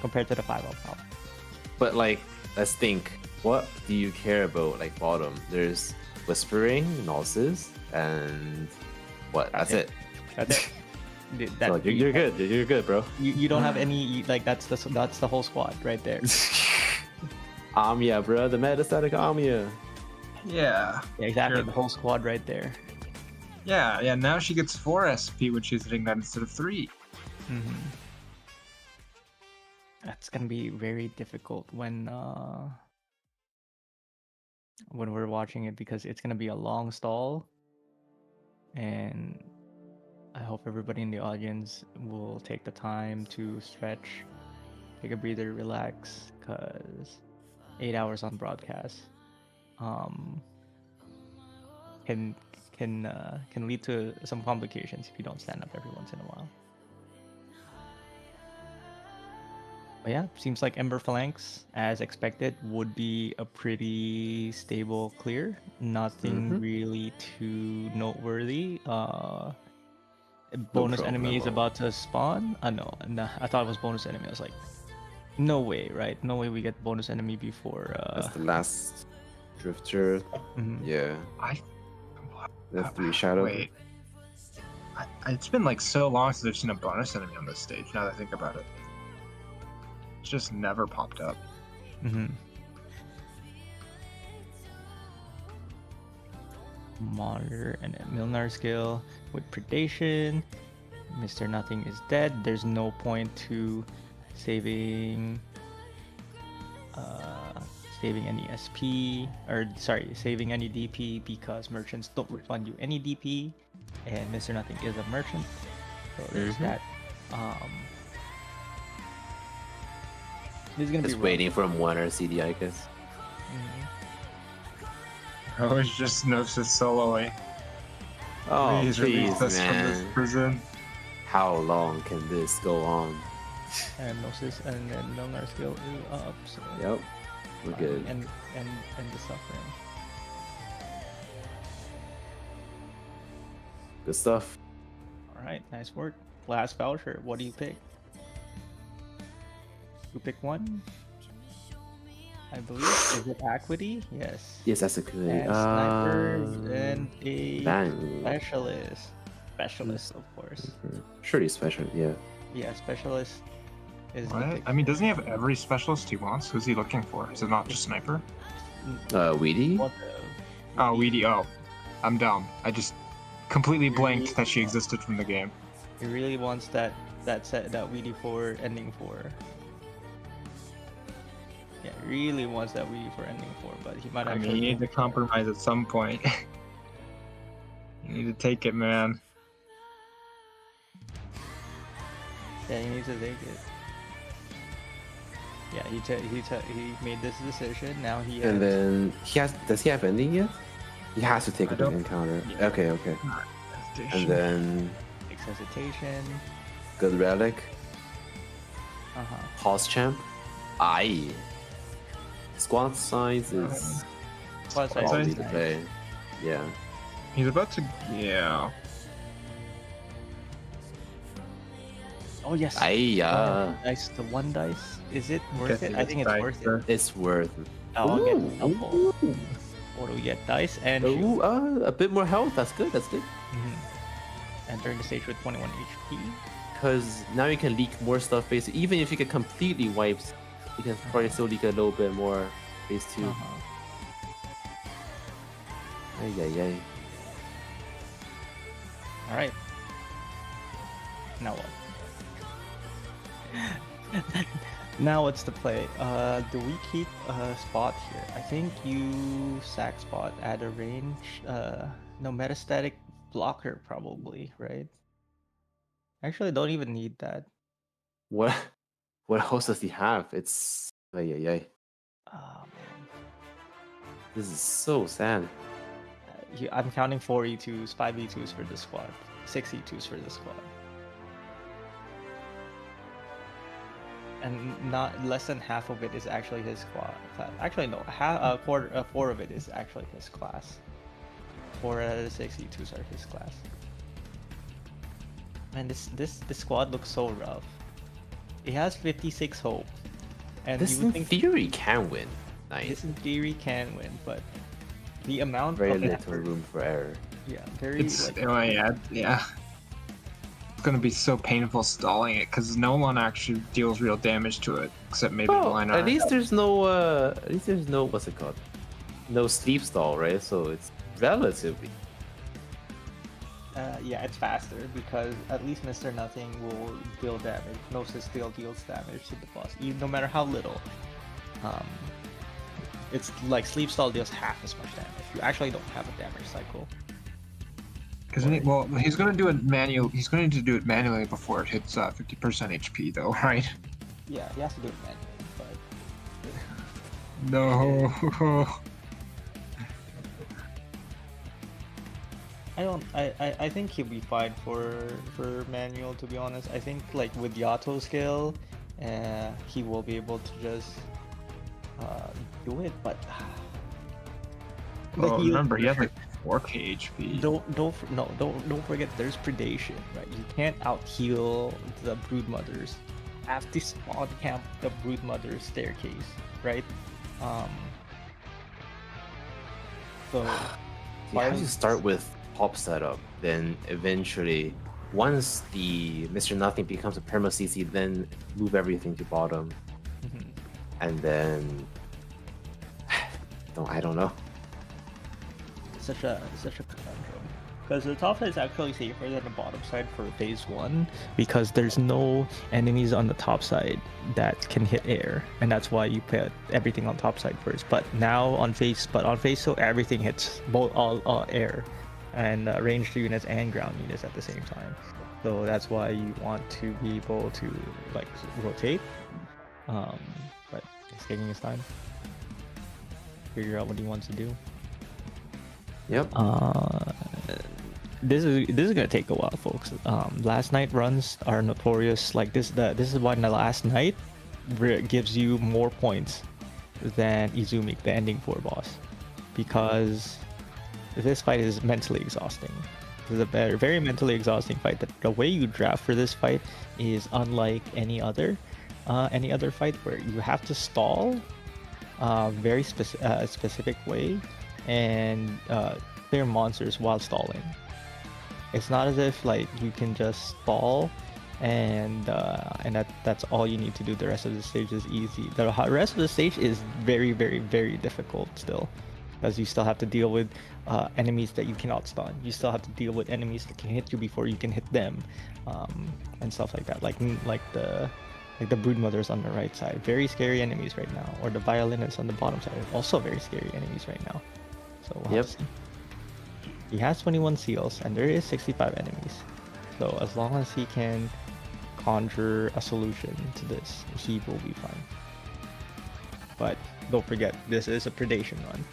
Compared to the 5 up top. But like, let's think. What do you care about? Like bottom, there's whispering, Gnosis, and what? That's it. That's it. Dude, that, So you're good. You're good, bro. You don't have any like that's the whole squad right there. Amia, bro, the metastatic Amia. Yeah. Yeah, exactly, Sure. the whole squad right there. Yeah. Now she gets 4 SP when she's hitting that instead of 3. That's gonna be very difficult when we're watching it because it's gonna be a long stall, and I hope everybody in the audience will take the time to stretch, take a breather, relax, cause 8 hours on broadcast can lead to some complications if you don't stand up every once in a while. But yeah, seems like Ember Phalanx, as expected, would be a pretty stable clear. Nothing really too noteworthy. Bonus enemy is about to spawn. No, I thought it was bonus enemy. I was like, no way, right? No way we get bonus enemy before. That's the last drifter. Yeah. The 3 shadow. Wait. It's been like so long since I've seen a bonus enemy on this stage. Now that I think about it, it's just never popped up. Monitor and a Milnar skill with predation. Mr. Nothing is dead. There's no point to saving any SP, or sorry, saving any DP, because merchants don't refund you any DP, and Mr. Nothing is a merchant, so there's that. This is gonna Just be waiting for him 1 or CD, I guess. Oh, it's just Gnosis soloing. Oh, Please release us from this man. prison. How long can this go on? And Gnosis and then Milnar skill is up, so Yep, we're good. and the suffering. Good stuff. All right, nice work. Last voucher. What do you pick? You pick one. I believe is it Acuity? Yes. Yes, that's a good. And sniper and a Bang. specialist, of course. Surely special, yeah. Yeah, specialist is the What? pick. I mean, doesn't he have every specialist he wants? Who's he looking for? Is it not just sniper? Weedy? What the- Oh, Weedy. Oh, I'm dumb. I just completely blanked that she existed from the game. He really wants that Weedy 4 ending 4. Yeah, he really wants that Weedy 4 ending 4, but he might I actually. mean, you need to compromise at some point. You need to take it, man. Yeah, he needs to take it. Yeah, he made this decision. Now he has. And then does he have ending yet? He has to take I a big don't- encounter. yeah. Okay. And then Takes hesitation. good relic. Pause champ. Aye. Squad size is Squad size probably is the nice. play. Yeah. He's about to. Yeah. Oh yes. Aye. Dice. The one dice. Is it worth Guess it? he I gets think it's dice worth it. there. It's worth it. Oh, I'll get Ooh, double. ooh. What do we get? Dice and shield. Ooh, a bit more health. That's good. That's good. Entering the stage with 21 HP. Because now you can leak more stuff. Basically, even if you get completely wiped, you can probably still leak a little bit more. Phase 2. Ay, ay, ay. All right. Now what? Now what's the play? Do we keep a spot here? I think you sack spot at a range. No metastatic blocker probably, right? Actually, don't even need that. What else does he have? It's ay, ay, ay. Oh man. This is so sad. I'm counting 4 E2s, 5 E2s for this squad, 6 E2s for this squad. And not less than half of it is actually his squad class. Actually, no, quarter, 4 of it is actually his class. 4 out of the 6 E2s are his class. Man, this squad looks so rough. It has 56 hope, and This you in would think theory can win. this Nice. in theory can win, but the amount Very of little effort, room for error. yeah, very It's like, yeah. It's gonna be so painful stalling it because no one actually deals real damage to it except maybe Well, Liner. at least there's no what's it called? No sleep stall, right? So it's relatively. yeah, it's faster because at least Mr. Nothing will deal damage. Gnosis still deals damage to the boss, no matter how little. It's like Sleep Stall deals half as much damage. You actually don't have a damage cycle. Because well, he's gonna do it manual. He's going to do it manually before it hits 50% HP, though, right? Yeah, he has to do it manually, but No. I think he'll be fine for manual, to be honest. I think like with Yato skill, he will be able to just do it, but Well, he- remember, he has like 4k HP. don't forget there's predation, right? You can't out heal the broodmothers. Have to spawn camp the broodmother staircase, right? So You have to start with top setup, then eventually, once the Mr. Nothing becomes a perma CC, then move everything to bottom, and then I don't know. such a conundrum, because the top side is actually safer than the bottom side for phase 1 because there's no enemies on the top side that can hit air, and that's why you put everything on top side first. But now on phase 2 everything hits both all air and ranged units and ground units at the same time. So that's why you want to be able to like rotate, but it's taking his time. Figure out what he wants to do. Yep. This is gonna take a while, folks. Last night runs are notorious. Like this is why the last night gives you more points than Izumi, the ending 4 boss, because this fight is mentally exhausting. This is a very mentally exhausting fight. The way you draft for this fight is unlike any other fight where you have to stall very specific way and clear monsters while stalling. It's not as if like you can just stall and that's all you need to do. The rest of the stage is easy. The rest of the stage is very, very, very difficult still, because you still have to deal with enemies that you cannot stun. You still have to deal with enemies that can hit you before you can hit them, and stuff like that. Like the broodmothers on the right side, very scary enemies right now, or the violinists on the bottom side, also very scary enemies right now. So we'll have to see. He has 21 seals and there is 65 enemies. So as long as he can conjure a solution to this, he will be fine. But don't forget, this is a predation run.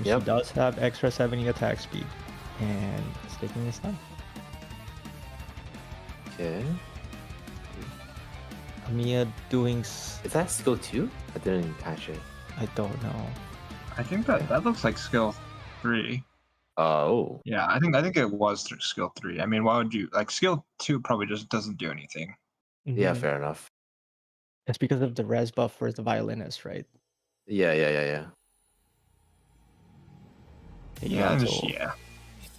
He does have extra 70 attack speed, and it's taking his time. Okay. Mia doing. Is that skill 2? I didn't catch it. I don't know. I think that looks like skill 3. Oh. Yeah, I think it was through skill 3. I mean, why would you like skill 2? Probably just doesn't do anything. Yeah, Mhm. fair enough. It's because of the res buff for the violinist, right? Yeah. Yeah, Yato. yeah.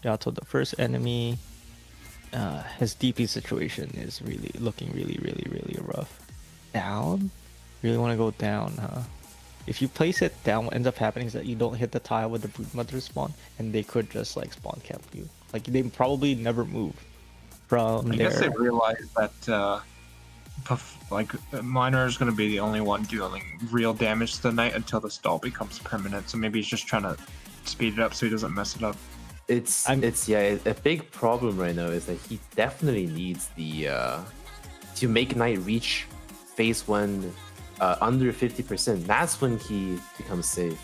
Yato, the first enemy. His DP situation is really looking really rough. Down? Really want to go down, huh? If you place it down, what ends up happening is that you don't hit the tile with the broodmother spawn, and they could just like spawn camp you. Like they probably never move from I there. guess they realized that Miner is going to be the only one dealing real damage to the knight until the stall becomes permanent. So maybe he's just trying to speed it up so he doesn't mess it up. It's a big problem right now is that he definitely needs the to make Knight reach phase 1 under 50%. That's when he becomes safe.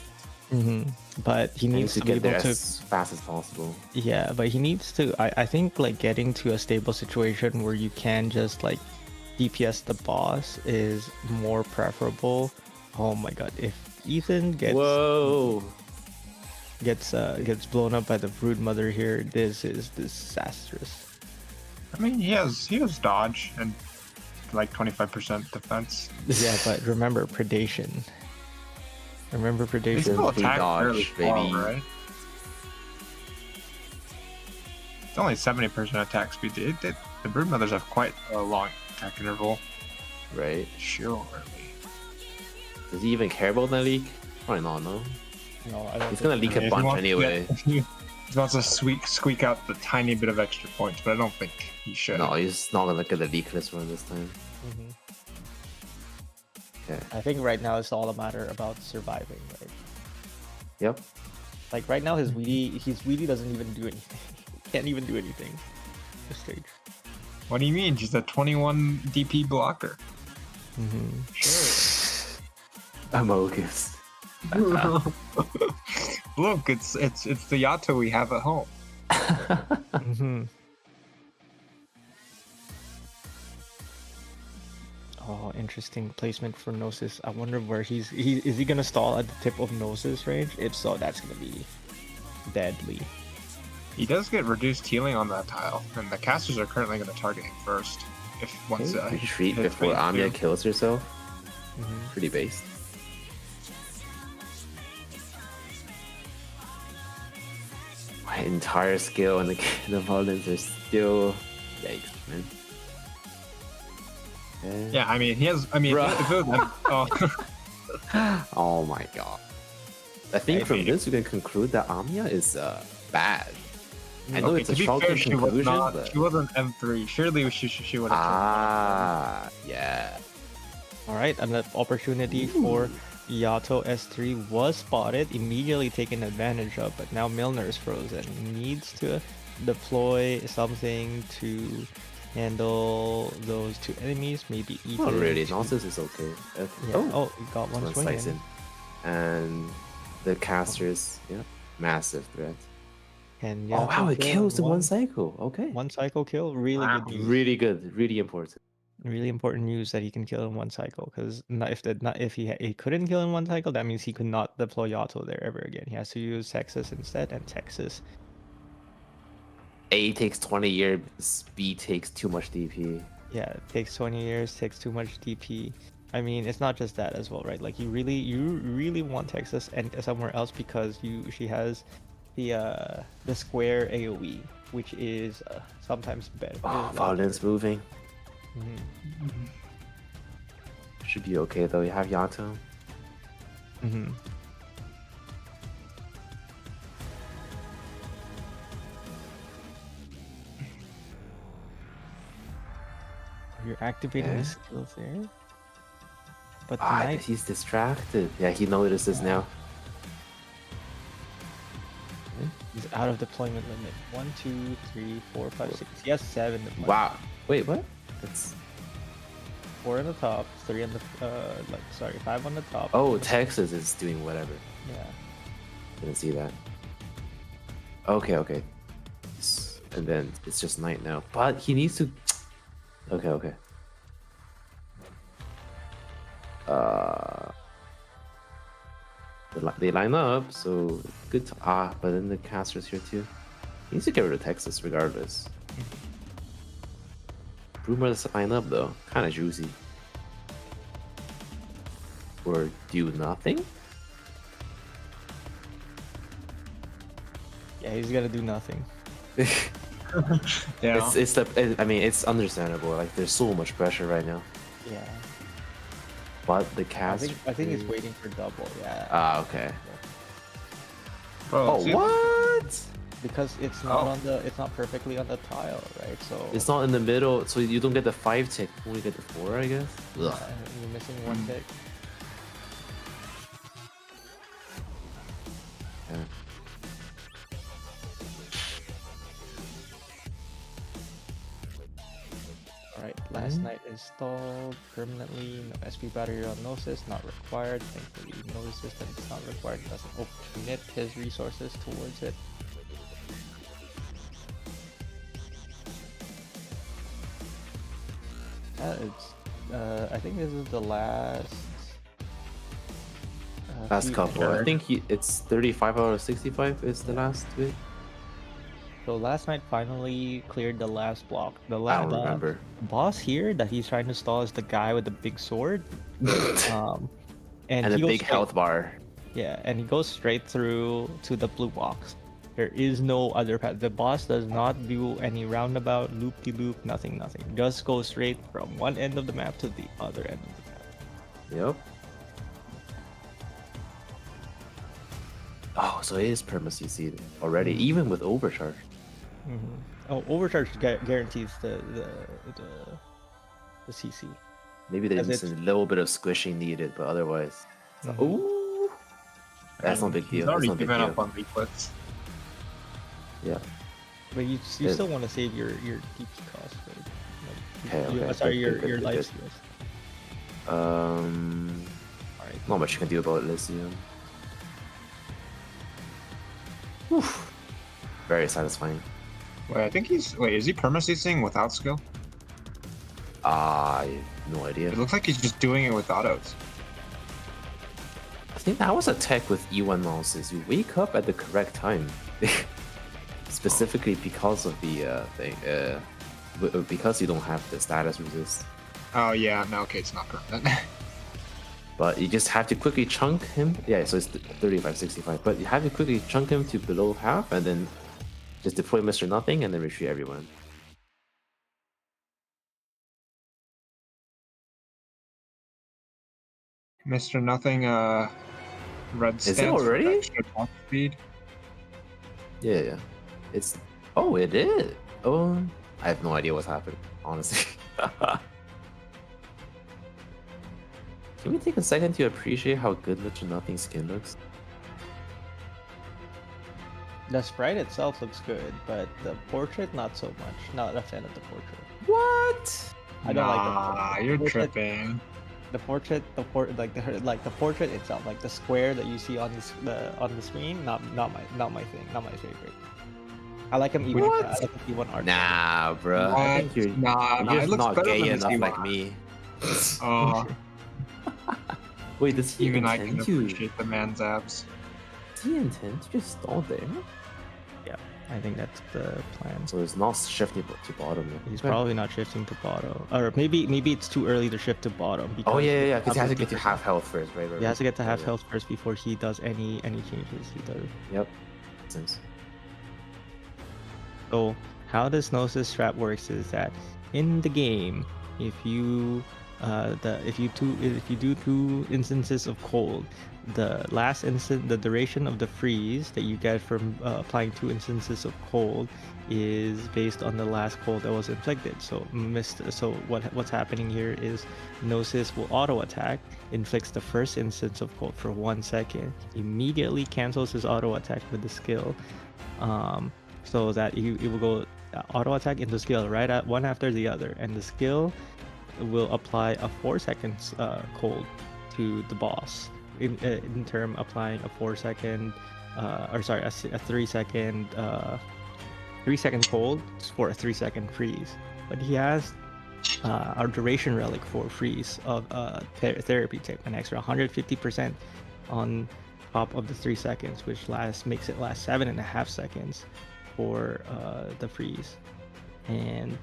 But he needs to be get able there to as fast as possible. Yeah, but he needs to. I think like getting to a stable situation where you can just like DPS the boss is more preferable. Oh my god, if Ethan gets blown up by the broodmother here, this is disastrous. I mean, he has dodge and like 25% defense. Yeah, but remember predation. Remember They predation. still attack dodge, fairly far, baby. right? It's only 70% attack speed. The broodmothers have quite a long attack interval. Right? Surely. Does he even care about that leak? Probably not, no? No, I don't. He's gonna leak a If he bunch wants- anyway. yeah, he wants to squeak out the tiny bit of extra points, but I don't think he should. No, he's not gonna get the leakless one this time. Mhm. Okay. I think right now it's all a matter about surviving, right? Yep. Like right now, his weedy doesn't even do anything. Can't even do anything. This stage. What do you mean? She's a 21 DP blocker. Amogus. Look, it's the Yato we have at home. Oh, interesting placement for Gnosis. I wonder where is he gonna stall at the tip of Gnosis range? If so, that's gonna be deadly. He does get reduced healing on that tile, and the casters are currently going to target him first. If once Retreat hit before phase Amiya 2. kills herself. Mhm. Pretty based. My entire skill and the violins are still yikes, man. Okay. Yeah, I mean, he has. I mean, Bruh. if it was, Oh my god. I think I from mean- this we can conclude that Amiya is bad. I know okay, it's a to be shocking fair, she was conclusion, not. but She wasn't M3. Surely she would have. yeah. All right, and the opportunity for Yato S3 was spotted, immediately taken advantage of, but now Milner is frozen. Needs to deploy something to handle those two enemies, maybe Ethan. Not really. to- Nonsense is okay. Yeah. Oh, Oh, he got one swing slice in. And the casters, yeah, massive threat. And Oh Yato wow, it killed kills in one cycle. Okay. One cycle kill, really Wow. good news. Really good, really important. Really important news that he can kill in one cycle. Because if he couldn't kill in one cycle, that means he could not deploy Yato there ever again. He has to use Texas instead, and Texas. A takes 20 years, B takes too much DP. Yeah, it takes 20 years, takes too much DP. I mean, it's not just that as well, right? Like you really want Texas and somewhere else because she has the square AOE, which is sometimes better. Oh, violence moving. Should be okay though. You have Yato. You're activating Yeah. the skills there. But the Ah, knight, he's distracted. Yeah, he notices now. he's out of deployment limit. 1, 2, 3, 4, 5, 6. He has 7 deployment. Wow. Wait, what? That's 4 on the top, 3 on the 5 on the top. oh, Texas is doing whatever. Yeah. Didn't see that. Okay. And then it's just night now. But he needs to. Okay. They line up, so good. But then the caster's here too. He needs to get rid of Texas regardless. Rumors line up though, kind of juicy. Or do nothing? Yeah, he's gonna do nothing. Yeah. I mean, it's understandable. Like, there's so much pressure right now. Yeah. But the I cast. think he's waiting for double. Yeah. Okay. Oh, Oh, what? Because it's not Oh. on it's not perfectly on the tile, right? So It's not in the middle, so you don't get the 5 tick. You only get the 4, I guess. Ugh. you're missing one tick. Yeah. Alright, last night installed permanently. No SP battery on Gnosis, not required. Thankfully, no resistance is not required. Doesn't commit his resources towards it. I think this is the last. Last few couple. I matches. think it's 35 out of 65 is the last bit. So last night finally cleared the last block. I don't remember. Boss here that he's trying to stall is the guy with the big sword. And And he a goes big straight- health bar. Yeah, and he goes straight through to the blue box. There is no other path. The boss does not do any roundabout, loop-de-loop, nothing. Just go straight from one end of the map to the other end of the map. Yep. Oh, so it is perma CC already, even with overcharge. Oh, overcharge guarantees the CC. Maybe there's As just a little bit of squishing needed, but otherwise. Mhm. Ooh. That's no big He's deal. That's already no big given deal. up on leaflets. Yeah. But you Yeah. still want to save your DP cost, right? Like, Okay, sorry, good, your good, life good. steals. Alright. Not much you can do about Elysium. Whew. Very satisfying. Wait, I think he's. Wait, is he perma-CCing without skill? I have no idea. It looks like he's just doing it with autos. I think that was a tech with E1 mouses. You wake up at the correct time. Specifically because of the thing. Because you don't have the status resist. Oh yeah, no, okay, it's not permanent. But you just have to quickly chunk him. Yeah, so it's 35, 65. But you have to quickly chunk him to below half and then just deploy Mr. Nothing and then retreat everyone. Mr. Nothing, red Is it stance for already? extra top speed. Yeah. It's. Oh, it is. Oh, I have no idea what's happened, honestly. Can we take a second to appreciate how good Mr. Nothing's skin looks? The sprite itself looks good, but the portrait not so much. Not a fan of the portrait. What? I don't like Nah, the you're portrait. tripping. The portrait, the portrait itself, like the square that you see on the screen, not my thing, not my favorite. I like him even. What? I like him even art. Nah, bruh. I think you're, Nah, you're it just looks not better gay than enough his like UI. me. Oh, Wait, does he even I can intend to? appreciate the man's abs. Does he intend to just stall there? I think that's the plan. So it's not shifting to bottom. Yet. He's Okay. probably not shifting to bottom, or maybe it's too early to shift to bottom. Oh yeah, because because he has to get to 50%. half health first, right? He has to get to half Yeah. health first before he does any changes. He does. Yep. Makes sense. So how this Gnosis strat works is that in the game, if you do 2 instances of cold, the last instant, the duration of the freeze that you get from applying 2 instances of cold is based on the last cold that was inflicted. So what's happening here is Gnosis will auto attack, inflicts the first instance of cold for 1 second, immediately cancels his auto attack with the skill, so that it will go auto attack into skill right at one after the other, and the skill will apply a 4 seconds cold to the boss. In term applying a 4 second, a 3 second, 3 second cold for a 3 second freeze. But he has our duration relic for freeze of therapy tip, an extra 150% on top of the 3 seconds, which makes it last 7.5 seconds for the freeze. And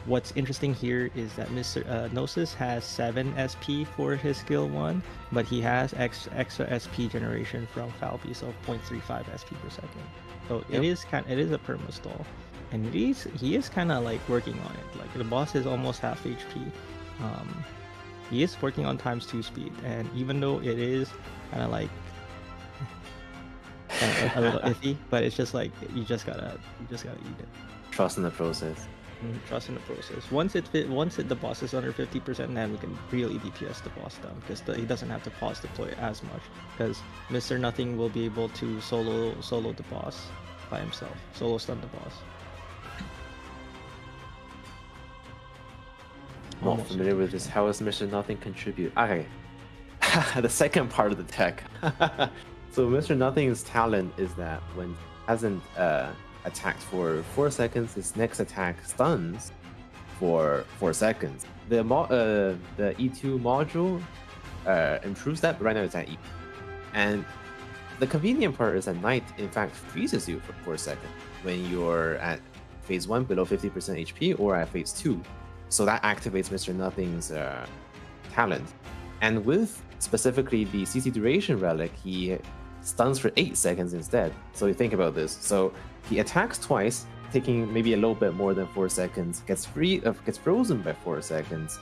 what's interesting here is that Mr. Gnosis has 7 SP for his skill 1, but he has extra SP generation from Falpi, so 0.35 SP per second. So it is a perma stall, and he is kind of like working on it. Like the boss is almost half HP. He is working on ×2 speed, and even though it is kind of like a little iffy, but it's just like you just gotta eat it. Trust in the process. Trust in the process. Once the boss is under 50%, then we can really DPS the boss down, because he doesn't have to pause deploy as much, because Mr. Nothing will be able to solo the boss by himself, solo stun the boss. Not familiar with this. How does Mr. Nothing contribute? Okay. The second part of the tech. So Mr. Nothing's talent is that when he hasn't attacked for 4 seconds, his next attack stuns for 4 seconds. The E2 module improves that, but right now it's at E. And the convenient part is that Knight in fact freezes you for 4 seconds when you're at phase 1 below 50% HP or at phase 2. So that activates Mr. Nothing's talent. And with specifically the CC duration relic, he stuns for 8 seconds instead. So you think about this. So he attacks twice, taking maybe a little bit more than 4 seconds, gets frozen by 4 seconds,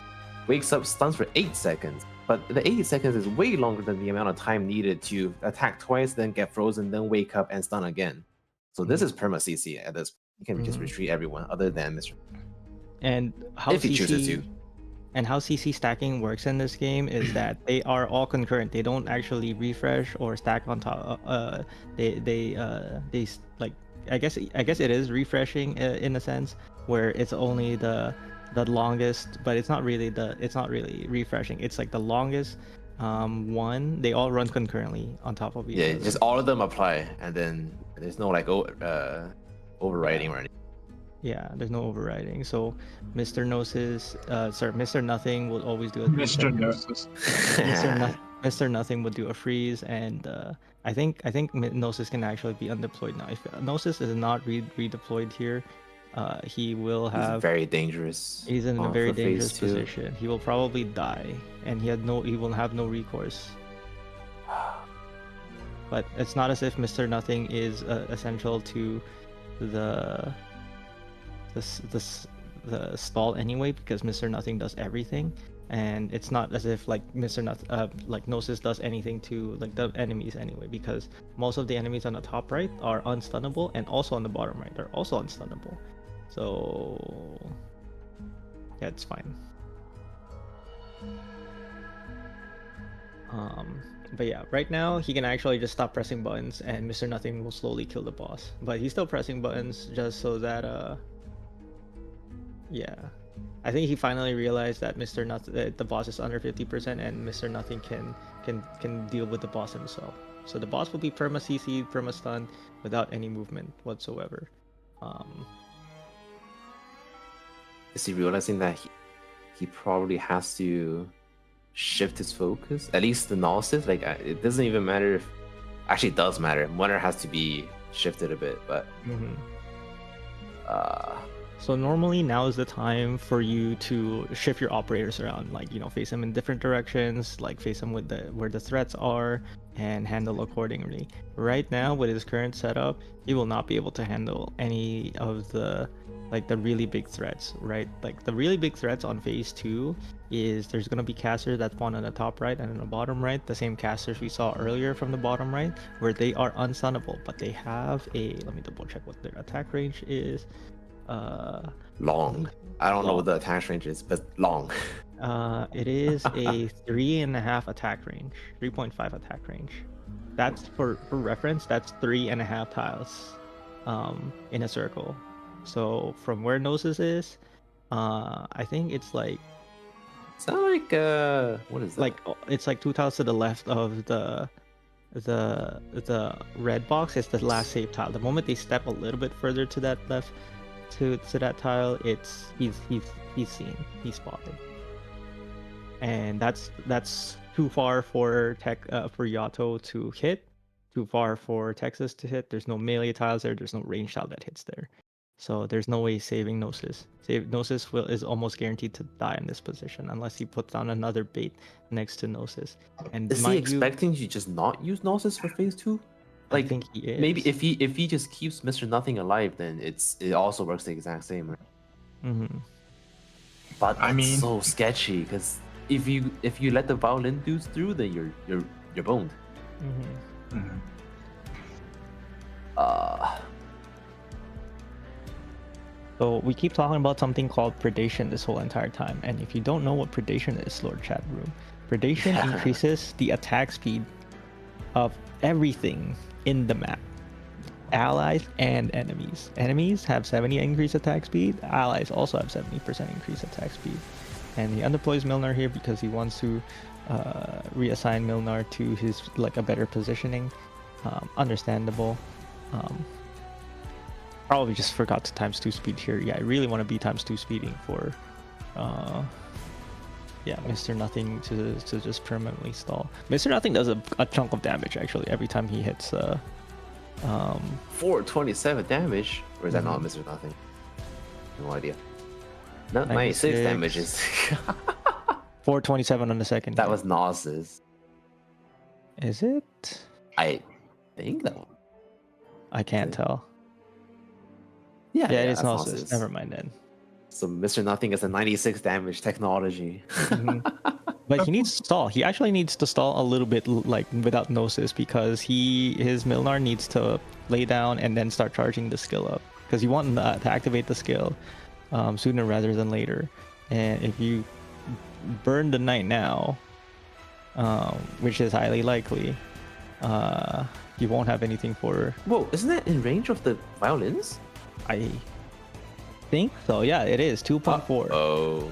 wakes up, stuns for 8 seconds. But the 8 seconds is way longer than the amount of time needed to attack twice, then get frozen, then wake up and stun again. So this is perma CC at this point. You can just retreat everyone other than Mr. And how if he chooses to. And how CC stacking works in this game is that they are all concurrent. They don't actually refresh or stack on top. They like I guess it is refreshing in a sense where it's only the longest, but it's not really refreshing. It's like the longest one. They all run concurrently on top of each other. Yeah, just all of them apply, and then there's no like overriding or anything. Yeah, there's no overriding. So Mr. Nothing will always do a Mr. Gnosis. Mr. Nothing will do a freeze, and I think Gnosis can actually be undeployed now. If Gnosis is not redeployed here, he will have. He's very dangerous. He's in a very dangerous position. He will probably die, and he will have no recourse. But it's not as if Mr. Nothing is essential to the stall anyway, because Mr. Nothing does everything, and it's not as if like like Gnosis does anything to like the enemies anyway, because most of the enemies on the top right are unstunnable, and also on the bottom right are also unstunnable. So yeah, it's fine. But yeah, right now he can actually just stop pressing buttons, and Mr. Nothing will slowly kill the boss. But he's still pressing buttons just so that yeah, I think he finally realized that the boss is under 50%, and Mr. Nothing can deal with the boss himself. So the boss will be perma CC, perma stun without any movement whatsoever. Is he realizing that he probably has to shift his focus? At least the Gnosis, like it doesn't even matter if, actually it does matter. Munner has to be shifted a bit, but so normally now is the time for you to shift your operators around, like, you know, face them in different directions, like face them with where the threats are, and handle accordingly. Right now with his current setup, he will not be able to handle any of the really big threats, right? Like the really big threats on phase 2 is there's going to be casters that spawn on the top right and on the bottom right, the same casters we saw earlier from the bottom right, where they are unstunnable, but they have let me double check what their attack range is. Long. I don't know what the attack range is, but long. It is a 3.5 attack range, 3.5 attack range. That's for reference. That's 3.5 tiles, in a circle. So from where Gnosis is, I think it's like. It's not like what is that? Like it's like 2 tiles to the left of the red box. It's the last save tile. The moment they step a little bit further to that left, to that tile, it's he's seen, he's spotted, and that's too far for Yato to hit, too far for Texas to hit. There's no melee tiles there. There's no range tile that hits there, so there's no way saving Gnosis. Gnosis is almost guaranteed to die in this position unless he puts down another bait next to Gnosis. And Is he expecting to just not use Gnosis for phase 2? I think he is. Maybe if he just keeps Mr. Nothing alive, then it also works the exact same. Right? Mm-hmm. But I mean- so sketchy because if you let the violin dudes through, then you're boned. Mm-hmm. Mhm. So we keep talking about something called predation this whole entire time, and if you don't know what predation is, Lord Chat Room, predation Yeah. increases the attack speed of everything in the map, allies and enemies. Enemies have 70 increased attack speed. Allies also have 70% increased attack speed. And he undeploys Milnar here because he wants to reassign Milnar to his a better positioning. Understandable. Probably just forgot to ×2 speed here. Yeah, I really want to be ×2 speeding for Mr. Nothing to just permanently stall. Mr. Nothing does a chunk of damage actually every time he hits 427 damage, or is that not Mr. Nothing? No idea. Not 96 damage is 427 on the second. that hit. was Gnosis. Is it? I think that one. I can't tell. Yeah, Yeah, it is that's Gnosis. Never mind then. So Mr. Nothing is a 96 damage technology. Mhm. But he needs to stall. He actually needs to stall a little bit without Gnosis because his Milnar needs to lay down and then start charging the skill up because you want to activate the skill sooner rather than later. And if you burn the knight now, which is highly likely, you won't have anything for. Whoa, isn't that in range of the violins? I think so. Yeah, it is 2.4. Oh,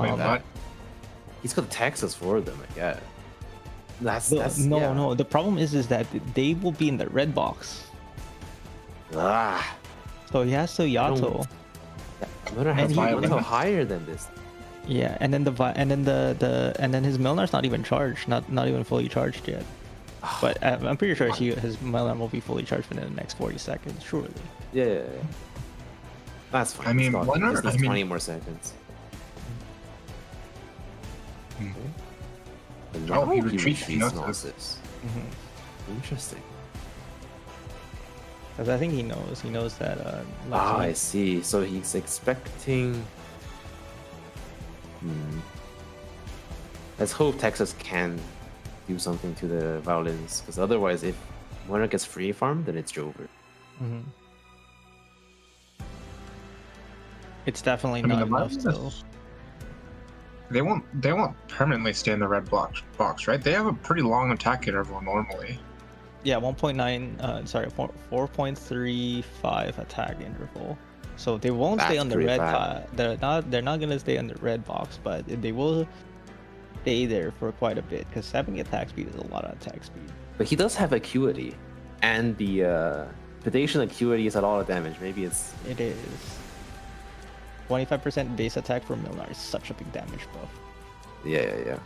Wait, what? he's got Texas for them, I guess. That's No, yeah. no. The problem is that they will be in the red box. Ah, So he has to Yato. Milnar has And he- Yato higher than this. Yeah, and then then his Milnar's not even charged, not even fully charged yet. But I'm pretty sure his Milnar will be fully charged within the next 40 seconds, surely. Yeah. That's fine. I mean, it's why not? Just needs I mean- 20 more seconds. Hmm. And Oh, now he retreats Gnosis. Gnosis. Interesting. Because I think he knows that. I see. So he's expecting. Let's hope Texas can do something to the violins, because otherwise, if Winner gets free farm, then it's over. Mhm. It's definitely I mean, not the enough Violins- still. They won't permanently stay in the red box, right? They have a pretty long attack interval normally. Yeah, 4.35 attack interval. So they won't stay That's on the pretty red. bad. They're not gonna stay on the red box, but they will stay there for quite a bit because 70 attack speed is a lot of attack speed. But he does have acuity, and the predation acuity is a lot of damage. Maybe it's It is 25% base attack for Milnar is such a big damage buff. yeah.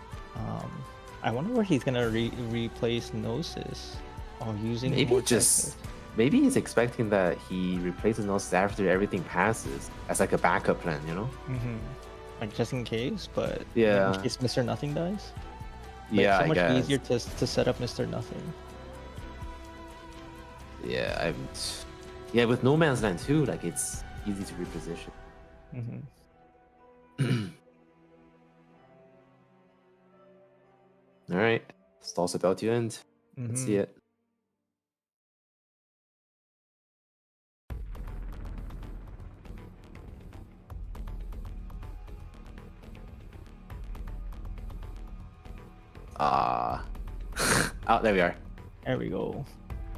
I wonder where he's gonna replace Gnosis. Oh, using Maybe more just Texas. maybe he's expecting that he replaces Gnosis after everything passes as like a backup plan, you know? Like just in case, but Yeah. in case Mr. Nothing dies. Like, Yeah, so I much guess. easier to set up Mr. Nothing. Yeah, with No Man's Land too, like it's easy to reposition. All right, stall's about to end. Let's see it. Oh, there we are. There we go.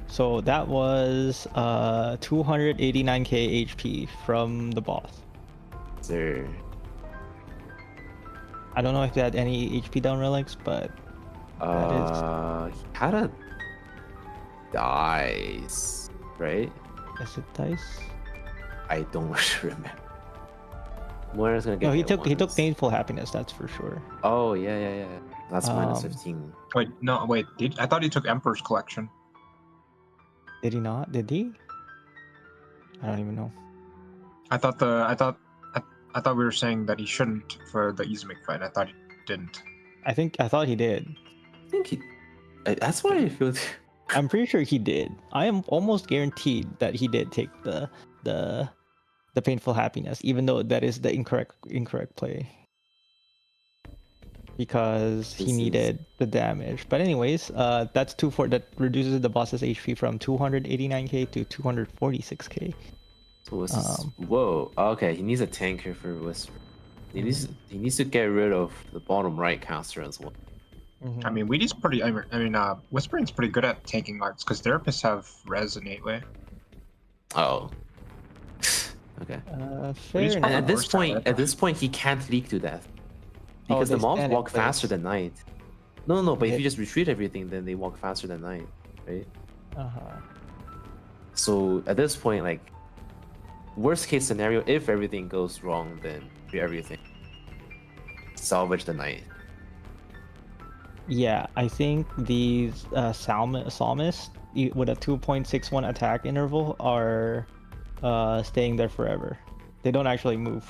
So that was 289k HP from the boss. Sir. I don't know if they had any HP down relics, but that He had a dice, right? is it dice? I don't remember. Moira's gonna get No, he hit took once. painful happiness. That's for sure. Oh yeah. That's minus Um, 15. Wait, no, wait. I thought he took Emperor's Collection. Did he not? Did he? I don't even know. I thought we were saying that he shouldn't for the Izumik fight. I thought he didn't. I thought he did. I think he. That's why I feel. I'm pretty sure he did. I am almost guaranteed that he did take the painful happiness, even though that is the incorrect play. Because he This is- needed the damage. But anyways, that's that reduces the boss's HP from 289k to 246k. So what's this? Whoa. Okay, he needs a tanker for Whisper. He needs to get rid of the bottom right caster as well. I mean, Weedy's pretty. I mean, Whispering's pretty good at tanking arts because therapists have res innately. Oh. Okay. Fair He's And enough. at this point, he can't leak to death Oh, because they the mobs stand in walk faster place. than Knight. No. But if Yeah. you just retreat everything, then they walk faster than Knight, right? Uh-huh. So at this point, like, worst case scenario, if everything goes wrong, then do everything. Salvage the Knight. Yeah, I think these psalmists with a 2.61 attack interval are staying there forever. They don't actually move.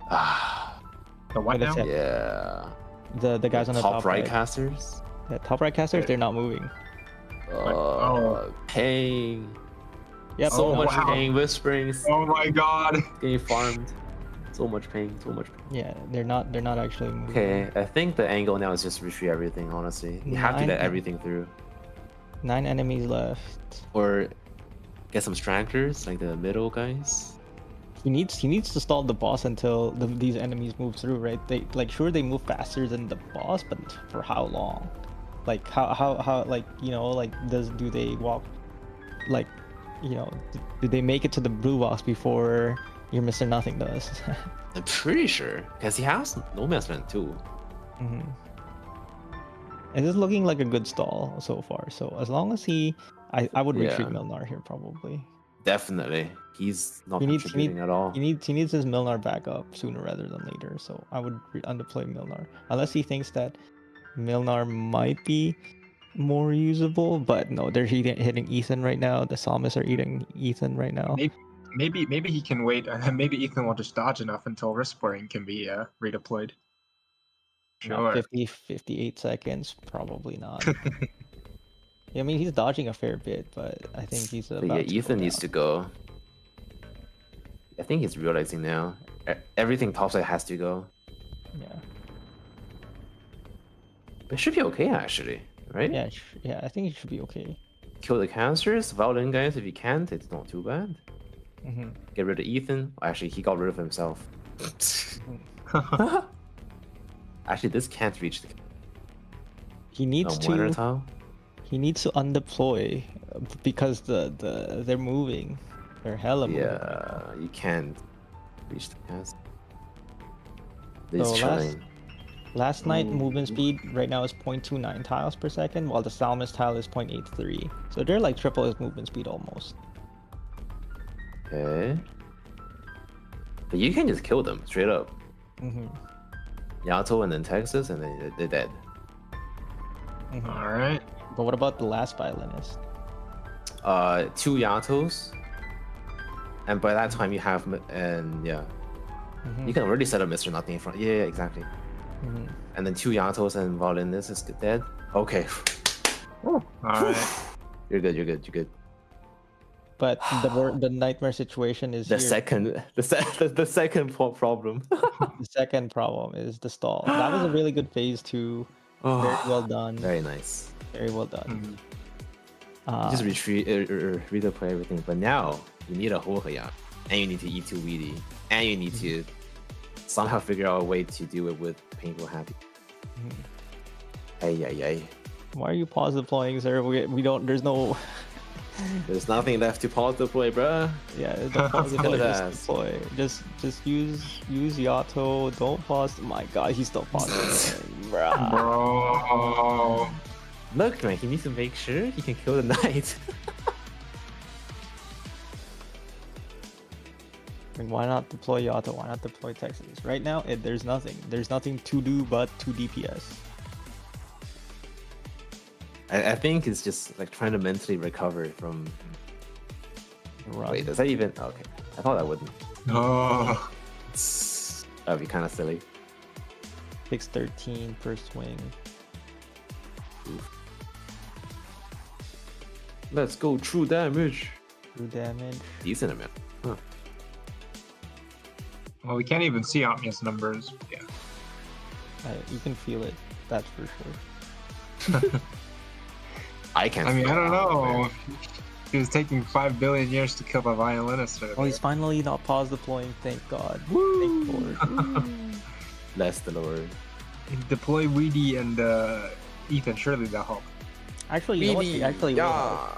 Ah, The what But it's now? a- yeah. The guys on the top right right. casters. Yeah, top right casters, they're not moving. Pain. Yep. So Oh, much wow. pain. Whisperings. Oh my god! Getting farmed. So much pain. So much pain. Yeah, they're not actually moving. Okay, I think the angle now is just retreat everything, honestly. You have to Nine- let everything through. 9 enemies left. Or get some stragglers, like the middle guys. He needs to stall the boss until these enemies move through, right? They sure they move faster than the boss, but for how long? Like how like, you know, like do they walk, like, you know, do they make it to the blue box before your Mr. Nothing does? I'm pretty sure, because he has No Man's Land too. Mm-hmm. It is looking like a good stall so far. So as long as I would retreat Yeah. Milnar here probably. Definitely. He's not He needs- contributing at all. He needs his Milnar back up sooner rather than later. So I would underplay Milnar unless he thinks that Milnar might be more usable. But no, they're hitting Ethan right now. The Psalmists are eating Ethan right now. Maybe he can wait. Maybe Ethan will just dodge enough until Rispering can be redeployed. Not Sure. 58 seconds, probably not. Yeah, I mean, he's dodging a fair bit, but I think he's But about yeah, to go Ethan needs down. to go. I think he's realizing now. Everything topside has to go. Yeah, But it should be okay, actually. Right? yeah, yeah. I think he should be okay. Kill the cancers, violin guys if you can't, it's not too bad. Hmm. Get rid of Ethan. Actually, he got rid of himself. Actually, this can't reach the He needs winner to. tile. He needs to undeploy because they're moving. They're hella moving. Yeah, you can't reach the cast. He's So trying. Last night movement speed right now is 0.29 tiles per second, while the Psalmist tile is 0.83. So they're like triple his movement speed almost. Okay. But you can just kill them straight up. Hmm. Yato and then Texas, and then they're dead. Hmm. All right. But what about the last violinist? 2 Yatos. And by that time you have, and yeah, Mhm. you can already set up Mr. Nothing in front. Yeah, exactly. Mhm. And then 2 Yatos and violinist is dead. Okay. All right. You're good, you're good, you're good. But the nightmare situation is The here. second, the second problem. The second problem is the stall. That was a really good phase 2. Very well done. Very nice. Very well done. Mhm. Just retreat, redeploy everything. But now you need a Hohaya, and you need to eat 2 weedy, and you need to somehow figure out a way to do it with painful happy. Ay ay ay. Why are you pause deploying, sir? We don't. There's no. There's nothing left to pause deploy, bruh. Yeah, don't pause deploy. Look at Just that. deploy. Just use Yato. Don't pause. My God, he's still pausing. Bruh. Bro. Look, man, he needs to make sure he can kill the knight. I mean, why not deploy Yato? Why not deploy Texas? Right now, there's nothing. There's nothing to do but 2 DPS. I think it's just like trying to mentally recover from. Run. Wait, does that even? Okay, I thought that wouldn't. Oh, That'd be kind of silly. 613 per swing. Let's go true damage. True damage. Decent amount. Huh. well, we can't even see Omnia's numbers. Yeah. You can feel it. That's for sure. I can't. I mean, feel I don't that. know. He was taking 5 billion years to kill the violinist. Oh, he's finally not pause deploying. Thank God. Thank Lord. Bless the Lord. Deploy Weedy and Ethan. Surely they'll help. Actually, you know what? They actually will. Yeah.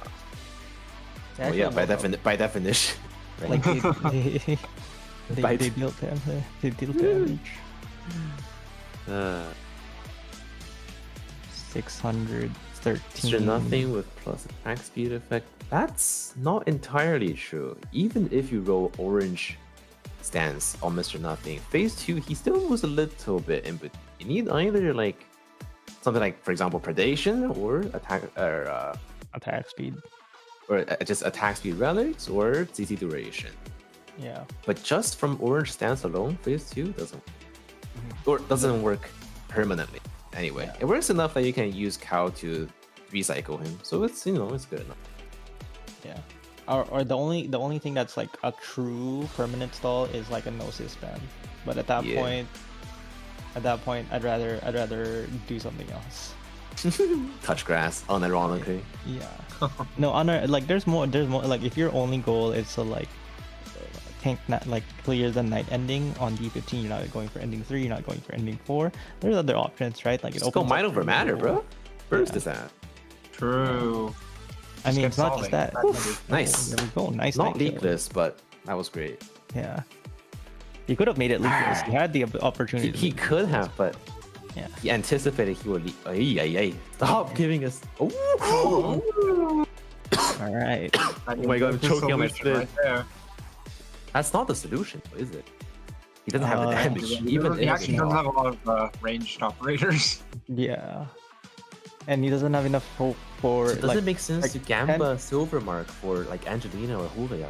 They Well, actually yeah, will. by definition. Right? Like they Bite. deal damage. They deal damage. 613. Mr. Nothing with plus attack speed effect. That's not entirely true. Even if you roll orange stance on Mr. Nothing, phase 2, he still moves a little bit in between. You need either like something like, for example, predation or Attack speed. or just attack speed relics or CC duration. Yeah. But just from orange stance alone, phase 2 doesn't or doesn't work permanently. Anyway, Yeah. it works enough that you can use Cow to recycle him. So it's it's good enough. Yeah. Or the only thing that's like a true permanent stall is like a gnosis ban. But at that Yeah. point, I'd rather do something else. Touch grass, unironically. Yeah. No, like there's more like if your only goal is to like tank like clear the night ending on D15, you're not going for ending 3, you're not going for ending 4. There's other options, right? Like it Just go opens up mind over for matter, you. bro. Burst Yeah. is that. True. I mean, get it's not solving. just that. Oof, nice. There we go. Nice. Not night kill. leakless, but that was great. Yeah. He could have made it leakless. He had the opportunity. He could have, but Yeah. he anticipated he would leak. Ay, ay, ay. Stop giving us. Oh, All right. Oh my God, I'm choking on my spit. Right there. That's not the solution, is it? He doesn't have the Uh, damage. He Even if actually he- doesn't have a lot of ranged operators. Yeah. And he doesn't have enough hope for So does like it make sense like to Gamba Silver Mark for like Angelina or Julia?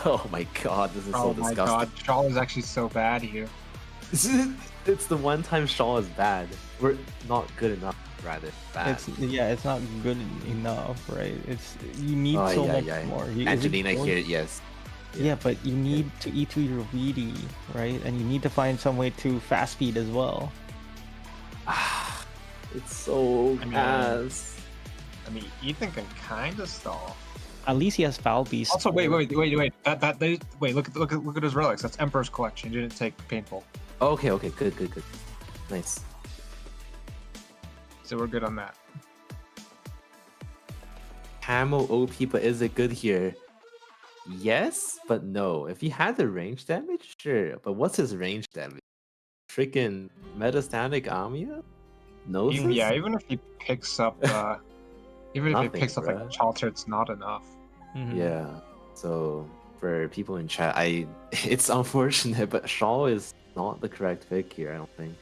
Oh my God, this is Oh so my disgusting. god, Shaw is actually so bad here. It's the one time Shaw is bad. We're not good enough, rather bad. it's not good enough, right? It's you need Oh, so yeah, much yeah. more. You- is it Angelina going- here, yes. Yeah, but you need to eat to your weedy, right? And you need to find some way to fast feed as well. It's so I mean, ass. I mean, Ethan can kind of stall. At least he has foul beast. Also, wait. Wait, look at his relics. That's Emperor's Collection. He didn't take Painful. Okay, good. Nice. So we're good on that. Camo OP, but is it good here? Yes, but no. If he had the range damage, sure. But what's his range damage? Freaking metastatic Amia? No. Even if he picks up, even if he Nothing, picks up like bruh. Chalter, it's not enough. Mhm. Yeah. So for people in chat, it's unfortunate, but Shaw is not the correct pick here. I don't think.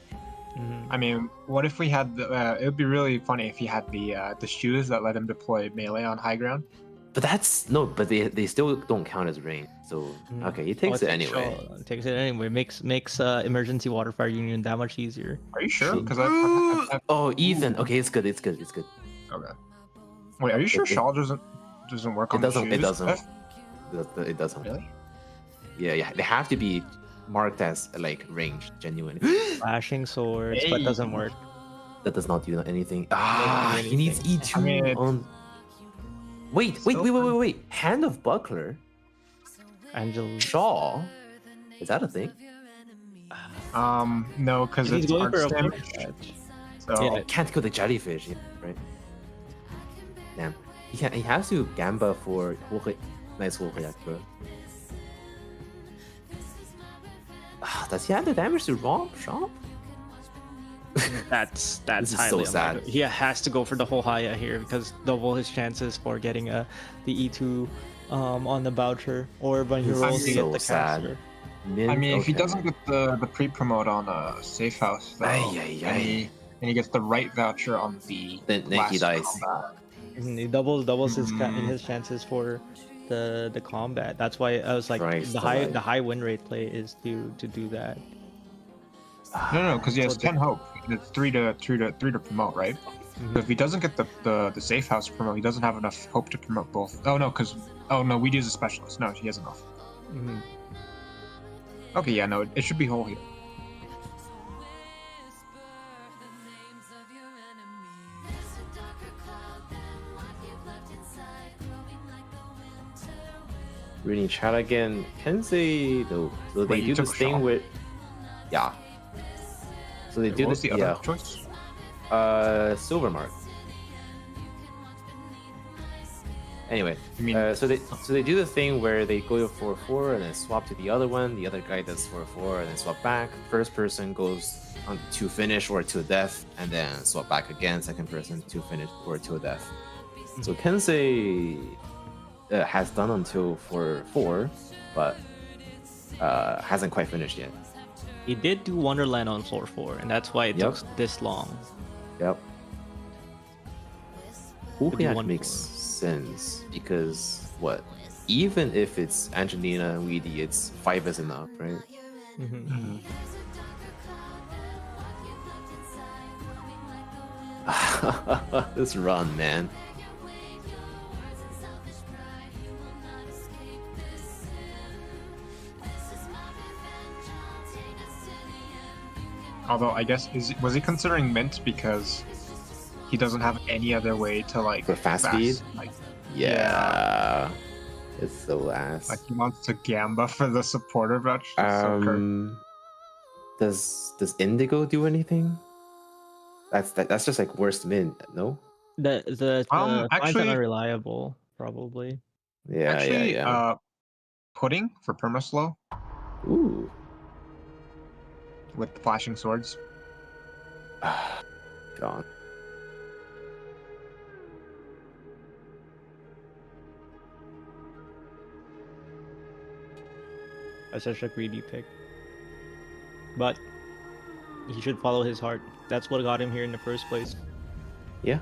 Mhm. I mean, what if we had the? It would be really funny if he had the shoes that let him deploy melee on high ground. But that's no. But they still don't count as range. So Mm. okay, he takes it anyway. Sure, takes it anyway. Makes emergency water fire union that much easier. Are you sure? Shoot. Because I've Oh, Ethan. Okay, it's good. okay. Wait, are you sure It- Shaw doesn't work It on doesn't. the It shoes? doesn't. It doesn't. Really? Yeah. They have to be marked as like range, genuine. Flashing swords, but Hey. doesn't work. That does not do anything. do He needs anything. E2 I mean, it's on. Wait. Hand of Buckler. Angel. Shaw. Is that a thing? No, because He's it's going for a arts damage. damage. So Oh, can't kill the jellyfish, yeah, right? Damn. He has to Gamba for nice Hoheyak, bro. Does he have the damage to romp Shaw? That's This is highly so sad. unlikely. He has to go for the whole Haya here because double his chances for getting the E2 on the voucher, or when he This rolls is to so get the sad. caster. Mint, I mean, if he okay. doesn't get the pre-promote on a safe house, though, Ay, ay, and ay. he gets the right voucher on the Then he last dies. combat. And he doubles Mm. his chances for the combat. That's why I was like Christ the alive. high win rate play is to do that. No, because he has So 10 hope. It's three to promote, right? Mhm. So if he doesn't get the safe house promote, he doesn't have enough hope to promote both. Oh no, we use a specialist. No, he has enough. Mhm. Okay, yeah, no, it should be whole here. Reading chat again. Kensei, though, so they Wait, you do took this a thing shot? with, yeah. So they do What was this, the yeah. other choice? Silver mark. Anyway, You mean so they do the thing where they go for 4 and then swap to the other one. The other guy does 4 and then swap back. First person goes on to finish or to death, and then swap back again. Second person to finish or to death. So Kensei has done until 4, but hasn't quite finished yet. He did do Wonderland on floor 4, and that's why it Yep. took this long. Yep. Could be Upiak 1-4. makes sense because what? Even if it's Angelina and Weedy, it's 5 is enough, right? Mhm. This run, man. Although I guess was he considering mint because he doesn't have any other way to like For fast speed? like Yeah. It's so ass. like he wants to gamba for the supporter voucher. That's so cursed. Does Indigo do anything? That's just like worst mint, no? The finds Actually- are unreliable, probably. Yeah, Actually, yeah. pudding for permaslow Ooh. with flashing swords. God. That's such a greedy pick. But he should follow his heart. That's what got him here in the first place. Yeah.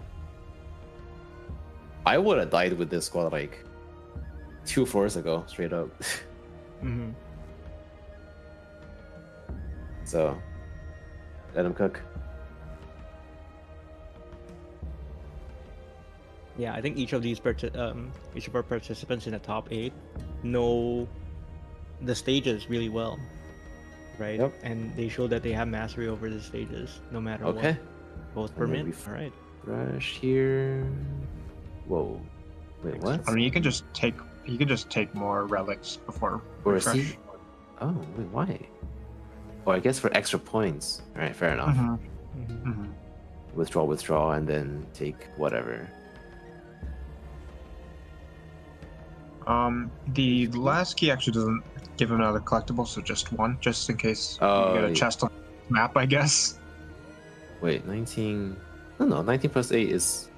I would have died with this squad like 2 floors ago, straight up. Mm-hmm. So let him cook. Yeah, I think each of our participants in the top 8 know the stages really well, right? Yep. And they show that they have mastery over the stages, no matter Okay. what. Both And then permit. we All right. Rush here. Whoa. Wait, what? I mean, you can just take more relics before Or refresh. is he? Oh, wait, why? Oh, I guess for extra points. All right, fair enough. Mhm, Mhm. mhm. Withdraw, and then take whatever. The last key actually doesn't give him another collectible, so just one, just in case Oh, you get a yeah. chest on the map, I guess. Wait, 19. No, 19 plus 8 is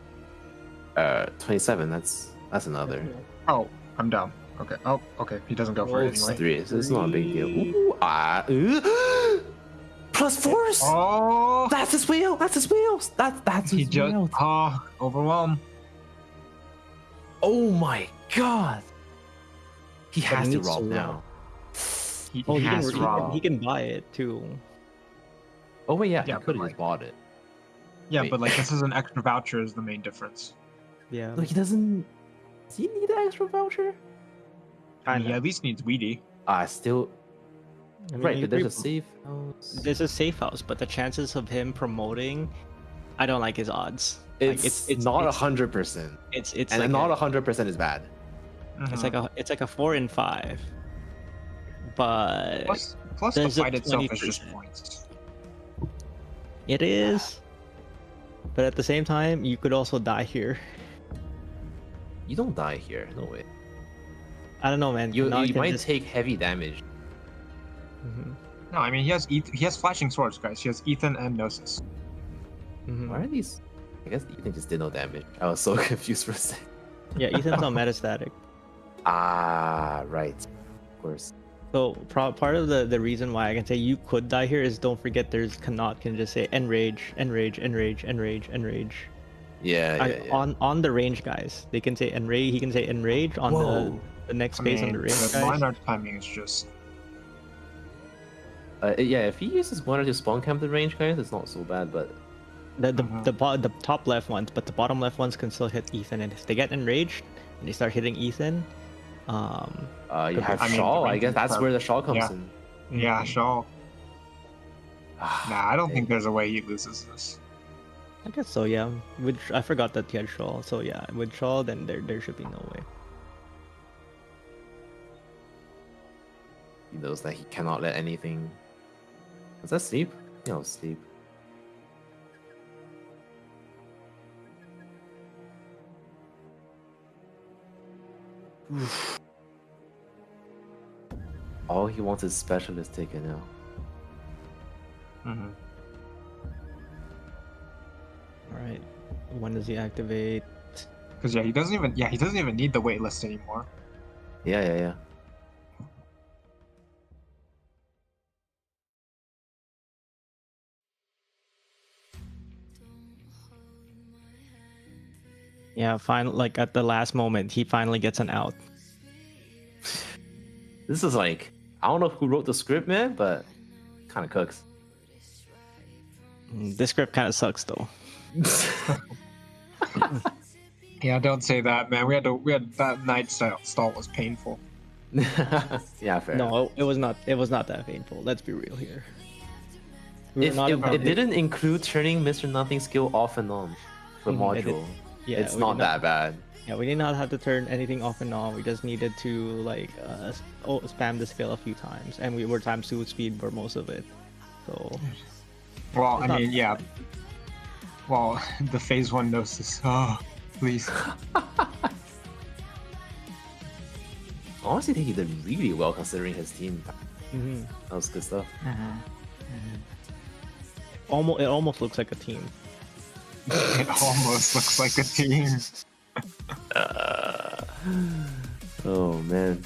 27. That's another. Oh, I'm down. Okay. Oh, okay. He doesn't go for Oh, it It's anyway. 3, so it's not a big deal. Three. Ooh, plus 4s. Oh, That's his wheel. That's his wheels. That's he his just wheel. overwhelmed. Oh my god. He But has he to needs rob to now. He Oh, has to rob. he can buy it too. Oh wait, yeah, Yeah, he could have but just bought it. Yeah, Wait. but like this is an extra voucher is the main difference. Yeah. Look, he doesn't. Does he need an extra voucher? I mean, he Kinda. at least needs weedy. Still. I mean, Right, he but there's a pre- safe house. There's a safe house, but the chances of him promoting, I don't like his odds. It's, Like, not it's 100%. it's And like not a, 100% is bad. it's like a 4 in 5. But plus the there's a fight itself is just 20%. points. it is. But at the same time, you could also die here. You don't die here. No way. I don't know, man. You Now you can might just- take heavy damage. Mhm, No, I mean he has flashing swords, guys. He has Ethan and Gnosis. mhm. Why are these? I guess Ethan just did no damage. I was so confused for a second. Yeah, Ethan's not metastatic. Ah, right. Of course. So part of the reason why I can say you could die here is don't forget there's Cannot can just say enrage, enrage, enrage, enrage, enrage. Yeah, yeah, yeah. On the range guys, they can say enrage. He can say enrage on Whoa. the next I phase on mean, the range the guys. line art timing is just. Yeah, if he uses one or two spawn camp the range guys, it's not so bad, but The top left ones, but the bottom left ones can still hit Ethan, and if they get enraged and they start hitting Ethan, you have I mean, Shaw. the I range guess is that's where the Shaw comes Yeah. in. Yeah, Shaw. Nah, I don't think Dang. there's a way he loses this. I guess so. Yeah, with I forgot that he had Shaw, so yeah, with Shaw, then there should be no way. He knows that he cannot let anything. Was that sleep? Yeah, it was sleep. Oof. All he wants is specialist ticket now. All right, when does he activate? Because he doesn't even need the wait list anymore. Yeah, yeah, yeah. Yeah, like at the last moment, he finally gets an out. This is like, I don't know who wrote the script, man, but kind of cooks. This script kind of sucks though. Yeah, don't say that, man. We had that night stall was painful. Yeah, fair. No, it was not. It was not that painful. Let's be real here. We were If not it about- didn't include turning Mr. Nothing skill off and on for Mhm, it did. module. Yeah, It's we not did that bad. Yeah, we did not have to turn anything off and on. We just needed to like spam the skill a few times, and we were times 2 speed for most of it. So Well, It's I not mean, yeah. Well, the phase 1 gnosis. Oh, please. I honestly think he did really well considering his team. mhm. That was good stuff. It almost looks like a team. It almost looks like a team. Oh man.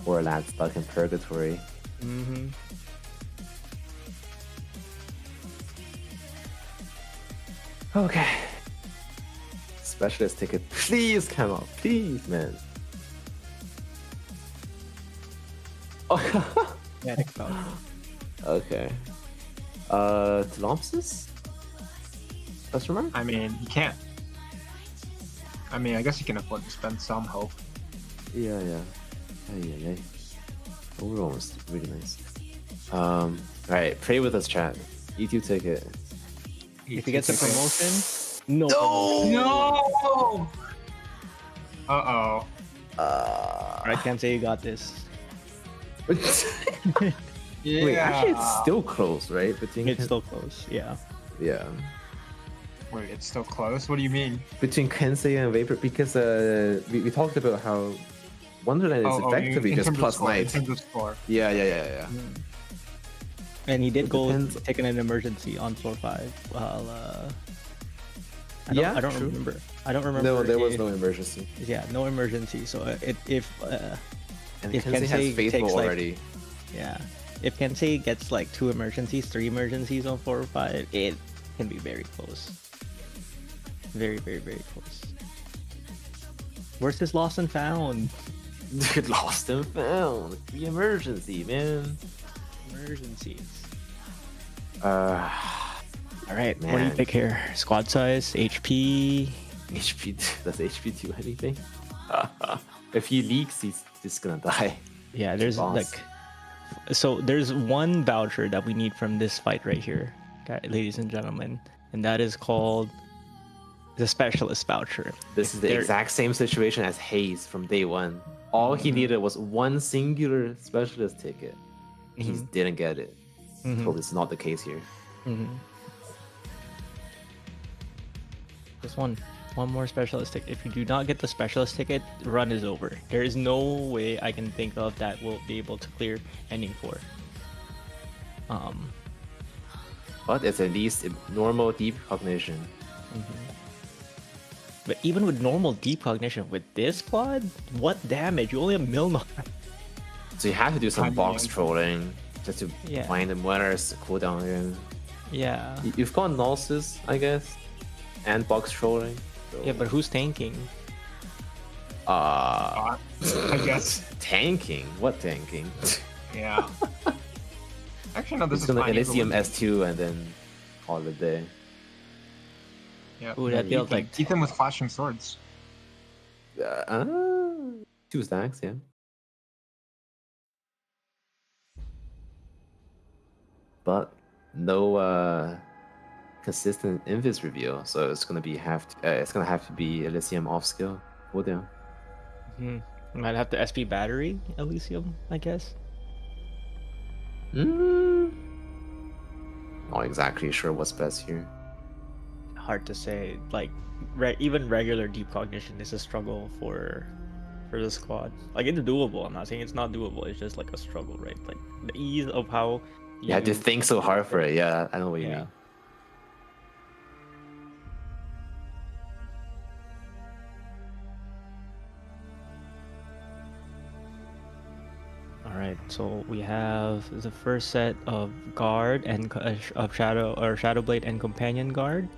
Poor lad stuck in purgatory. Mm-hmm. Okay. Specialist ticket, please come out, please, man. Oh, Medic voucher. okay. Telampsis? Question mark? I mean, he can't. I mean, I guess he can afford to spend some hope. Yeah, yeah. Yeah. Overall, it's really nice. Alright, pray with us, chat. E2 ticket. If he gets a promotion, no. No! Uh-oh. I can't say you got this. Yeah. Wait, actually, it's still close, right? Between It's still close. Yeah. yeah, Wait, it's still close? What do you mean? between Kensei and Vapor, because we talked about how Wonderland is effectively in just terms of plus score, in knights. terms of score. Yeah. And he did It go depends. taking an emergency on floor 5. While Yeah, I don't true. remember. I don't remember. No, there was if- no emergency. Yeah, no emergency. So if And If Kensei has Kensei faithful takes, like- already. yeah, if Kensei gets like 2 emergencies, 3 emergencies on 4 or 5, it can be very close. Very close. Where's this lost and found? Lost and found. The emergency, man. Emergencies. All Alright, what do you Man. pick here? Squad size, HP. HP, does HP do anything? If he leaks, he's just gonna die. Yeah, there's Boss. like. So there's one voucher that we need from this fight right here, ladies and gentlemen, and that is called the specialist voucher. This is the There- exact same situation as Hayes from day one. All he needed was one singular specialist ticket. He Mhm. didn't get it. Mhm. So it's not the case here. Mhm. Just one more specialist ticket. If you do not get the specialist ticket, the run is over. There is no way I can think of that will be able to clear ending 4. But it's at least a normal deep cognition. But even with normal deep cognition, with this quad, what damage? You only have Milnar. So you have to do some Tiny box ink. trolling just to Yeah. find them when there's a cooldown again. Yeah. You've got Nulsis, I guess, and box trolling. So, Yeah, but who's tanking? I guess. tanking? What tanking? Yeah. Actually, no. This He's is gonna fine. He's Elysium a win. S2 and then call it a day. Yeah. Ooh, that deals like Ethan with flashing swords. Uh, 2 stacks, yeah. But no consistent invis reveal, so it's gonna have to be Elysium off skill cooldown. Might have to SP battery Elysium, I guess. Not exactly sure what's best here. Hard to say. Like, even regular deep cognition is a struggle for the squad. Like, it's doable. I'm not saying it's not doable. It's just like a struggle, right? Like the ease of how You had to think so hard for it. Yeah, I know what you Yeah. mean. All right, so we have the first set of guard and of shadow blade and companion guard.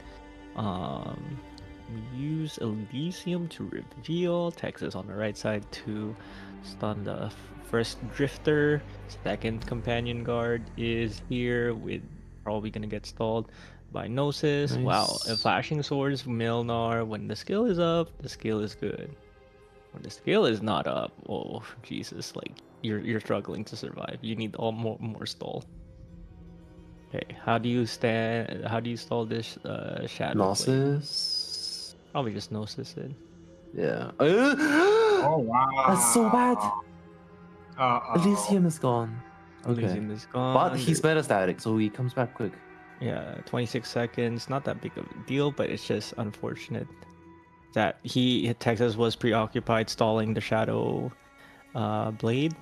We use Elysium to reveal. Texas on the right side to stun the first drifter. Second companion guard is here with probably gonna get stalled by Gnosis. Wow, Nice. flashing swords, Milnar. When the skill is up, the skill is good. When the skill is not up, oh Jesus, like you're struggling to survive. You need more stall. Okay, how do you stall this shadow blade? Gnosis. Probably just Gnosis it. Yeah. Oh wow. That's so bad. Uh-oh. Elysium is gone. Okay. Elysium is gone. But he's metastatic, so he comes back quick. Yeah, 26 seconds. Not that big of a deal, but it's just unfortunate that Texas was preoccupied stalling the shadow blade.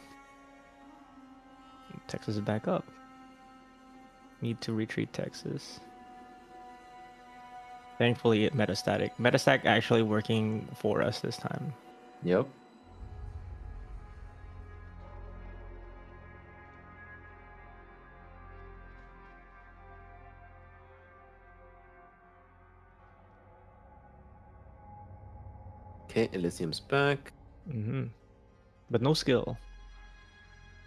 Texas is back up. Need to retreat Texas. Thankfully, it metastatic. Metastatic actually working for us this time. Yep. Okay, Elysium's back. But no skill.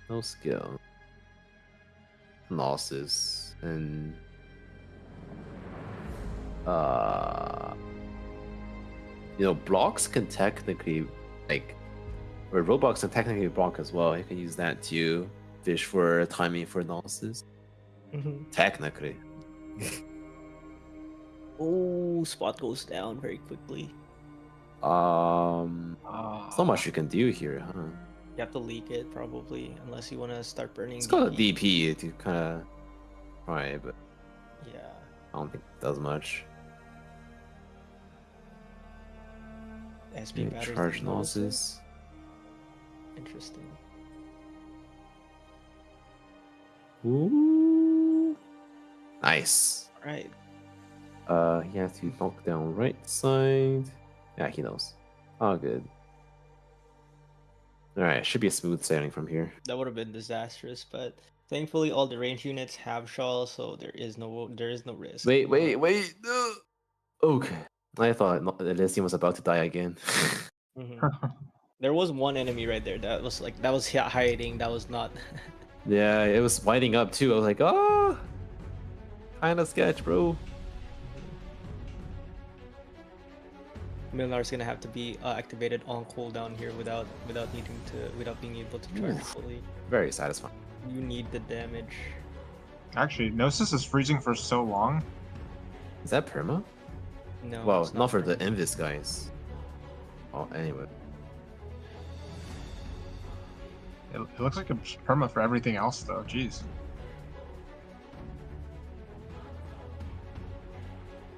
No skill. Gnosis and blocks can technically or robots can technically block as well. You can use that to fish for timing for Gnosis. Technically. Oh, spot goes down very quickly. There's not much you can do here, huh? You have to leak it probably, unless you want to start burning. It's got a DP to kind of try, but Yeah. I don't think it does much. SP batteries Charge didn't notice it. Gnosis. Interesting. Ooh. Nice. All right. He has to knock down right side. Yeah, he knows. Oh, good. Alright, should be a smooth sailing from here. That would have been disastrous, but thankfully all the range units have Shawl, so there is no risk. Wait. No. Okay. I thought Elysium was about to die again. There was one enemy right there that was hiding. That was not. Yeah, it was winding up too. I was like, oh, kind of sketch, bro. Milnar's gonna have to be activated on cooldown here without being able to charge fully. Very satisfying. You need the damage. Actually, Gnosis is freezing for so long. Is that perma? No. Well, it's not for the permanent. Invis guys. Oh, anyway. It looks like a perma for everything else, though. Jeez.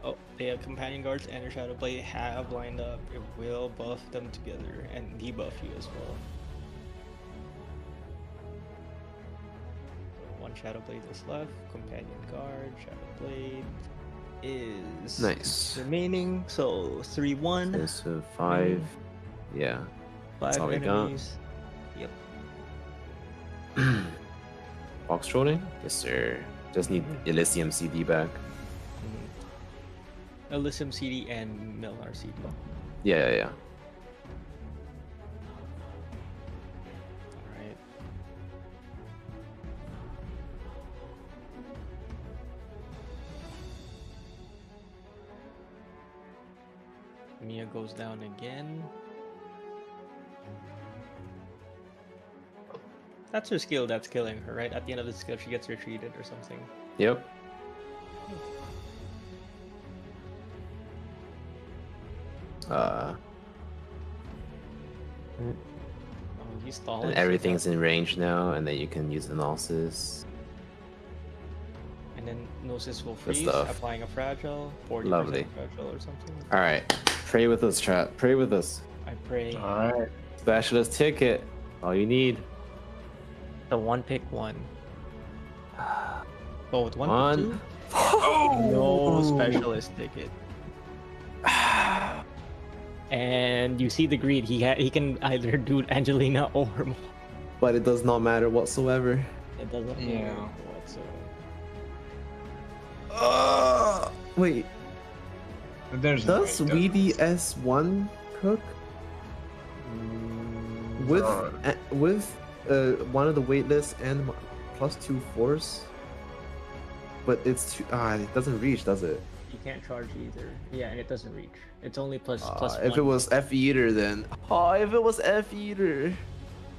Oh, they have companion guards and their shadow blade have lined up. It will buff them together and debuff you as well. So one shadow blade is left. Companion guard, shadow blade. is Nice. remaining. So 3-1. Okay, so 5. Yeah. 5 all we got. enemies. Yep. Box trolling? Yes, sir. Just need Elysium CD back. Elysium CD and Milnar CD. Yeah. Alright. Mia goes down again. That's her skill that's killing her, right? At the end of the skill, she gets retreated or something. Yep. Oh, he's stalling. And everything's in range now, and then you can use analysis. And then Gnosis will freeze, stuff. applying a fragile, 40% Lovely. fragile or something. All right, pray with us, chat. Pray with us. I pray. Alright. Specialist ticket. All you need. The one pick one. Oh, with one One. pick two? No specialist ticket. And you see the greed. He can either do Angelina or Mo. But it does not matter whatsoever. It doesn't matter Yeah. whatsoever. Wait. There's no Does way it Weedy S1 cook with one of the waitlists and +2 force? But it's too, it doesn't reach, does it? You can't charge either. Yeah, and it doesn't reach. It's only plus If it one. was F Eater, then if it was F Eater.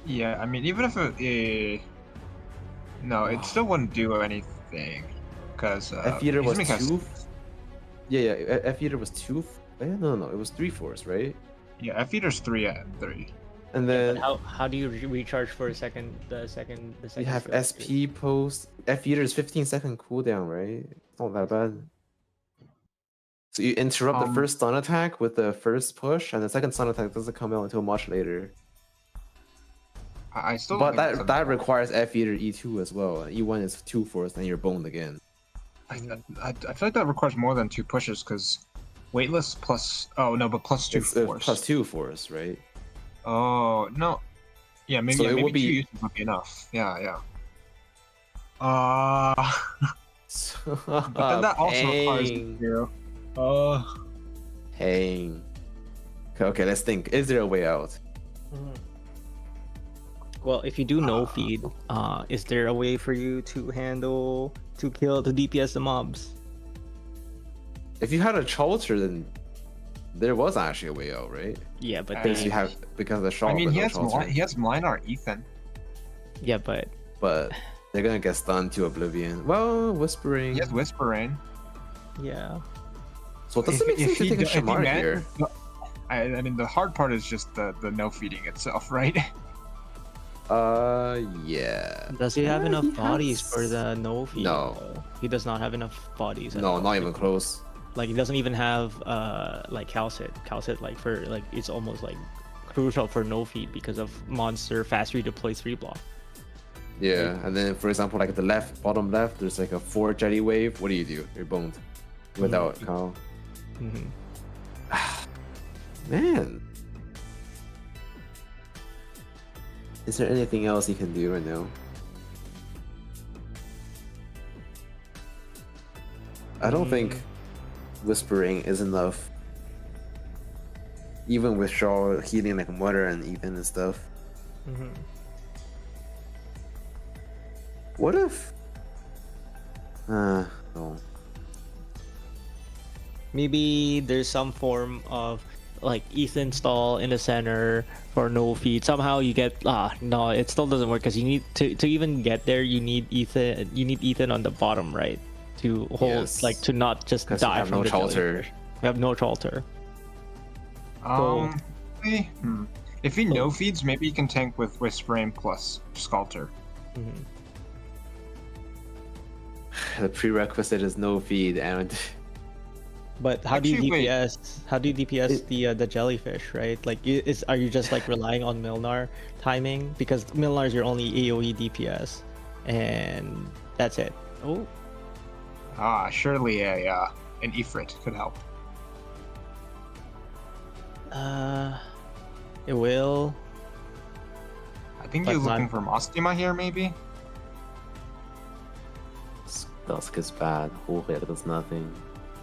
Yeah, I mean, even if it, no, it still wouldn't do anything, because F Eater was Izumi has- 2. Yeah. F Eater was 2. No, it was 3 force, right? Yeah, F Eater's 3 at 3. And But then how do you recharge for the second you have skill? SP post. F Eater's 15-second cooldown, right? It's not that bad. So you interrupt the first stun attack with the first push, and the second stun attack doesn't come out until much later. I still. But don't think that it's requires F Eater E2 as well. E1 is 2 force, then you're boned again. I feel like that requires more than 2 pushes, because weightless plus. Oh no, but plus 2 It's force. +2 force, right? Oh no. Yeah, maybe So it maybe would 2 be- uses would be enough. Yeah. But then that also requires Pain. 0. Pain. Okay, let's think. Is there a way out? Well, if you do no feed, is there a way for you to kill the DPS the mobs? If you had a Chalter, then there was actually a way out, right? Yeah, but Because they you have of the shot. I mean, but he no has Chalter. he has Mlinar Ethan. yeah, but But they're gonna get stunned to oblivion. Well, whispering. He has Whispering. yeah. So it doesn't make sense to take a Shamar here. I mean, the hard part is just the no feeding itself, right? Yeah. Does he have Yeah, enough he bodies has- for the no feed? No. though? He does not have enough bodies. at No, all. not even close. Like he doesn't even have like Calcit. Calcit like for like it's almost like crucial for no feed because of monster fast redeploy 3 block. Yeah, and then for example, like the bottom left, there's like a 4 jetty wave. What do? You're boned without Kyle. Mm-hmm. Man, is there anything else he can do right now? I don't think whispering is enough. Even with Shaw healing like Mother and Ethan and stuff. Mm-hmm. What if? No. Maybe there's some form of like Ethan stall in the center for no feed. Somehow you get no, it still doesn't work because you need to even get there. You need Ethan. You need Ethan on the bottom right to hold Yes. like to not just 'Cause you die have from no the Chalter. jellyfish. We have no Chalter. If he no feeds, maybe he can tank with Whispering plus Sculptor. Mm-hmm. The prerequisite is no feed, and But how do you Actually, wait. DPS? How do you DPS the jellyfish? Right? Like, are you just like relying on Milnar timing because Milnar is your only AOE DPS, and that's it. Oh, Surely a an Ifrit could help. It will. I think But you're looking not- for Mostima here, maybe. Dusk is bad. Hohe does nothing.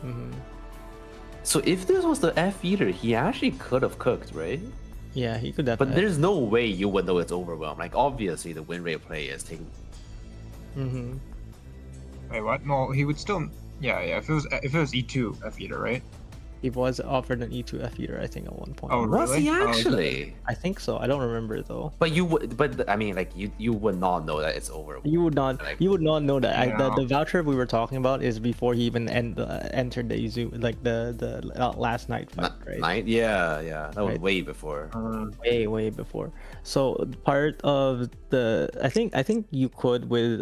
Mhm. So if this was the F Eater, he actually could have cooked, right? Yeah, he could But definitely. there's no way you would know it's overwhelmed. Like obviously the win rate play is taking. Mm-hmm. Wait, what? No, he would still. Yeah. If it was E2 F Eater, right? He was offered an E2 F Eater, I think, at one point. Oh, Was really? he Oh, actually? I think so. I don't remember though. But you would. But I mean, like you would not know that it's overwhelmed. You would not. Like- You would not know that. Yeah. The voucher we were talking about is before he even entered the Izu, like the last night fight, right? Night? Yeah. That was Right. way before. Way before. So part of the I think you could with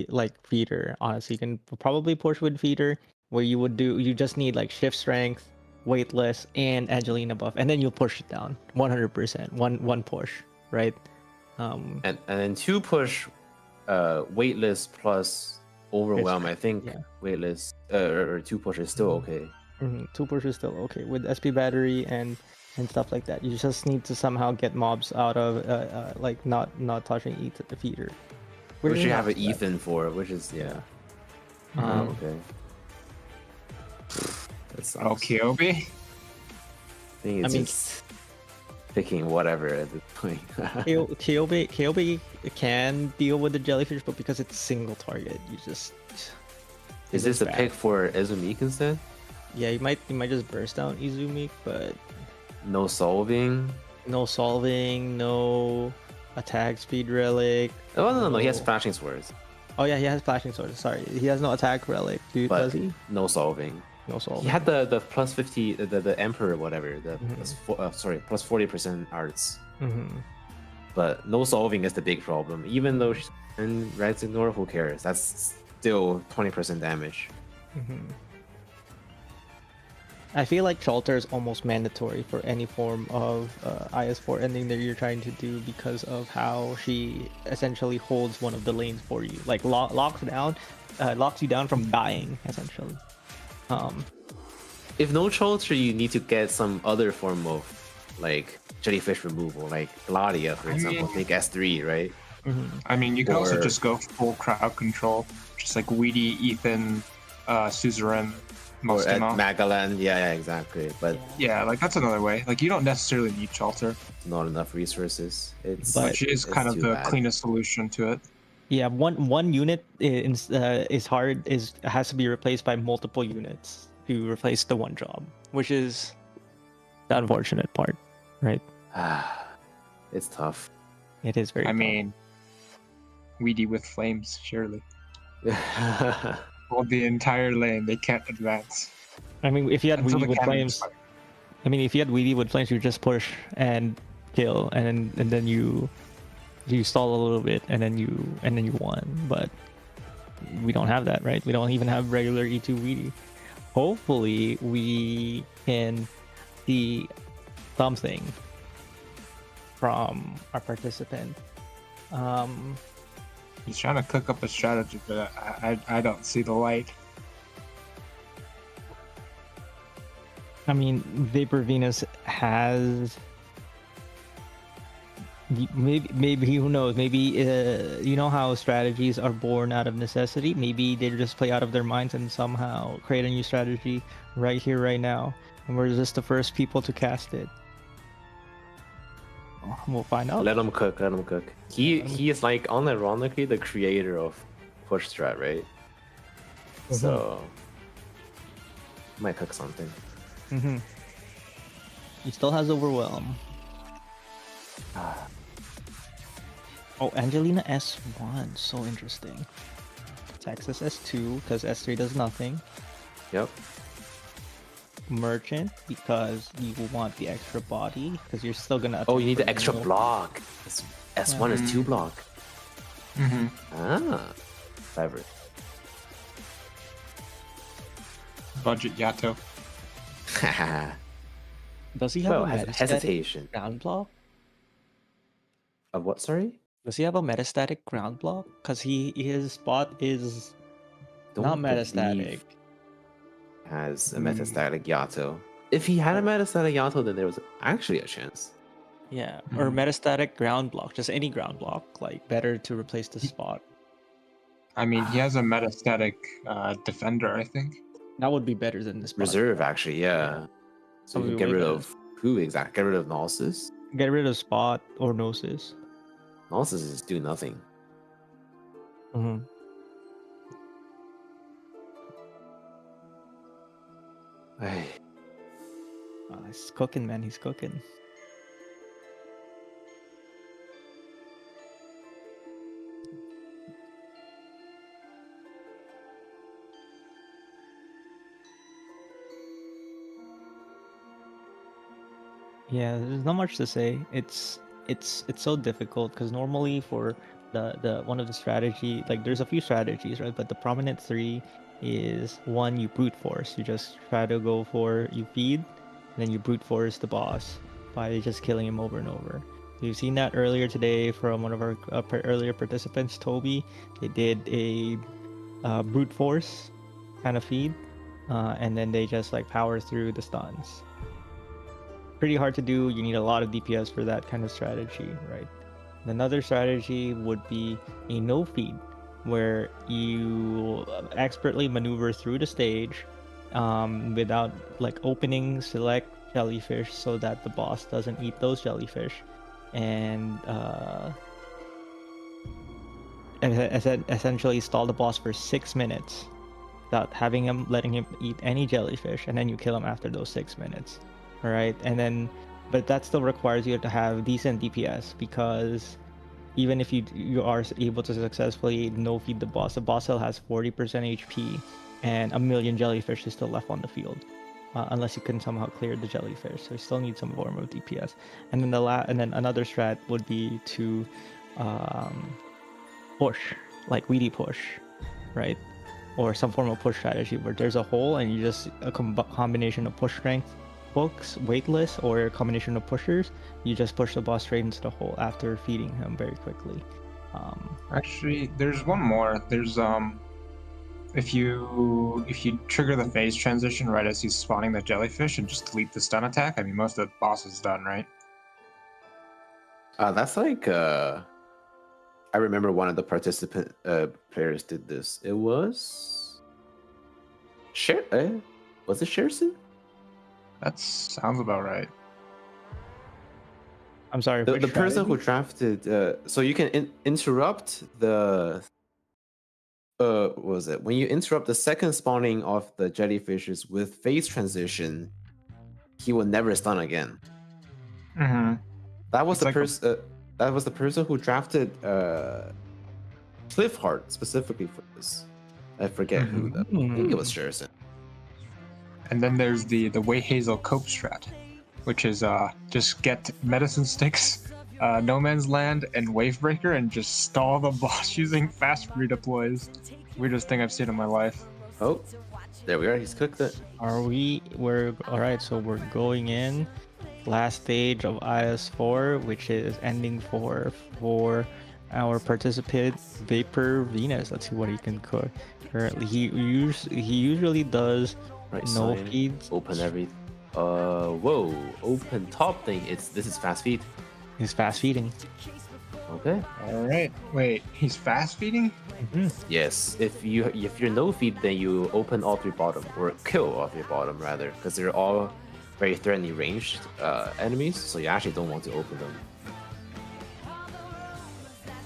like feeder. Honestly, you can probably push with feeder where you just need like shift strength, weightless, and Angelina buff, and then you'll push it down 100%. One push, right? And then 2 push, weightless plus overwhelm. I think yeah. weightless or 2 push is still okay. 2 push is still okay with SP battery and stuff like that. You just need to somehow get mobs out of like not touching the feeder. Which you have an Ethan. Ethan for, which is yeah. Okay. That's Oh, Kyobi. I think it's I mean- just picking whatever at this point. Kyobi can deal with the jellyfish, but because it's single target, you just Is this a bad. pick for Izumik instead? Yeah, you might just burst down Izumi, but No solving. no solving, no attack speed relic. Oh no, he has No. flashing swords, Oh yeah, he has flashing sword. Sorry, he has no attack relic, dude. but Does he? no solving. No solving. He had the plus 50, the Emperor whatever, the Mhm. plus 40% arts. Mm-hmm. But no solving is the big problem. Even though she's in Red's ignore, who cares? That's still 20% damage. Mm-hmm. I feel like Shelter is almost mandatory for any form of IS4 ending that you're trying to do because of how she essentially holds one of the lanes for you, like locks you down from dying essentially. If no Chalter, you need to get some other form of like jellyfish removal, like Gladia, for example. mean- Take S3, right? I mean, you can also Or- just go full crowd control, just like Weedy, Ethan, Suzerain, Or at Mostima. Magalan, yeah, exactly. But Yeah, like that's another way. Like you don't necessarily need shelter, not enough resources. It's But- which is it's kind of too the bad. cleanest solution to it. Yeah, one unit has to be replaced by multiple units to replace the one job, which is the unfortunate part, right? It's tough. It is very. I tough. mean, Weedy with flames, surely. Hold the entire lane, they can't advance. I mean, if you had Until Weedy the with cannons flames, fire. I mean, if you had Weedy with flames, you just push and kill, and then you stall a little bit, and then you won. But we don't have that, right? We don't even have regular E2 Weedy. Hopefully, we can see something from our participant. He's trying to cook up a strategy, but I don't see the light. I mean, Vapourvenus has maybe who knows? Maybe you know how strategies are born out of necessity. Maybe they just play out of their minds and somehow create a new strategy right here, right now, and we're just the first people to cast it. We'll find out. Let him cook. Let him cook. He is like unironically the creator of push strat, right? So might cook something. Mm-hmm. He still has overwhelm. Oh, Angelina S1, so interesting. Texas S2 because S3 does nothing. Yep. Merchant because you want the extra body because you're still gonna. Oh, you need the attack extra for block. S1 is 2 block. Mm-hmm. Ah, clever. Budget Yato. Does he have Well, a metastatic hesitation. ground block? Of what? Sorry. Does he have a metastatic ground block? Because his spot is not Don't metastatic. believe- has a metastatic Yato. If he had a metastatic Yato, then there was actually a chance. Yeah, or metastatic ground block, just any ground block, like better to replace the spot. I mean, he has a metastatic defender, I think. That would be better than the spot. Reserve, actually, yeah. So That you would can be get way rid better. of who exactly? Get rid of Gnosis? Get rid of spot or gnosis. Gnosis is do nothing. Mm-hmm. Ay. He's cooking, man. He's cooking. Yeah, there's not much to say. It's so difficult because normally for the one of the strategy, like there's a few strategies, right? But the prominent three is one, you brute force. You just try to go for, you feed, and then you brute force the boss by just killing him over and over. We've seen that earlier today from one of our earlier participants, Toby. They did a brute force kind of feed, and then they just like power through the stuns. Pretty hard to do. You need a lot of DPS for that kind of strategy, right? Another strategy would be a no feed, where you expertly maneuver through the stage without like opening select jellyfish so that the boss doesn't eat those jellyfish, and essentially stall the boss for 6 minutes without letting him eat any jellyfish, and then you kill him after those 6 minutes. All right, and then, but that still requires you to have decent DPS, because even if you are able to successfully no feed the boss still has 40% HP, and a million jellyfish is still left on the field, unless you can somehow clear the jellyfish. So you still need some form of DPS. And then and then another strat would be to push, like weedy push, right? Or some form of push strategy where there's a hole and you just a combination of push strength, hooks, weightless, or a combination of pushers, you just push the boss straight into the hole after feeding him very quickly. Actually, there's one more. There's if you trigger the phase transition right as he's spawning the jellyfish and just delete the stun attack, I mean most of the boss is done, right? That's like I remember one of the participant players did this. It was was it Sherson? That sounds about right. I'm sorry. The person who drafted, so you can interrupt the. What was it? When you interrupt the second spawning of the jellyfishes with phase transition, he will never stun again. Mm-hmm. That was It's the like person. That was the person who drafted Cliffheart specifically for this. I forget who though. I think it was Sherson. And then there's the Way Hazel Cope strat, which is just get medicine sticks, No Man's Land, and Wavebreaker, and just stall the boss using fast redeploys. Weirdest thing I've seen in my life. Oh, there we are. He's cooked it. We're all right. So we're going in last stage of IS4, which is ending for our participant Vapourvenus. Let's see what he can cook. Currently, he usually does Right, no sign, feeds. Open every. Whoa! Open top thing. This is fast feed. He's fast feeding. Okay. All right. Wait, he's fast feeding? Yes. If you're no feed, then you open all three bottom, or kill all three bottom rather, because they're all very threatening ranged enemies. So you actually don't want to open them.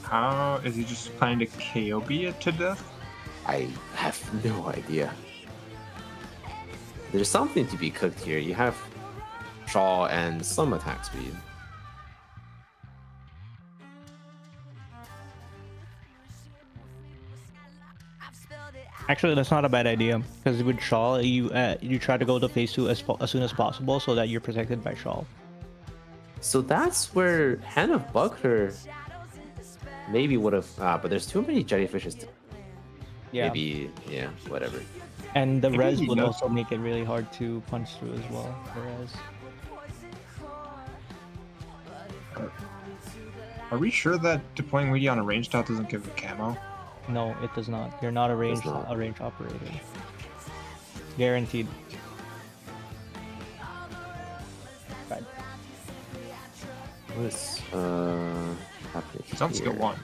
How is he just planning to KOB it to death? I have no idea. There's something to be cooked here. You have Shaw and some attack speed. Actually, that's not a bad idea, because with Shaw, you try to go to phase 2 as soon as possible so that you're protected by Shaw. So that's where Hand of Buckler maybe would have, but there's too many jellyfishes. Yeah. Maybe, yeah, whatever. And the Maybe res he would knows also make it really hard to punch through as well. Are we sure that deploying Weedy on a ranged out doesn't give a camo? No, it does not. You're not a range not. operator. Guaranteed. Right. What is happening It's on skill here? 1.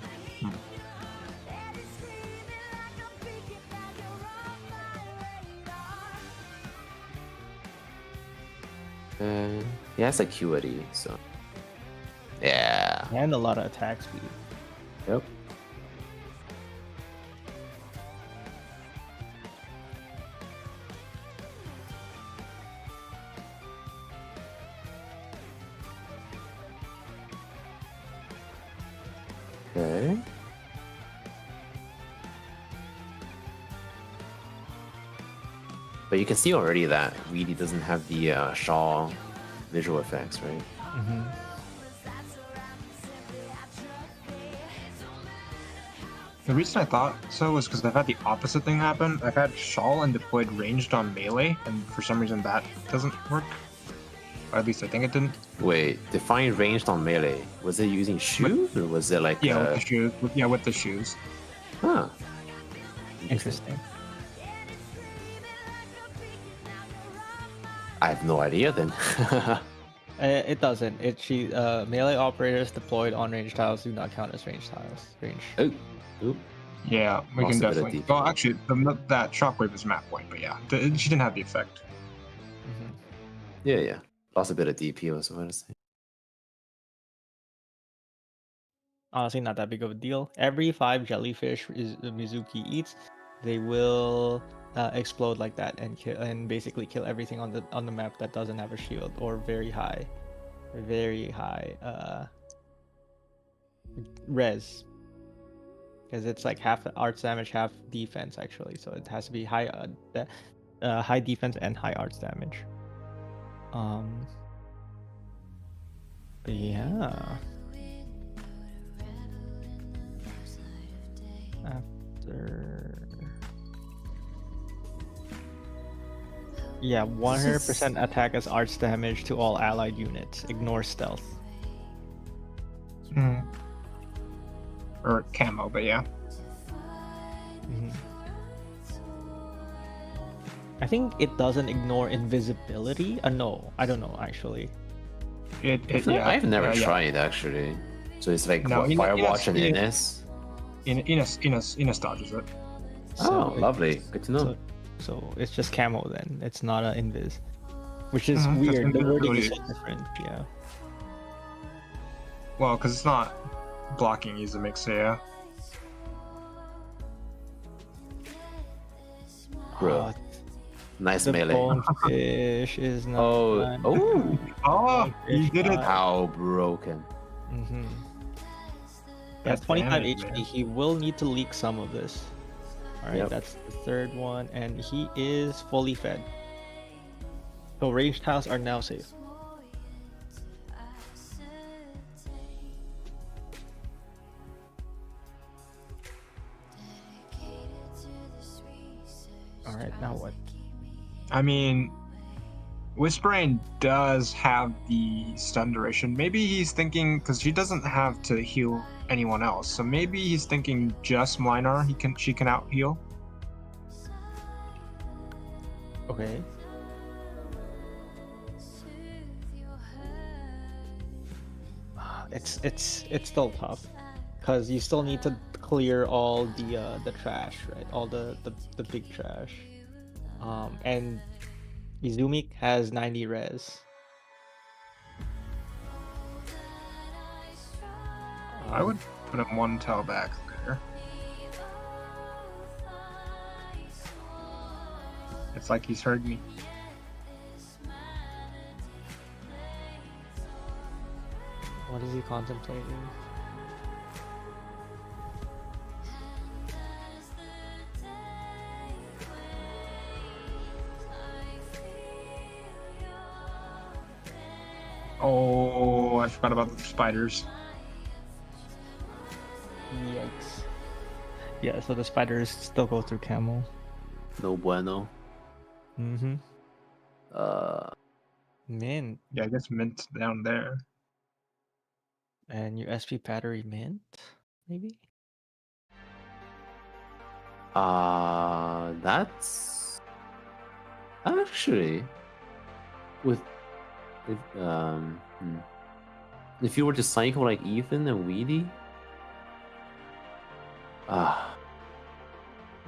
He has acuity, so yeah. And a lot of attack speed. Yep. Okay. But you can see already that Weedy doesn't have the Shaw visual effects, right? Mm-hmm. The reason I thought so was because I've had the opposite thing happen. I've had Shawl and deployed ranged on melee, and for some reason that doesn't work. Or at least I think it didn't. Wait, define ranged on melee. Was it using shoes or was it like Yeah, with the shoes. With the shoes. huh? Interesting. I have no idea then. It doesn't. Melee operators deployed on range tiles do not count as range tiles. Range. Oh, oop. Yeah, we Lost can a bit of definitely. DP. Well, actually, that shockwave is map point, but yeah, she didn't have the effect. Mm-hmm. Yeah. Lost a bit of DP, I was about to say. Honestly, not that big of a deal. Every 5 jellyfish Mizuki eats, they will explode like that and kill and basically kill everything on the map that doesn't have a shield or very high res. Because it's like half arts damage, half defense actually. So it has to be high high defense and high arts damage. But yeah. Yeah, 100% attack as arts damage to all allied units. Ignore stealth. Or camo, but yeah. Mhm. I think it doesn't ignore invisibility. No, I don't know actually. I've never tried actually. So it's like No, what, Firewatch and Ines- Ines? Ines dodges it. Oh, it- lovely. Good to know. So it's just camo then. It's not an invis, which is Mhm, weird. The wording is invisibility. so different. Yeah. Well, because it's not blocking Izumik, so yeah. Bro, Uh, nice the melee. bonefish is not. Oh, oh, Oh, you did it. how broken. Mm-hmm. Yeah, That's 25 damage, HP. man. He will need to leak some of this. Alright, Yep. that's the third one, and he is fully fed. So range tiles are now safe. Alright, now what? I mean, Whispering does have the stun duration. Maybe he's thinking because she doesn't have to heal anyone else, so maybe he's thinking just Mlinar. She can out heal. Okay. It's still tough, because you still need to clear all the trash, right? All the big trash. And Izumi has 90 res. I would put him one tile back there. It's like he's heard me. What is he contemplating? Oh, I forgot about the spiders. Yikes. Yeah, so the spiders still go through camo. No bueno. Mm-hmm. Mint. Yeah, I guess mint down there. And your SP battery mint, maybe? That's Actually, with if you were to cycle like Ethan and Weedy,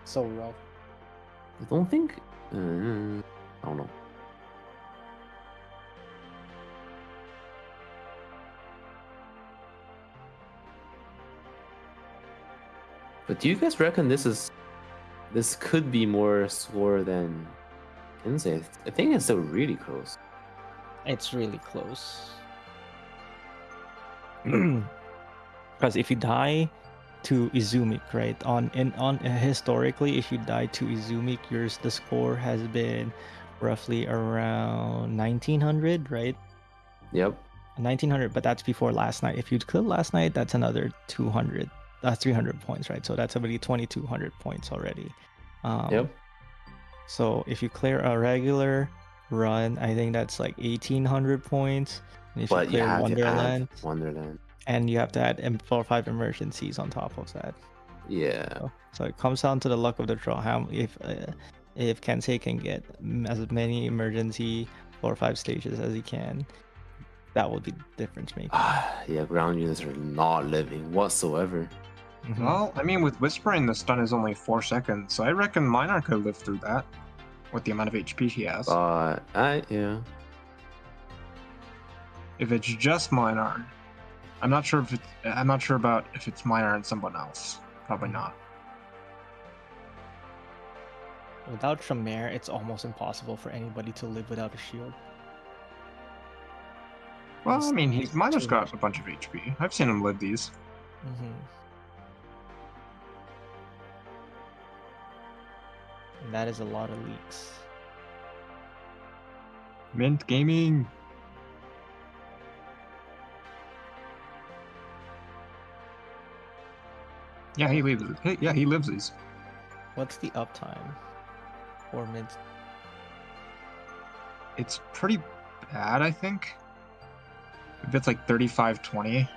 So rough. I don't think. I don't know. But do you guys reckon this could be more score than Kensei? I think it's still really close. It's really close. Because if you die to Izumik, right? On historically, if you die to Izumik, the score has been roughly around 1900, right? Yep. 1900, but that's before last night. If you kill last night, that's another 200. That's 300 points, right? So that's already 2200 points already. Yep. So if you clear a regular run, I think that's like 1800 points. And if But you clear have Wonderland, to add Wonderland. and you have to add 4 or 5 emergencies on top of that. Yeah. So it comes down to the luck of the draw. If Kensei can get as many emergency 4 or 5 stages as he can, that will be the difference maker. Yeah, ground units are not living whatsoever. Mhm. Well, I mean, with Whispering, the stun is only 4 seconds, so I reckon Minar could live through that with the amount of HP he has. Yeah. If it's just Minar, I'm not sure about if it's Minar and someone else. Probably not. Without Tremere, it's almost impossible for anybody to live without a shield. Well, I mean, It's Minar's too got a bunch of HP. I've seen him live these. And that is a lot of leaks. Mint Gaming. Yeah, he lives. Yeah, he lives these. What's the uptime? 4 mid. It's pretty bad, I think. If it's like 35-20.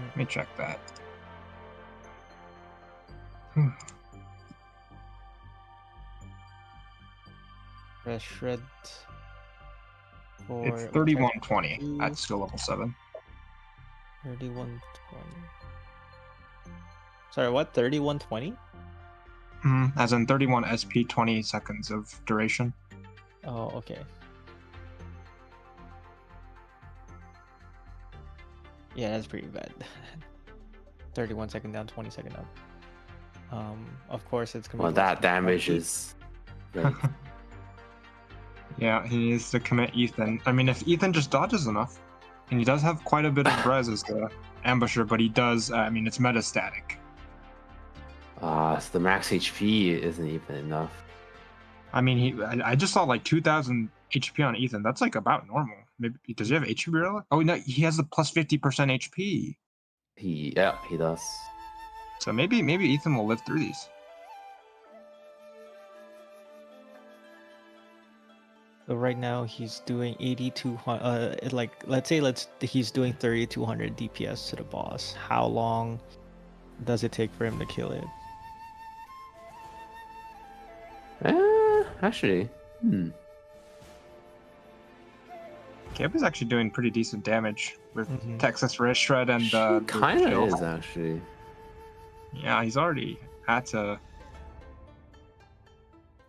Let me check that. Rest shred. It's 31-20 at skill level 7. 3120. Sorry, what? 3120? As in 31 SP, 20 seconds of duration. Oh, okay. Yeah, that's pretty bad. 31 second down, 20 second up. Of course it's gonna Well, be that damage is. Like, Yeah, he needs to commit Ethan. I mean, if Ethan just dodges enough, and he does have quite a bit of res as the ambusher, but he does. I mean, it's metastatic. so the max HP isn't even enough. I mean, I just saw like 2,000 HP on Ethan. That's like about normal. Maybe does he have HP really? Oh no, he has the plus 50% HP. He does. So maybe Ethan will live through these. So right now he's doing 8200. Like let's say he's doing 3200 DPS to the boss. How long does it take for him to kill it? Actually, Camp is actually doing pretty decent damage with Mhm. Texas Red Shred and the kind of shield. is actually. Yeah, he's already at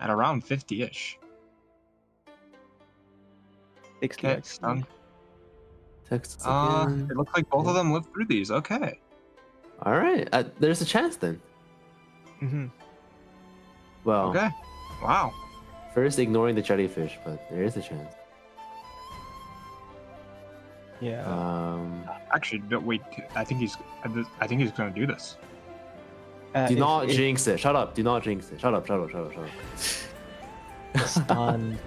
around 50-ish. 60 Okay, actually. stun. Texas again. It looks like both of them lived through these. Okay. All right, there's a chance then. Mm-hmm. Well, Okay. Wow. first ignoring the jellyfish, but there is a chance. Yeah. Actually, no, wait. I think he's gonna do this. Do not if jinx it. Shut up. Do not jinx it. Shut up. the stun,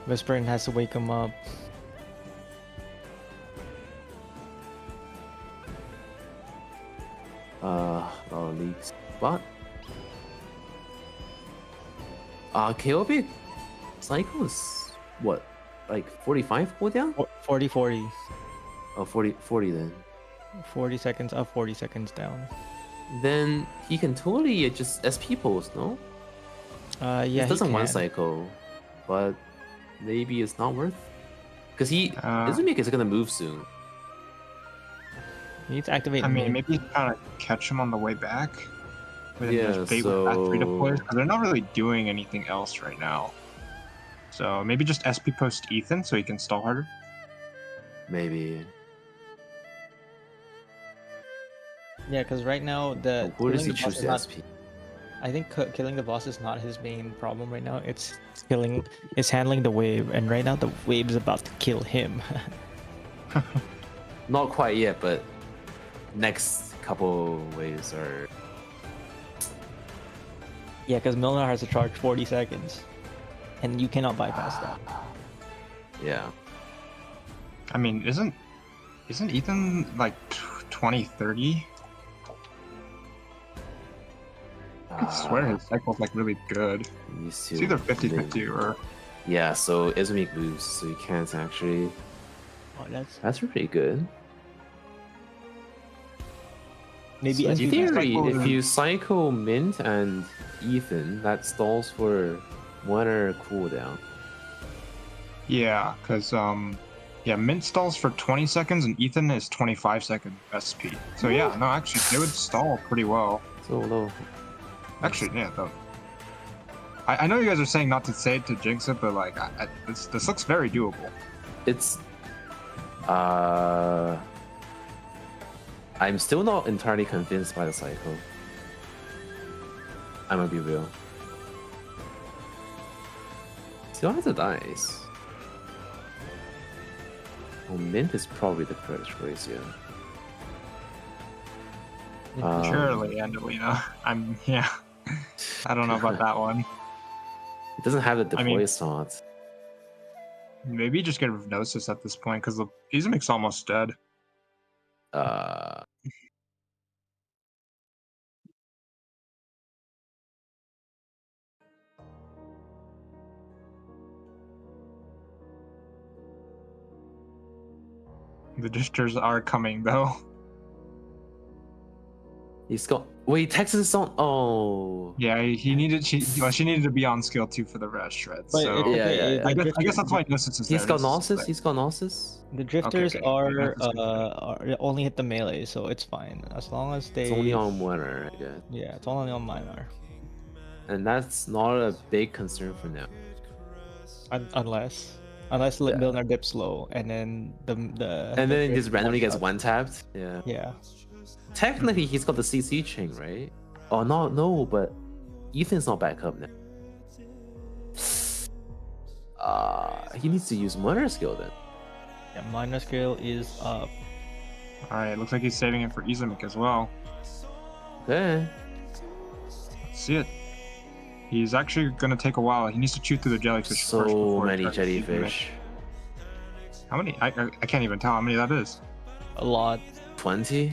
Whispering has to wake him up. Leaks. What? KOB cycle is what? Like 45 cooldown? 40. Oh, 40 then. 40 seconds up, 40 seconds down. Then he can totally just SP pulse, no? Yeah, It he doesn't one can. cycle, but maybe it's not worth. Because Izumi is gonna move soon. He needs to activate. I mean, Mint. maybe kind of catch him on the way back. But then Yeah, just bait with that 3 deploys, so because they're not really doing anything else right now. So maybe just SP post Ethan so he can stall harder. maybe. Yeah, because right now the Where does killing he the boss choose is the not. SP? I think killing the boss is not his main problem right now. It's handling the wave, and right now the wave is about to kill him. Not quite yet, but next couple waves are. Yeah, because Milner has to charge 40 seconds, and you cannot bypass that. Yeah. I mean, isn't Ethan like 20, 30? I swear his cycle's like really good. It's It's either 50-50 or... Yeah, so Izumi moves, so you can't actually. Oh, That's pretty good. maybe So in SP theory, cycle if is- you cycle Mint and Ethan, that stalls for 1 hour cooldown. Yeah, because Mint stalls for 20 seconds and Ethan is 25 second SP. So yeah, no, actually, they would stall pretty well. So low. Actually, yeah, though. I know you guys are saying not to say it to jinx it, but like, this looks very doable. It's. I'm still not entirely convinced by the cycle. I'm gonna be real. Still has the dice. Oh, Mint is probably the correct choice, yeah. Surely, Angelina. Yeah. I don't know about that one. It doesn't have the deploy I mean- slot. Maybe just get Gnosis at this point, because the Izumik's almost dead. The drifters are coming, though. He's got. Wait, Texas is on. Oh. Yeah, she needed to be on skill 2 for the rest shred. But So it's Yeah, okay. yeah, yeah. I guess that's why Gnosis is there. He's got Gnosis is Gnosis. there. He's got Gnosis. The drifters okay. are That's good. only hit the melee, so it's fine as long as they. It's only on winner, I guess. Yeah, it's only on minor, And that's not a big concern for now. unless Yeah. Milner dips low, and then the And then the he just randomly gets one. one tapped. Yeah. Yeah, Technically, he's got the CC chain, right? Oh no, but Ethan's not back up now. He needs to use minor skill then. yeah. Minor skill is up. Alright, looks like he's saving it for Izumik as well. Okay. Let's see it. He's actually gonna take a while. He needs to chew through the jellyfish first So before he many tries to Izumik. jellyfish. How many? I can't even tell how many that is. A lot. 20.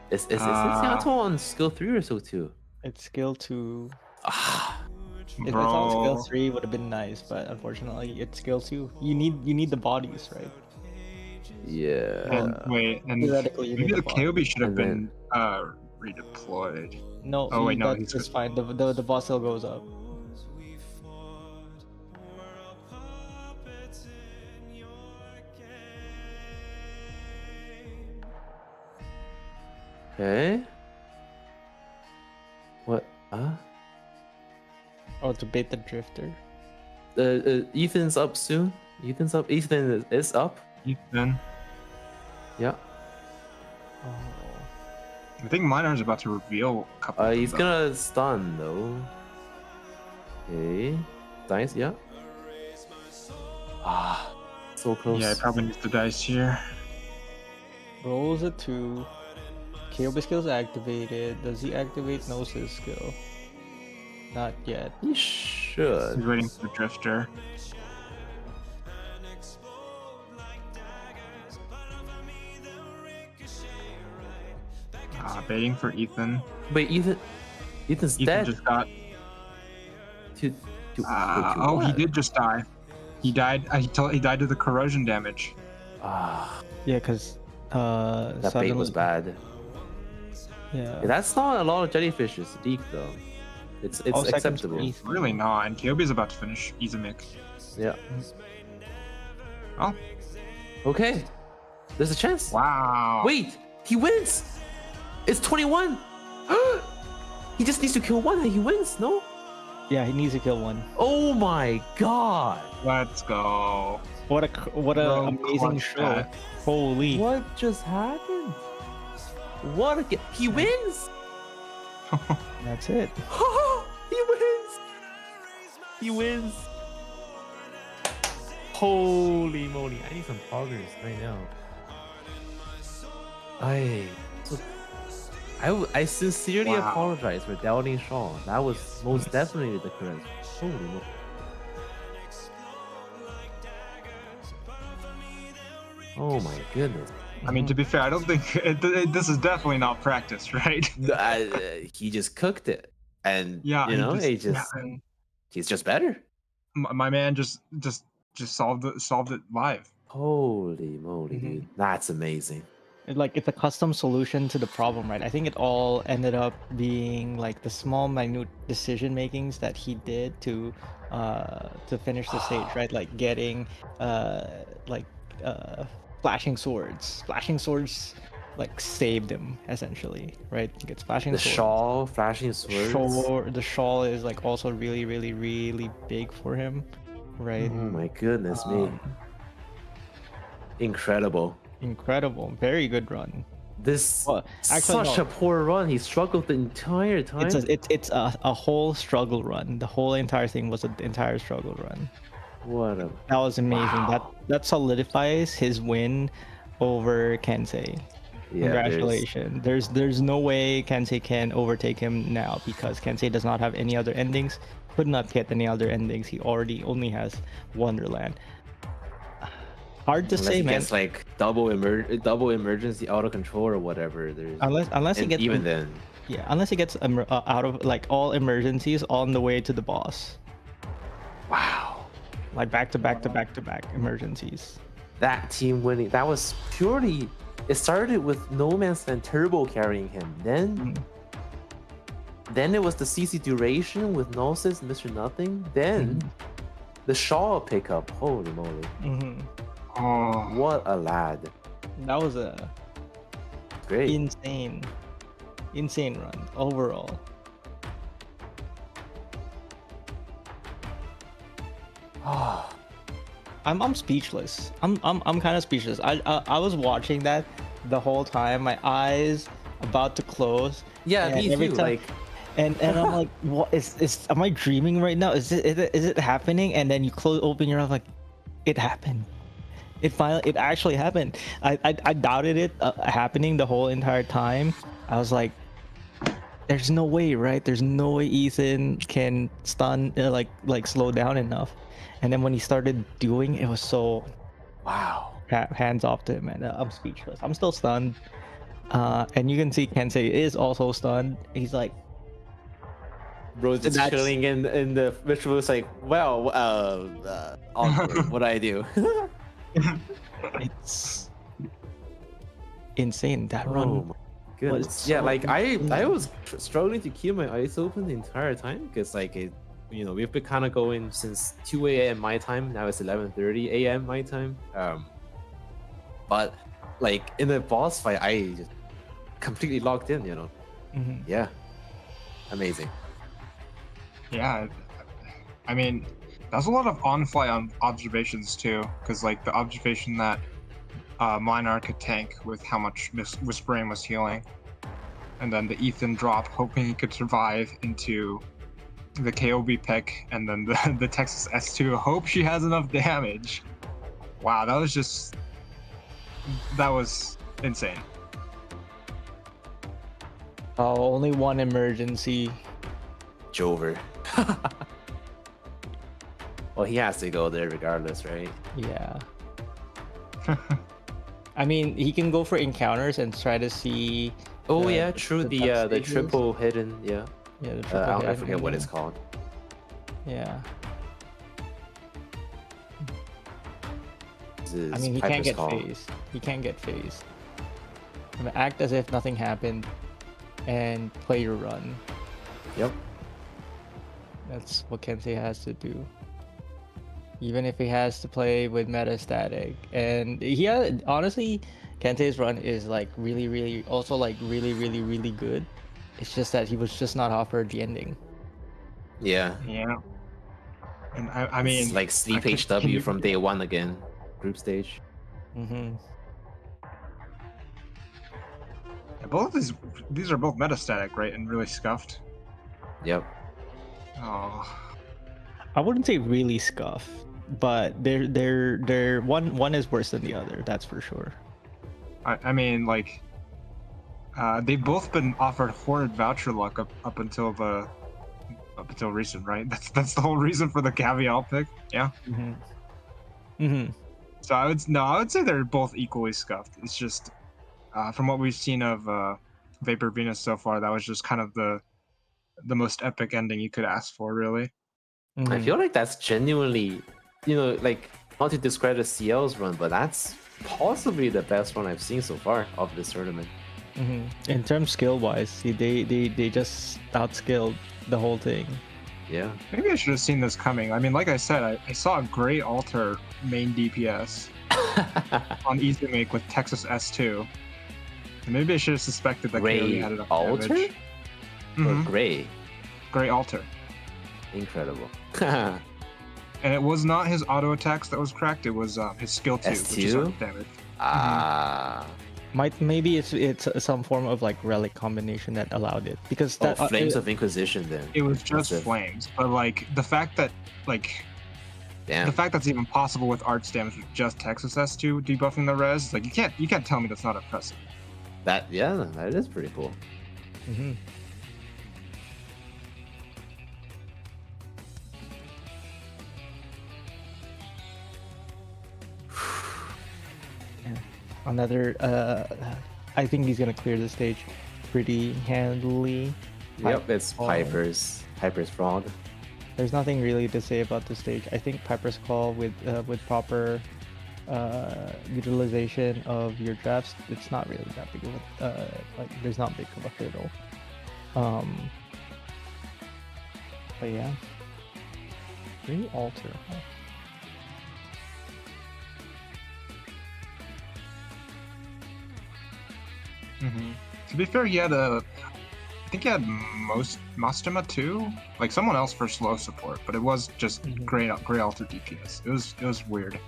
Is Yato on skill 3 or skill 2? It's skill 2. Ah, If it's on skill Bro. 3, would have been nice, but unfortunately, it's skill 2. You need the bodies, right? yeah. And wait, and Theoretically, you maybe need the the body. KOB should have And been redeployed. No, Oh, wait, no, that's he's just good. fine. The boss still goes up. Okay. What? Oh, to bait the drifter. Ethan's up soon. Ethan's up. Ethan is up. Ethan. Yeah. Oh. I think Minor's about to reveal a couple. of He's them. gonna stun though. Okay. Dice, yeah. Ah, so close. Yeah, he probably needs the dice here. Rolls a 2. KOB skill's activated. Does he activate Gnosis skill? Not yet. He should. He's waiting for the drifter. Baiting for Ethan. Wait, Ethan's Ethan dead. just got. To Oh, he what? did just die. He died. He died to the corrosion damage. Ah, Yeah, because that bait was bad. Yeah. Yeah, that's not a lot of jellyfishes. Deep though. It's All seconds acceptable. easy. Really not. And Kyobi's about to finish Izumik. Yeah. Oh, Okay. There's a chance. wow. Wait, he wins. It's 21. He just needs to kill one and he wins. No. Yeah, he needs to kill one. Oh my god. Let's go. What a Bro, amazing clutch show! that. Holy! What just happened? He wins. That's it. He wins. He wins. Holy moly! I need some progress right now. I sincerely Wow. apologize for doubting Shaw. That was most definitely the correct. Holy moly! Oh my goodness! I mean, to be fair, I don't think this is definitely not practice, right? He just cooked it, and Yeah, you know, yeah, he's just better. my man just solved it live. Holy moly, Mhm. dude! That's amazing. Like it's a custom solution to the problem, right? I think it all ended up being like the small, minute decision makings that he did to finish the stage, right? Like getting flashing swords. Flashing swords like saved him essentially, right? You get splashing The swords. shawl, flashing swords. The shawl is like also really, really, really big for him, right? Oh my goodness me! Um, Incredible. Incredible, very good run. This Well, actually, such no. a poor run. He struggled the entire time. It's a whole struggle run. The whole entire thing was an entire struggle run. What a That was amazing. Wow. That solidifies his win over Kensei. yeah. Congratulations. There's no way Kensei can overtake him now because Kensei does not have any other endings. Could not get any other endings. He already only has Wonderland. Hard to Unless say, he man. gets like double emergency auto control or whatever. There's Unless he and gets even then. yeah, unless he gets out of like all emergencies on the way to the boss, Wow. like back to back to back to back emergencies. That team winning. That was purely. It started with No Man's Land Turbo carrying him. Then it was the CC duration with Gnosis and Mr. Nothing. Then the Shaw pickup. Holy moly! Mm-hmm. Oh, What a lad! That was a Great. insane run overall. Oh, I'm speechless. I'm kind of speechless. I was watching that the whole time. My eyes about to close. yeah, and me every too. time- Like, And I'm like, what is? Am I dreaming right now? Is it happening? And then you open your eyes, like, it happened. It actually happened. I doubted it happening the whole entire time. I was like, there's no way, right? There's no way Ethan can stun like slow down enough. And then when he started doing it, was so wow. hands off to him, and I'm speechless. I'm still stunned. And you can see Kensei is also stunned. He's like, Bro, just That's- chilling in the ritual. Was like, well, awkward. What do I do? it's insane. That Oh run. my goodness. Yeah, so like I insane. was struggling to keep my eyes open the entire time because like we've been kind of going since 2 a.m. my time. Now it's 11:30 a.m. my time. But like in the boss fight, I just completely locked in. Mhm. Yeah, amazing. yeah. I mean, that's a lot of on-fly observations too, because like the observation that Minar could tank with how much Whispering was healing, and then the Ethan drop, hoping he could survive into the KOB pick, and then the Texas S2, hope she has enough damage. Wow, that was insane. Oh, only one emergency. Jover. Well, he has to go there regardless, right? Yeah. I mean, he can go for encounters and try to see. Oh the- yeah, true. the The top the stages. triple hidden. Yeah. Yeah, the triple I hit forget what and- it's called. Yeah. This is I mean, he Piper's can't get Call. phased. He can't get phased. I mean, act as if nothing happened and play your run. Yep. That's what Kensei has to do. Even if he has to play with metastatic, and honestly, Kensei's run is like really also like really good. It's just that he was just not offered the ending. Yeah. Yeah. And I It's mean, like sleep can HW you- from day one again. Group stage. Mm-hmm. Yeah, both of these are both metastatic, right? And really scuffed. Yep. Oh. I wouldn't say really scuff, but they're one is worse than the other. That's for sure. I mean, like, they've both been offered horrid voucher luck up until recent, right? That's the whole reason for the caveat pick. Yeah. Mm-hmm. Mm-hmm. So I would say they're both equally scuffed. It's just from what we've seen of Vapourvenus so far, that was just kind of the most epic ending you could ask for, really. Mm-hmm. I feel like that's genuinely, like, not to discredit CL's run, but that's possibly the best one I've seen so far of this tournament. Mm-hmm. In terms skill-wise, they just outskilled the whole thing. Yeah. Maybe I should have seen this coming. I mean, like I said, I saw a great altar main DPS on Easy Make with Texas S2. And maybe I should have suspected that Gray Kaori had enough altar? damage. Or Mhm. gray? Gray altar. Incredible. And it was not his auto attacks that was cracked, it was his skill 2, which is S2? auto damage. Ah. Maybe it's some form of like relic combination that allowed it, because Oh, that Flames of Inquisition then. It was just Impressive. flames. But like the fact that Damn. that's even possible with arts damage with just Texas S2 debuffing the res, like you can't tell me that's not impressive. That is pretty cool. Mhm. Another I think he's gonna clear the stage pretty handily. Yep, it's Oh. Piper's Frog. There's nothing really to say about the stage. I think Piper's Call with proper utilization of your drafts, it's not really that big of a like there's not big of a hurdle. But yeah, Green Altar. Huh? To be fair, he had I think he had Mastema too, like someone else for slow support, but it was just Mhm. Gray Altar DPS. It was weird.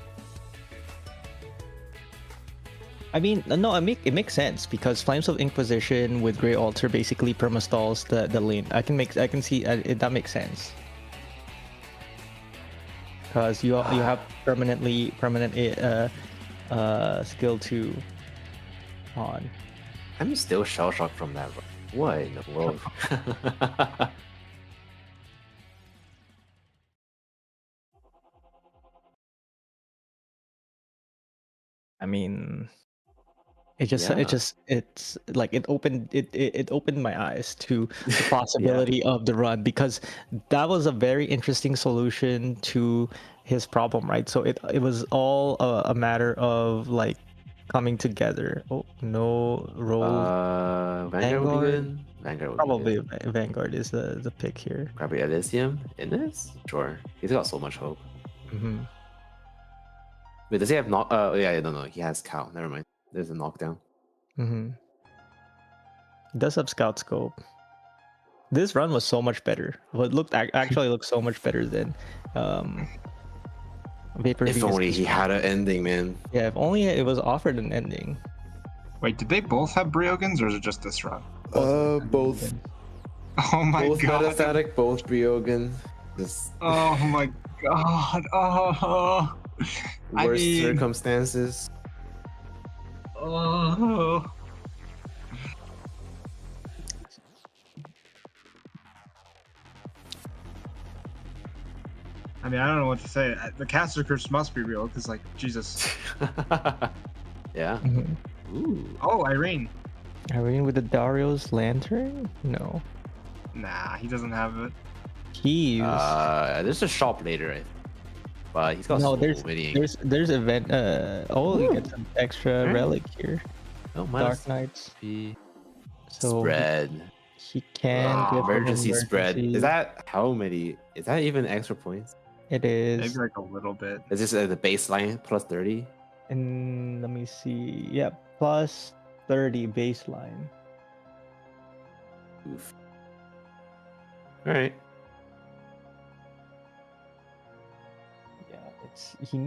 I mean, no, it makes sense because Flames of Inquisition with Grey Altar basically permastalls the lane. I can see that makes sense because you have permanent skill 2 on. I'm still shell shocked from that. What in the world? I mean, it's like it opened my eyes to the possibility of the run, because that was a very interesting solution to his problem, right? So it was all a matter of like coming together. Oh no, roll. Vanguard would be good. Vanguard would Probably be good. Vanguard is the pick here. Probably Elysium in this? Sure. He's got so much hope. Mm-hmm. Wait, does he have knock? Yeah, no, he has Cow. Never mind. There's a knockdown. Mm-hmm. He does have Scout Scope. This run was so much better. What actually looked so much better than Vapor. If only he had an ending, man. Yeah, if only it was offered an ending. Wait, did they both have Briogans, or is it just this run? Both. Oh my Both god. metastatic, both Briogan. Just Oh my god. Oh. I worst mean- circumstances. Oh. I mean, I don't know what to say. The caster curse must be real, because, like, Jesus. Yeah. Ooh. Oh, Irene. Irene with the Dario's Lantern? No. Nah, he doesn't have it. Keys. There's a shop later, I think. But he's got No, so there's many. there's event. You get some extra Alright. relic here. Oh, Dark Knights. P So spread. He can give an emergency spread. emergency. Is that how many? Is that even extra points? It Maybe is. like a little bit. Is this the baseline plus 30? And let me see. Yeah, plus 30 baseline. Oof. All right. Yeah, it's he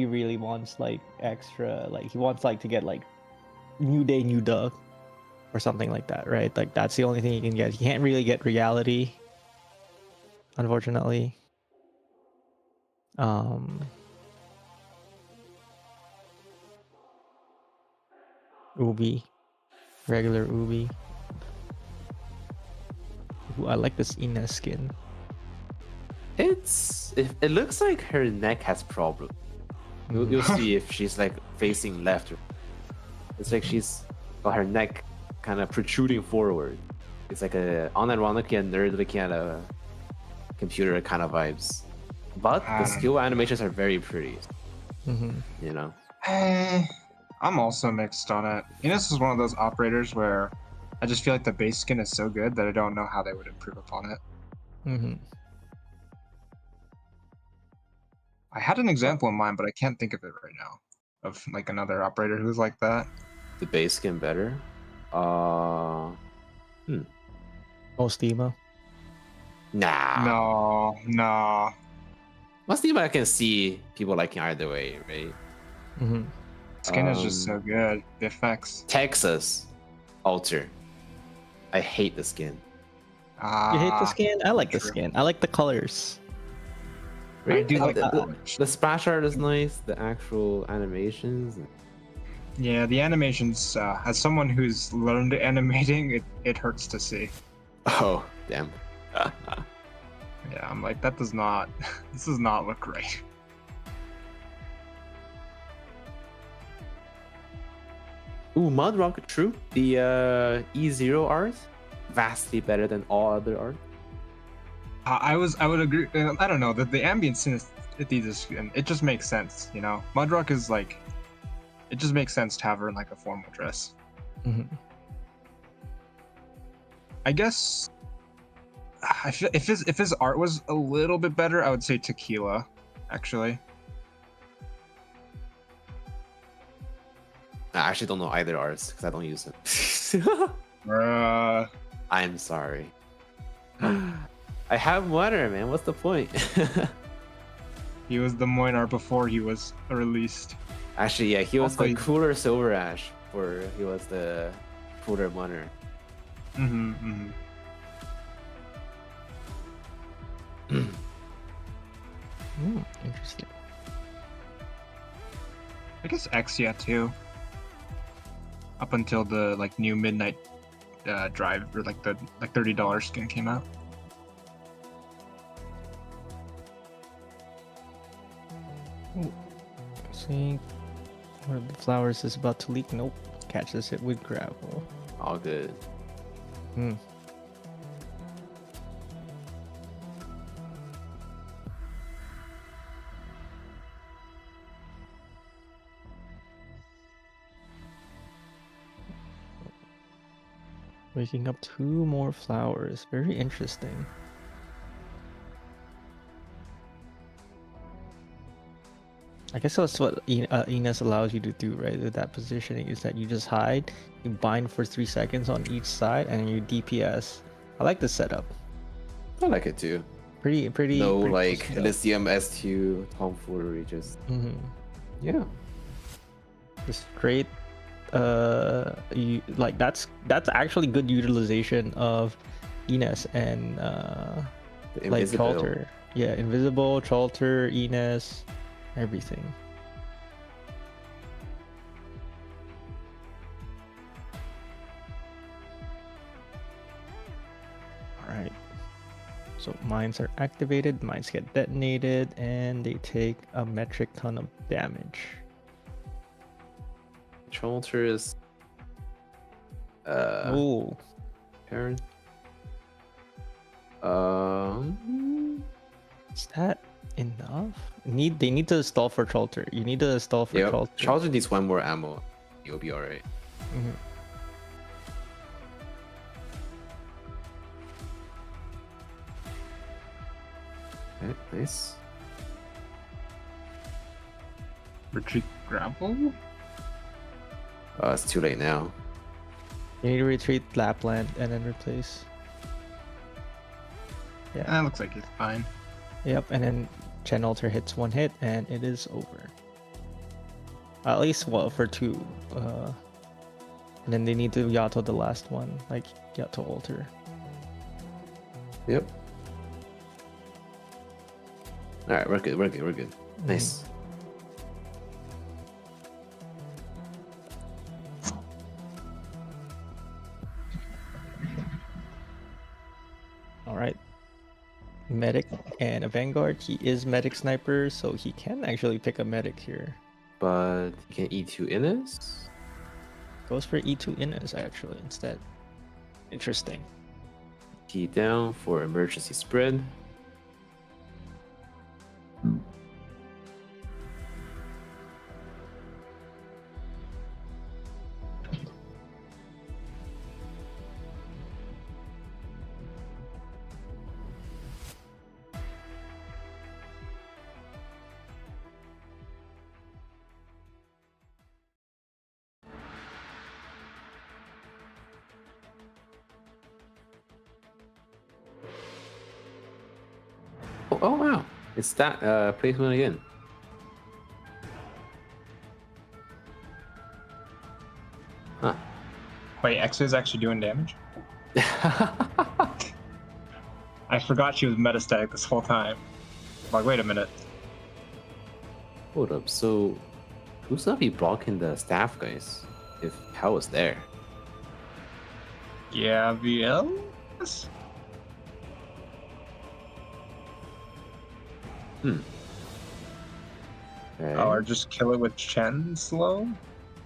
really wants like extra, like he wants like to get like new day, new duck or something like that, right? Like that's the only thing he can get. He can't really get reality, unfortunately. Ubi, regular Ubi. Ooh, I like this Ina skin. It looks like her neck has problem. You'll see if she's like facing left. It's like she's got her neck kind of protruding forward. It's like a unironically a nerd looking at a computer kind of vibes. But the skill animations are very pretty. You know. I'm also mixed on it. Enos is one of those operators where I just feel like the base skin is so good that I don't know how they would improve upon it. I had an example in mind, but I can't think of it right now. Of like another operator who's like that. The base skin better. Mostima. Nah. No. Mostima I can see people liking either way, right? Skin is just so good. The effects. Texas Alter. I hate the skin. You hate the skin? I like the true. skin. I like the colors. I do like the splash art is nice. The actual animations. Yeah, the animations. As someone who's learned animating, it hurts to see. Oh damn. Yeah, I'm like that does not. This does not look right. Ooh, Mud Rocket, true. The E0 art, vastly better than all other art. I would agree. I don't know the ambient synesthesia. It just makes sense, you know. Mudrock is like, it just makes sense to have her in like a formal dress. I guess. I feel if his art was a little bit better, I would say Tequila, actually. I actually don't know either arts because I don't use it. I'm sorry. I have water, man. What's the point? He was the Moinar before he was released. Actually, yeah, he was Also, the cooler Silver Ash, or he was the cooler Munner. Interesting. I guess Exia too. Up until the like new Midnight Drive or like the $30 skin came out. See, one of the flowers is about to leak. Nope, catches it with gravel. All good. Waking up 2 more flowers. Very interesting. I guess that's what Enos allows you to do, right? With that positioning is that you just hide, you bind for 3 seconds on each side, and you DPS. I like the setup. I like it too. Pretty. No, pretty like cool setup. Elysium S2 tomfoolery, just yeah. Just straight. You like that's actually good utilization of Enos and like Chalter. Yeah, Invisible, Chalter, Enos, everything. Alright. So mines are activated, mines get detonated, and they take a metric ton of damage. Chalter is Oh, Karen. is that enough? They need to stall for Chalter. You need to stall for Chalter. Chalter needs 1 more ammo. You'll be alright. Okay, nice. Retreat grapple? It's too late now. You need to retreat Lapland and then replace. Yeah. That looks like it's fine. Yep, and then Chen Alter hits 1 hit and it is over. At least well for 2. And then they need to Yato the last one, like Yato Alter. Yep. Alright, we're good, we're good, we're good. Nice. Alright. Medic and a Vanguard. He is Medic Sniper, so he can actually pick a Medic here. But you can E2 Innis? Goes for E2 Innis actually instead. Interesting. Key down for emergency spread. Oh wow, it's that placement again. Huh. Wait, X is actually doing damage? I forgot she was metastatic this whole time. Like, wait a minute. Hold up, so who's gonna be blocking the staff guys if Hell was there? Yeah, VL? Okay. Or just kill it with Chen slow?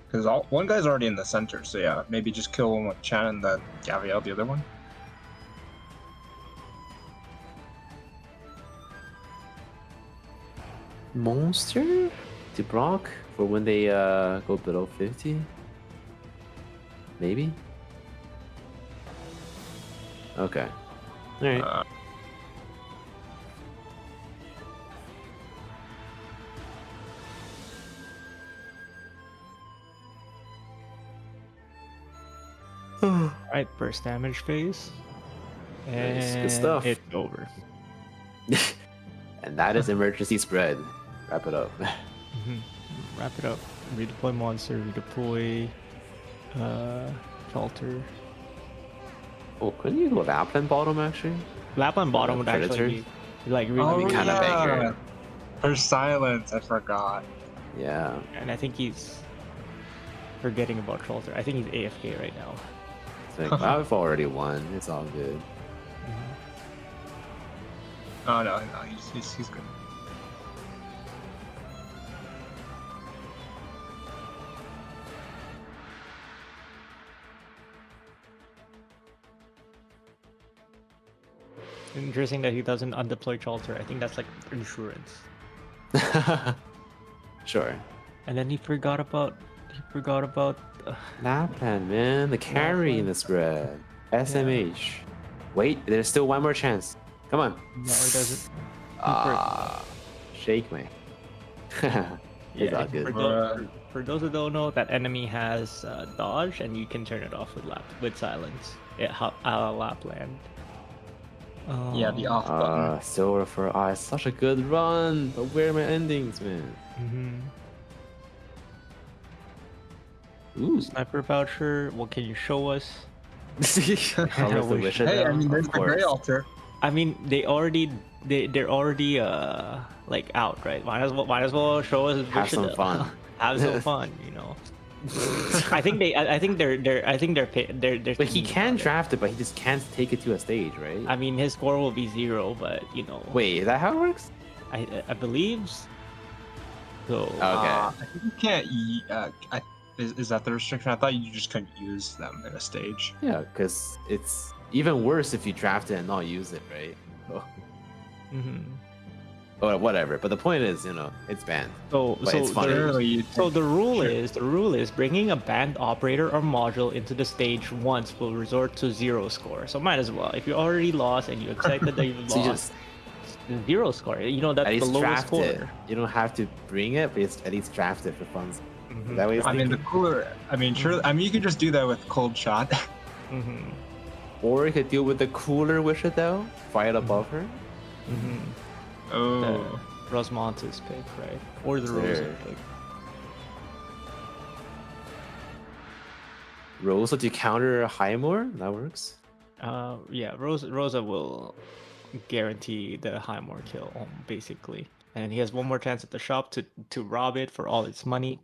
Because one guy's already in the center, so yeah, maybe just kill one with Chen and then Gabrielle the other one. Monster to block for when they go below 50? Maybe? Okay. Alright. Alright, burst damage phase. And Nice, good stuff. it's over. And that is emergency spread. Wrap it up. Wrap it up. Redeploy monster, redeploy Shelter. Oh, couldn't you go Lapland bottom actually? Lapland bottom would Predator? actually be like really Oh, kinda banger. Her silence, I forgot. Yeah. And I think he's forgetting about Shelter. I think he's AFK right now. It's like, I've already won. It's all good. Oh no, he's good. Interesting that he doesn't undeploy Shelter. I think that's like insurance. Sure. And then he forgot about Lapland, man. The carry in the spread. SMH. Wait, there's still one more chance. Come on. no, he doesn't. Shake me. It's all good. For those who don't know, that enemy has dodge, and you can turn it off with silence. Lapland. Yeah, the off button. Silver for eyes. Such a good run. But where are my endings, man? Ooh. Sniper voucher. What can you show us? How was the wish Hey, I mean, of there's the course. gray altar. I mean, they're already like out, right? Might as well show us. Have some fun. Have some fun, you know. I think they're. But he thinking can about it. draft it, but he just can't take it to a stage, right? I mean, his score will be 0, but you know. Wait, is that how it works? I believe. So. Okay. I think you can't. Is that the restriction? I thought you just couldn't use them in a stage. Yeah, because it's even worse if you draft it and not use it, right? Oh. Or whatever. But the point is, you know, it's banned. So But it's funny. the rule is bringing a banned operator or module into the stage once will resort to 0 score. So might as well. If you already lost and you're excited that you've So you lost, zero score. You know, At that's the least lowest draft it. score. You don't have to bring it, but it's at least draft it for fun. Mhm. That way it's I mean, the cooler. I mean, sure. I mean, you could just do that with cold shot. Mhm. Or you could deal with the cooler Wisher though, fight above her. Mhm. Oh. The Rosmontes pick, right? Or the Rosa Sure. pick. Rosa to counter Highmore, that works. Yeah, Rosa will guarantee the Highmore kill, basically. And he has one more chance at the shop to rob it for all its money.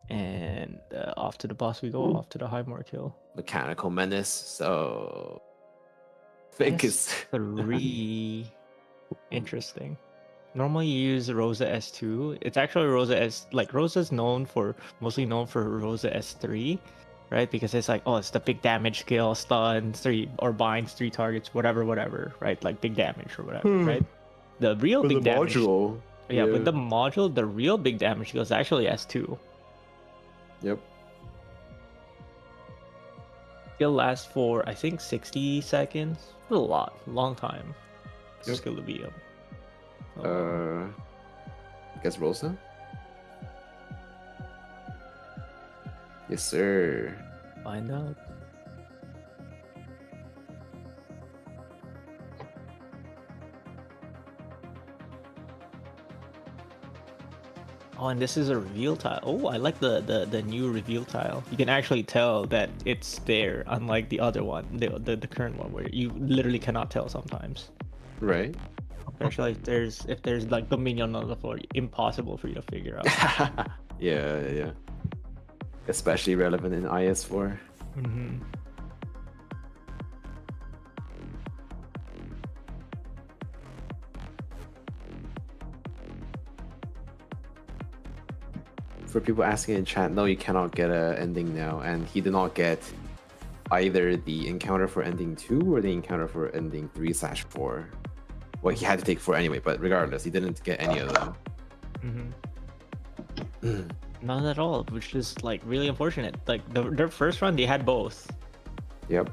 And off to the boss we go, off to the Highmore kill. Mechanical menace, so I think it's S3. Interesting. Normally you use Rosa S2. It's actually Rosa S, like Rosa's mostly known for Rosa S3, right? Because it's like, oh, it's the big damage skill, stun 3 or binds 3 targets, whatever, right? Like big damage or whatever, right? The real with big the damage. module. Yeah, with the module, the real big damage skill is actually S2. Yep. Skill lasts for I think 60 seconds. It's a long time. Yep. Skill to be I guess Rosa. Yes, sir. find out. Oh, and this is a reveal tile. Oh, I like the new reveal tile. You can actually tell that it's there, unlike the other one, the current one, where you literally cannot tell sometimes. Right. Especially if there's like the minion on the floor, impossible for you to figure out. yeah. Especially relevant in IS4. Mm-hmm. For people asking in chat, no, you cannot get an ending now, and he did not get either the encounter for ending 2 or the encounter for ending 3/4. Well, he had to take 4 anyway, but regardless, he didn't get any of them. Mm-hmm. None at all, which is like really unfortunate. Like their first run, they had both. Yep.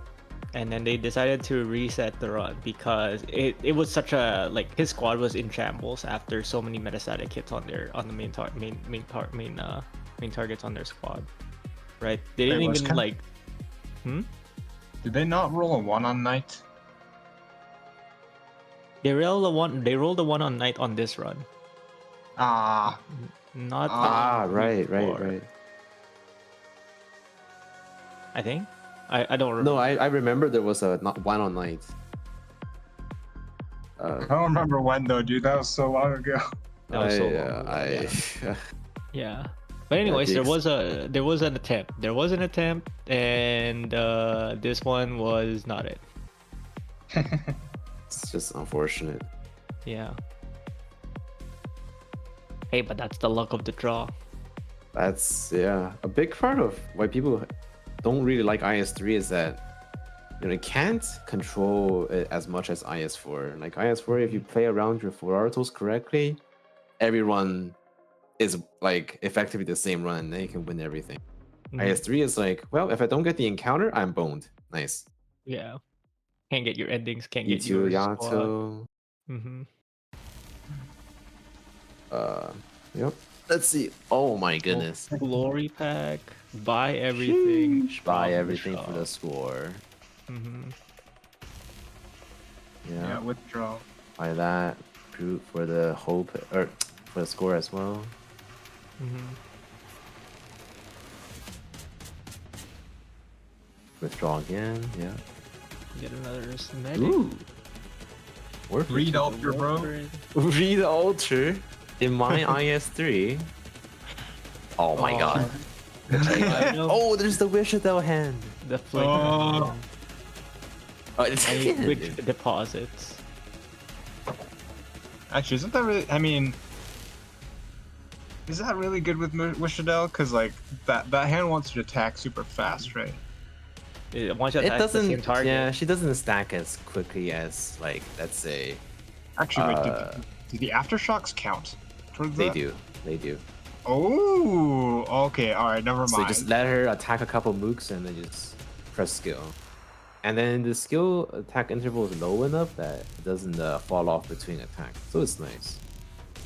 And then they decided to reset the run because it was such a, like, his squad was in shambles after so many metastatic hits on the main targets on their squad, right? They didn't Wait, even like. Did they not roll a 1 on night? They rolled the one on night on this run, Ah. not. Right. before. I think. I don't remember. No, I remember there was a one on night. I don't remember when though, dude. That was so long ago. That was so long ago, yeah. But anyways, there was an attempt, and this one was not it. It's just unfortunate. Yeah. Hey, but that's the luck of the draw. That's a big part of why people don't really like IS3 is that it can't control it as much as IS4. Like IS4, if you play around your 4 Artals correctly, every run is like effectively the same run and then you can win everything. IS3 is like, well, if I don't get the encounter, I'm boned. Nice. Yeah. Can't get your endings, can't get E2 your Yato. Mm-hmm. Yep. Let's see. Oh my goodness. Glory pack. Buy everything. Buy everything for the score. Mm-hmm. Yeah, withdraw. Buy that. Brute for the hope or for the score as well. Mm-hmm. Withdraw again. Yeah. Get another medic. Ooh. Read altar, bro. Read altar in my IS3. Oh my god. Oh, there's the Wishadel hand. The flick. Oh. Oh, it's Which deposits. Actually, isn't that really? I mean, is that really good with Wishadel? Because like that hand wants you to attack super fast, right? Once you attack the same doesn't. target. Yeah, she doesn't stack as quickly as like let's say. Actually, wait, do the aftershocks count? Towards They that? do. They do. Oh, okay, all right, never mind. So just let her attack a couple mooks and then just press skill. And then the skill attack interval is low enough that it doesn't fall off between attacks. So it's nice.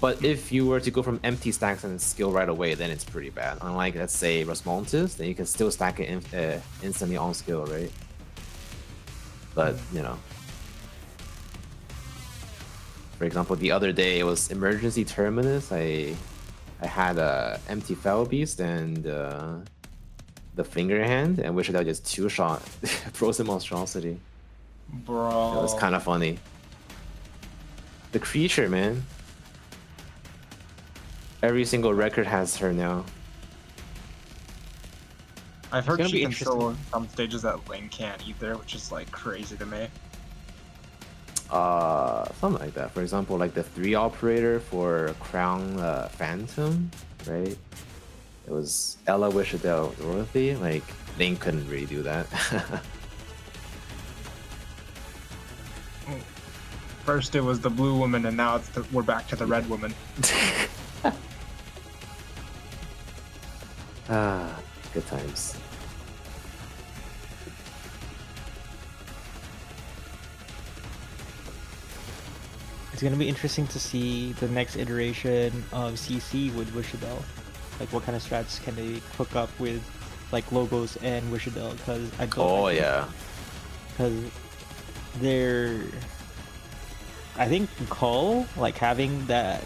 But if you were to go from empty stacks and skill right away, then it's pretty bad. Unlike, let's say, Rasmontis, then you can still stack it instantly on skill, right? But, you know. For example, the other day, it was Emergency Terminus. I had a empty Foul Beast and the Finger Hand, and wish that just two-shot Frozen Monstrosity. Bro. It was kind of funny. The creature, man. Every single record has her now. I've heard gonna she be can interesting. show some stages that Link can't either, which is like crazy to me. Something like that. For example, like the 3 operator for Crown Phantom, right? It was Ella Wishadel Dorothy. Like, Link couldn't really do that. First it was the blue woman, and now we're back to the red woman. Good times. It's gonna be interesting to see the next iteration of CC with Wishadel. Like, what kind of strats can they hook up with, like, Logos and Wishadel? Because I don't. Oh yeah. Because they're. I think Cull, like, having the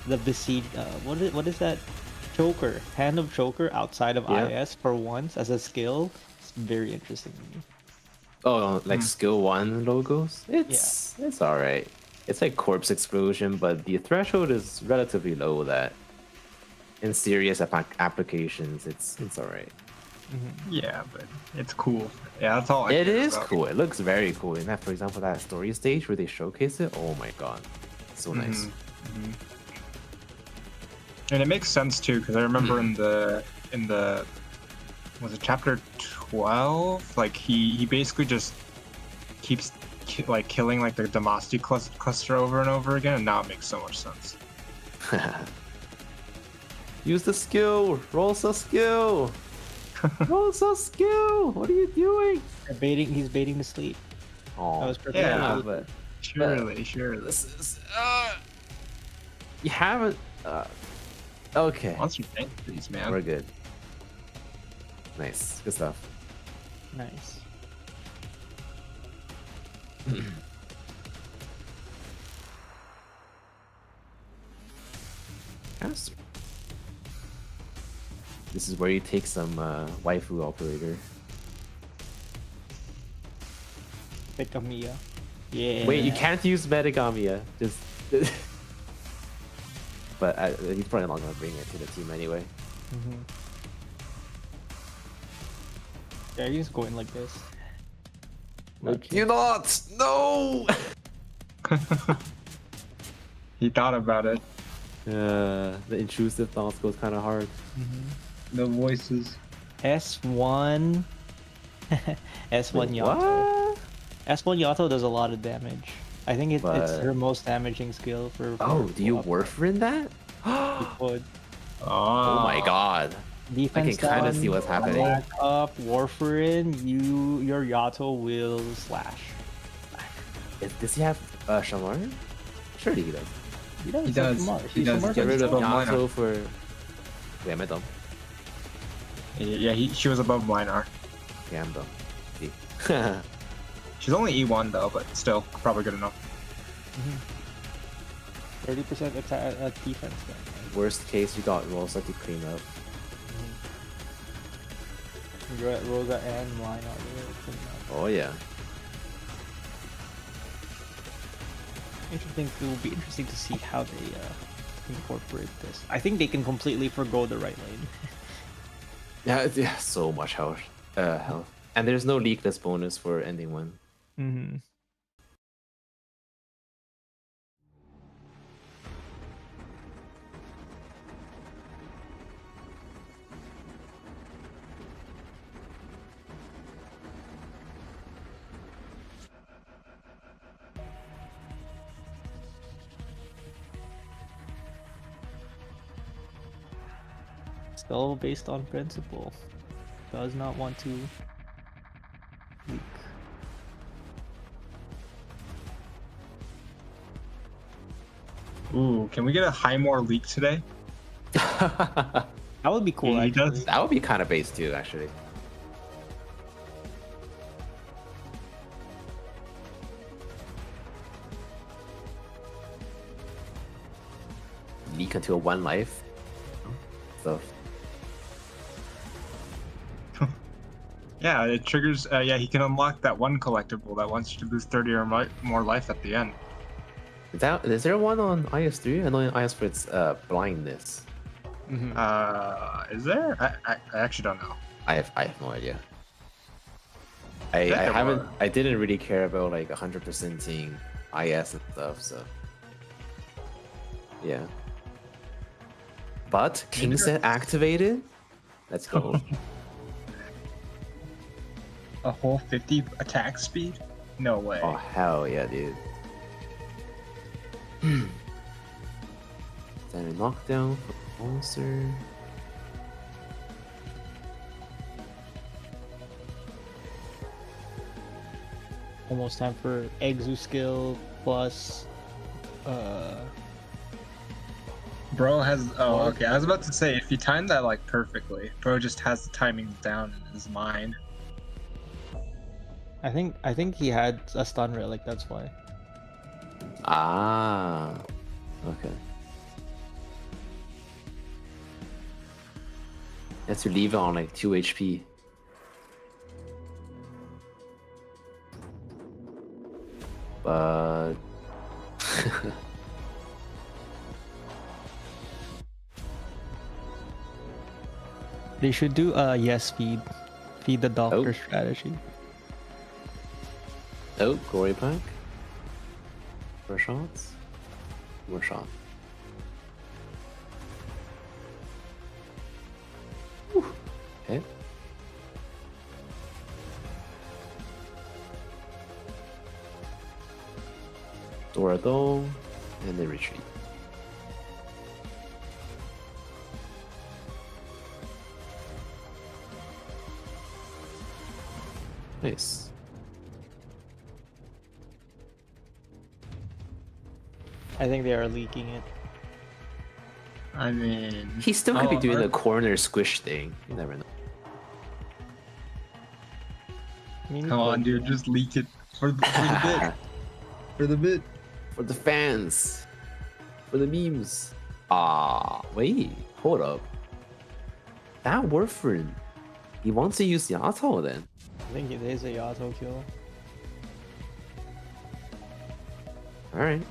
the besiege. What is that? Choker, Hand of Choker outside of Yeah. IS for once as a skill. It's very interesting to me. Oh, like skill 1 logos? It's alright. It's like Corpse Explosion, but the threshold is relatively low that in serious applications it's alright. Yeah, but it's cool. Yeah, that's all I It care is about. cool. It looks very cool. And that, for example, that story stage where they showcase it, oh my god. So nice. And it makes sense too, because I remember in the was it chapter 12? Like he basically just keeps killing like the Damasti cluster over and over again, and now it makes so much sense. Use the skill! Roll some skill! Roll some skill! What are you doing? He's baiting to sleep. Oh, That was perfect. Yeah. but Surely. this is, you haven't. Okay, Monster tank these, man. we're good. Nice, good stuff. Nice. Caster. This is where you take some waifu operator. Pekamiya. Yeah. Wait, you can't use Metagamiya. Just. But he's probably not gonna bring it to the team anyway. Yeah, he's going like this. You not! No! He thought about it. The intrusive thoughts goes kind of hard. The voices. S1. S1 Yato. What? S1 Yato does a lot of damage. I think it's But- her most damaging skill for. Oh, do you up- Warfarin that? you could. Oh my god. Defense I can kinda down, see what's happening. Back up, Warfarin, your Yato will slash. Does he have Shamar? Surely he does. He does. He does. Shamar. He does. Shamar Get rid of above Yato for. Wait, am I dumb? Yeah, she was above Linar. Yeah, I'm dumb. See. She's only E1 though, but still probably good enough. 30% attack defense then. Worst case, we got Rosa to clean up. Rosa and Lina. Oh yeah. Interesting. It will be interesting to see how they incorporate this. I think they can completely forgo the right lane. Yeah, so much health. Health. And there's no leakless bonus for ending one. Mm-hmm. Still based on principle. Does not want to Ooh, can we get a Highmore leak today? That That would be cool. He Actually. does. would be kind of base too, actually. Leak until 1 life. Stuff. Yeah, it triggers. Yeah, he can unlock that one collectible that wants you to lose 30 or more life at the end. Is there one on IS3? I know in IS4 it's blindness. Mhm. Is there? I actually don't know. I have no idea. I Yeah, there haven't. was. I didn't really care about like 100%ing IS and stuff. So yeah. But King set activated. Let's go. A whole 50 attack speed? No way. Oh hell yeah, dude. Then a knockdown for the monster. Almost time for Exu skill plus. Bro has. Oh, okay. I was about to say if you time that like perfectly, bro just has the timings down in his mind. I think he had a stun relic. That's why. Ah. Okay. You have to leave it on like 2 HP. But They should do yes feed the doctor strategy. oh, glory pack. More shots. More shot. Whew. Okay. Dorado, and then retreat. Nice. I think they are leaking it. I mean, He still could be doing the Ark- corner squish thing. You never know. I mean, Come on, dude, just leak it for the bit. For the bit. For the fans. For the memes. Ah, wait. Hold up. That Warford. He wants to use Yato then. I think it is a Yato kill. Alright.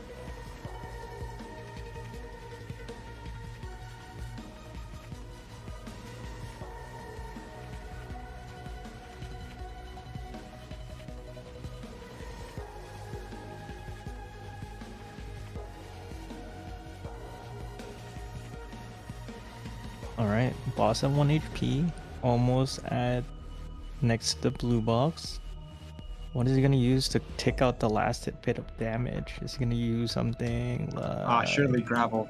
Alright, boss at 1 HP, almost at next to the blue box. What is he gonna use to take out the last bit of damage? Is he gonna use something like... Surely gravel.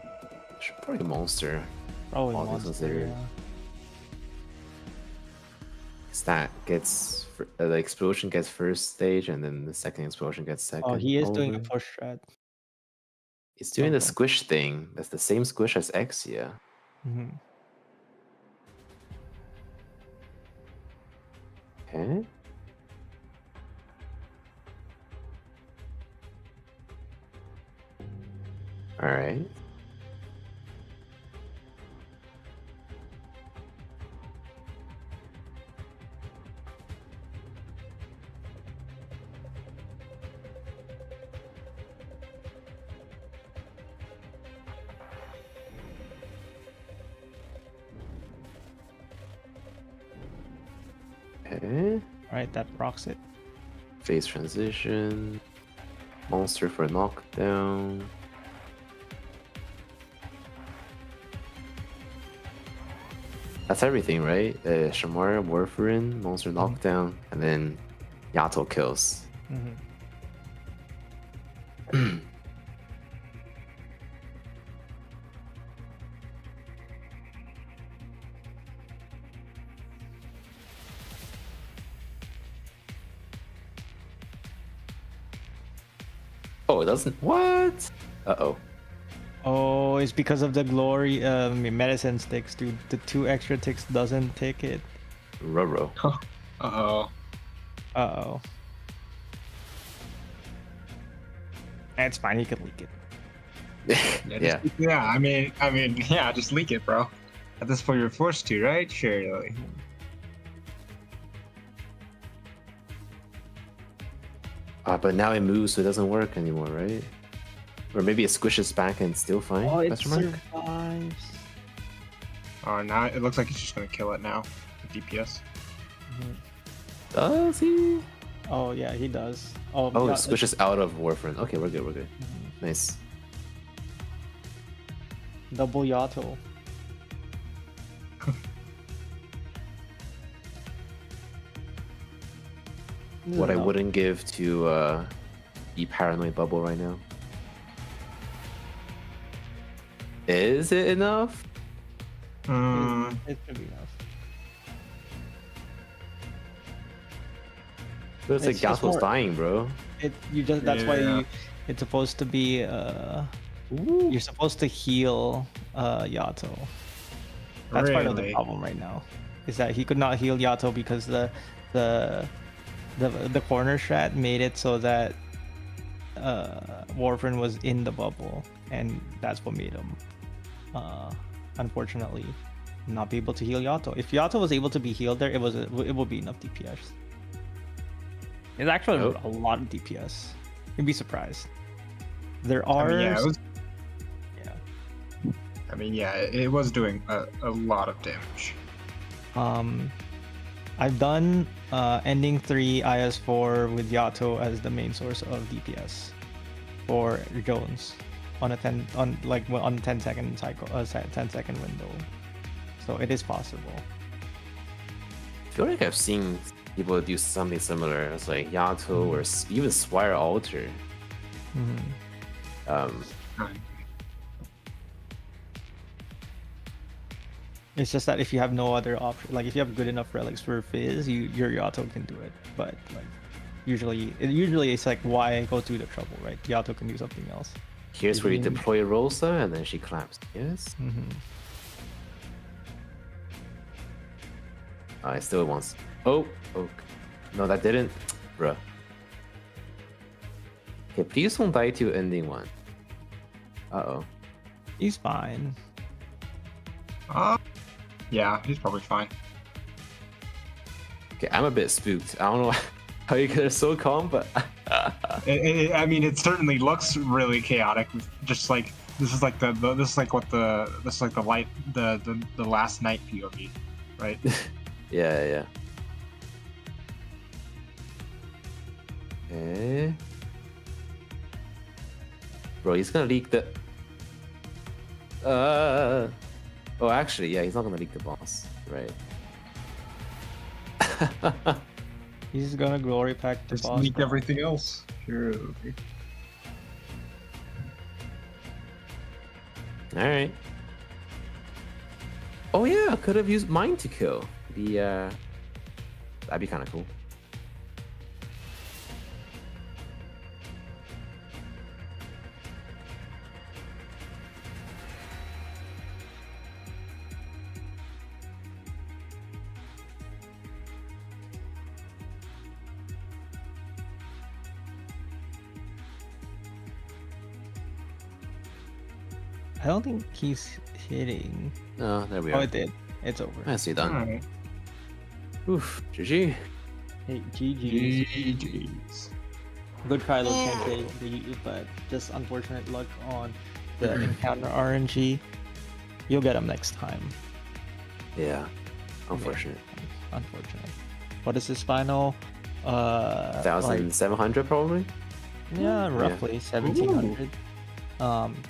Should probably monster. Probably all things monster, considered. yeah. That gets the explosion gets first stage, and then the second explosion gets second. Oh, he is doing a probably. push strat. He's doing the Okay. squish thing. That's the same squish as X, yeah. Mm-hmm. Okay. All right. Okay. Alright, that rocks it. Phase transition. Monster for knockdown. That's everything, right? Shamara, Warfarin, monster knockdown, and then Yato kills. Mm-hmm. Oh, it doesn't. What? Uh oh. Oh, it's because of the glory medicine sticks, dude. The 2 extra ticks doesn't take it. Roro. Uh-oh. Uh-oh. It's fine, he can leak it. Yeah. Yeah, I mean, yeah, just leak it, bro. At this point, you're forced to, right? Surely. But now it moves, so it doesn't work anymore, right? Or maybe it squishes back and still fine? Oh, it Question mark? survives. Oh, now it looks like it's just gonna kill it now. The DPS. Does he? Oh yeah, he does. Oh, Oh, yeah, it squishes out of Warframe. Okay, we're good, we're good. Nice. double Yato. What I No. wouldn't give to be paranoid bubble right now. Is it enough? It should be enough. Looks like It's just Gato's more- dying, bro. That's why Yeah. it's supposed to be you're supposed to heal Yato. That's part of the Really? problem right now. Is that he could not heal Yato because the corner strat made it so that Warframe was in the bubble, and that's what made him unfortunately not be able to heal Yato. If Yato was able to be healed there, it would be enough DPS. It's actually Oh. a lot of DPS. You'd be surprised. There are It was doing a lot of damage. I've done ending 3 IS4 with Yato as the main source of DPS for Jones on a 10-second cycle, 10-second window. So it is possible. I feel like I've seen people do something similar. It's like Yato or even Swire Alter. It's just that if you have no other option, like if you have good enough relics for Fizz, your Yato can do it. But like usually it's like, why go through the trouble, right? Yato can do something else. Here's where you Mhm. deploy Rosa and then she claps. Yes? I still wants. Oh. No, that didn't. Bruh. Okay, please don't die to ending 1. Uh-oh. He's fine. Yeah, he's probably fine. Okay, I'm a bit spooked. I don't know how you get so calm, but I mean, it certainly looks really chaotic. Just like this is like the last night POV, right? yeah. Okay. Bro, he's gonna leak the. Oh, actually, yeah, he's not gonna leak the boss, right? He's gonna glory pack the Just boss. leak bro. everything else. Sure. All right. Oh yeah, I could have used mine to kill. That'd be kind of cool. I don't think he's hitting. Oh, there we Oh, are. it did. It's over. Nicely done. Alright. Oof, GG. Hey, GG. GG's. Good try, though, Kensei, but just unfortunate luck on the encounter RNG. You'll get him next time. Yeah, unfortunate. Unfortunate. What is his final? 1,700 probably. Yeah, roughly 1,700.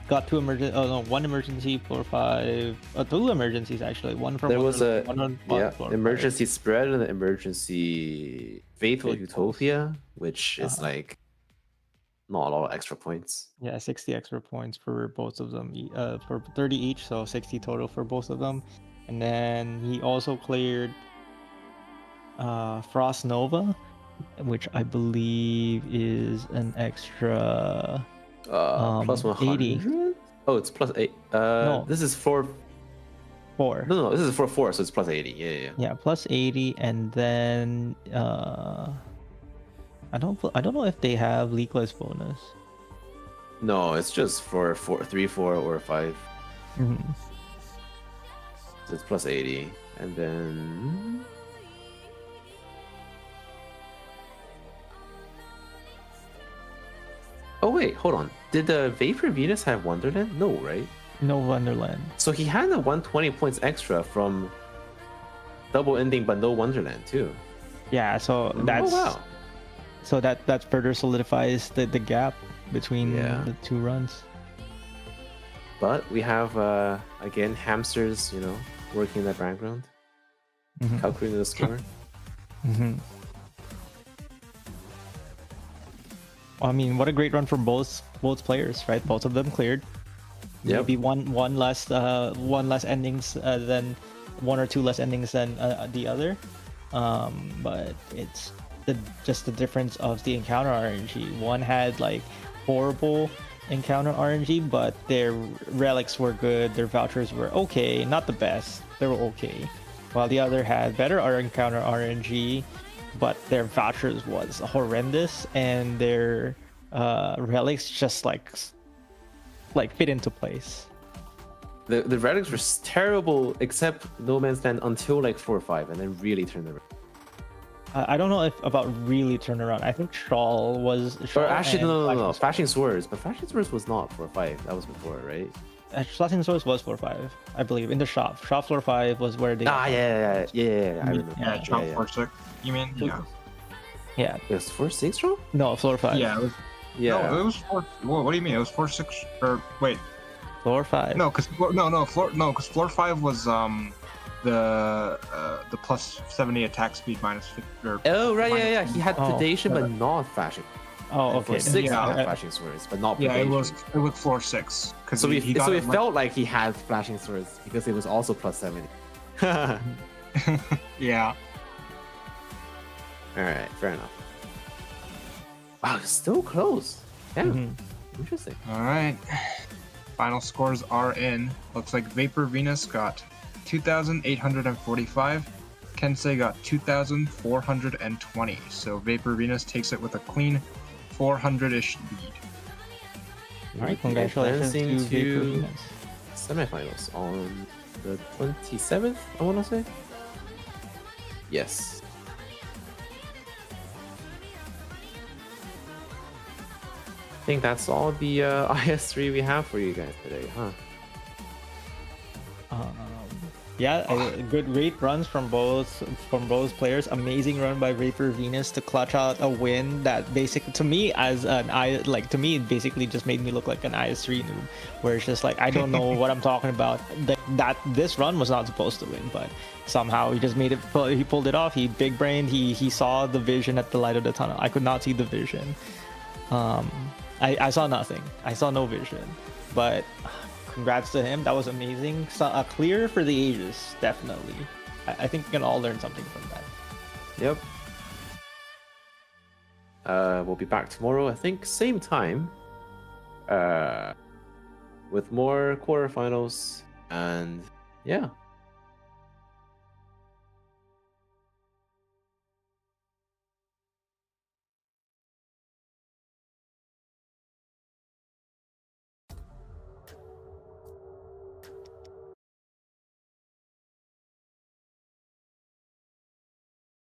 Got one emergency, 4-5. Two emergencies actually. One from There was a one on yeah floor emergency spread and the emergency faithful Faithfuls. utopia, which is like not a lot of extra points. Yeah, 60 extra points for both of them. For 30 each, so 60 total for both of them. And then he also cleared Frost Nova, which I believe is an extra Plus 100. 80. Oh, it's +8. No. This is for 4. no, this is for 4, so it's +80. Yeah. Yeah, +80, and then I don't know if they have leakless bonus. No, it's just for 3, 4, or 5. Mm-hmm. So it's +80, and then oh wait, hold on. Did the Vapourvenus have Wonderland? No, right? No Wonderland. So he had the 120 points extra from double ending, but no Wonderland too. Yeah, so that's Oh wow. so that further solidifies the gap between Yeah. the 2 runs. But we have again hamsters, working in the background, Mhm. calculating the score. Mm-hmm. I mean, what a great run from both players, right? Both of them cleared. Yep. Maybe one less endings than 1 or 2 less endings than the other. But it's just the difference of the encounter RNG. One had like horrible encounter RNG, but their relics were good, their vouchers were okay, not the best, they were okay. While the other had better encounter RNG, but their vouchers was horrendous, and their relics just like fit into place. The relics were terrible, except No Man's Land until like 4 or 5, and then really turned around. I don't know if about really turn around. I think Shawl was. Or actually, and no. Flashing Flashing Swords, but Flashing Swords was not 4 or 5. That was before, right? Flashing Swords was 4-5, I believe, in the shop. Shop floor 5 was where they. Yeah. I remember. Yeah, Trump yeah. 4-6. You mean? Yeah. Yeah. It was 4-6, bro? No, floor 5. Yeah. It was, Yeah. No, it was 4. What do you mean? It was 4-6 or wait? Floor 5. No, because floor 5 was the plus 70 attack speed minus 50. Or Oh right, minus yeah. He had Oh, predation, but not flashing. Oh, And okay. For 6, Yeah. he had flashing swords, but not predation. Yeah, it was floor 6 because So, he got it it felt like he had flashing swords because it was also plus 70. All yeah. right, fair enough. Wow, it's still close. Yeah, Mhm. interesting. All right. Final scores are in. Looks like Vapourvenus got 2,845. Kensei got 2,420. So Vapourvenus takes it with a clean 400-ish lead. All right, congratulations to Advancing to Vapourvenus. semifinals on the 27th, I want to say. Yes. I think that's all the IS3 we have for you guys today, huh? Yeah, great runs from both players. Amazing run by Vapourvenus to clutch out a win that basically, to me, it basically just made me look like an IS3 noob, where it's just like I don't know what I'm talking about. That this run was not supposed to win, but somehow he just made it. He pulled it off. He big brained. He saw the vision at the light of the tunnel. I could not see the vision. I saw nothing. I saw no vision, but. Congrats to him. That was amazing. So, clear for the ages, definitely. I think we can all learn something from that. Yep. We'll be back tomorrow, I think, same time. With more quarterfinals, and yeah,